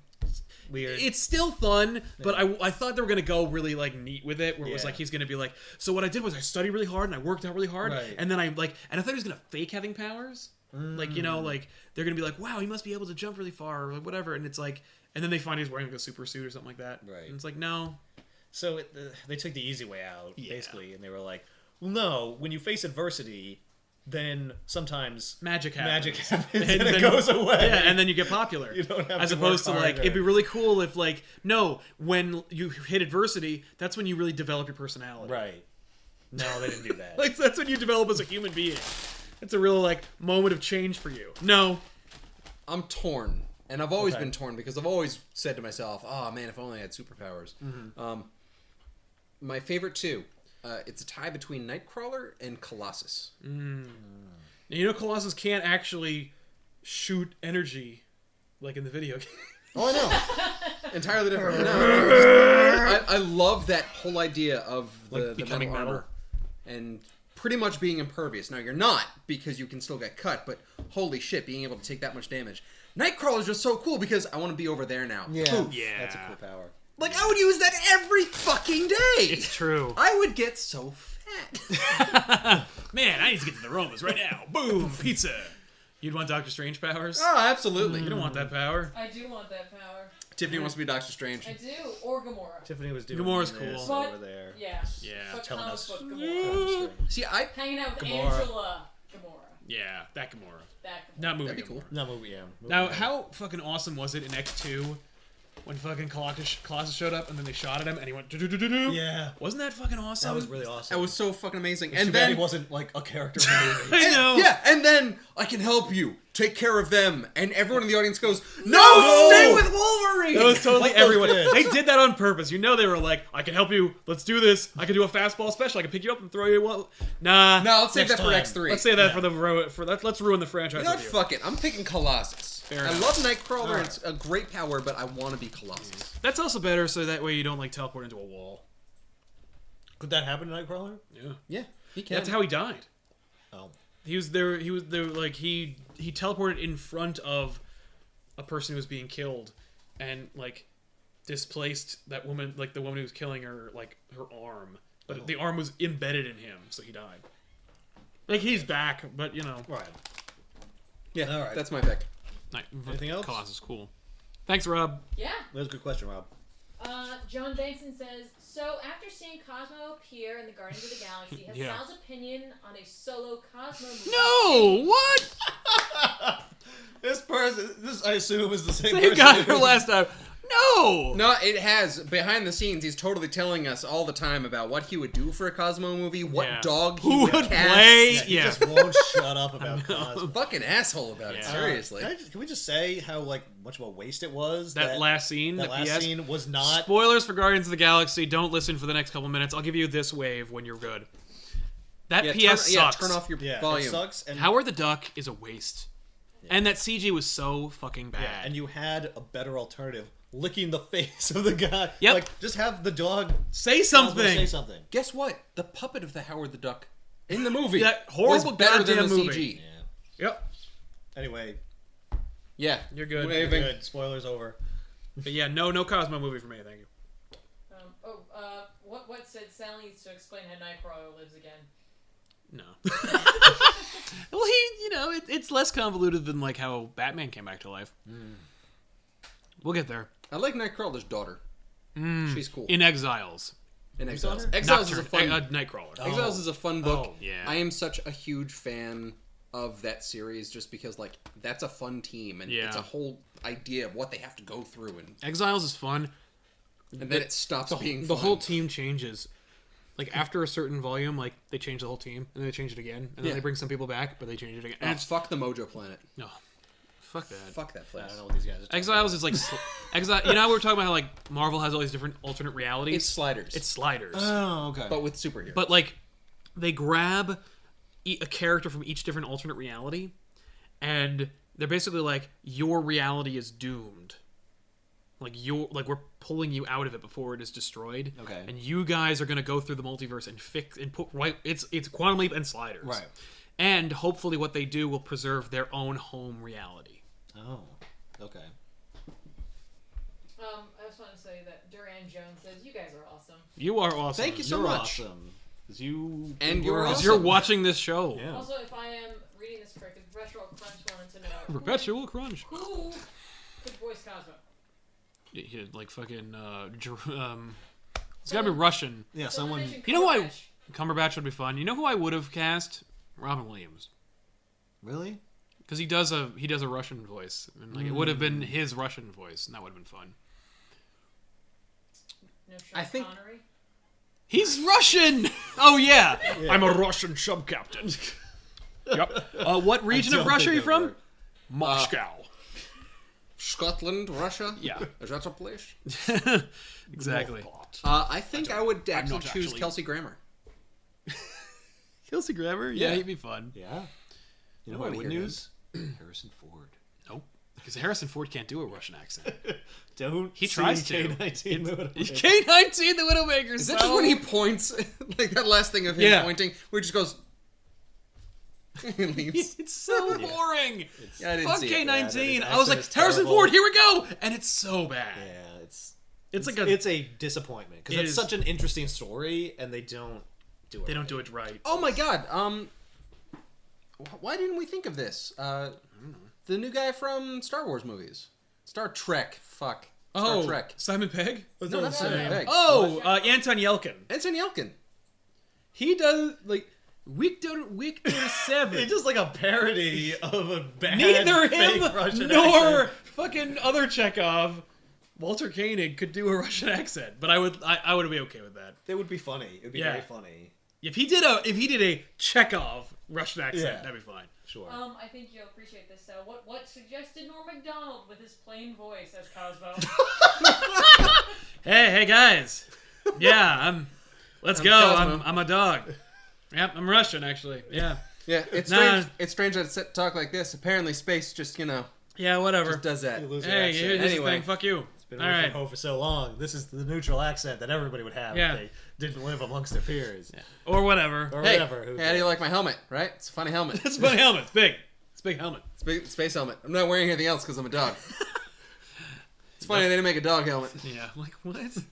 Weird. it's still fun, but I thought they were gonna go really like neat with it, where it was Yeah. like he's gonna be like, so what I did was I studied really hard and I worked out really hard, Right. and then I thought he was gonna fake having powers, like like they're gonna be like, wow, he must be able to jump really far or like, whatever, and it's like, and then they find he's wearing like a super suit or something like that, Right. And it's like no. So they took the easy way out, Yeah. basically, and they were like, well, no, when you face adversity, then sometimes Magic happens. and then it goes away. Yeah, and then you get popular. You don't have As to opposed work to like, harder. it'd be really cool if like, no, when you hit adversity, that's when you really develop your personality. Right. No, they didn't do that. Like that's when you develop as a human being. It's a real like moment of change for you. No. I'm torn, and I've always Okay. been torn because I've always said to myself, "Oh man, if only I had superpowers." My favorite two, it's a tie between Nightcrawler and Colossus. Now, Colossus can't actually shoot energy like in the video game. Oh, I know. Entirely different. No, I love that whole idea of Like the becoming metal armor and pretty much being impervious. Now, you're not, because you can still get cut, but holy shit, being able to take that much damage. Nightcrawler is just so cool because I want to be over there now. Poof. Yeah. That's a cool power. Like, I would use that every fucking day. It's true. I would get so fat. Man, I need to get to the Romas right now. Boom, pizza. You'd want Doctor Strange powers? Oh, absolutely. You don't want that power. I do want that power. Tiffany wants to be Doctor Strange. I do. Or Gamora. Tiffany was doing Gamora's this cool. over there. Yeah. Yeah. But Telling comic us. book Gamora. See, Hanging out with Gamora. Angela Gamora. Yeah, that Gamora. That Gamora. Not movie That'd be cool. Gamora. No, movie, yeah. Movie, Now, yeah. how fucking awesome was it in X2 when fucking Colossus showed up and then they shot at him and he went do-do-do-do-do? Yeah. Wasn't that fucking awesome? That was really awesome. That was so fucking amazing. Too And bad then he wasn't like a character in the movie. I know. Yeah, and then I can help you. take care of them. And everyone in the audience goes, no! Stay with Wolverine! That was totally Like those everyone. kids. They did that on purpose. You know they were like, I can help you. Let's do this. I can do a fastball special. I can pick you up and throw you. Nah. No, let's save Next that for time. X3. Let's say that let's ruin the franchise. You know what? with you. Fuck it. I'm picking Colossus. Fair I enough. love Nightcrawler. It's a great power, but I want to be Colossus. That's also better, so that way you don't like teleport into a wall. Could that happen to Nightcrawler? Yeah. Yeah, he can. That's how he died. Oh. He was there. Like he teleported in front of a person who was being killed, and like displaced that woman, like the woman who was killing her, like her arm. But the arm was embedded in him, so he died. Like he's back, but you know. Right. Yeah, All right. that's my pick. Anything else? Colossus, cool. Thanks, Rob. Yeah. That was a good question, Rob. John Bankson says, so after seeing Cosmo appear in the Guardians of the Galaxy, has Yeah. Sal's opinion on a solo Cosmo movie No, what? This person, I assume, is the same Same person. guy from last time. No. No, it has. Behind the scenes, he's totally telling us all the time about what he would do for a Cosmo movie, what Yeah. dog he Who would would cast. play? Yeah, he Yeah. just won't shut up about Cosmo. Fucking asshole about it, Yeah. seriously. Can we just say how much of a waste it was? That last scene. That last PS scene was not. Spoilers for Guardians of the Galaxy. Don't listen for the next couple minutes. I'll give you this wave when you're good. That PS sucks. turn off your Yeah, volume. it sucks. And Howard the Duck is a waste. And that CG was so fucking bad. yeah, and you had a better alternative: licking the face of the guy. Yep. Like, just have the dog Say Say something. something. Guess what? The puppet of the Howard the Duck in the movie That horrible was better than the goddamn CG. movie. Yeah. Yep. Anyway, Yeah, You're good. Waving. good. Spoilers over. But yeah, no Cosmo movie for me. Thank you. What said Sal needs to explain how Nightcrawler lives again? No. Well, it's less convoluted than like how Batman came back to life. We'll get there. I like Nightcrawler's daughter. She's cool. In Exiles. In Exiles. daughter? Exiles is a Nocturne. fun. Nightcrawler. Exiles is a fun book. Oh, yeah. I am such a huge fan of that series just because like that's a fun team and Yeah. it's a whole idea of what they have to go through Exiles is fun. and then it stops being The fun. whole team changes. Like after a certain volume, like they change the whole team, and then they change it again, and then Yeah. they bring some people back, but they change it again. Oh, And it's fuck the Mojo Planet. no, fuck that. Fuck that place. I don't know what these guys are talking Exiles is like Exile. You know how we were talking about how like Marvel has all these different alternate realities. It's sliders. It's sliders, Oh, okay. but with superheroes. but like they grab a character from each different alternate reality, and they're basically like your reality is doomed. Like we're pulling you out of it before it is destroyed. Okay. And you guys are gonna go through the multiverse and fix and put right. It's Quantum Leap and sliders. Right. And hopefully, what they do will preserve their own home reality. Oh, okay. I just want to say that Duran Jones says you guys are awesome. You are awesome. Thank you so You're much. awesome. 'Cause you And you're were awesome. Because you're watching this show. Yeah. Also, if I am reading this correctly, Retro Crunch wanted to know Perpetual crunch. who could voice Cosmo. Like fucking. It's gotta be Russian. Yeah, Someone someone. mentioned You know who I- Cumberbatch. Cumberbatch would be fun. You know who I would have cast? Robin Williams. Really? Because he does a Russian voice, and like it would have been his Russian voice, and that would have been fun. No, Sean I think- Connery. He's Russian. Oh yeah, I'm a Russian sub captain. Yep. What region of don't Russia are think you that from? worked. Moscow. Scotland, Russia. Yeah. Is that a place? Exactly. I think I would actually not choose actually- Kelsey Grammer. Kelsey Grammer. Yeah, Yeah. he'd be fun. Yeah. You know I what I wanna would hear use? Harrison Ford. Nope. Because Harrison Ford can't do a Russian accent. Don't. He tries to. K-19 the Widowmaker. K-19, the Widowmaker. Is that just when he points? Like that last thing of him Yeah. pointing, where he just goes. and leaves. It's so boring. Yeah, I didn't Fuck see it. K-19. Yeah, I was like, accent is Harrison terrible. Ford, here we go, and it's so bad. Yeah, It's like a. it's a disappointment because It it's is. such an interesting story and they don't do it. They don't do it right. Oh my god. Why didn't we think of this? The new guy from Star Wars movies, Star Trek. Fuck. Star Trek. Simon Pegg. No, not Simon Pegg. Oh, Anton Yelkin. Anton Yelkin. He does like Week 7. It's just like a parody of a bad Neither fake him Russian nor accent. fucking other Chekhov, Walter Koenig, could do a Russian accent. But I would be okay with that. It would be funny. It would be Yeah. very funny. If he did a Chekhov Russian accent, that'd be fine. Sure. I think you'll appreciate this. What suggested Norm Macdonald with his plain voice as Cosmo? Hey guys. Yeah, let's go. Cosmo. I'm a dog. Yep, I'm Russian actually. Yeah. Yeah, it's Nah. strange. It's strange that it's talk like this. Apparently, space just Yeah, whatever. just does that. You lose your Hey, accent. here's the Anyway. thing. Fuck you. It's been All away right. from home for so long. This is the neutral accent that everybody would have Yeah. if they didn't live amongst their peers. Or whatever. Or Hey, whatever. hey, how do you like my helmet? Right? It's a funny helmet. It's a funny helmet. It's big. It's a big helmet. It's a big space helmet. I'm not wearing anything else because I'm a dog. It's funny they didn't make a dog helmet. Yeah. Like what? That's it.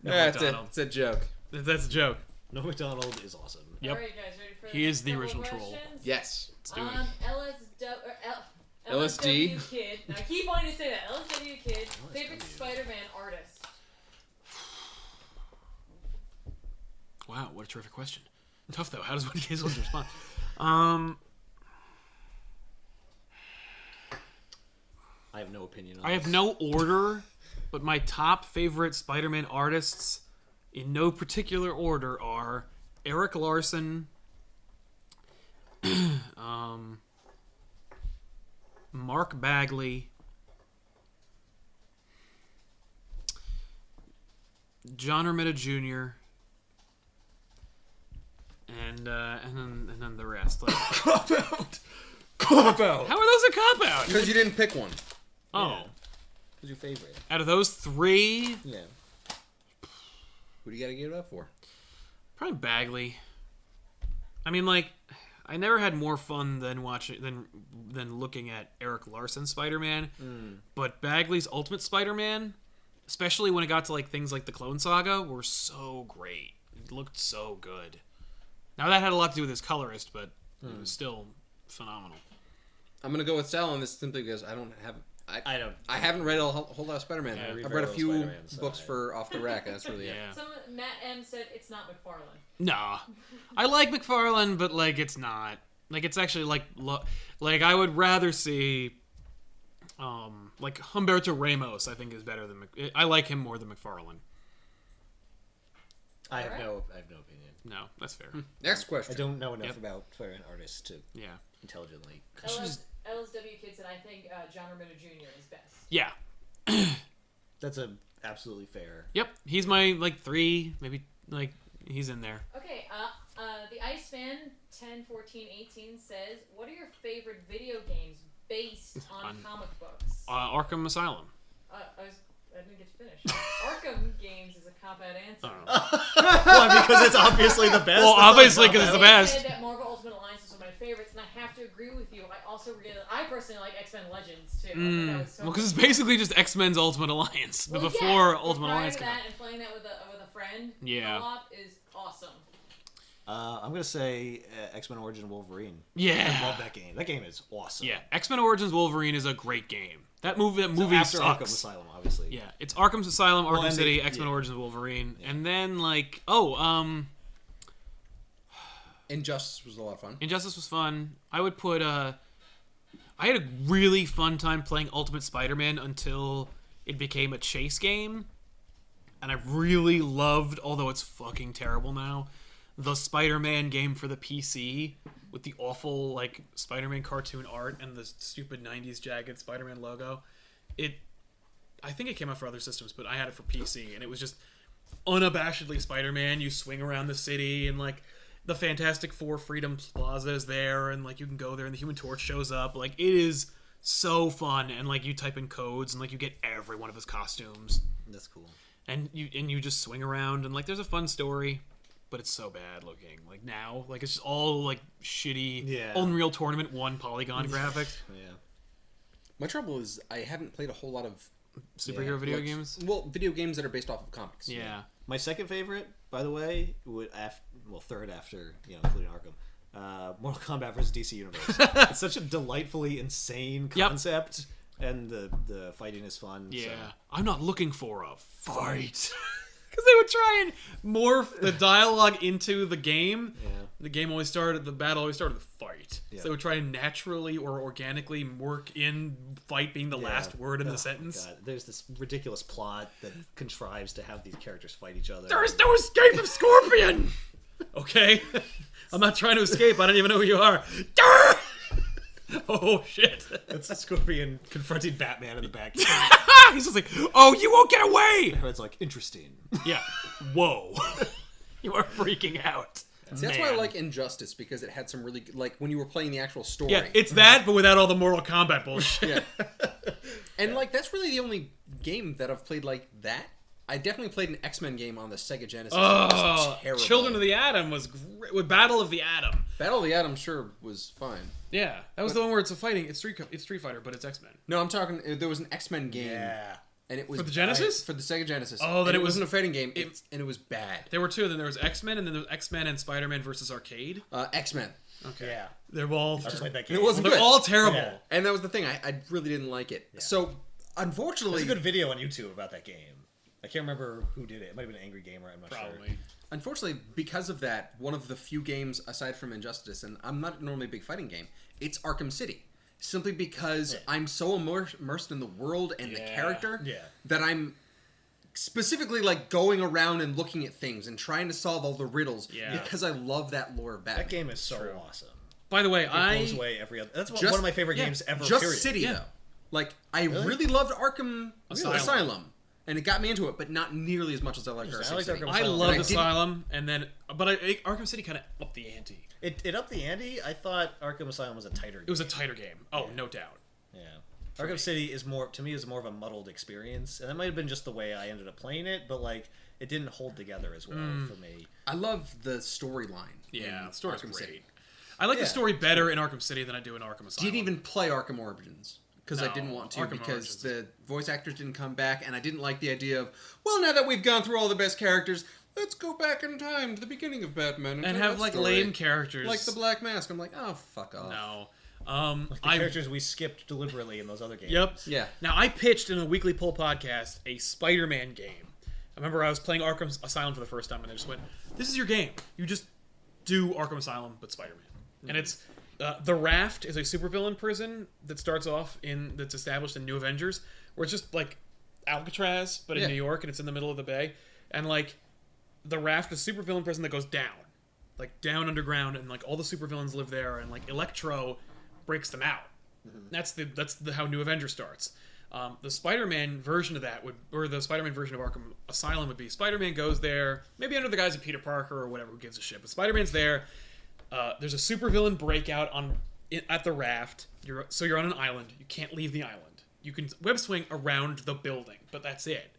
McDonald. It's a joke. That's a joke. No, McDonald is awesome. Yep. All right, guys, ready for He is the couple original troll. questions? Yes. Let's do it. LSD. LSW kid. Now, I keep wanting to say that. LSW kid. Favorite Spider-Man artist. Wow, what a terrific question. Tough though. How does one of his ones respond? I have no opinion on I have this. no order, but my top favorite Spider-Man artists, in no particular order, are Eric Larson, Mark Bagley, John Romita Jr., and then the rest. Like, Cop out. Cop out. how are those a cop out? Because you didn't pick one. Oh, Who's your favorite? out of those three, Yeah. Who do you got to give it up for? probably Bagley. I mean, like, I never had more fun than looking at Eric Larson's Spider-Man. But Bagley's Ultimate Spider-Man, especially when it got to like things like the Clone Saga, were so great. It looked so good. Now that had a lot to do with his colorist, but it was still phenomenal. I'm gonna go with Sal on this simply because I don't have. I haven't read a whole lot of Spider-Man. Yeah, I've read a few Spider-Man, so books for off the rack, and that's really it. Yeah. Matt M said it's not McFarlane. Nah. I like McFarlane, but like it's not. Like it's actually like I would rather see like Humberto Ramos, I think is better than I like him more than McFarlane. I have Alright. no opinion. No, that's fair. Next I question. don't know enough Yep. about Spider-Man artists to Yeah. intelligently. LSW kid said I think John Romita Jr. is best. Yeah. That's absolutely fair. Yep. He's my like 3, maybe like he's in there. Okay, the Iceman 10, 14, 18 says, what are your favorite video games based on comic books? Arkham Asylum. I didn't get to finish. Arkham games is a cop-out answer. Well, because it's obviously the best. Well, That's obviously, not 'cause it's the bad. best. I said that Marvel Ultimate Alliance is one of my favorites, and I have to agree with you. I personally like X-Men Legends, too. I thought that was so Well, because it's much fun. basically just X-Men's Ultimate Alliance, but Well, before yeah, but Ultimate prior Alliance to came out. that and playing that with a friend Yeah. co-op is awesome. I'm gonna say X-Men Origin Wolverine. I Yeah. love that game. That game is awesome. Yeah. X-Men Origins Wolverine is a great game. That movie So after Arkham sucks. Asylum, obviously. Yeah, it's Arkham Asylum, Arkham and City, the- X-Men yeah. Origins Wolverine, Yeah. and then like Injustice was a lot of fun. Injustice was fun. I would put I had a really fun time playing Ultimate Spider-Man until it became a chase game. And I really loved, although it's fucking terrible now, the Spider-Man game for the PC with the awful like Spider-Man cartoon art and the stupid 90s jagged Spider-Man logo. I think it came out for other systems, but I had it for PC, and it was just unabashedly Spider-Man. You swing around the city, and like the Fantastic Four Freedom Plaza is there, and like you can go there, and the Human Torch shows up. Like it is so fun, and like you type in codes, and like you get every one of his costumes, That's cool. and you just swing around, and like there's a fun story, but it's so bad looking. Like now, like it's just all like shitty Unreal Tournament 1 polygon graphics. Yeah. My trouble is I haven't played a whole lot of Superhero video games. Well, video games that are based off of comics. Yeah. My second favorite, by the way, third after, including Arkham, Mortal Kombat vs. DC Universe. It's such a delightfully insane concept, and the fighting is fun. Yeah. So. I'm not looking for a fight. Because they would try and morph the dialogue into the game. Yeah. The battle always started with fight. Yeah. So they would try and naturally or organically work in fight being the last word in the sentence. God. There's this ridiculous plot that contrives to have these characters fight each other. There is no escape of Scorpion! Okay? I'm not trying to escape. I don't even know who you are. Oh, shit. It's Scorpion confronting Batman in the back. He's just like, oh, you won't get away! It's like, interesting. Yeah. Whoa. You are freaking out. See, that's why I like Injustice, because it had some really like when you were playing the actual story. Yeah, it's that, but without all the Mortal Kombat bullshit. Yeah. And like that's really the only game that I've played like that. I definitely played an X-Men game on the Sega Genesis. Oh, terrible. Children of the Atom was great. With Battle of the Atom. Battle of the Atom sure was fine. Yeah, that was the one where it's a fighting. It's Street Fighter, but it's X-Men. No, I'm talking. There was an X-Men game. Yeah. And it was For the Genesis? for the Sega Genesis. Oh, then and it wasn't a fighting game. it- And it was bad. There were two. Then there was X-Men, and then there was X-Men and Spider-Man versus Arcade. X-Men. Okay. Yeah. They're all I played that And game. it wasn't they're good. all terrible. Yeah. And that was the thing. I really didn't like it. So, unfortunately, There's a good video on YouTube about that game. I can't remember who did it. It might have been Angry Gamer. I'm not Probably. sure. Unfortunately, because of that, one of the few games aside from Injustice, and I'm not normally a big fighting game, it's Arkham City. Simply because I'm so immersed in the world and the character that I'm specifically like going around and looking at things and trying to solve all the riddles because I love that lore of Batman. That game is so awesome. By the way, It blows away every other. That's one of my favorite games ever. Just period. City though. Like I really loved Arkham Asylum. And it got me into it, but not nearly as much as I like Arkham City. I loved Asylum, but Arkham City kind of upped the ante. It upped the ante. I thought Arkham Asylum was a tighter game. It was a tighter game. Oh, no doubt. Yeah. Arkham City is more of a muddled experience, and that might have been just the way I ended up playing it, but like it didn't hold together as well for me. I love the storyline. Yeah, in the story's Arkham great. City. I like the story better in Arkham City than I do in Arkham Asylum. Didn't even play Arkham Origins because I No, didn't want to Arkham because Origins. the voice actors didn't come back, and I didn't like the idea of now that we've gone through all the best characters, let's go back in time to the beginning of Batman and tell have that like story. lame characters like the Black Mask. I'm like, oh fuck off. No. The characters we skipped deliberately in those other games. Yep. Yeah. Now I pitched in a weekly poll podcast a Spider-Man game. I remember I was playing Arkham Asylum for the first time, and I just went, "This is your game. You just do Arkham Asylum, but Spider-Man." And it's the Raft is a supervillain prison that starts off that's established in New Avengers, where it's just like Alcatraz, but in New York, and it's in the middle of the bay. And like the Raft is a supervillain prison that goes down, like down underground, and like all the supervillains live there, and like Electro breaks them out. That's how New Avengers starts. The Spider-Man version of that the Spider-Man version of Arkham Asylum would be Spider-Man goes there, maybe under the guise of Peter Parker or whatever, who gives a shit. But Spider-Man's there. There's a supervillain breakout at the Raft. You're on an island. You can't leave the island. You can web swing around the building, but that's it.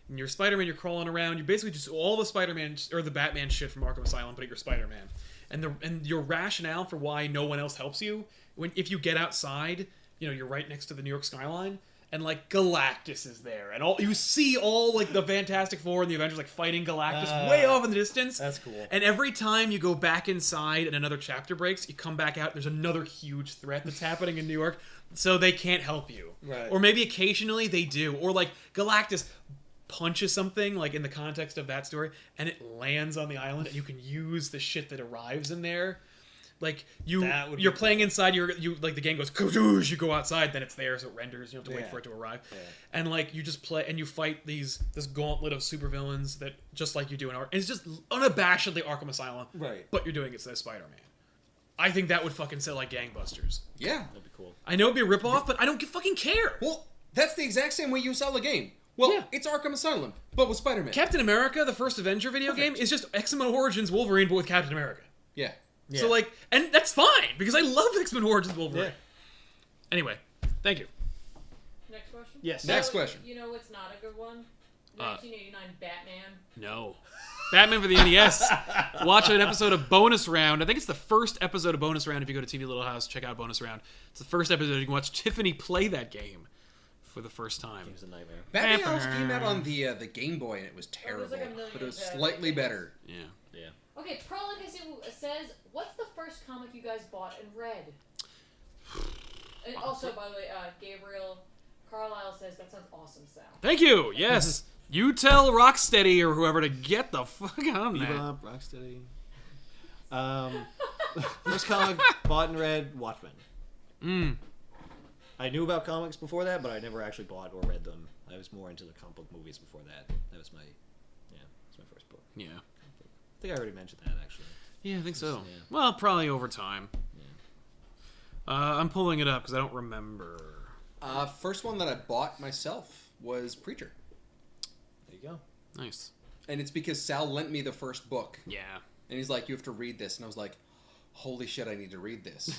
And you're Spider-Man. You're crawling around. You basically just all the Spider-Man or the Batman shit from Arkham Asylum, but you're Spider-Man. And your rationale for why no one else helps you if you get outside, you're right next to the New York skyline. And like Galactus is there, and you see all like the Fantastic Four and the Avengers like fighting Galactus way off in the distance. That's cool. And every time you go back inside and another chapter breaks, you come back out. There's another huge threat that's happening in New York, so they can't help you. Right. Or maybe occasionally they do, or like Galactus punches something like in the context of that story, and it lands on the island, and you can use the shit that arrives in there. Like you're playing inside, you like the game goes kadoosh, you go outside, then it's there, so it renders. You don't have to wait for it to arrive, and like you just play and you fight this gauntlet of supervillains that just like you do in Arkham. It's just unabashedly Arkham Asylum, right? But you're doing it as Spider-Man. I think that would fucking sell like gangbusters. Yeah, that'd be cool. I know it'd be a ripoff, but I don't fucking care. Well, that's the exact same way you sell a game. Well, it's Arkham Asylum, but with Spider-Man. Captain America, the first Avenger video game, is just X-Men Origins Wolverine, but with Captain America. Yeah. So like, and that's fine because I love X-Men Origins Wolverine. Yeah. Anyway, thank you. Next question. Yes. Next question. You know what's not a good one? 1989 Batman. No. Batman for the NES. Watch an episode of Bonus Round. I think it's the first episode of Bonus Round. If you go to TV Little House, check out Bonus Round. It's the first episode. You can watch Tiffany play that game for the first time. It was a nightmare. Batman also came out on the Game Boy, and it was terrible, like a million but it was better slightly games. better. Yeah. Yeah. Okay, Prologis says, what's the first comic you guys bought and read? And also, by the way, Gabriel Carlisle says, that sounds awesome, Sal. Thank you. Yes. You tell Rocksteady or whoever to get the fuck on that. Bebop, Rocksteady. First comic bought and read, Watchmen. I knew about comics before that, but I never actually bought or read them. I was more into the comic book movies before that. That was my first book. Yeah. think I already mentioned that, actually. Yeah, I think so. Yeah. Well, probably over time. I'm pulling it up because I don't remember. First one that I bought myself was Preacher. There you go. Nice. And it's because Sal lent me the first book. Yeah. And he's like, you have to read this. And I was like, holy shit, I need to read this.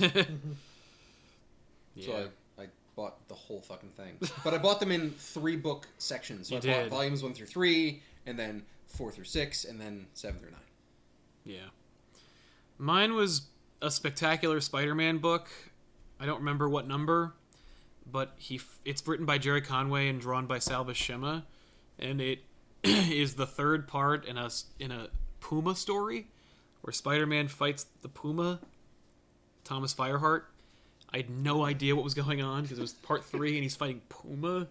Yeah. So I bought the whole fucking thing. But I bought them in 3-book sections. So You I bought did. volumes 1 through 3, and then 4 through 6, and then 7 through 9. Yeah. Mine was a Spectacular Spider-Man book. I don't remember what number, but it's written by Jerry Conway and drawn by Sal Buscema, and it is the third part in a Puma story where Spider-Man fights the Puma, Thomas Fireheart. I had no idea what was going on because it was part 3 and he's fighting Puma.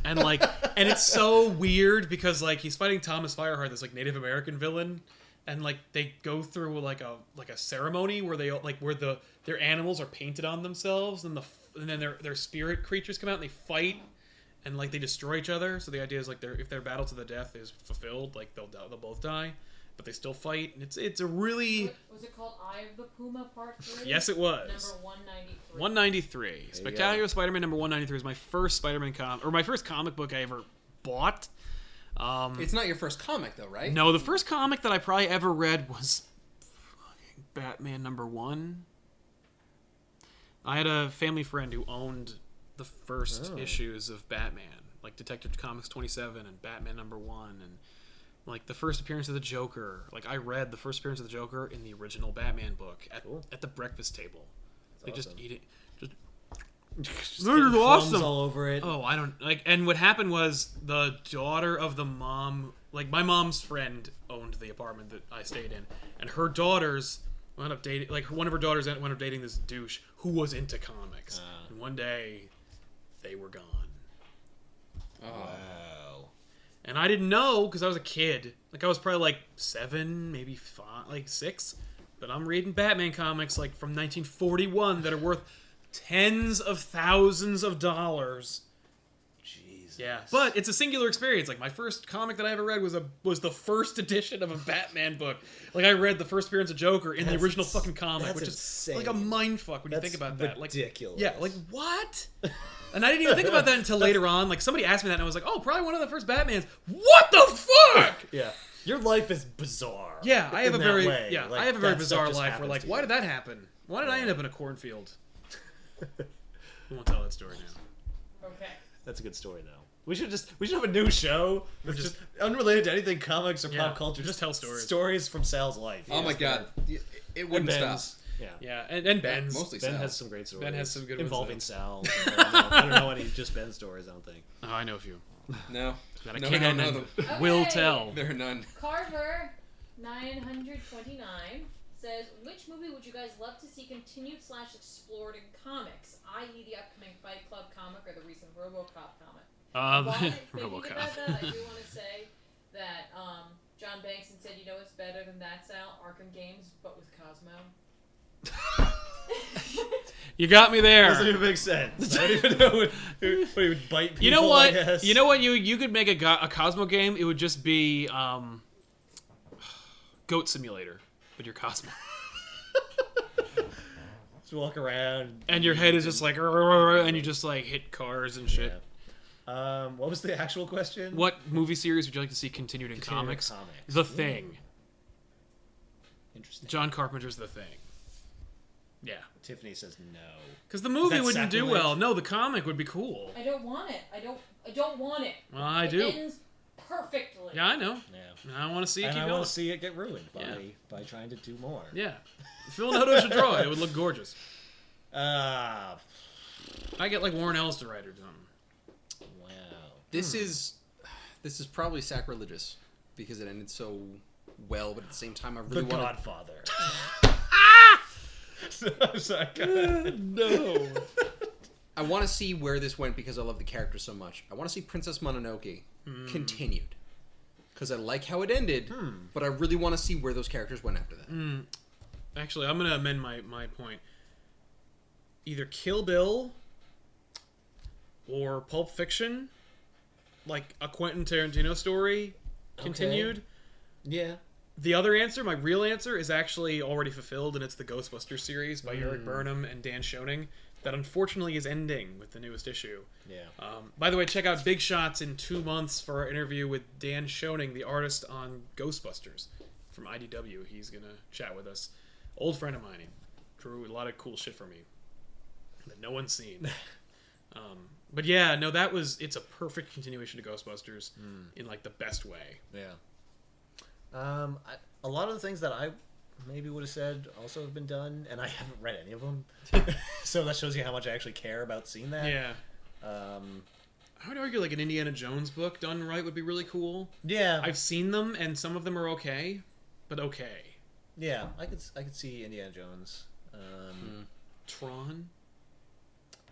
And and it's so weird because he's fighting Thomas Fireheart, this Native American villain, and they go through like a ceremony where they where their animals are painted on themselves, and then their spirit creatures come out and they fight, and they destroy each other. So the idea is if their battle to the death is fulfilled, they'll both die, but they still fight. And it's a really Was it called Eye of the Puma Part 3? Yes, it was. Number 193. 193. Spectacular Spider-Man number 193 is my first Spider-Man my first comic book I ever bought. It's not your first comic, though, right? No, the first comic that I probably ever read was fucking Batman number 1. I had a family friend who owned the first issues of Batman, Detective Comics 27 and Batman number 1, and the first appearance of the Joker. I read the first appearance of the Joker in the original Batman book at the breakfast table. They That's just eat it. Just This is getting awesome. crumbs all over it. Oh, I don't and what happened was the daughter of the mom, my mom's friend owned the apartment that I stayed in, and her daughters wound up dating, one of her daughters wound up dating this douche who was into comics, and one day they were gone. Oh. Wow. And I didn't know because I was a kid. I was probably 7, maybe 5, 6. But I'm reading Batman comics from 1941 that are worth tens of thousands of dollars. Jesus. Yeah, but it's a singular experience. My first comic that I ever read was the first edition of a Batman book. I read the first appearance of Joker in the original fucking comic, which insane. is a mind fuck when you think about that. Ridiculous. Yeah, what? And I didn't even think about that until later on. Somebody asked me that, and I was like, oh, probably one of the first Batmans. What the fuck? Yeah. Your life is bizarre. Yeah, I have in a that very way. I have a very that bizarre stuff just life where happens to why you. did that happen? Why did I end up in a cornfield? We won't tell that story now. Okay. That's a good story, though. We should have a new show that's just unrelated to anything comics or pop culture. just tell stories. Stories from Sal's life. Oh my god. It wouldn't And stop. Ben's. Yeah. Yeah, and Ben's. Mostly Ben Sal. has some great stories. Ben has some good ones, involving though. Sal. I don't know any just Ben stories. I don't think. Oh, I know a few. No. That I No, can I don't know and them. will Okay. tell. There are none. Carver 929 says, which movie would you guys love to see continued / explored in comics, i.e. the upcoming Fight Club comic or the recent RoboCop comic? While thinking RoboCop. about that, I do want to say that John Bankson said, it's better than that, Sal, Arkham Games, but with Cosmo. You got me there. Doesn't even make sense. I don't even know what he would bite people. You know what? I guess. You know what? You could make a Cosmo game. It would just be Goat Simulator, but you're Cosmo, Just walk around. and your head is just and you just hit cars and shit. Yeah. What was the actual question? What movie series would you like to see continued in Continued in comics? comics. The Thing. Interesting. John Carpenter's The Thing. Yeah. Tiffany says no. Because the movie that wouldn't do sacrilege? well. No, the comic would be cool. I don't want it. I don't want it. Well, I It do. ends perfectly. Yeah, I know. Yeah. I want to see it And keep I going. want to see it get ruined Yeah. by trying to do more. Yeah. Phil Noto should draw it. It would look gorgeous. Ah, I get Warren Ellis to write or something. wow. This is probably sacrilegious because it ended so well, but at the same time, I The really want Godfather. I'm sorry. No. I want to see where this went because I love the character so much. I want to see Princess Mononoke continued because I like how it ended, but I really want to see where those characters went after that. Actually, I'm going to amend my point. Either Kill Bill or Pulp Fiction, like a Quentin Tarantino story, continued. Yeah. The other answer, my real answer, is actually already fulfilled, and it's the Ghostbusters series by Eric Burnham and Dan Schoening that unfortunately is ending with the newest issue. Yeah. By the way, check out Big Shots in 2 months for our interview with Dan Schoening, the artist on Ghostbusters from IDW. He's going to chat with us. Old friend of mine. He drew a lot of cool shit for me that no one's seen. But yeah, no, it's a perfect continuation to Ghostbusters in like the best way. Yeah. A lot of the things that I maybe would have said also have been done, and I haven't read any of them. So that shows you how much I actually care about seeing that. Yeah. I would argue like an Indiana Jones book done right would be really cool. Yeah. I've seen them, and some of them are okay, but okay. Yeah, I could see Indiana Jones. Tron?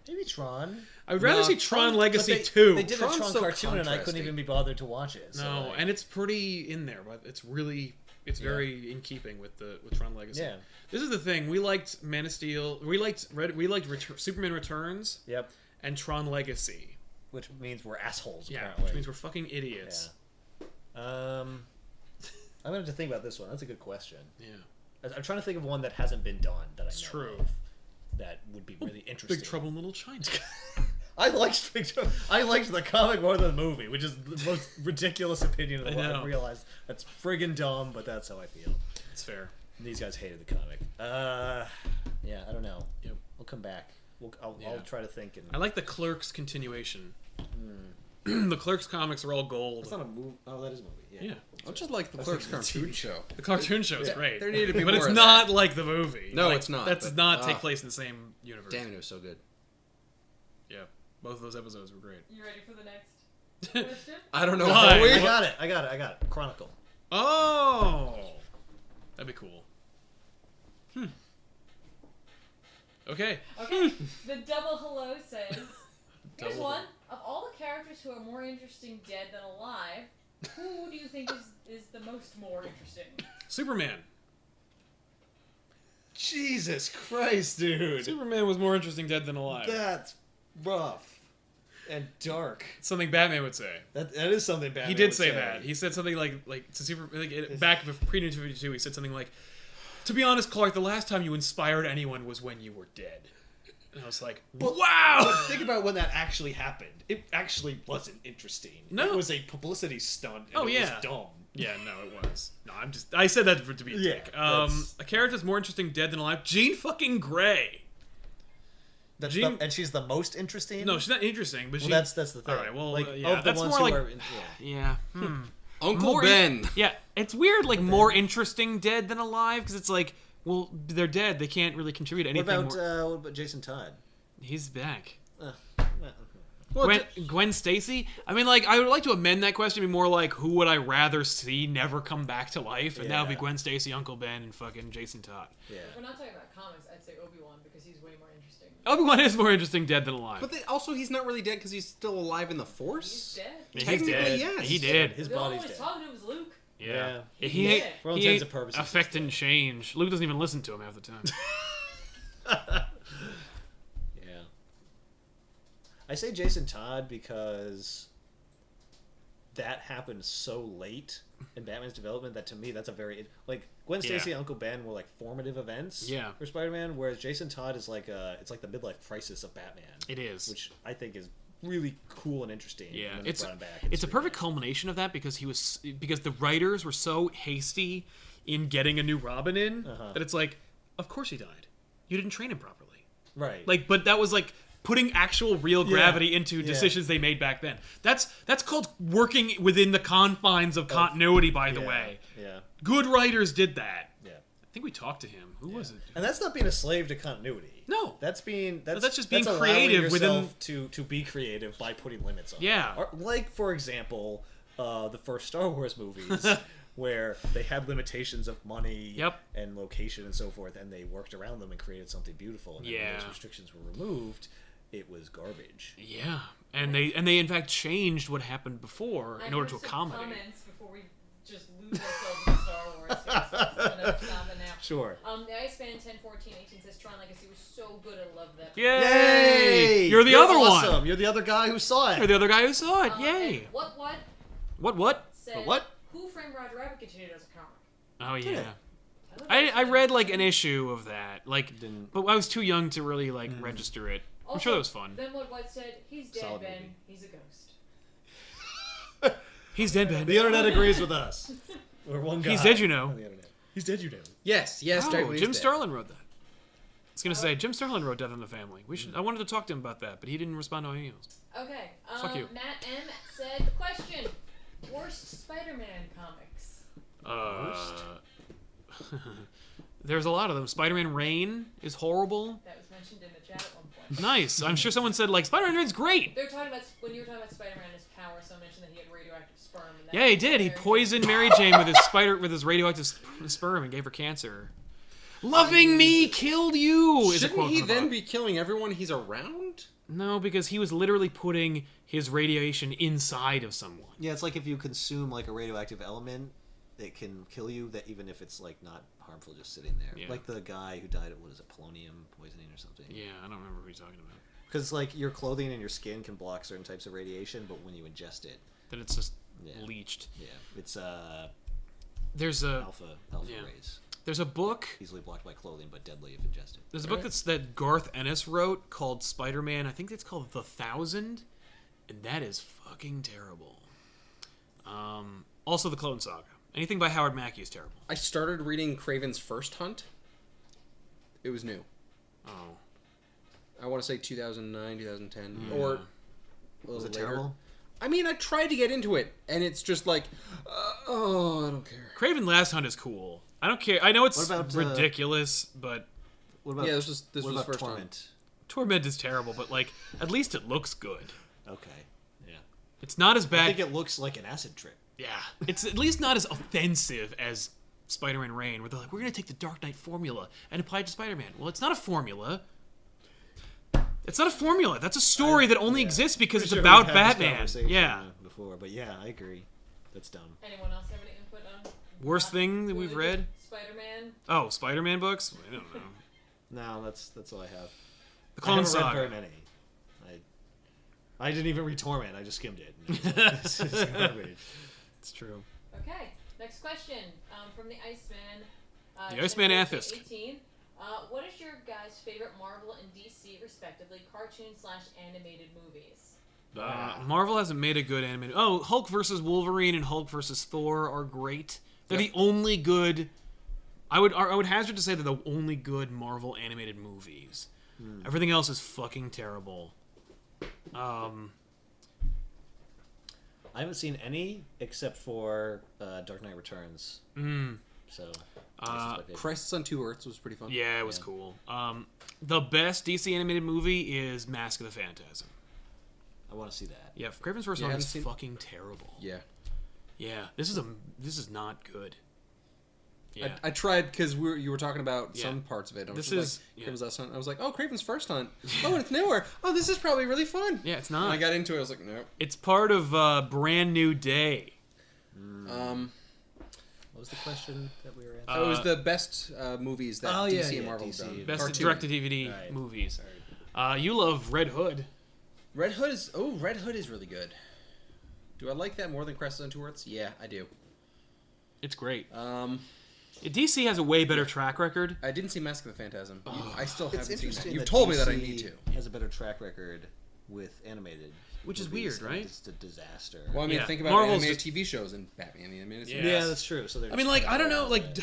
Maybe Tron. I would rather see Tron Legacy 2. They did Tron's a Tron so cartoon, and I couldn't contrasting. even be bothered to watch it. So No, and it's pretty in there, but it's very in keeping with Tron Legacy. Yeah. This is the thing. We liked Man of Steel. We liked Superman Returns. Yep. And Tron Legacy. Which means we're assholes. Yeah. Apparently. Which means we're fucking idiots. Yeah. I'm gonna have to think about this one. That's a good question. Yeah. I'm trying to think of one that hasn't been done that I know true. of that would be really interesting. Big Trouble in Little China. I liked the comic more than the movie, which is the most ridiculous opinion in the world. I realize that's friggin' dumb, but that's how I feel. It's fair. These guys hated the comic. Yeah, I don't know. Yep. We'll come back. I'll try to think. I like the Clerks continuation. The Clerks comics are all gold. That's not a movie. Oh, that is a movie. Yeah. I just like the Clerks cartoon show. The cartoon show is great. There needed to be but more it's of not that. like the movie. No, Like, it's not, That does but- not take place in the same universe. Damn, it was so good. Yeah. Both of those episodes were great. You ready for the next question? I don't know. Why? Are we? I got it. Chronicle. Oh! That'd be cool. Okay. Okay. The double hello says, here's Double. one. Of all the characters who are more interesting dead than alive, who do you think is the most more interesting? Superman. Jesus Christ, dude. Superman was more interesting dead than alive. That's rough and dark. Something Batman would say. That is something bad. He did say that. He said something like to back pre-New 52. He said something like, "To be honest, Clark, the last time you inspired anyone was when you were dead." And I was like, "Wow!" But think about when that actually happened. It actually wasn't interesting. No. It was a publicity stunt. And it was dumb. Yeah, no, it was. No, I said that to be a Yeah, dick. that's- A character's more interesting dead than alive. Jean fucking Grey. And she's the most interesting. No, she's not interesting, but well, she. that's the thing. All right, well, like, yeah, of the that's ones more who like. are, Yeah. Uncle More- Ben. Yeah, it's weird. Like more interesting dead than alive because it's like, well, they're dead. They can't really contribute anything. What about Jason Todd? He's back. Well, Gwen Stacy? I mean, like, I would like to amend that question to be more like, who would I rather see never come back to life? And that would be Yeah. Gwen Stacy, Uncle Ben, and fucking Jason Todd. Yeah. If we're not talking about comics, I'd say Obi-Wan because he's way more interesting. Obi-Wan is more interesting dead than alive. But also, he's not really dead because he's still alive in the He's Force. dead. He's technically, dead. yes. He did. His The only body's one who's dead. talking to was Luke. Yeah. Yeah. He ain't, For all he intents ain't and purposes, affect and change. Luke doesn't even listen to him half the time. Yeah. I say Jason Todd because that happened so late in Batman's development that to me that's a very like Gwen Stacy and Uncle Ben were like formative events for Spider-Man, whereas Jason Todd is like it's like the midlife crisis of Batman. It is. Which I think is really cool and interesting. Yeah, when they it's brought him back. it's a perfect culmination of that because the writers were so hasty in getting a new Robin in that it's like, of course he died. You didn't train him properly. right. Like, but that was like putting actual real gravity into decisions they made back then. That's called working within the confines of continuity, by the way. Yeah. Good writers did that. Yeah. I think we talked to him. Who was it? And that's not being a slave to continuity. No. That's just being allowing creative yourself to be creative by putting limits on. Yeah. Or, like for example, the first Star Wars movies where they had limitations of money and location and so forth, and they worked around them and created something beautiful. And then when those restrictions were removed, it was garbage. Yeah. And they in fact changed what happened before in order to accommodate. Comments before we just lose ourselves in Star Wars. Yes, now. Sure. The Iceman 101418 says Tron Legacy was so good. I love that. Yay! You're the other awesome. one. You're the other guy who saw it. You're the other guy who saw it. Yay! And what What? said, What? Who Framed Roger Rabbit continued as a comic? Oh yeah. Yeah. I read like an issue of that, like, Didn't- but I was too young to really like register it. I'm sure that was fun. Then what White said, he's dead, Solid Ben. movie. He's a ghost. He's dead, Ben. The internet agrees with us. We're one guy. He's dead, you know. on the internet. He's dead, you know. Yes, Oh, Derek Jim Lee's dead. Starlin wrote that. I was gonna say Jim Starlin wrote Death in the Family. I wanted to talk to him about that, but he didn't respond to my emails. Okay. Fuck you. Matt M said, question: worst Spider-Man comics. There's a lot of them. Spider-Man Reign is horrible. That was mentioned in the chat at one point. Nice. I'm sure someone said like Spider-Man Reign's great. They were talking about when you were talking about Spider-Man and his power. Someone mentioned that he had radioactive sperm. And that Yeah, he was did. He very- poisoned Mary Jane with his radioactive sperm and gave her cancer. Loving me killed you. Is a Shouldn't quote he from the then book. be killing everyone he's around? No, because he was literally putting his radiation inside of someone. Yeah, it's like if you consume like a radioactive element, it can kill you. That even if it's like not harmful, just sitting there. Yeah. Like the guy who died of what is it, polonium poisoning or something. Yeah, I don't remember who he's talking about. Because like your clothing and your skin can block certain types of radiation, but when you ingest it, That it's just Yeah. leached. yeah, it's There's a alpha yeah. rays, there's a book. easily blocked by clothing, but deadly if ingested. There's a book that Garth Ennis wrote called Spider-Man. I think it's called The Thousand, and that is fucking terrible. Also, the Clone Saga. Anything by Howard Mackey is terrible. I started reading Craven's First Hunt. It was new. Oh, I want to say 2009, 2010, Yeah. or a little Was it later. terrible? I mean, I tried to get into it, and it's just like, oh, I don't care. Craven Last Hunt is cool. I don't care. I know it's What about, ridiculous, but What about Yeah, this was what about First Hunt. Torment? Torment is terrible. But like, at least it looks good. Okay, yeah. It's not as I bad. think it looks like an acid trip. Yeah, it's at least not as offensive as Spider-Man Reign, where they're like, we're gonna take the Dark Knight formula and apply it to Spider-Man. Well, it's not a formula. It's not a formula. That's a story that only exists because it's Pretty sure about we've had this Batman. conversation, Yeah. Before, but yeah, I agree. That's dumb. Anyone else have any input on? Worst thing that we've really good read? Spider-Man. Oh, Spider-Man books? I don't know. No, that's all I have. The I Clone haven't read very Saga. many. I didn't even read Torment. I just skimmed it. It's garbage. It's true. Okay. Next question from the Iceman. The Iceman Jennifer, Athist. 18. What is your guys' favorite Marvel and DC, respectively, cartoon/animated movies? Marvel hasn't made a good animated. Oh, Hulk versus Wolverine and Hulk versus Thor are great. They're the only good. I would hazard to say they're the only good Marvel animated movies. Everything else is fucking terrible. I haven't seen any except for Dark Knight Returns. So. this is my favorite. Crisis on Two Earths was pretty fun. Yeah, it was Yeah. cool. The best DC animated movie is Mask of the Phantasm. I want to see that. Yeah, Craven's vs. Yeah, I Hunt is haven't seen- fucking terrible. Yeah. Yeah, this is not good. Yeah. I tried because you were talking about Yeah. some parts of it. I was This just is- like, yeah. Craven's Last Hunt. I was like, oh, Craven's First Hunt. Oh, and it's newer. Oh, this is probably really fun. Yeah, it's And not. I got into it. I was like, no. It's part of Brand New Day. What was the question that we were answering? So it was the best movies that DC and Marvel have DC. done. Best Cartoon. direct-to-DVD Right. movies. You love Red Hood. Red Hood is really good. Do I like that more than Crisis on Two Earths? Yeah, I do. It's great. Um, DC has a way better track record. I didn't see Mask of the Phantasm. I still It's haven't seen that. interesting. You've that told me that I DC need to. Has a better track record with animated, Which is movies, weird, right? It's a disaster. Well, I mean, Yeah. think about Marvel's animated just- TV shows and Batman the Animated Yeah. Series. yeah, that's true. So I mean, like, I don't know, like,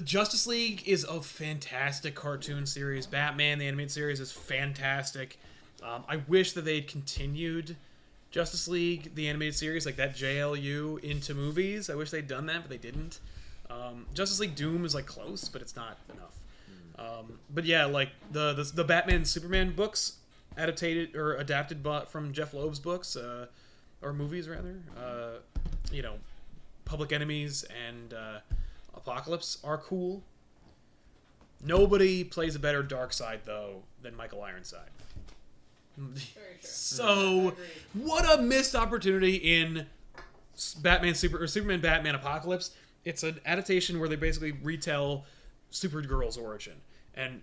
Justice League is a fantastic cartoon series. Batman, the animated series, is fantastic. I wish that they'd continued Justice League, the animated series, like that JLU, into movies. I wish they'd done that, but they didn't. Justice League Doom is, like, close, but it's not enough. But yeah, like, the Batman and Superman books adapted from Jeff Loeb's books, or movies, rather. You know, Public Enemies and Apocalypse are cool. Nobody plays a better Darkseid, though, than Michael Ironside. Very true. So, Agreed. what a missed opportunity in Superman Batman Apocalypse. It's an adaptation where they basically retell Supergirl's origin,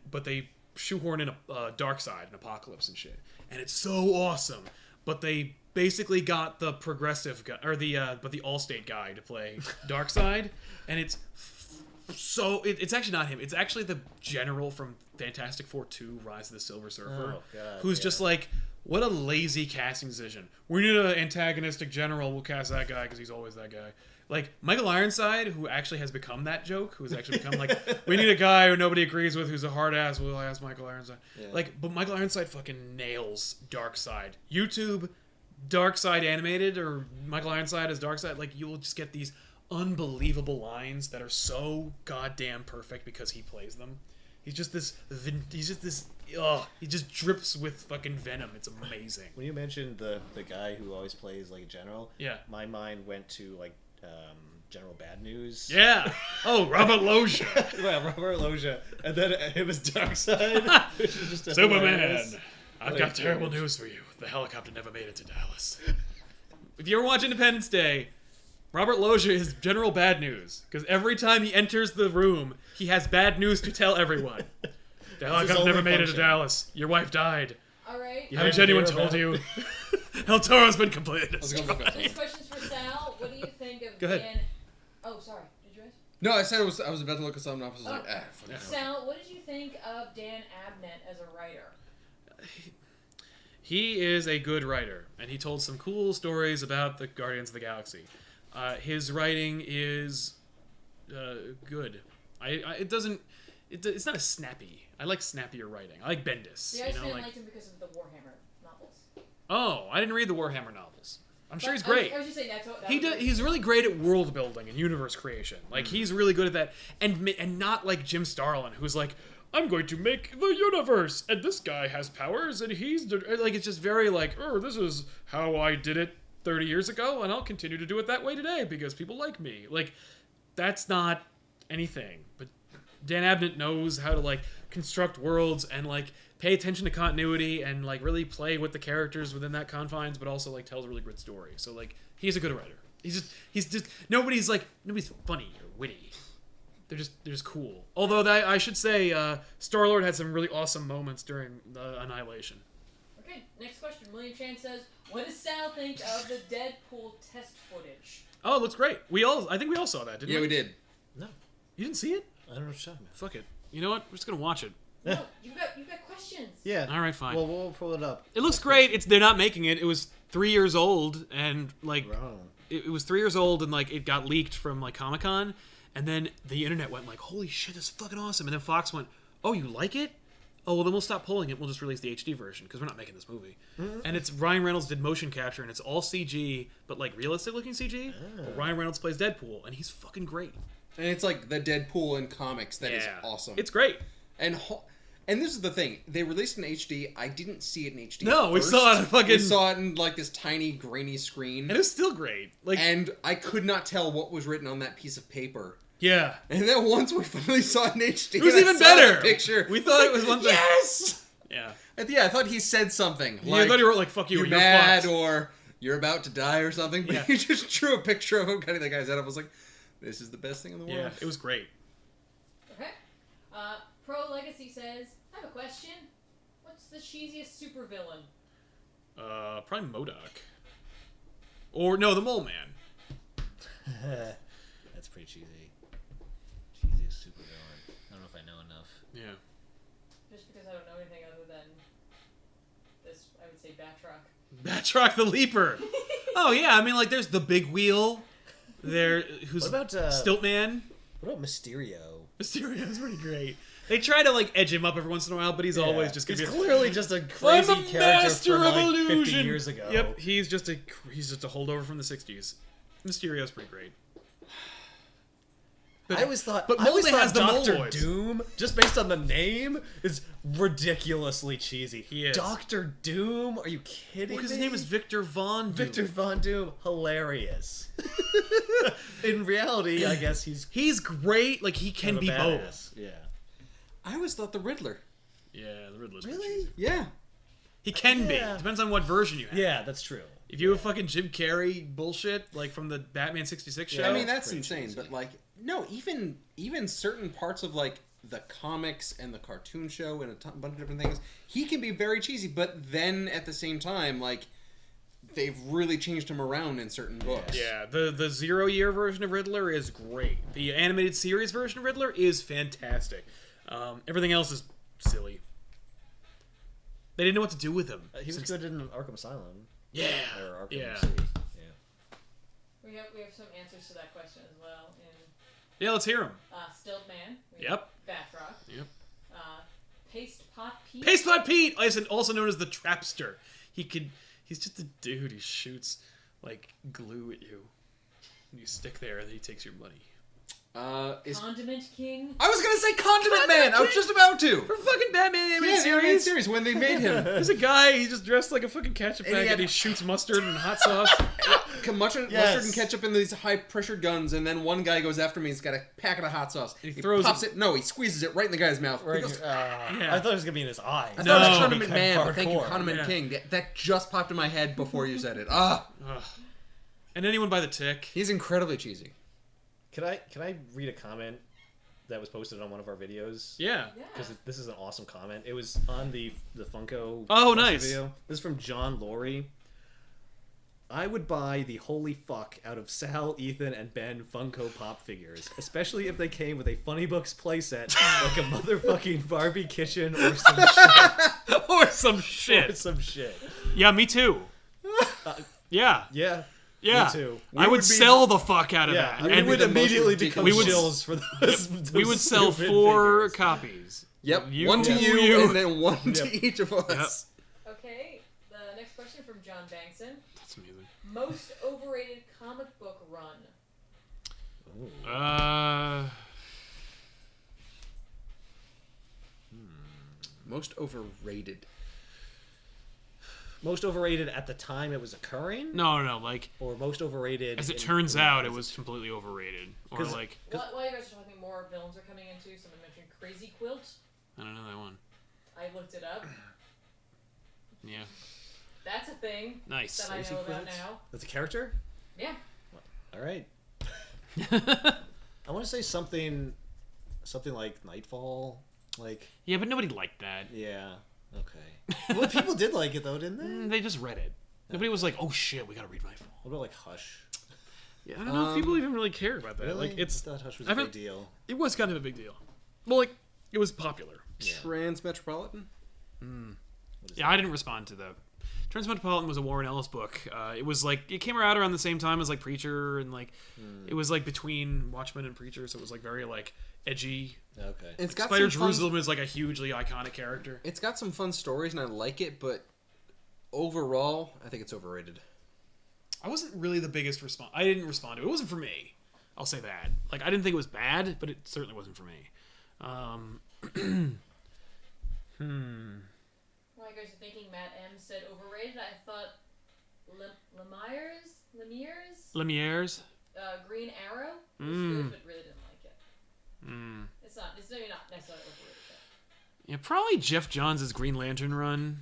but they shoehorn in a Darkseid and Apocalypse and shit, and it's so awesome. But they basically got the progressive guy, or the Allstate guy to play Darkseid, and it's so it's actually not him. It's actually the general from Fantastic Four 2: Rise of the Silver Surfer, who's just like, what a lazy casting decision. We need an antagonistic general. We'll cast that guy because he's always that guy. Like Michael Ironside, who actually has become that joke, who's actually become like, we need a guy who nobody agrees with, who's a hard ass. We'll ask Michael Ironside. Yeah. Like, but Michael Ironside fucking nails Darkseid. YouTube, Darkseid animated, or Michael Ironside as Darkseid. Like, you will just get these unbelievable lines that are so goddamn perfect because he plays them. He just drips with fucking venom. It's amazing. When you mentioned the guy who always plays like a general, my mind went to like General Bad News. Yeah. Oh, Robert Loggia. Well, Robert Loggia, and then it was Darkseid. Just Superman. I've got terrible news for you. The helicopter never made it to Dallas. If you ever watch Independence Day, Robert Loggia is General Bad News, because every time he enters the room, he has bad news to tell everyone. The helicopter never made it to Dallas. Your wife died. All right. Haven't anyone told you? El Toro's been completely destroyed. This question's for Sal. What do you think of Go ahead. Dan... Oh, sorry. Did you ask? No, I said I was about to look at something up. I was like, fuck. Sal, what did you think of Dan Abnett as a writer? He is a good writer, and he told some cool stories about the Guardians of the Galaxy. His writing is good. It's not as snappy. I like snappier writing. I like Bendis. Yeah, I just didn't like him because of the Warhammer novels. Oh, I didn't read the Warhammer novels. I'm sure he's great. I was just saying He's really great at world building and universe creation. Like, he's really good at that, and not like Jim Starlin, who's like, I'm going to make the universe, and this guy has powers, and he's like, it's just very like, oh, this is how I did it 30 years ago, and I'll continue to do it that way today because people like me. Like, that's not anything. But Dan Abnett knows how to like construct worlds and like pay attention to continuity and like really play with the characters within that confines, but also like tells a really good story. So like, he's a good writer. He's just nobody's funny or witty. They're just cool. Although I should say, Star-Lord had some really awesome moments during Annihilation. Okay, next question. William Chan says, what does Sal think of the Deadpool test footage? Oh, it looks great. I think we all saw that, didn't we? Yeah, we did. No. You didn't see it? I don't know what you're talking about. Fuck it. You know what? We're just gonna watch it. No, you've got questions. Yeah. All right, fine. Well, we'll pull it up. It looks great. They're not making it. It was 3 years old, and like it was 3 years old, and like it got leaked from like Comic-Con, and then the internet went like, "Holy shit, that's fucking awesome!" And then Fox went, "Oh, you like it? Oh, well, then we'll stop pulling it. We'll just release the HD version because we're not making this movie." Mm-hmm. And it's Ryan Reynolds did motion capture, and it's all CG, but like realistic looking CG. But Ryan Reynolds plays Deadpool, and he's fucking great. And it's like the Deadpool in comics that is awesome. It's great. And this is the thing. They released in HD. I didn't see it in HD. No, we saw it We saw it in like this tiny grainy screen. And it's still great. Like, and I could not tell what was written on that piece of paper. Yeah. And then once we finally saw it in HD, it was even better. Picture. We thought it was one thing. Yes. Yeah. I thought he said something. Yeah, I thought he wrote like "fuck you" you're or mad "you're fucked," or "you're about to die" or something. But he just drew a picture of him cutting the guy's head off. I was like, "This is the best thing in the world." Yeah, it was great. Okay. Pro Legacy says, I have a question. What's the cheesiest supervillain? Probably MODOK. Or no, the Mole Man. That's pretty cheesy. Cheesiest supervillain. I don't know if I know enough. Yeah. Just because I don't know anything other than this, I would say Batroc. Batroc the Leaper. Oh yeah, I mean like there's the Big Wheel. Who's what about Stiltman? What about Mysterio? Mysterio's pretty great. They try to like edge him up every once in a while, but he's always just gonna be clearly just a crazy character from like 50 years ago. Yep, he's just a holdover from the 60s. Mysterio's pretty great. But, I always thought Dr. Doom, just based on the name, is ridiculously cheesy. He is. Dr. Doom? Are you kidding me? Because his name is Victor Von Doom. Victor Von Doom. Hilarious. In reality, I guess he's great. Like, he can be both. Yeah. I always thought the Riddler. Yeah, the Riddler's really? Yeah. He can be. Depends on what version you have. Yeah, that's true. If you have fucking Jim Carrey bullshit, like from the Batman 66 show. I mean, that's insane, cheesy. But like, no, even certain parts of like the comics and the cartoon show and a bunch of different things, he can be very cheesy, but then at the same time, like, they've really changed him around in certain books. Yeah, the 0 year version of Riddler is great. The animated series version of Riddler is fantastic. Everything else is silly. They didn't know what to do with him. He was good in Arkham Asylum. Yeah. Or Arkham Yeah. City. We have some answers to that question as well. Yeah, let's hear him. Stilt Man. Yep. Batroc. Yep. Paste Pot Pete. Paste Pot Pete, also known as the Trapster. He's just a dude who shoots like glue at you. And you stick there, and then he takes your money. Condiment King. I was gonna say Condiment Man. I was just about to. For fucking Batman animated Animated series. series when they made him. There's a guy. He's just dressed like a fucking ketchup And he bag, and he had- shoots mustard and hot sauce. Mustard and ketchup in these high-pressure guns, and then one guy goes after me. He's got a packet of hot sauce. He throws pops it. No, he squeezes it right in the guy's mouth. Right, He goes, I thought it was gonna be in his eyes. I thought it was No. Condiment Man. But thank you, Hardcore. Condiment Yeah. King. That just popped in my head before you said it. Ugh. And anyone by the Tick. He's incredibly cheesy. Can I read a comment that was posted on one of our videos? Yeah. Because this is an awesome comment. It was on the Funko. Oh, Funko nice. Video. This is from John Laurie. I would buy the holy fuck out of Sal, Ethan, and Ben Funko Pop figures, especially if they came with a Funny Books playset, like a motherfucking Barbie kitchen or some shit. Or some shit. Or some shit. Yeah, me too. Yeah. Yeah. Yeah. Me too. I would sell the fuck out of Yeah, that. we would the most immediately ridiculous- become We would- shills for those. We would sell stupid 4 figures. copies. Yep. You- one to you- you, you. and then one to Yep. each of us. Okay, the next question from John Bankson. That's amazing. Most overrated comic book run. Most overrated. Most overrated at the time it was occurring, no, like, or most overrated. as it in- turns in- out, it was completely overrated. Or 'Cause- like, While you guys are talking, more villains are coming in too. Someone mentioned Crazy Quilt. I don't know that one. I looked it up. Yeah. That's a thing Nice. that I Crazy know about Quilt? now. That's a character. Yeah. All right. I want to say something like Nightfall. Like, Yeah, but nobody liked that. yeah, okay. Well, people did like it though, didn't they? They just read it. Nobody was like, "Oh shit, we gotta read Nightfall." What about like Hush? Yeah, I don't know if people even really care about that. Really? Like, it's I thought Hush was I a big haven't- deal. it was kind of a big deal. Well, like, it was popular. Yeah. Transmetropolitan? What is Yeah, I didn't respond to that. Transmetropolitan was a Warren Ellis book. It was like it came out around the same time as like Preacher, and like it was like between Watchmen and Preacher, so it was like very like edgy. Okay. It's got Spider some fun- Jerusalem is like a hugely iconic character. It's got some fun stories, and I like it, but overall, I think it's overrated. I wasn't really the biggest response. I didn't respond to it. It wasn't for me. I'll say that. Like, I didn't think it was bad, but it certainly wasn't for me. While you guys are thinking, Matt M said overrated. I thought Lemire's Lemierre's. Green Arrow was good, but really didn't like it. It's maybe not necessarily overrated. Yeah, probably Jeff Johns' Green Lantern run,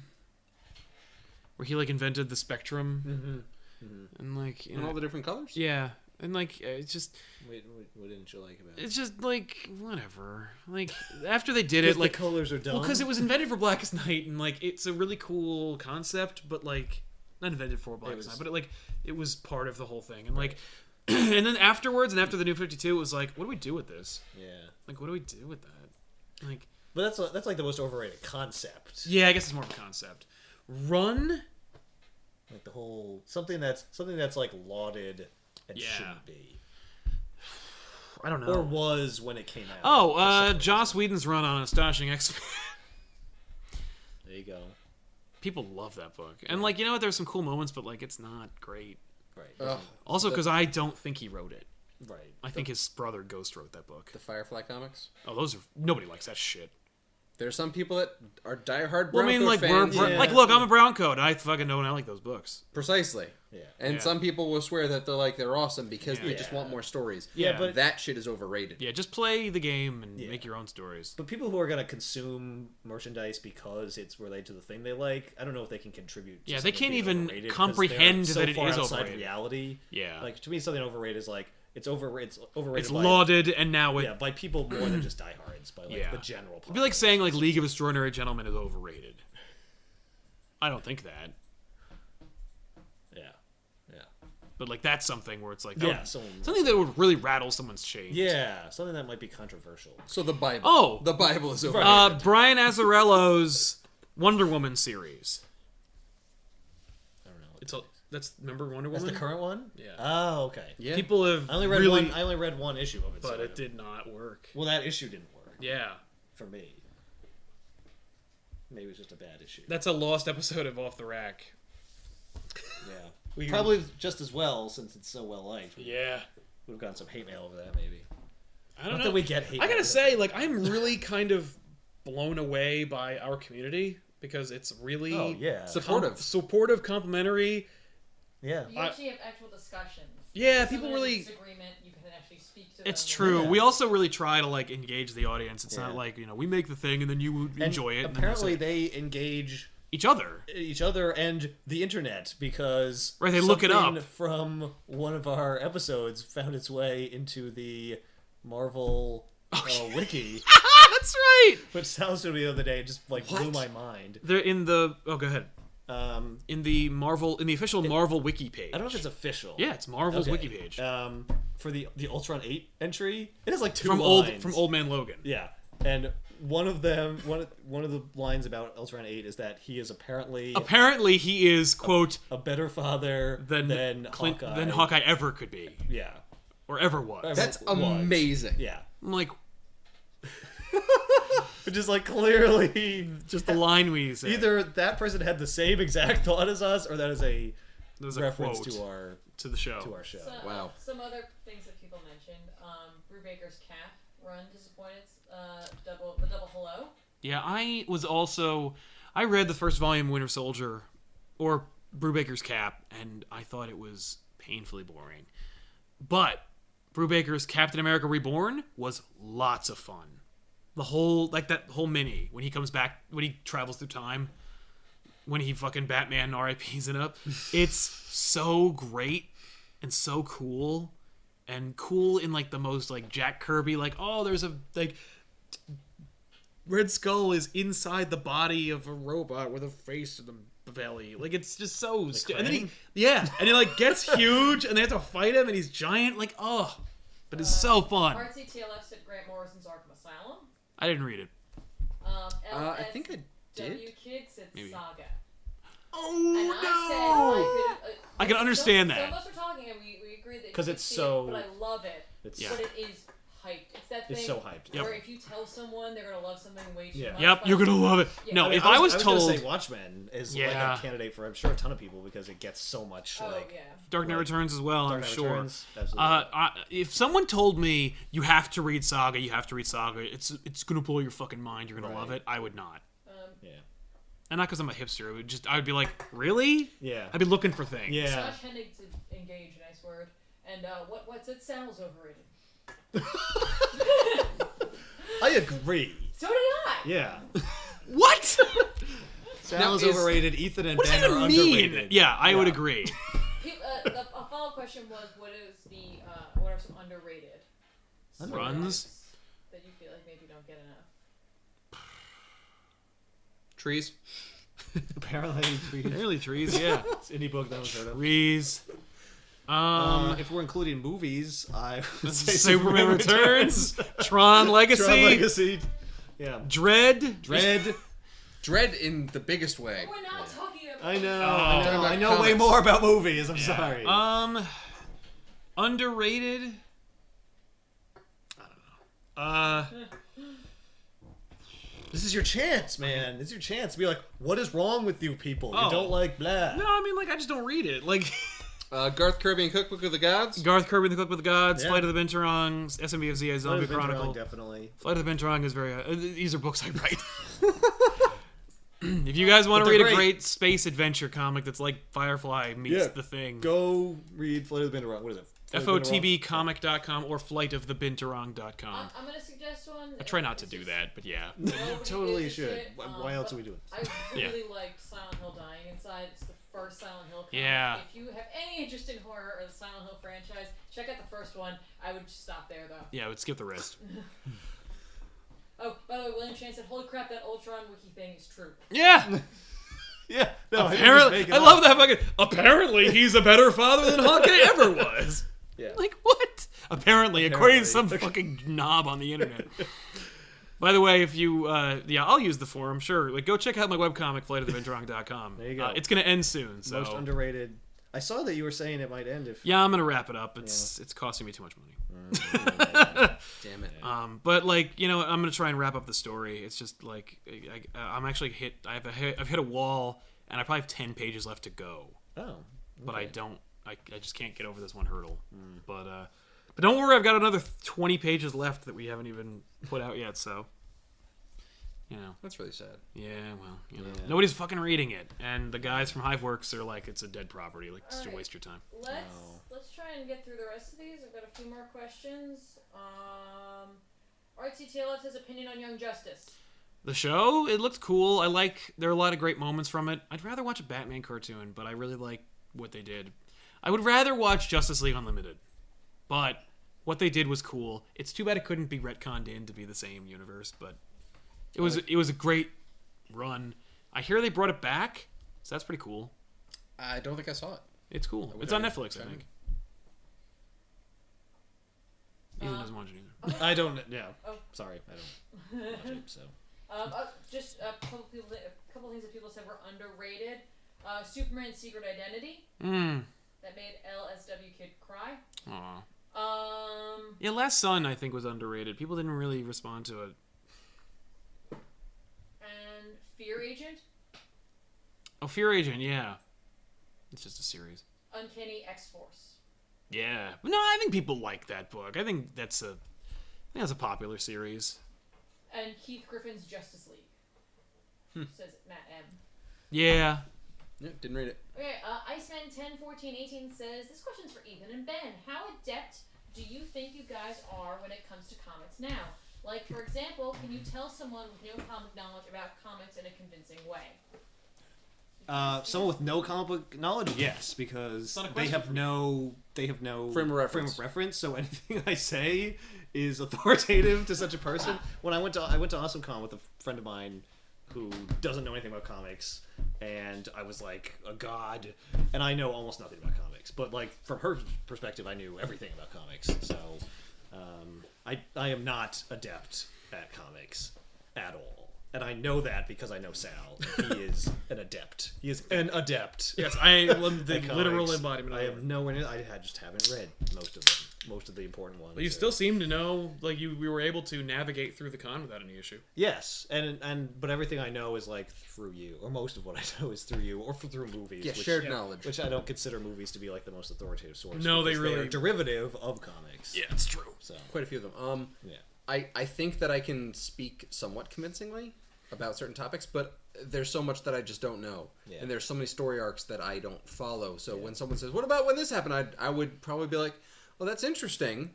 where he like invented the spectrum, and like you And know, all the different colors? yeah, and like it's just What didn't you like about it? it's just like whatever. Like after they did it, Because like the colors are dumb. well, because it was invented for Blackest Night, and like it's a really cool concept, but like not invented for Blackest Night, but it was part of the whole thing, and like. And then afterwards, and after the New 52, it was like, what do we do with this? Yeah. Like, what do we do with that? Like, But that's like the most overrated concept. yeah, I guess it's more of a concept. Run? Like the whole something that's like lauded and Yeah. shouldn't be. I don't know. Or was when it came out. Oh, Joss Whedon's run on Astonishing X-Men. There you go. People love that book. And, like, you know what? There's some cool moments, but, like, it's not great. Right. Ugh. Also, because I don't think he wrote it. Right. I think his brother Ghost wrote that book. The Firefly comics? Oh, those are... Nobody likes that shit. There are some people that are diehard Well, Brown I mean, Coat like, fans. Yeah. like, look, I'm a brown coat. I fucking know and I like those books. Precisely. Yeah. And Yeah. some people will swear that they're awesome because they Yeah. just want more stories. Yeah, but- that shit is overrated. Yeah, just play the game and Yeah. make your own stories. But people who are gonna consume merchandise because it's related to the thing they like, I don't know if they can contribute. To Yeah, they something can't being even overrated because comprehend they're so that it far is outside overrated. reality. Yeah. Like to me, something overrated is like it's overrated. It's by, lauded, and now it... Yeah, by people more than just diehards, by like Yeah. the general public. It'd be like saying, like, League of Extraordinary Gentlemen is overrated. I don't think that. Yeah. but like that's something where it's like something that would really rattle someone's chain. Yeah, something that might be controversial. So the Bible. Oh, the Bible is over. Brian Azzarello's Wonder Woman series. I don't know. That's remember Wonder Woman. That's the current one. Yeah. Oh, okay. Yeah. People have I only read one issue of it, but so it did not work. Well, that issue didn't work. Yeah. For me. Maybe it was just a bad issue. That's a lost episode of Off the Rack. Yeah. Probably just as well, since it's so well liked. Yeah. We've gotten some hate mail over that, maybe. I don't know. That we get hate I gotta mail. say, like, I'm really kind of blown away by our community because it's really supportive, complimentary. Yeah. You actually have actual discussions. Yeah, if people someone really. has a disagreement, you can actually speak to them. It's true. Yeah. We also really try to like engage the audience. It's not like we make the thing and then you enjoy it. Apparently, they engage each other and the internet because they look it up from one of our episodes found its way into the Marvel wiki. That's right. Which sounds to me the other day just like blew my mind. They're in the go ahead. In the official Marvel wiki page. I don't know if it's official. Yeah, it's Marvel's wiki page. For the Ultron 8 entry, it has like two from lines. From Old Man Logan. Yeah, and one of them, one of the lines about Ultron 8 is that he is apparently he is quote a better father than Hawkeye ever could be. Yeah, or ever was. That's amazing. Yeah, I'm like. Which is like clearly just the line we say. Either that person had the same exact thought as us, or that is a reference to the show. Wow. Some other things that people mentioned. Brubaker's Cap run disappointed. The double hello. Yeah, I read the first volume of Winter Soldier, or Brubaker's Cap, and I thought it was painfully boring. But Brubaker's Captain America Reborn was lots of fun. The whole, like that whole mini, when he comes back, when he travels through time, when he fucking Batman RIPs it up, it's so great and so cool. And cool in like the most like Jack Kirby, like, oh, there's a, like, Red Skull is inside the body of a robot with a face in the belly. Like, it's just so and then he like gets huge and they have to fight him and he's giant. Like, oh, but it's so fun. RC TLF said Grant Morrison's Arkham Asylum. I didn't read it. I think I did. W Kid said Maybe. Saga. Oh, and no! I can understand that. Some of us were talking and we agreed that because it's so. But I love it. But it is hyped. It's that thing. It's so hyped. Where if you tell someone, they're gonna love something way too much. Yep, you're gonna love it. Yeah. No, if I was told, gonna say Watchmen is like a candidate for, I'm sure, a ton of people because it gets so much Dark Knight Returns as well. I'm sure. Returns, absolutely. If someone told me you have to read Saga, it's gonna blow your fucking mind. You're gonna love it. I would not. And not because I'm a hipster. I would be like, really? Yeah. I'd be looking for things. Yeah. Josh Hennig to engage, nice word. And what's it? Sal's overrated. I agree. So did I. Yeah. What? Sal's overrated. Ethan and Ben are underrated. Yeah, I would agree. A follow-up question was, what are some underrated runs that you feel like maybe don't get enough? Trees. Apparently trees. Yeah. It's indie book that was heard of. Trees. If we're including movies, I would say Superman Returns, Tron Legacy. Yeah. Dread in the biggest way. We're not talking about. I know way more about movies. I'm sorry. Underrated. I don't know. This is your chance, man. This is your chance to be like, what is wrong with you people? You don't like blah. No, I mean, like, I just don't read it. Like, Garth Kirby and Cookbook of the Gods. Garth Kirby and the Cookbook of the Gods. Yeah. Flight of the Binturong. SMBFZ Zombie Chronicle. Definitely. Flight of the Binturong is very. These are books I write. If you guys want to read a great space adventure comic that's like Firefly meets The Thing, go read Flight of the Binturong. What is it? FOTBcomic.com or flightofthebinturong.com. I'm going to suggest one. I try not to do that, but yeah. You totally should. Why else are we doing this? I really liked Silent Hill Dying Inside. It's the first Silent Hill comic. Yeah. If you have any interest in horror or the Silent Hill franchise, check out the first one. I would just stop there, though. Yeah, I would skip the rest. Oh, by the way, William Chan said, holy crap, that Ultron wiki thing is true. Yeah! Yeah. No, Apparently, I love that fucking. Apparently, he's a better father than Hawkeye ever was. Yeah. Like what? Apparently, according to some fucking knob on the internet. By the way, if you, I'll use the forum. Sure, like go check out my webcomic, flightoftheventurong.com. There you go. It's gonna end soon. So. Most underrated. I saw that you were saying it might end if. Yeah, I'm gonna wrap it up. It's costing me too much money. Damn it. But like I'm gonna try and wrap up the story. It's just like I'm actually hit. I've hit a wall, and I probably have 10 pages left to go. Oh. Okay. But I don't. I just can't get over this one hurdle. But don't worry, I've got another 20 pages left that we haven't even put out yet. So. That's really sad. Yeah, well, nobody's fucking reading it, and the guys from Hiveworks are like, it's a dead property, like just to waste your time. Let's try and get through the rest of these. I've got a few more questions. Artsy Taylor has opinion on Young Justice. The show, it looked cool. There are a lot of great moments from it. I'd rather watch a Batman cartoon, but I really like what they did. I would rather watch Justice League Unlimited, but what they did was cool. It's too bad it couldn't be retconned in to be the same universe, but it was a great run. I hear they brought it back, so that's pretty cool. I don't think I saw it. It's cool. It's on Netflix, I think. Ethan doesn't watch it either. I don't. Yeah. Oh. Sorry, I don't watch it. So. Just a couple things that people said were underrated. Superman's Secret Identity. That made LSW Kid cry. Aw. Yeah, Last Son I think was underrated. People didn't really respond to it. And Fear Agent. Oh, Fear Agent, yeah. It's just a series. Uncanny X-Force. Yeah. No, I think people like that book. I think that's a popular series. And Keith Griffin's Justice League. Says Matt M. Yeah. Yeah, didn't read it. Okay, Iceman 101418 says, this question's for Ethan and Ben. How adept do you think you guys are when it comes to comics now? Like, for example, can you tell someone with no comic knowledge about comics in a convincing way? Someone with no comic book knowledge, yes, because they have no frame of reference. So anything I say is authoritative to such a person. When I went to AwesomeCon with a friend of mine who doesn't know anything about comics, and I was like a god, and I know almost nothing about comics, but like from her perspective, I knew everything about comics. So I am not adept at comics at all. And I know that because I know Sal. He is an adept. He is an adept. Yes, I am the literal embodiment of it. I have nowhere. I just haven't read most of them. Most of the important ones. But you still seem to know, like we were able to navigate through the con without any issue. Yes, but everything I know is like through you, or most of what I know is through you, or through movies. Yeah, shared knowledge. Which I don't consider movies to be like the most authoritative source. No, they really are derivative of comics. Yeah, it's true. So quite a few of them. Yeah. I think that I can speak somewhat convincingly about certain topics, but there's so much that I just don't know, and there's so many story arcs that I don't follow. So when someone says, "What about when this happened?" I would probably be like, "Well, that's interesting."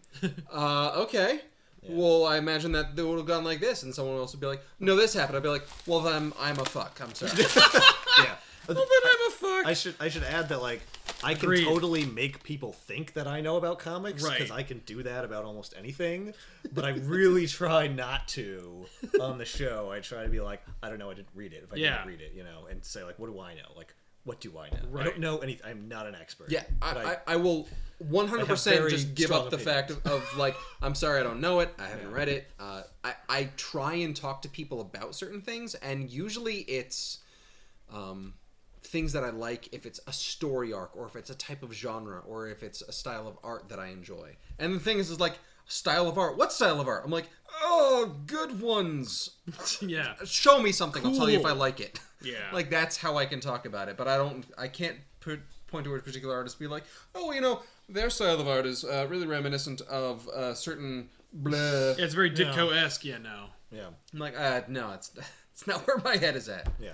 Okay. Yeah. Well, I imagine that they would have gone like this, and someone else would be like, "No, this happened." I'd be like, "Well, then I'm a fuck. I'm sorry." Yeah. Well, then I'm a fuck. I should add that like I can totally make people think that I know about comics because I can do that about almost anything, but I really try not to on the show. I try to be like, I don't know, I didn't read it. If I didn't read it, and say like, what do I know? Like, what do I know? Right. I don't know anything. I'm not an expert. Yeah, I will 100% just give up the fact of like, I'm sorry, I don't know it. I haven't read it. I try and talk to people about certain things, and usually it's things that I like, if it's a story arc, or if it's a type of genre, or if it's a style of art that I enjoy. And the thing is like, style of art. What style of art? I'm like, oh, good ones. Yeah. Show me something. Cool. I'll tell you if I like it. Yeah. Like, that's how I can talk about it. But I can't point to a particular artist and be like, oh, their style of art is really reminiscent of certain blah. Yeah, it's very Ditko-esque, no. Yeah. I'm like, no, it's not where my head is at. Yeah.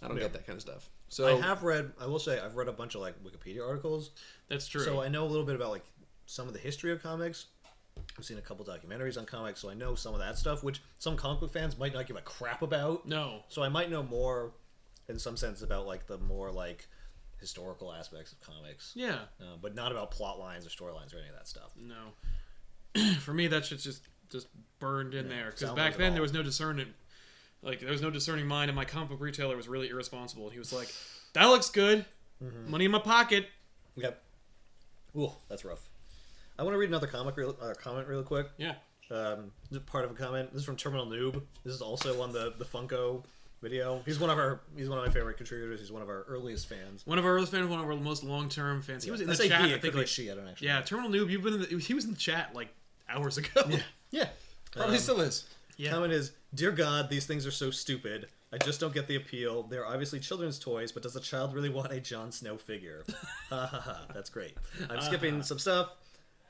I don't get that kind of stuff. So I will say, I've read a bunch of like Wikipedia articles. That's true. So I know a little bit about like some of the history of comics. I've seen a couple documentaries on comics, so I know some of that stuff, which some comic book fans might not give a crap about. No. So I might know more, in some sense, about like the more like historical aspects of comics. Yeah. But not about plot lines or storylines or any of that stuff. No. For me, that shit's just burned in there. Because back then, there was no discernment Like, there was no discerning mind, and my comic book retailer was really irresponsible. And he was like, that looks good. Money in my pocket. Yep. Ooh, that's rough. I want to read another comment real quick. Yeah. Part of a comment. This is from Terminal Noob. This is also on the Funko video. He's one of my favorite contributors. He's one of our earliest fans. One of our earliest fans, one of our most long-term fans. He was in the chat. I think like she. I don't actually. Yeah, Terminal Noob. He was in the chat like hours ago. Yeah. Probably still is. Yeah. Comment is, "Dear God, these things are so stupid. I just don't get the appeal. They're obviously children's toys, but does a child really want a Jon Snow figure?" Ha ha ha. That's great. I'm skipping some stuff.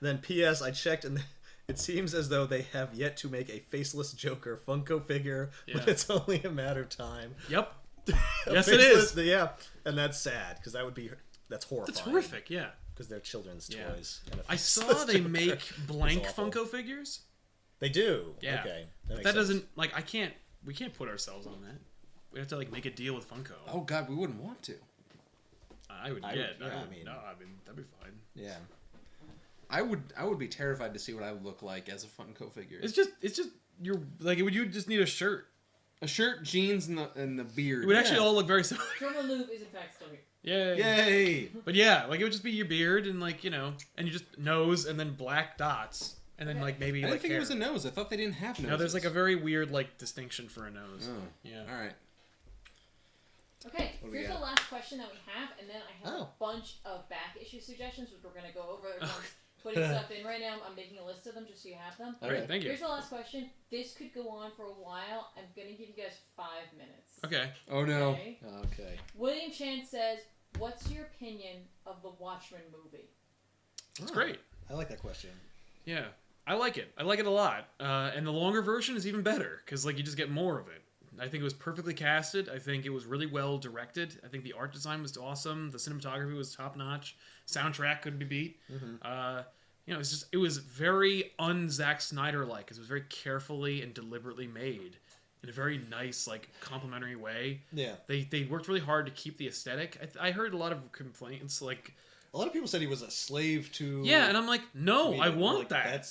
Then P.S. I checked and it seems as though they have yet to make a faceless Joker Funko figure, but it's only a matter of time. Yep. Yes, it is. Yeah, and that's sad because that's horrifying. That's horrific. Yeah. Because they're children's toys. And I saw they make blank Funko figures. They do. Yeah. Okay. That doesn't like we can't put ourselves on that. We have to like make a deal with Funko. Oh God, we wouldn't want to. I mean, that'd be fine. Yeah. I would be terrified to see what I would look like as a Funko figure. It's just you're like you would just need a shirt, jeans, and the beard. It would actually all look very similar. Terminal Noob is in fact still here. Yay! But yeah, like it would just be your beard and like and you just nose and then black dots and then like maybe I didn't like think hair. it was a nose. I thought they didn't have noses. No, there's like a very weird like distinction for a nose. Oh. Yeah. All right. Okay, What do we here's got? the last question that we have, and then I have a bunch of back issue suggestions, which we're going to go over. Everyone's putting stuff in right now. I'm making a list of them just so you have them. Great, thank you. Here's the last question. This could go on for a while. I'm going to give you guys 5 minutes. Okay. Oh no. Okay. William Chan says, "What's your opinion of the Watchmen movie?" It's great. I like that question. Yeah. I like it. I like it a lot. And the longer version is even better because like you just get more of it. I think it was perfectly casted. I think it was really well directed. I think the art design was awesome. The cinematography was top notch. Soundtrack couldn't be beat. It was very un-Zack Snyder like. It was very carefully and deliberately made in a very nice, like, complimentary way. Yeah. They worked really hard to keep the aesthetic. I heard a lot of complaints like. A lot of people said he was a slave to. Yeah, and I'm like, no, I want like, that.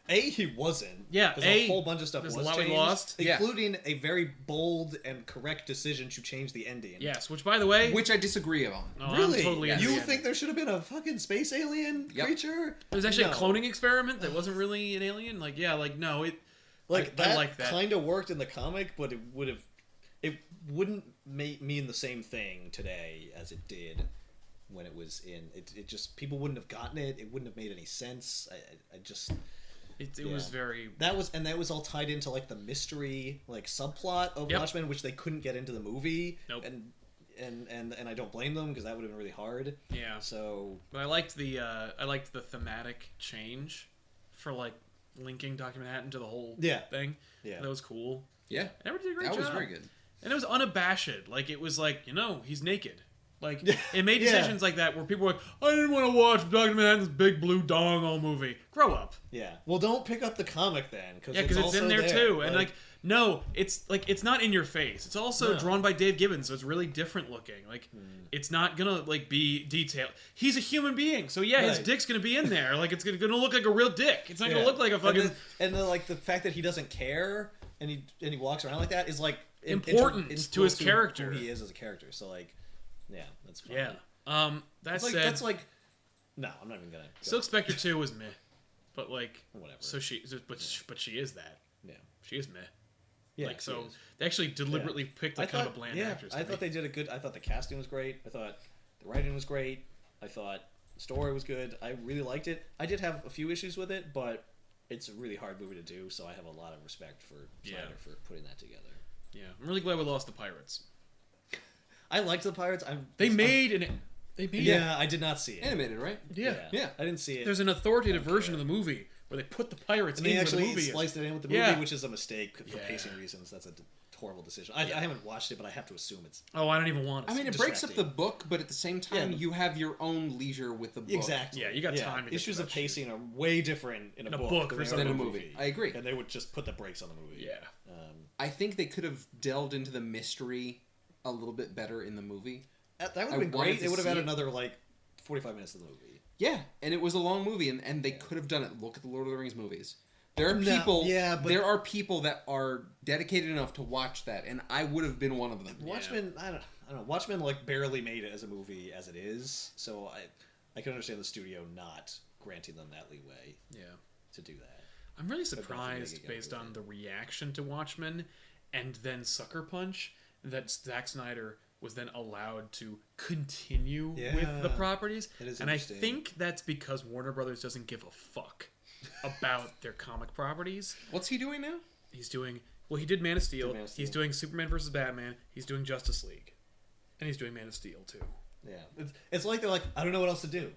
He wasn't. Yeah, a whole bunch of stuff there's was a lot we changed, lost. including a very bold and correct decision to change the ending. Yes, which by the way, Which I disagree on. oh, Really? I'm totally You into think there should have been a fucking space alien creature? It was actually No. a cloning experiment that wasn't really an alien. Like, yeah, like no, it. Like I that, like that. kind of worked in the comic, but it wouldn't mean the same thing today as it did when it was in. It just people wouldn't have gotten it. It wouldn't have made any sense. It was very. That was all tied into like the mystery like subplot of Watchmen, which they couldn't get into the movie. Nope. And I don't blame them because that would have been really hard. Yeah. So. But I liked the thematic change for like linking Dr. Manhattan to the whole thing. Yeah. That was cool. Yeah. And everybody did a great job. That was very good. And it was unabashed. Like it was like he's naked. Like it made decisions like that where people were like, I didn't want to watch Dr. Manhattan's big blue dong all movie. Grow up. Yeah. Well, don't pick up the comic then, because it's in there too. And no, it's not in your face. It's also drawn by Dave Gibbons, so it's really different looking. Like it's not gonna like be detailed. He's a human being, so his dick's gonna be in there. Like it's gonna look like a real dick. It's not gonna look like a fucking. And the fact that he doesn't care and he walks around like that is like important to his character. Who he is as a character. So like. Yeah, that's fine. Yeah. That's like no, I'm not even gonna. Silk Spectre 2 was meh, but like whatever. So but she is that. Yeah, she is meh. Yeah, like so they actually deliberately picked like kind of a bland actress. I thought they did a good. I thought the casting was great. I thought the writing was great. I thought the story was good. I really liked it. I did have a few issues with it, but it's a really hard movie to do. So I have a lot of respect for Snyder for putting that together. Yeah, I'm really glad we lost the Pirates. I liked the Pirates. They made it. Yeah, I did not see it. Animated, right? Yeah. I didn't see it. There's an authoritative version of the movie where they put the pirates in with the movie. Spliced it in with the movie, which is a mistake for pacing reasons. That's a horrible decision. I haven't watched it, but I have to assume it's. Oh, I don't even want to. I mean, it breaks up the book, but at the same time, you have your own leisure with the book. Exactly. Yeah, you got time. To Issues of pacing are way different in a book than a movie. I agree. And they would just put the brakes on the movie. Yeah. I think they could have delved into the mystery a little bit better in the movie. That would have been great. It would have had another 45 minutes of the movie. Yeah, and it was a long movie, and they could have done it. Look at the Lord of the Rings movies. There are people. yeah, but there are people that are dedicated enough to watch that, and I would have been one of them. Watchmen, I don't know. Watchmen like barely made it as a movie as it is, so I can understand the studio not granting them that leeway. Yeah. To do that. I'm really surprised, based on the reaction to Watchmen and then Sucker Punch, that Zack Snyder was then allowed to continue with the properties. And I think that's because Warner Brothers doesn't give a fuck about their comic properties. What's he doing now? He's doing... Well, he did Man of Steel. He's doing Superman vs. Batman. He's doing Justice League. And he's doing Man of Steel, too. Yeah. It's like they're like, I don't know what else to do.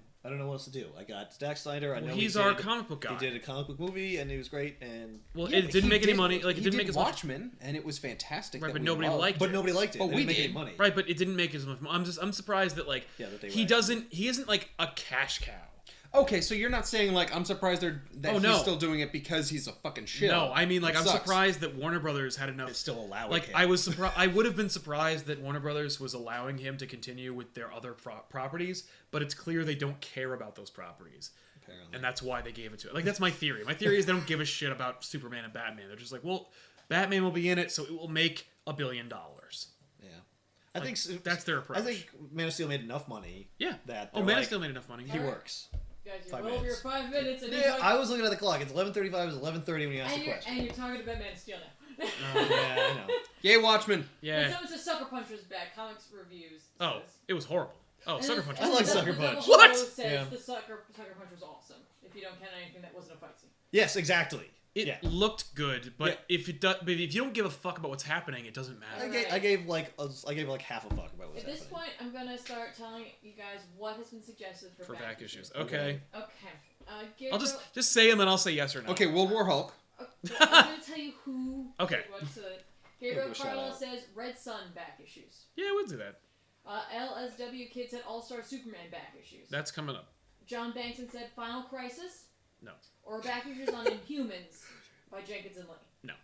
I got Zack Snyder. I know he's our comic book guy. He did a comic book movie, and it was great. And it didn't make any money. Like, it didn't make as much. Watchmen, and it was fantastic. Right, but nobody liked it. But nobody liked it. But we didn't make did. any money. Right, but it didn't make as much money. I'm surprised that he isn't like a cash cow. Okay, so you're not saying like I'm surprised he's still doing it because he's a fucking shit. No, I mean like I'm surprised that Warner Brothers had enough. It's still allowing. Like him. I was surprised. I would have been surprised that Warner Brothers was allowing him to continue with their other properties, but it's clear they don't care about those properties, apparently, and that's why they gave it to it. Like that's my theory. My theory is they don't give a shit about Superman and Batman. They're just like, well, Batman will be in it, so it will make $1 billion. Yeah, I think that's their approach. I think Man of Steel made enough money. Yeah. That Man of Steel made enough money. He works. Guys, you're over your 5 minutes. And I was looking at the clock. It's 11:35. It was 11:30 when you asked the question. And you're talking about Man of Steel now. Yeah, I know. Yay, Watchmen. Yeah. When someone says Sucker Punch was bad, comics reviews. Oh, it was horrible. Oh, Sucker Punch. I like Sucker Punch. What? Says the Sucker Punch was awesome. If you don't count anything that wasn't a fight scene. Yes, exactly. It looked good, but if you don't give a fuck about what's happening, it doesn't matter. I gave like half a fuck about what's happening. At this point, I'm gonna start telling you guys what has been suggested for back issues. Okay. Okay. I'll just say them and I'll say yes or no. Okay, World War Hulk. I'm gonna tell you who. Okay. Gabriel Carlo says Red Sun back issues. Yeah, we'll do that. LSW Kid said All Star Superman back issues. That's coming up. John Bankson said Final Crisis. No. Or back issues on Inhumans by Jenkins and Lee. No.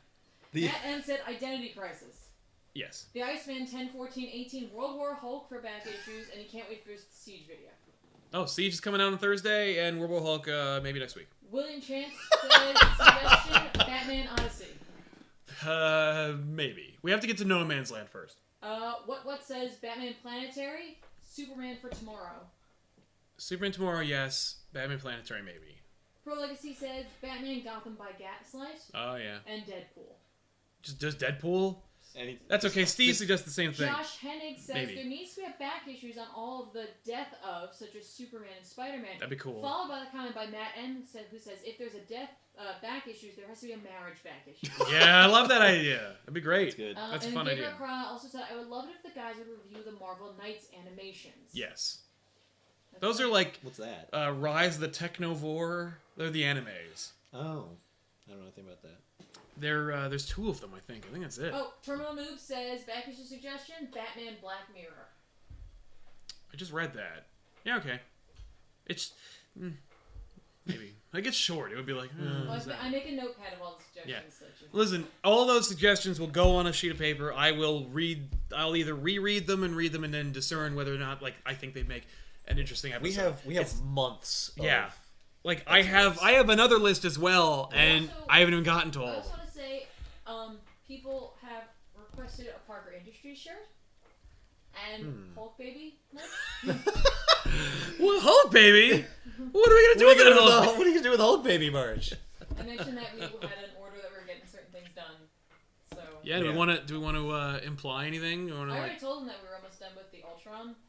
Matt M said Identity Crisis. Yes. The Iceman 10-14-18 World War Hulk for back issues, and he can't wait for his Siege video. Oh, Siege is coming out on Thursday, and World War Hulk maybe next week. William Chance said suggestion Batman Odyssey. Maybe. We have to get to No Man's Land first. What says Batman Planetary? Superman for Tomorrow. Superman Tomorrow, yes. Batman Planetary, maybe. Pro Legacy says Batman Gotham by Gaslight. Oh, yeah. And Deadpool. Just Deadpool? That's okay. Steve suggests the same thing. Josh Hennig says there needs to be a back issues on all of the death of, such as Superman and Spider-Man. That'd be cool. Followed by the comment by Matt N. who says if there's a death back issues, there has to be a marriage back issue. Yeah, I love that idea. That'd be great. That's good. That's a fun idea. And Gabriel also said, I would love it if the guys would review the Marvel Knights animations. Yes. Those are like... What's that? Rise of the Technovore. They're the animes. Oh. I don't know anything about that. There's 2 of them, I think. I think that's it. Oh, Terminal Noob says, back issue suggestion, Batman Black Mirror. I just read that. Yeah, okay. It's... maybe. Like, it's short. It would be like... I make a notepad of all the suggestions. Yeah. Listen, all those suggestions will go on a sheet of paper. I'll either reread them and then discern whether or not, like, I think they make an interesting episode. We have months of... Yeah. Like, I have another list as well, and also, I haven't even gotten to all. I also want to say, people have requested a Parker Industries shirt and Hulk Baby merch. Well, Hulk Baby? What are we gonna do with that Hulk? What are you gonna do with Hulk Baby merch? I mentioned that we had an order that we were getting certain things done. So Yeah. Do we want to imply anything? I already told them that we were almost done with the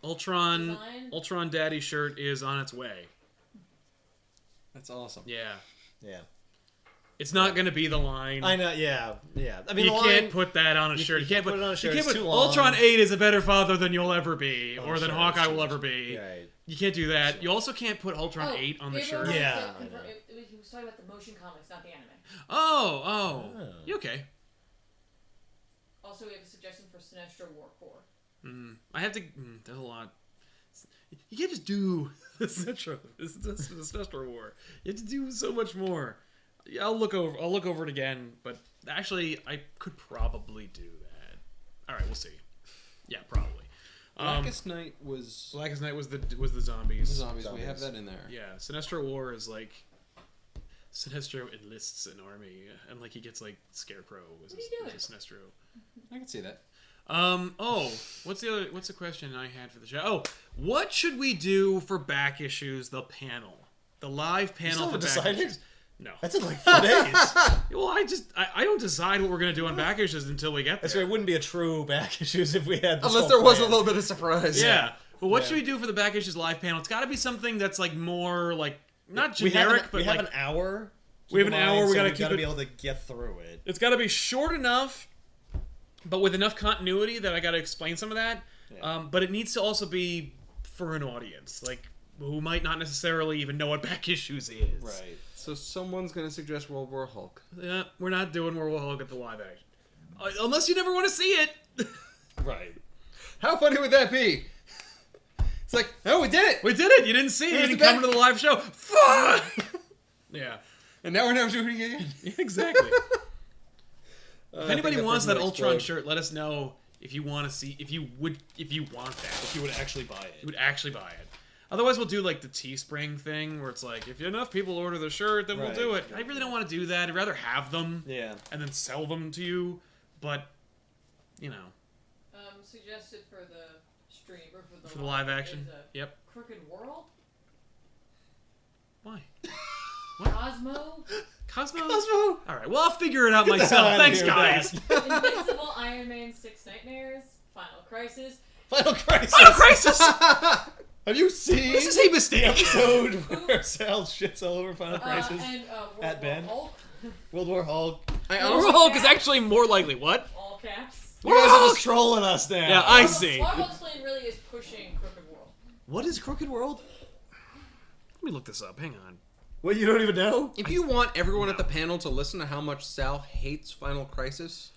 Ultron design. Ultron Daddy shirt is on its way. That's awesome. Yeah. Yeah. It's not going to be the line. I know, yeah. I mean, you can't put that on a shirt. You can't put it on a shirt. You can't It's put too long. Ultron 8 is a better father than you'll ever be, or than sure, Hawkeye sure. will ever be. Right. You can't do that. You also can't put Ultron 8 on the shirt. Yeah. He was talking about the motion comics, not the anime. Oh. You okay? Also, we have a suggestion for Sinestro War Corps. I have to... there's a lot. You can't just do the Sinestro War. You have to do so much more. I'll look over it again, but actually, I could probably do that. All right, we'll see. Yeah, probably. Blackest Night was the zombies. The zombies. We have that in there. Yeah, Sinestro War is like Sinestro enlists an army, and like he gets like Scarecrow as a Sinestro. I can see that. What's the question I had for the show? Oh, what should we do for back issues? The panel, the live panel for back issues. No, that's in like 4 days. Well, I don't decide what we're gonna do on back issues until we get there. That's right. It wouldn't be a true back issues if we had this unless there was a little bit of surprise. Yeah. Well, what should we do for the back issues live panel? It's got to be something that's like more like not generic, but we have an hour. We have an hour. We got to be able to get through it. It's got to be short enough, but with enough continuity that I got to explain some of that. Yeah. But it needs to also be for an audience, like who might not necessarily even know what back issues is. Right. So someone's gonna suggest World War Hulk. Yeah, we're not doing World War Hulk at the live action, unless you never want to see it. Right. How funny would that be? It's like, oh, we did it! We did it! You didn't see it, you didn't come to the live show. Fuck! Yeah. And now we're never doing it again. Exactly. If anybody wants that Ultron shirt, let us know if you want to see, if you want that. If you would actually buy it. You would actually buy it. Otherwise, we'll do like the Teespring thing where it's like, if enough people order the shirt, then we'll do it. I really don't want to do that. I'd rather have them and then sell them to you. But, you know. Suggested for the stream or for the live action. Yep. Crooked World? Why? Cosmo? Cosmo? Alright, well, I'll figure it out myself. Thanks, guys. Invincible Iron Man 6 Nightmares. Final Crisis. Have you seen this is a mistake. The episode where Sal shits all over Final Crisis at Ben? World War Hulk. World War Hulk is actually more likely. What? All caps. You guys are just trolling us now. Yeah, I see. What Hulk's plan really is pushing Crooked World. What is Crooked World? Let me look this up. Hang on. What, you don't even know? If you want everyone at the panel to listen to how much Sal hates Final Crisis,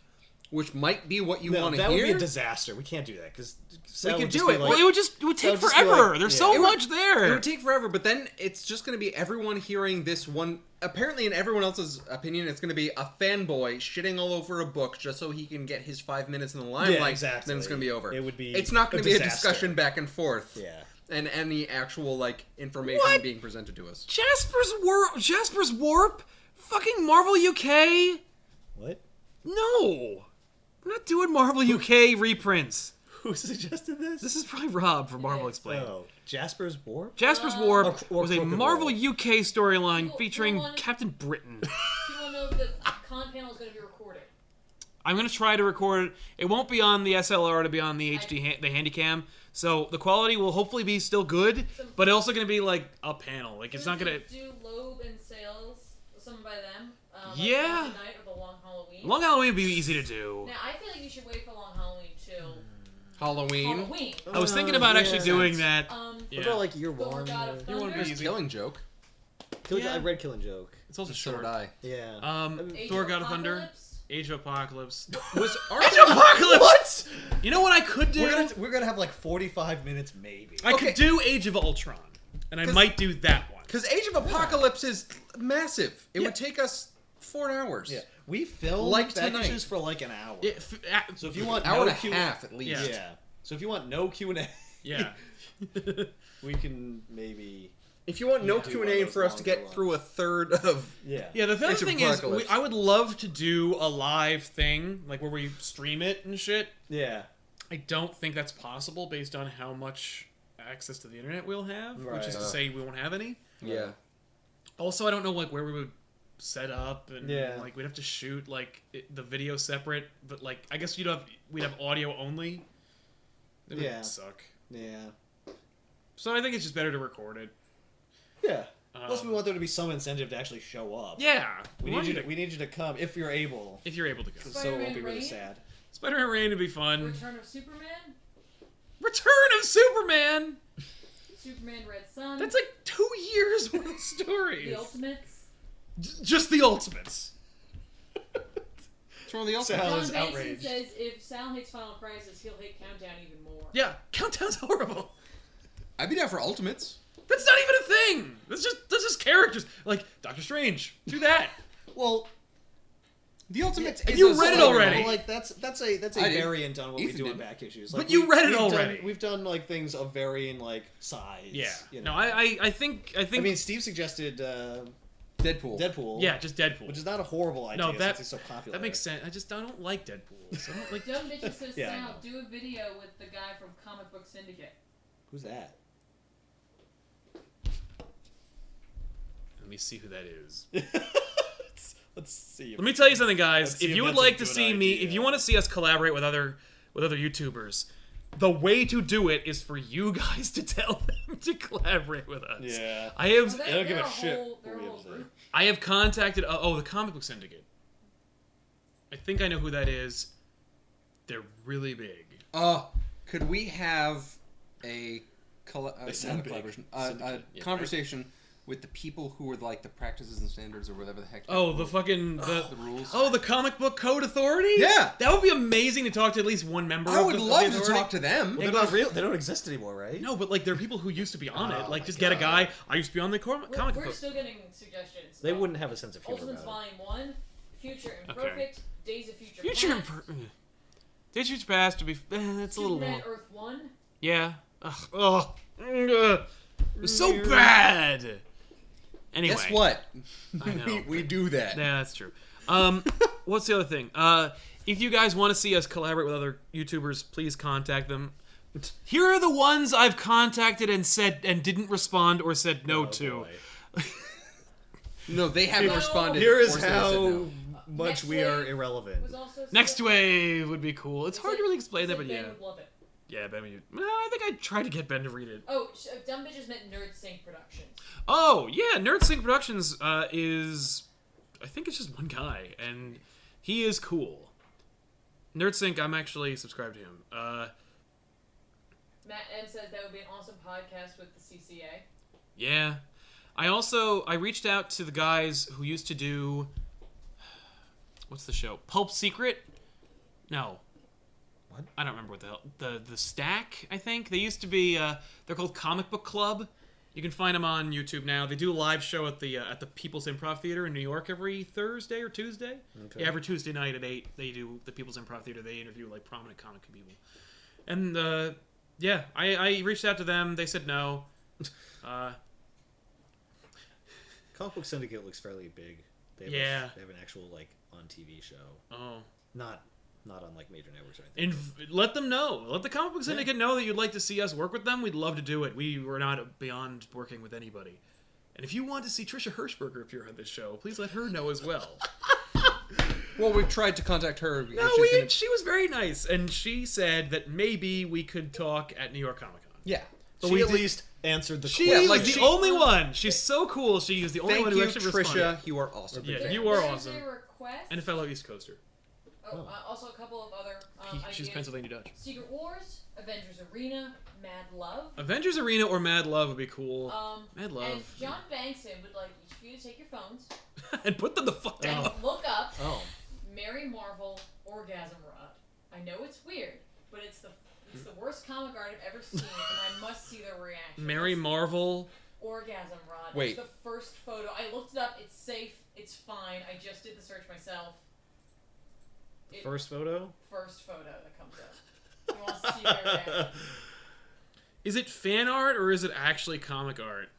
which might be what you want to hear. That would be a disaster. We can't do that because we could do it. Well, it would take forever. There's so much there. It would take forever, but then it's just going to be everyone hearing this one. Apparently, in everyone else's opinion, it's going to be a fanboy shitting all over a book just so he can get his 5 minutes in the limelight. Yeah, exactly. Then it's going to be over. It would be. It's not going to be a discussion back and forth. Yeah. And any actual information being presented to us. Jasper's Warp? Fucking Marvel UK? What? No. I'm not doing Marvel UK reprints. Who suggested this? This is probably Rob from Marvel Explained. Oh, Jasper's Warp? Jasper's Warp or was a Marvel UK storyline featuring Captain Do Britain. you want to know if the con panel is going to be recorded? I'm going to try to record it. It won't be on the SLR, it'll be on the HD, the Handycam. So the quality will hopefully be still good, but it's also going to be like a panel. Like it's not going to do Loeb and Sales, some by them. Yeah. Like Night or the Long Halloween. Long Halloween would be easy to do. Now I feel like you should wait for Long Halloween till Halloween. I was thinking about actually doing that. What about like Year One? Year One would be easy. Killing Joke. I read Killing Joke. It's also So short. did I. Yeah. Thor: God of Thunder. Age of Apocalypse. Was Age of Apocalypse? What? You know what I could do? We're gonna have like 45 minutes maybe. I could do Age of Ultron, and I might do that one. Because Age of Apocalypse is massive. It would take us 4 hours. Yeah. We filmed packages for like an hour. So if you want hour and a half at least. Yeah. So if you want no Q&A, we can maybe. If you want no Q&A and for us to get through a third of... Yeah, the other thing is, I would love to do a live thing, like where we stream it and shit. Yeah. I don't think that's possible based on how much access to the internet we'll have, which is to say we won't have any. Yeah. Also, I don't know like where we would set up, and like we'd have to shoot like the video separate, but like I guess we'd have audio only. It would suck. Yeah. So I think it's just better to record it. Yeah. Plus, we want there to be some incentive to actually show up. Yeah. We need you to come if you're able. If you're able to come. So it won't be really sad. Spider-Man Rain would be fun. Return of Superman. Return of Superman. Superman Red Sun. That's like 2 years worth of stories. The Ultimates. Just the Ultimates. What's wrong with the Ultimates? Sal is John outraged. Mason says if Sal hates Final Crisis, he'll hate Countdown even more. Yeah, Countdown's horrible. I'd be down for Ultimates. That's not even a thing. That's just characters. Like Doctor Strange. Do that. Well, the Ultimates. And you read it already. Well, like that's a variant on what we do in back issues. Like, but you read it already. We've done like things of varying like size. Yeah. You know? No, I think. I mean, Steve suggested Deadpool. Yeah, just Deadpool. Which is not a horrible idea since he's so popular. That makes sense. I don't like Deadpool. So I don't like... Dumb Bitches says, Yeah, Sal, do a video with the guy from Comic Book Syndicate. Who's that? Let me see who that is. Let's see. Let me tell you something, guys. Let's see If if you would that's a like to good see me, idea. if you want to see us collaborate with other YouTubers, the way to do it is for you guys to tell them to collaborate with us. Yeah. I have They don't give a shit They're what a we whole have to say. group. I have contacted the Comic Book Syndicate. I think I know who that is. They're really big. Could we have a They sound big. collaboration, Syndicate, yeah, conversation with the people who are like the practices and standards or whatever the heck? Oh, the fucking the rules. Oh, the Comic Book Code Authority? Yeah. That would be amazing to talk to at least one member I of would the love to authority. talk to them. Well, they're not real. They don't exist anymore, right? No, but like there are people who used to be on it. Oh Like my just get a God. guy. I used to be on the comic We're book. still getting suggestions. They wouldn't have a sense of humor Ultimates about it. Volume 1, Future Imperfect, Days of Future Past, Days of Future Past to be. That's a little Superman long. Earth 1. Yeah. Ugh. It was so bad. Anyway. Guess what? I know. we do that. Yeah, that's true. What's the other thing? If you guys want to see us collaborate with other YouTubers, please contact them. Here are the ones I've contacted and said and didn't respond or said no to. Boy. No, they haven't responded. Here or is said they how said no. much Next we are Wave irrelevant. Was also Next Wave would be cool. It's hard to really explain that, but Ben yeah. would love it. Yeah, Ben, I think I tried to get Ben to read it. Oh, Dumb Bitches meant Nerd Sync Productions. Oh, yeah, Nerd Sync Productions is... I think it's just one guy, and he is cool. Nerd Sync, I'm actually subscribed to him. Matt M says that would be an awesome podcast with the CCA. Yeah. I reached out to the guys who used to do... What's the show? Pulp Secret? No. What? I don't remember what the hell. The Stack, I think. They used to be... they're called Comic Book Club. You can find them on YouTube now. They do a live show at the People's Improv Theater in New York every Thursday or Tuesday. Okay. Yeah, every Tuesday night at 8, they do the People's Improv Theater. They interview like prominent comic people. And yeah, I reached out to them. They said no. Comic Book Syndicate looks fairly big. They have they have an actual like on TV show. Oh. Not on like major networks or anything. And let them know. Let the Comic Book Syndicate know that you'd like to see us work with them. We'd love to do it. We were not beyond working with anybody. And if you want to see Trisha Hirschberger appear on this show, please let her know as well. Well, we've tried to contact her. Because No, she was very nice, and she said that maybe we could talk at New York Comic Con. Yeah. But She we at did- least answered the She question. was the only one. She's so cool. She was the only Thank one who you, actually Trisha. responded. You are awesome. Yeah, you are There is awesome. a request. And a fellow East Coaster. Also a couple of other She's ideas. Pennsylvania Dutch. Secret Wars, Avengers Arena, Mad Love. Avengers Arena or Mad Love would be cool. Mad And Love. John Bankson would like each of you to take your phones And put them the fuck and down. look up Oh. Mary Marvel Orgasm Rod. I know it's weird, but it's the worst comic art I've ever seen, and I must see their reaction. Mary Marvel. Orgasm Rod. Wait. It's the first photo. I looked it up. It's safe. It's fine. I just did the search myself. First photo? First photo that comes up. You want to see their reaction. Is it fan art or is it actually comic art?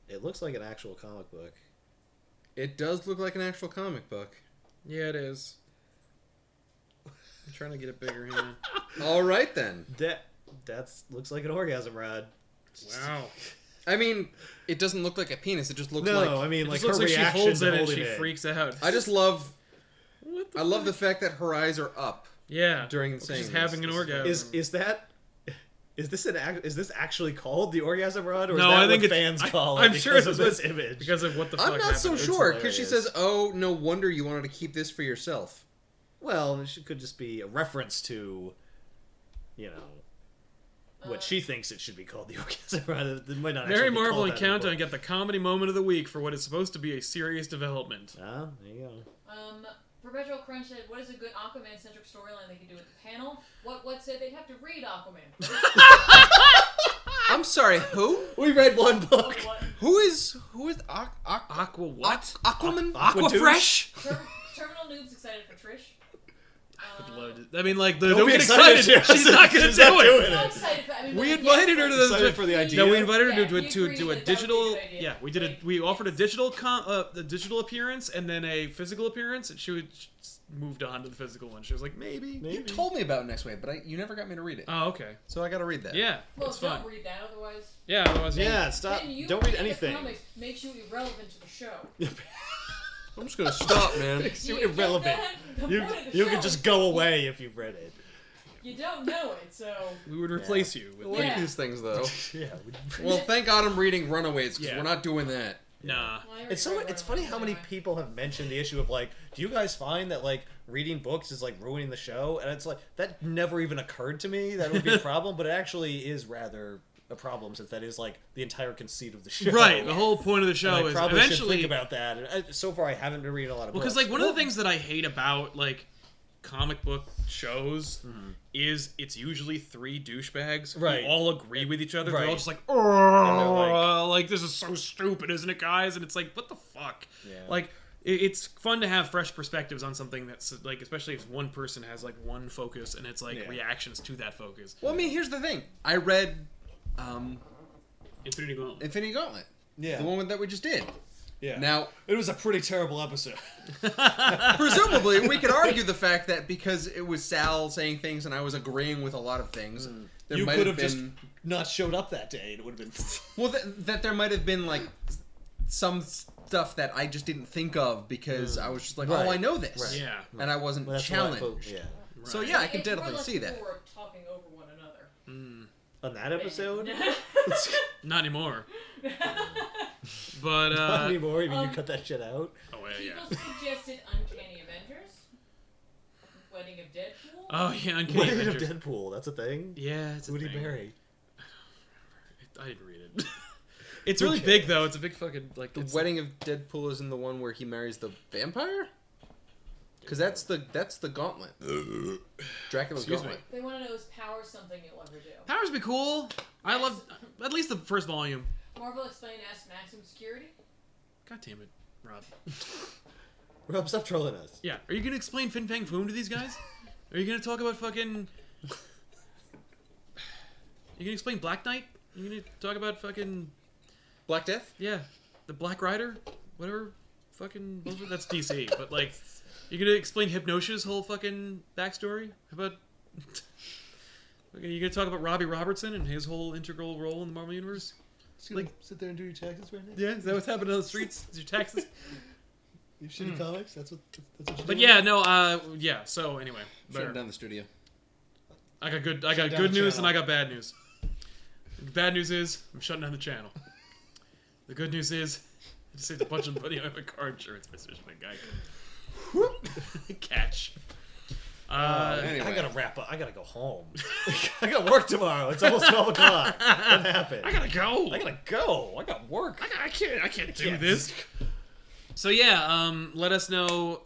It looks like an actual comic book. It does look like an actual comic book. Yeah, it is. I'm trying to get it bigger here. All right, then. That's looks like an orgasm rod. Wow. I mean, it doesn't look like a penis. It just looks No, like... I mean It like just her looks like she reaction holds to it and holding she it. freaks out. I just love... What the I love the fuck? fact that her eyes are up. Yeah. during Well, saying she's having this. an orgasm. Is this actually called the orgasm rod, or No, is that I think what it's- fans call it? I'm sure because it's of this image. because of what the fuck I'm not so happened. sure, because she hilarious. says, oh, no wonder you wanted to keep this for yourself. Well, it could just be a reference to, you know, what she thinks it should be called, the orgasm rod. It might not. Mary actually be Marvel called and that in the Countdown book. get the comedy moment of the week for what is supposed to be a serious development. Ah, there you go. Perpetual Crunch said, "What is a good Aquaman-centric storyline they could do with the panel? What said they'd have to read Aquaman." I'm sorry, who? We read one book. Who is Aqua what? Aquaman? Aqua Aqua Fresh? Terminal Noob's excited for Trish. would love to. I mean, like, Don't don't be get excited. excited. She's not going to She's do not it. doing I'm not it. excited for, I mean, We like, invited her to the Excited for the idea? No, we invited her Yeah, to he do agreed a that that would be a digital. good idea. Yeah, we offered a digital the digital appearance and then a physical appearance, and she moved on to the physical one. She was like, maybe. You told me about Next Wave, but you never got me to read it. Oh, okay. So I got to read that. Yeah, Well, it's fun. don't read that, otherwise. Yeah, otherwise. Yeah, stop. Then you Don't read reading anything. The comics makes you irrelevant to the show. I'm just gonna stop, man. Makes you You don't irrelevant. know the You point of the you show can is just go away if you've read it. You don't know it, so. We would replace you with I like Yeah. these things though. Yeah. Well, thank God I'm reading Runaways because Yeah. we're not doing that. nah. Well, I already It's so. read It's one funny of how them many anyway. people have mentioned the issue of like, do you guys find that like reading books is like ruining the show? And it's like that never even occurred to me that it would be a problem, but it actually is rather a problem since that is like the entire conceit of the show. Right. The whole point of the And show I is probably should eventually think about that. And so far, I haven't been reading a lot of books. because like one of the things that I hate about like comic book shows Mm-hmm. is it's usually three douchebags who Right. all agree with each other. They're all Right. just like, they're oh, like this is so stupid, isn't it, guys? And it's like, what the fuck? Yeah. Like it's fun to have fresh perspectives on something that's like, especially if one person has like one focus and it's like Yeah. reactions to that focus. Well, I mean, here's the thing. I read Infinity Gauntlet. Infinity Gauntlet, yeah, the one that we just did. yeah. Now, it was a pretty terrible episode. presumably, we could argue the fact that because it was Sal saying things and I was agreeing with a lot of things, there You might could have have been just not showed up that day, and it would have been. well that there might have been like some stuff that I just didn't think of because I was just like, Right. oh, I know this, Right. Yeah. and I wasn't Well, that's what I challenged. thought- yeah. So Right. yeah, I can It's more definitely like see people that. were talking over one another. On that episode. Not anymore. But Not anymore. You mean you Um, cut that shit out? oh yeah. People suggested Uncanny Avengers, Wedding of Deadpool. Oh yeah, Uncanny Wedding of Avengers. Deadpool. That's a thing. Yeah, it's a Who'd he thing. marry? I didn't read it. It's really big though. It's a big fucking like. The it's- Wedding of Deadpool isn't the one where he marries the vampire? Because that's the Gauntlet. Dracula's Excuse me. Gauntlet. They want to know is power something you'll ever do? Powers be cool. I love at least the first volume. Marvel explain Ask Maximum Security. God damn it, Rob. Rob, stop trolling us. Yeah, are you gonna explain Fin Fang Foom to these guys? Are you gonna talk about fucking? You gonna explain Black Knight? You gonna talk about fucking? Black Death? Yeah, the Black Rider, whatever. Fucking bullshit. That's DC, but like, you gonna explain Hypnosha's whole fucking backstory? How about? You gonna talk about Robbie Robertson and his whole integral role in the Marvel Universe? Like, sit there and do your taxes right now. yeah, is that what's happening on the streets? Is your taxes? You shitty comics. That's what you But yeah, no, yeah. So anyway, Shutting better. down the studio. I got good down good the news channel. and I got bad news. The bad news is I'm shutting down the channel. The good news is I just saved a bunch of money on my car insurance by switching my guy. Catch. Anyway. I gotta wrap up. I gotta go home. I got work tomorrow. It's almost 12 o'clock. What happened? I gotta go. I gotta go. I got work. I can't do can't. this. So yeah, let us know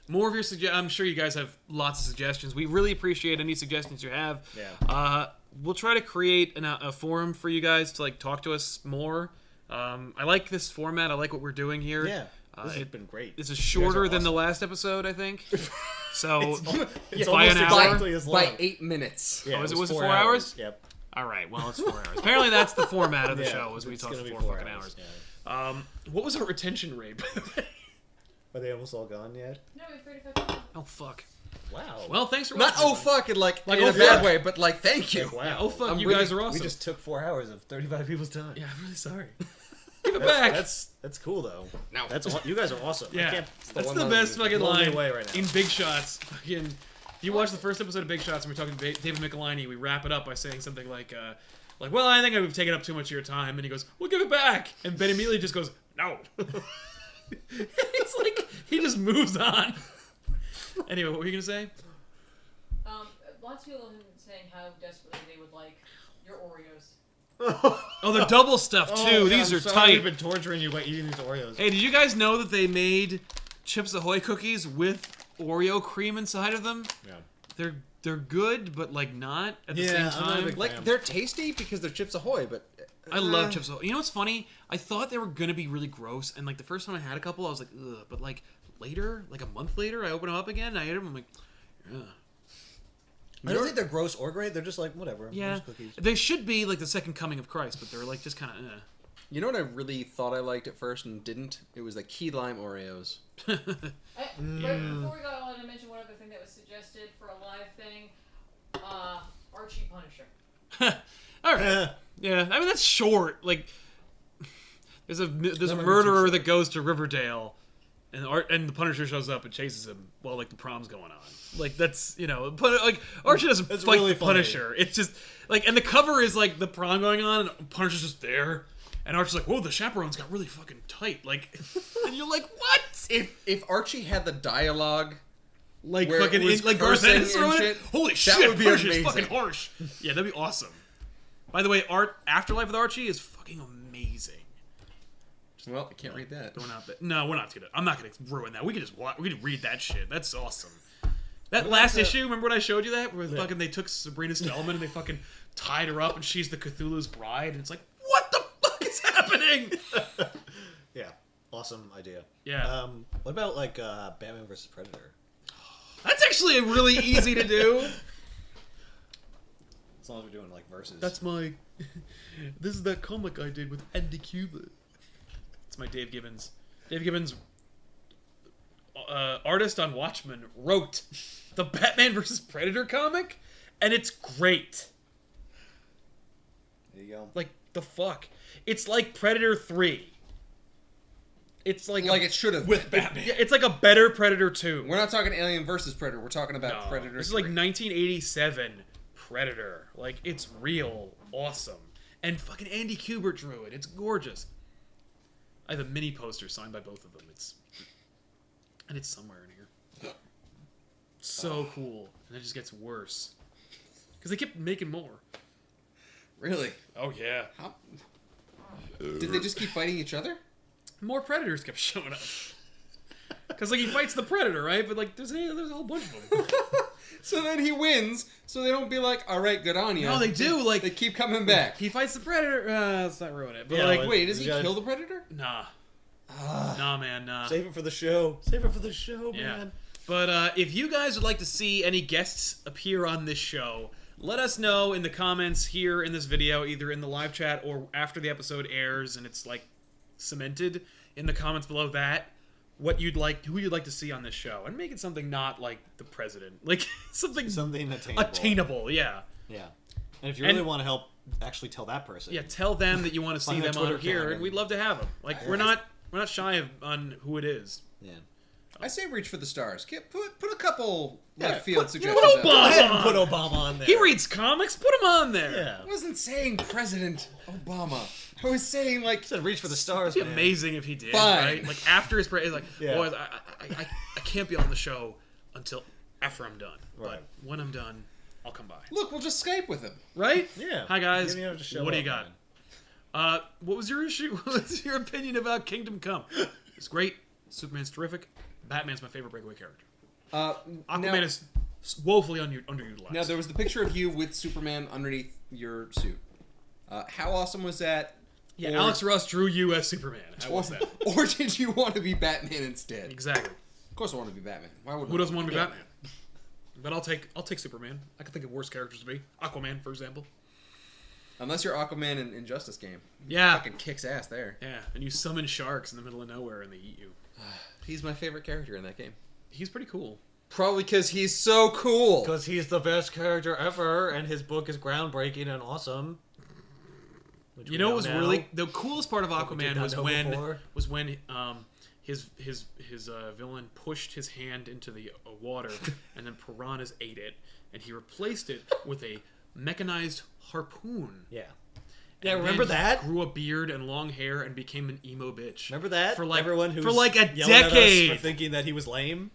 more of your I'm sure you guys have lots of suggestions. We really appreciate any suggestions you have. Yeah. We'll try to create a forum for you guys to like talk to us more. I like this format. I like what we're doing here. Yeah. This has been great. This is You guys shorter are than the awesome. last episode, I think. So It's by almost an hour? exactly as long. By 8 minutes. Yeah, Oh, was it 4 hours? Yep. all right, well it's 4 hours. Apparently that's the format of the Yeah, show, is we it's talk gonna for be 4 4 fucking hours. Yeah. What was our retention rate, by the way? Are they almost all gone yet? No, we have 35 people. Oh fuck. Wow. Well, thanks for Not watching. oh fuck and like Like, in oh, a bad fuck. way, but like thank you. Wow. Yeah, oh fuck, I'm you really- guys are awesome. We just took 4 hours of 35 people's time. Yeah, I'm really sorry. Give it back. That's cool though. No. You guys are awesome. I Yeah, can't, that's one the line best you fucking blow me line away right now. in Big Shots. Fucking, if you watch the first episode of Big Shots and we're talking to David Michelini, we wrap it up by saying something like, well, I think I've taken up too much of your time, and he goes, well, give it back, and Ben immediately just goes, no. It's like he just moves on. Anyway, what were you gonna say? Lots of people have been saying how desperately they would like your Oreos. Oh, they're double stuffed too. These are tight. We've been torturing you by eating these Oreos. Hey, did you guys know that they made Chips Ahoy cookies with Oreo cream inside of them? Yeah. They're good, but like not at the Yeah, same I'm not a time. big Like fan. they're tasty because they're Chips Ahoy, but I love Chips Ahoy. You know what's funny? I thought they were gonna be really gross, and like the first time I had a couple, I was like, ugh. But like later, like a month later, I opened them up again, and I ate them. I'm like, Yeah. I don't think they're gross or great. They're just like, whatever. Yeah. Just cookies. They should be like the second coming of Christ, but they're like just kind of. You know what I really thought I liked at first and didn't? It was the key lime Oreos. Right before we got on, I mentioned one other thing that was suggested for a live thing. Archie Punisher. All right. Yeah, I mean that's short. Like, there's a murderer that goes to Riverdale, and the Punisher shows up and chases him while like the prom's going on. Like that's like Archie doesn't fight really the Punisher. It's just like, and the cover is like the prom going on, and Punisher's just there, and Archie's like, "Whoa, the chaperones got really fucking tight." Like, and you're like, "What?" If Archie had the dialogue. Like where fucking it was like Garth cursing Ennis throwing and it. shit, Holy that shit! would be Punisher's amazing. fucking harsh. Yeah, that'd be awesome. By the way, Afterlife with Archie is fucking amazing. Well, I can't read that. Going out there. No, we're not gonna. I'm not gonna ruin that. We can just watch. We can read that shit. That's awesome. That last issue, remember when I showed you that? Where fucking they took Sabrina Spellman and they fucking tied her up and she's the Cthulhu's bride, and it's like, what the fuck is happening? Yeah, awesome idea. Yeah. What about like Batman vs Predator? That's actually really easy to do. As long as we're doing like verses. That's my. This is that comic I did with Andy Cuba. It's my Dave Gibbons. Dave Gibbons, artist on Watchmen, wrote the Batman vs Predator comic, and it's great. There you go. Like the fuck, it's like Predator 3. It's like It should have with Batman. Yeah, it's like a better Predator 2. We're not talking Alien versus Predator. We're talking about No, Predator. this is 3. like 1987 Predator. Like, it's real awesome. And fucking Andy Kubert drew it. It's gorgeous. I have a mini poster signed by both of them. And it's somewhere in here. So cool. And it just gets worse. Because they kept making more. Really? Oh, yeah. How? Did they just keep fighting each other? More Predators kept showing up. Because, like, he fights the Predator, right? But, like, there's a whole bunch of them. So then he wins, so they don't be like, all right, good on you. No, they do. Like, They keep coming back. he fights the Predator. Let's not ruin it. But, Yeah, like, like- Wait, does he You gotta- kill the Predator? nah. Nah, man, nah. Save it for the show. Save it for the show, Yeah. man. But if you guys would like to see any guests appear on this show, let us know in the comments here in this video, either in the live chat or after the episode airs and it's like cemented in the comments below that, who you'd like to see on this show, and make it something not like the president, like something attainable. Yeah. Yeah. And if you really want to help actually tell that person. Yeah, tell them that you want to see Find their them on Twitter here, account and we'd love to have them. Like, we're not shy on who it is. Yeah. I say reach for the stars. Put a couple left put- field suggestions. put out. Go ahead and put Obama on there. He reads comics. Put him on there. Yeah. I wasn't saying President Obama. I was saying like Said reach for the stars, It'd be man. amazing if he did, Fine. right? Like after his break, like, Yeah. boys, I can't be on the show until after I'm done. Right. But when I'm done, I'll come by. look, we'll just Skype with him. Right? Yeah. Hi guys. You don't have to show What do you up, got? man. What was your issue? What was your opinion about Kingdom Come? It's great. Superman's terrific. Batman's my favorite breakaway character. Aquaman is woefully underutilized. Now there was the picture of you with Superman underneath your suit. How awesome was that? Yeah, Or- Alex Ross drew you as Superman. How was that? Or did you want to be Batman instead? Exactly. Of course I want to be Batman. Why would Who doesn't want to be Batman? But I'll take Superman. I can think of worse characters to be. Aquaman, for example. Unless you're Aquaman in Injustice game. Yeah. Fucking kicks ass there. Yeah, and you summon sharks in the middle of nowhere and they eat you. He's my favorite character in that game. He's pretty cool. Probably because he's so cool. Because he's the best character ever, and his book is groundbreaking and awesome. Which You we know what was now. really the coolest part of we did Aquaman not was know when before. his villain pushed his hand into the water and then piranhas ate it and he replaced it with a mechanized harpoon. Yeah. And Yeah, remember then he that? grew a beard and long hair and became an emo bitch. Remember that? For like Everyone who's for like a yelling at us decade. for thinking that he was lame?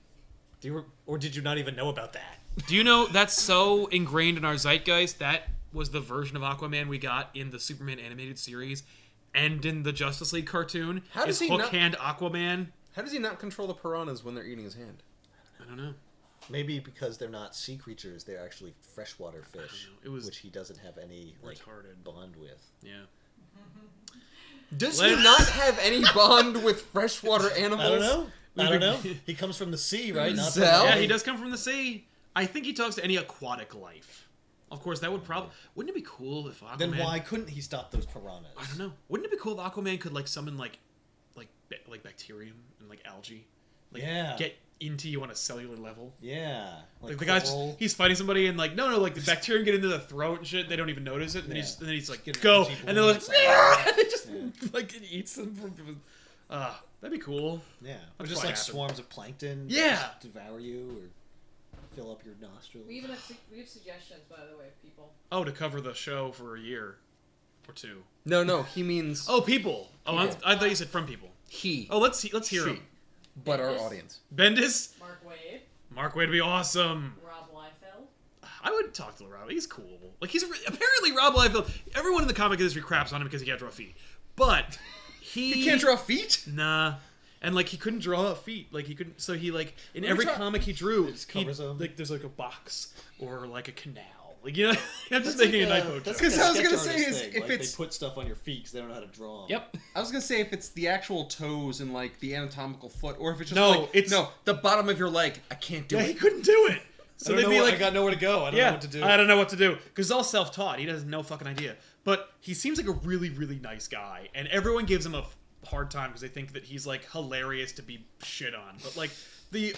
Or did you not even know about that? Do you know that's so ingrained in our zeitgeist? That was the version of Aquaman we got in the Superman animated series and in the Justice League cartoon. How does is he not- Hook-Hand Aquaman. How does he not control the piranhas when they're eating his hand? I don't know. Maybe because they're not sea creatures, they're actually freshwater fish, It was which he doesn't have any like retarded. bond with. Yeah. Does he not have any bond with freshwater animals? I don't know. He comes from the sea, right? Not from Zell? Yeah, land. he does come from the sea. I think he talks to any aquatic life. Of course, that would probably... Wouldn't it be cool if Aquaman... Then why couldn't he stop those piranhas? I don't know. Wouldn't it be cool if Aquaman could, like, summon, like bacterium and, like, algae? Like, get into you on a cellular level? Yeah. Like the guy's... He's fighting somebody and, like, no, like, the bacterium get into the throat and shit. They don't even notice it. And then he's like, go. And they're like, and it just, like, it eats them from... that'd be cool. Yeah. Or just, like, swarms of plankton. Yeah. Devour you or... fill up your nostrils. We even have suggestions, by the way, of people. Oh, to cover the show for a year or two. No, he means... Oh, people. Oh, I thought you said from people. He. Oh, let's hear him. But our audience. Bendis? Mark Waid Would be awesome. Rob Liefeld. I would talk to Rob. He's cool. Like, apparently Rob Liefeld... Everyone in the comic industry craps on him because he can't draw feet. But he can't draw feet? Nah. And, like, he couldn't draw feet. Like, he couldn't... So he, like... In every comic he drew... Like, there's, like, a box. Or, like, a canal. Like, you know... I'm just making a Nightboat joke. Because I was going to say is... If like, it's... They put stuff on your feet because they don't know how to draw them. Yep. I was going to say if it's the actual toes and, like, the anatomical foot. Or if it's just, the bottom of your leg. I can't do it. He couldn't do it. So they'd be like... I got nowhere to go. I don't know what to do. I don't know what to do. Because it's all self-taught. He has no fucking idea. But he seems like a really, really nice guy. And everyone gives him a hard time because they think that he's like hilarious to be shit on, but like the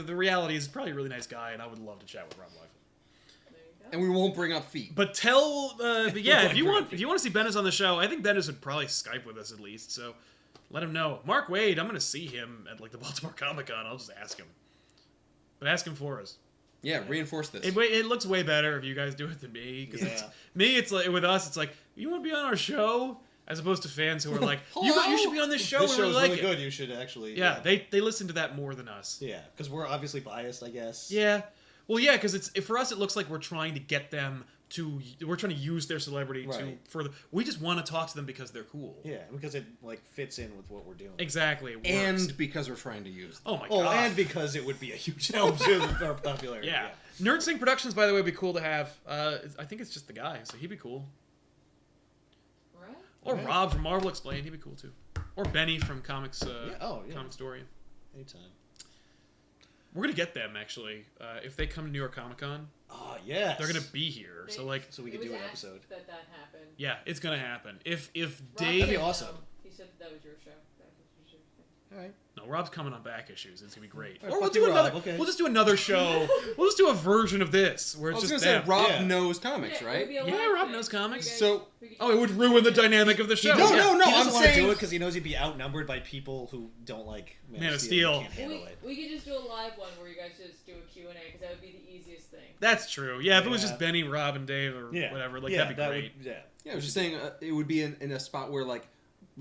reality is he's probably a really nice guy, and I would love to chat with Rob Liefeld. And we won't bring up feet. But but yeah, if you want to see Bendis on the show, I think Bendis would probably Skype with us at least. So let him know. Mark Waid, I'm gonna see him at like the Baltimore Comic Con. I'll just ask him, but ask him for us. Yeah, reinforce this. It looks way better if you guys do it than me. Because it's like with us, it's like you want to be on our show. As opposed to fans who are like, you should be on this show. This show's really really good. You should actually. Yeah, they listen to that more than us. Yeah, because we're obviously biased, I guess. Yeah, well, yeah, because for us it looks like we're trying to get them to. We're trying to use their celebrity to further. We just want to talk to them because they're cool. Yeah, because it like fits in with what we're doing. Exactly, it works. And because we're trying to use them. Oh my god! And because it would be a huge help to our popularity. Yeah. Nerd Sync Productions, by the way, would be cool to have. I think it's just the guy, so he'd be cool. Or Rob from Marvel Explained, he'd be cool too. Or Benny from Comics, Comic Story. Anytime. We're gonna get them actually if they come to New York Comic Con. Oh yes, they're gonna be here. So we could do an episode. That happened. Yeah, it's gonna happen. If Dave, that'd be awesome. He said that was your show. All right. No, Rob's coming on back issues. It's gonna be great. Right, or we'll do another. Okay. We'll just do another show. We'll just do a version of this where it's just them. Rob knows comics, right? Yeah, Rob knows comics. So, it would ruin the dynamic of the show. No, he doesn't I'm want to saying do it because he knows he'd be outnumbered by people who don't like Man of Steel. Can't handle it. We could just do a live one where you guys just do a Q&A because that would be the easiest thing. That's true. Yeah, if it was just Benny, Rob, and Dave or whatever, like that'd be great. I was just saying it would be in a spot where like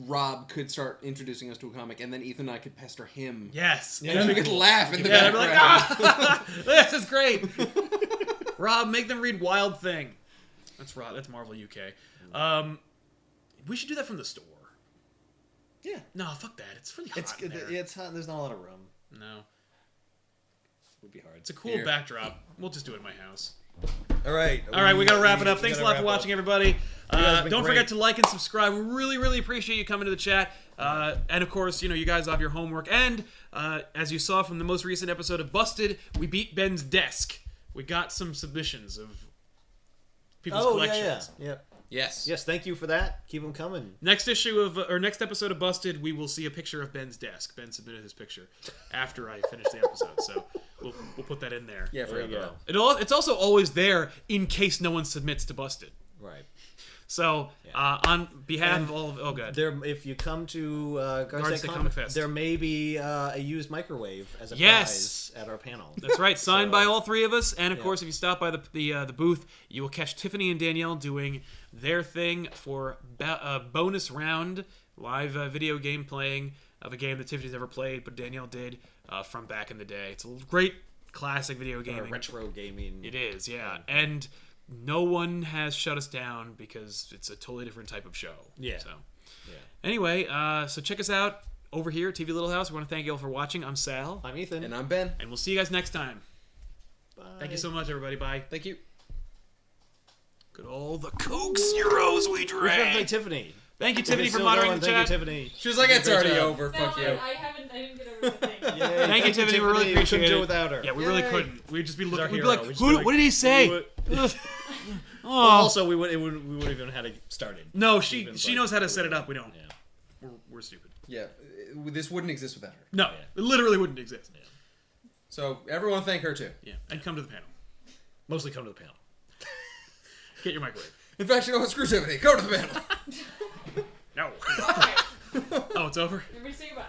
Rob could start introducing us to a comic, and then Ethan and I could pester him. Yes. And we could laugh in the background. background. I'd be like, this is great. Rob, make them read Wild Thing. That's Rob. That's Marvel UK. We should do that from the store. Yeah. No, fuck that. It's really hot in there. It's hot. There's not a lot of room. No. It would be hard. It's a cool backdrop. We'll just do it in my house. All right. We gotta wrap it up. Thanks a lot for watching, everybody. Don't forget to like and subscribe. We really, really appreciate you coming to the chat. And of course, you guys have your homework. And as you saw from the most recent episode of Busted, we beat Ben's desk. We got some submissions of people's collections. Yeah. Yes. Yes, thank you for that. Keep them coming. Next episode of Busted, we will see a picture of Ben's desk. Ben submitted his picture after I finished the episode, so we'll put that in there. Yeah, there you go. It's also always there in case no one submits to Busted. Right. So, on behalf of all of... good. If you come to Garden State Comic Fest, there may be a used microwave as a prize at our panel. That's right, signed by all three of us. And, of course, if you stop by the booth, you will catch Tiffany and Danielle doing their thing for a bonus round, live video game playing of a game that Tiffany's never played, but Danielle did from back in the day. It's a great classic video gaming. Retro gaming. It is, yeah. And no one has shut us down because it's a totally different type of show. Yeah. So, anyway, so check us out over here at TV Little House. We want to thank you all for watching. I'm Sal. I'm Ethan. And I'm Ben. And we'll see you guys next time. Bye. Thank you so much, everybody. Bye. Thank you. Good all the Coke Zeros we drank. Thank Tiffany. Thank you, Tiffany, for moderating the chat. Thank you, Tiffany. She was like, it's already job. over. No, Fuck you. I haven't didn't get over the thing. Thank you, Tiffany. We really appreciate couldn't it. do it without her. Yeah, we really couldn't. We'd just be looking. our We'd be hero. like, We'd just be like, what did he say? Well, Oh. also, we would have even had it started. No, she Even, knows how to set it up. We don't. Yeah. We're stupid. Yeah, this wouldn't exist without her. No, it literally wouldn't exist. Yeah. So everyone thank her too. Yeah, and come to the panel. Mostly come to the panel. Get your microwave. In fact, you know what? Screw Tiffany. Go to the panel. No. Alright. Oh, it's over?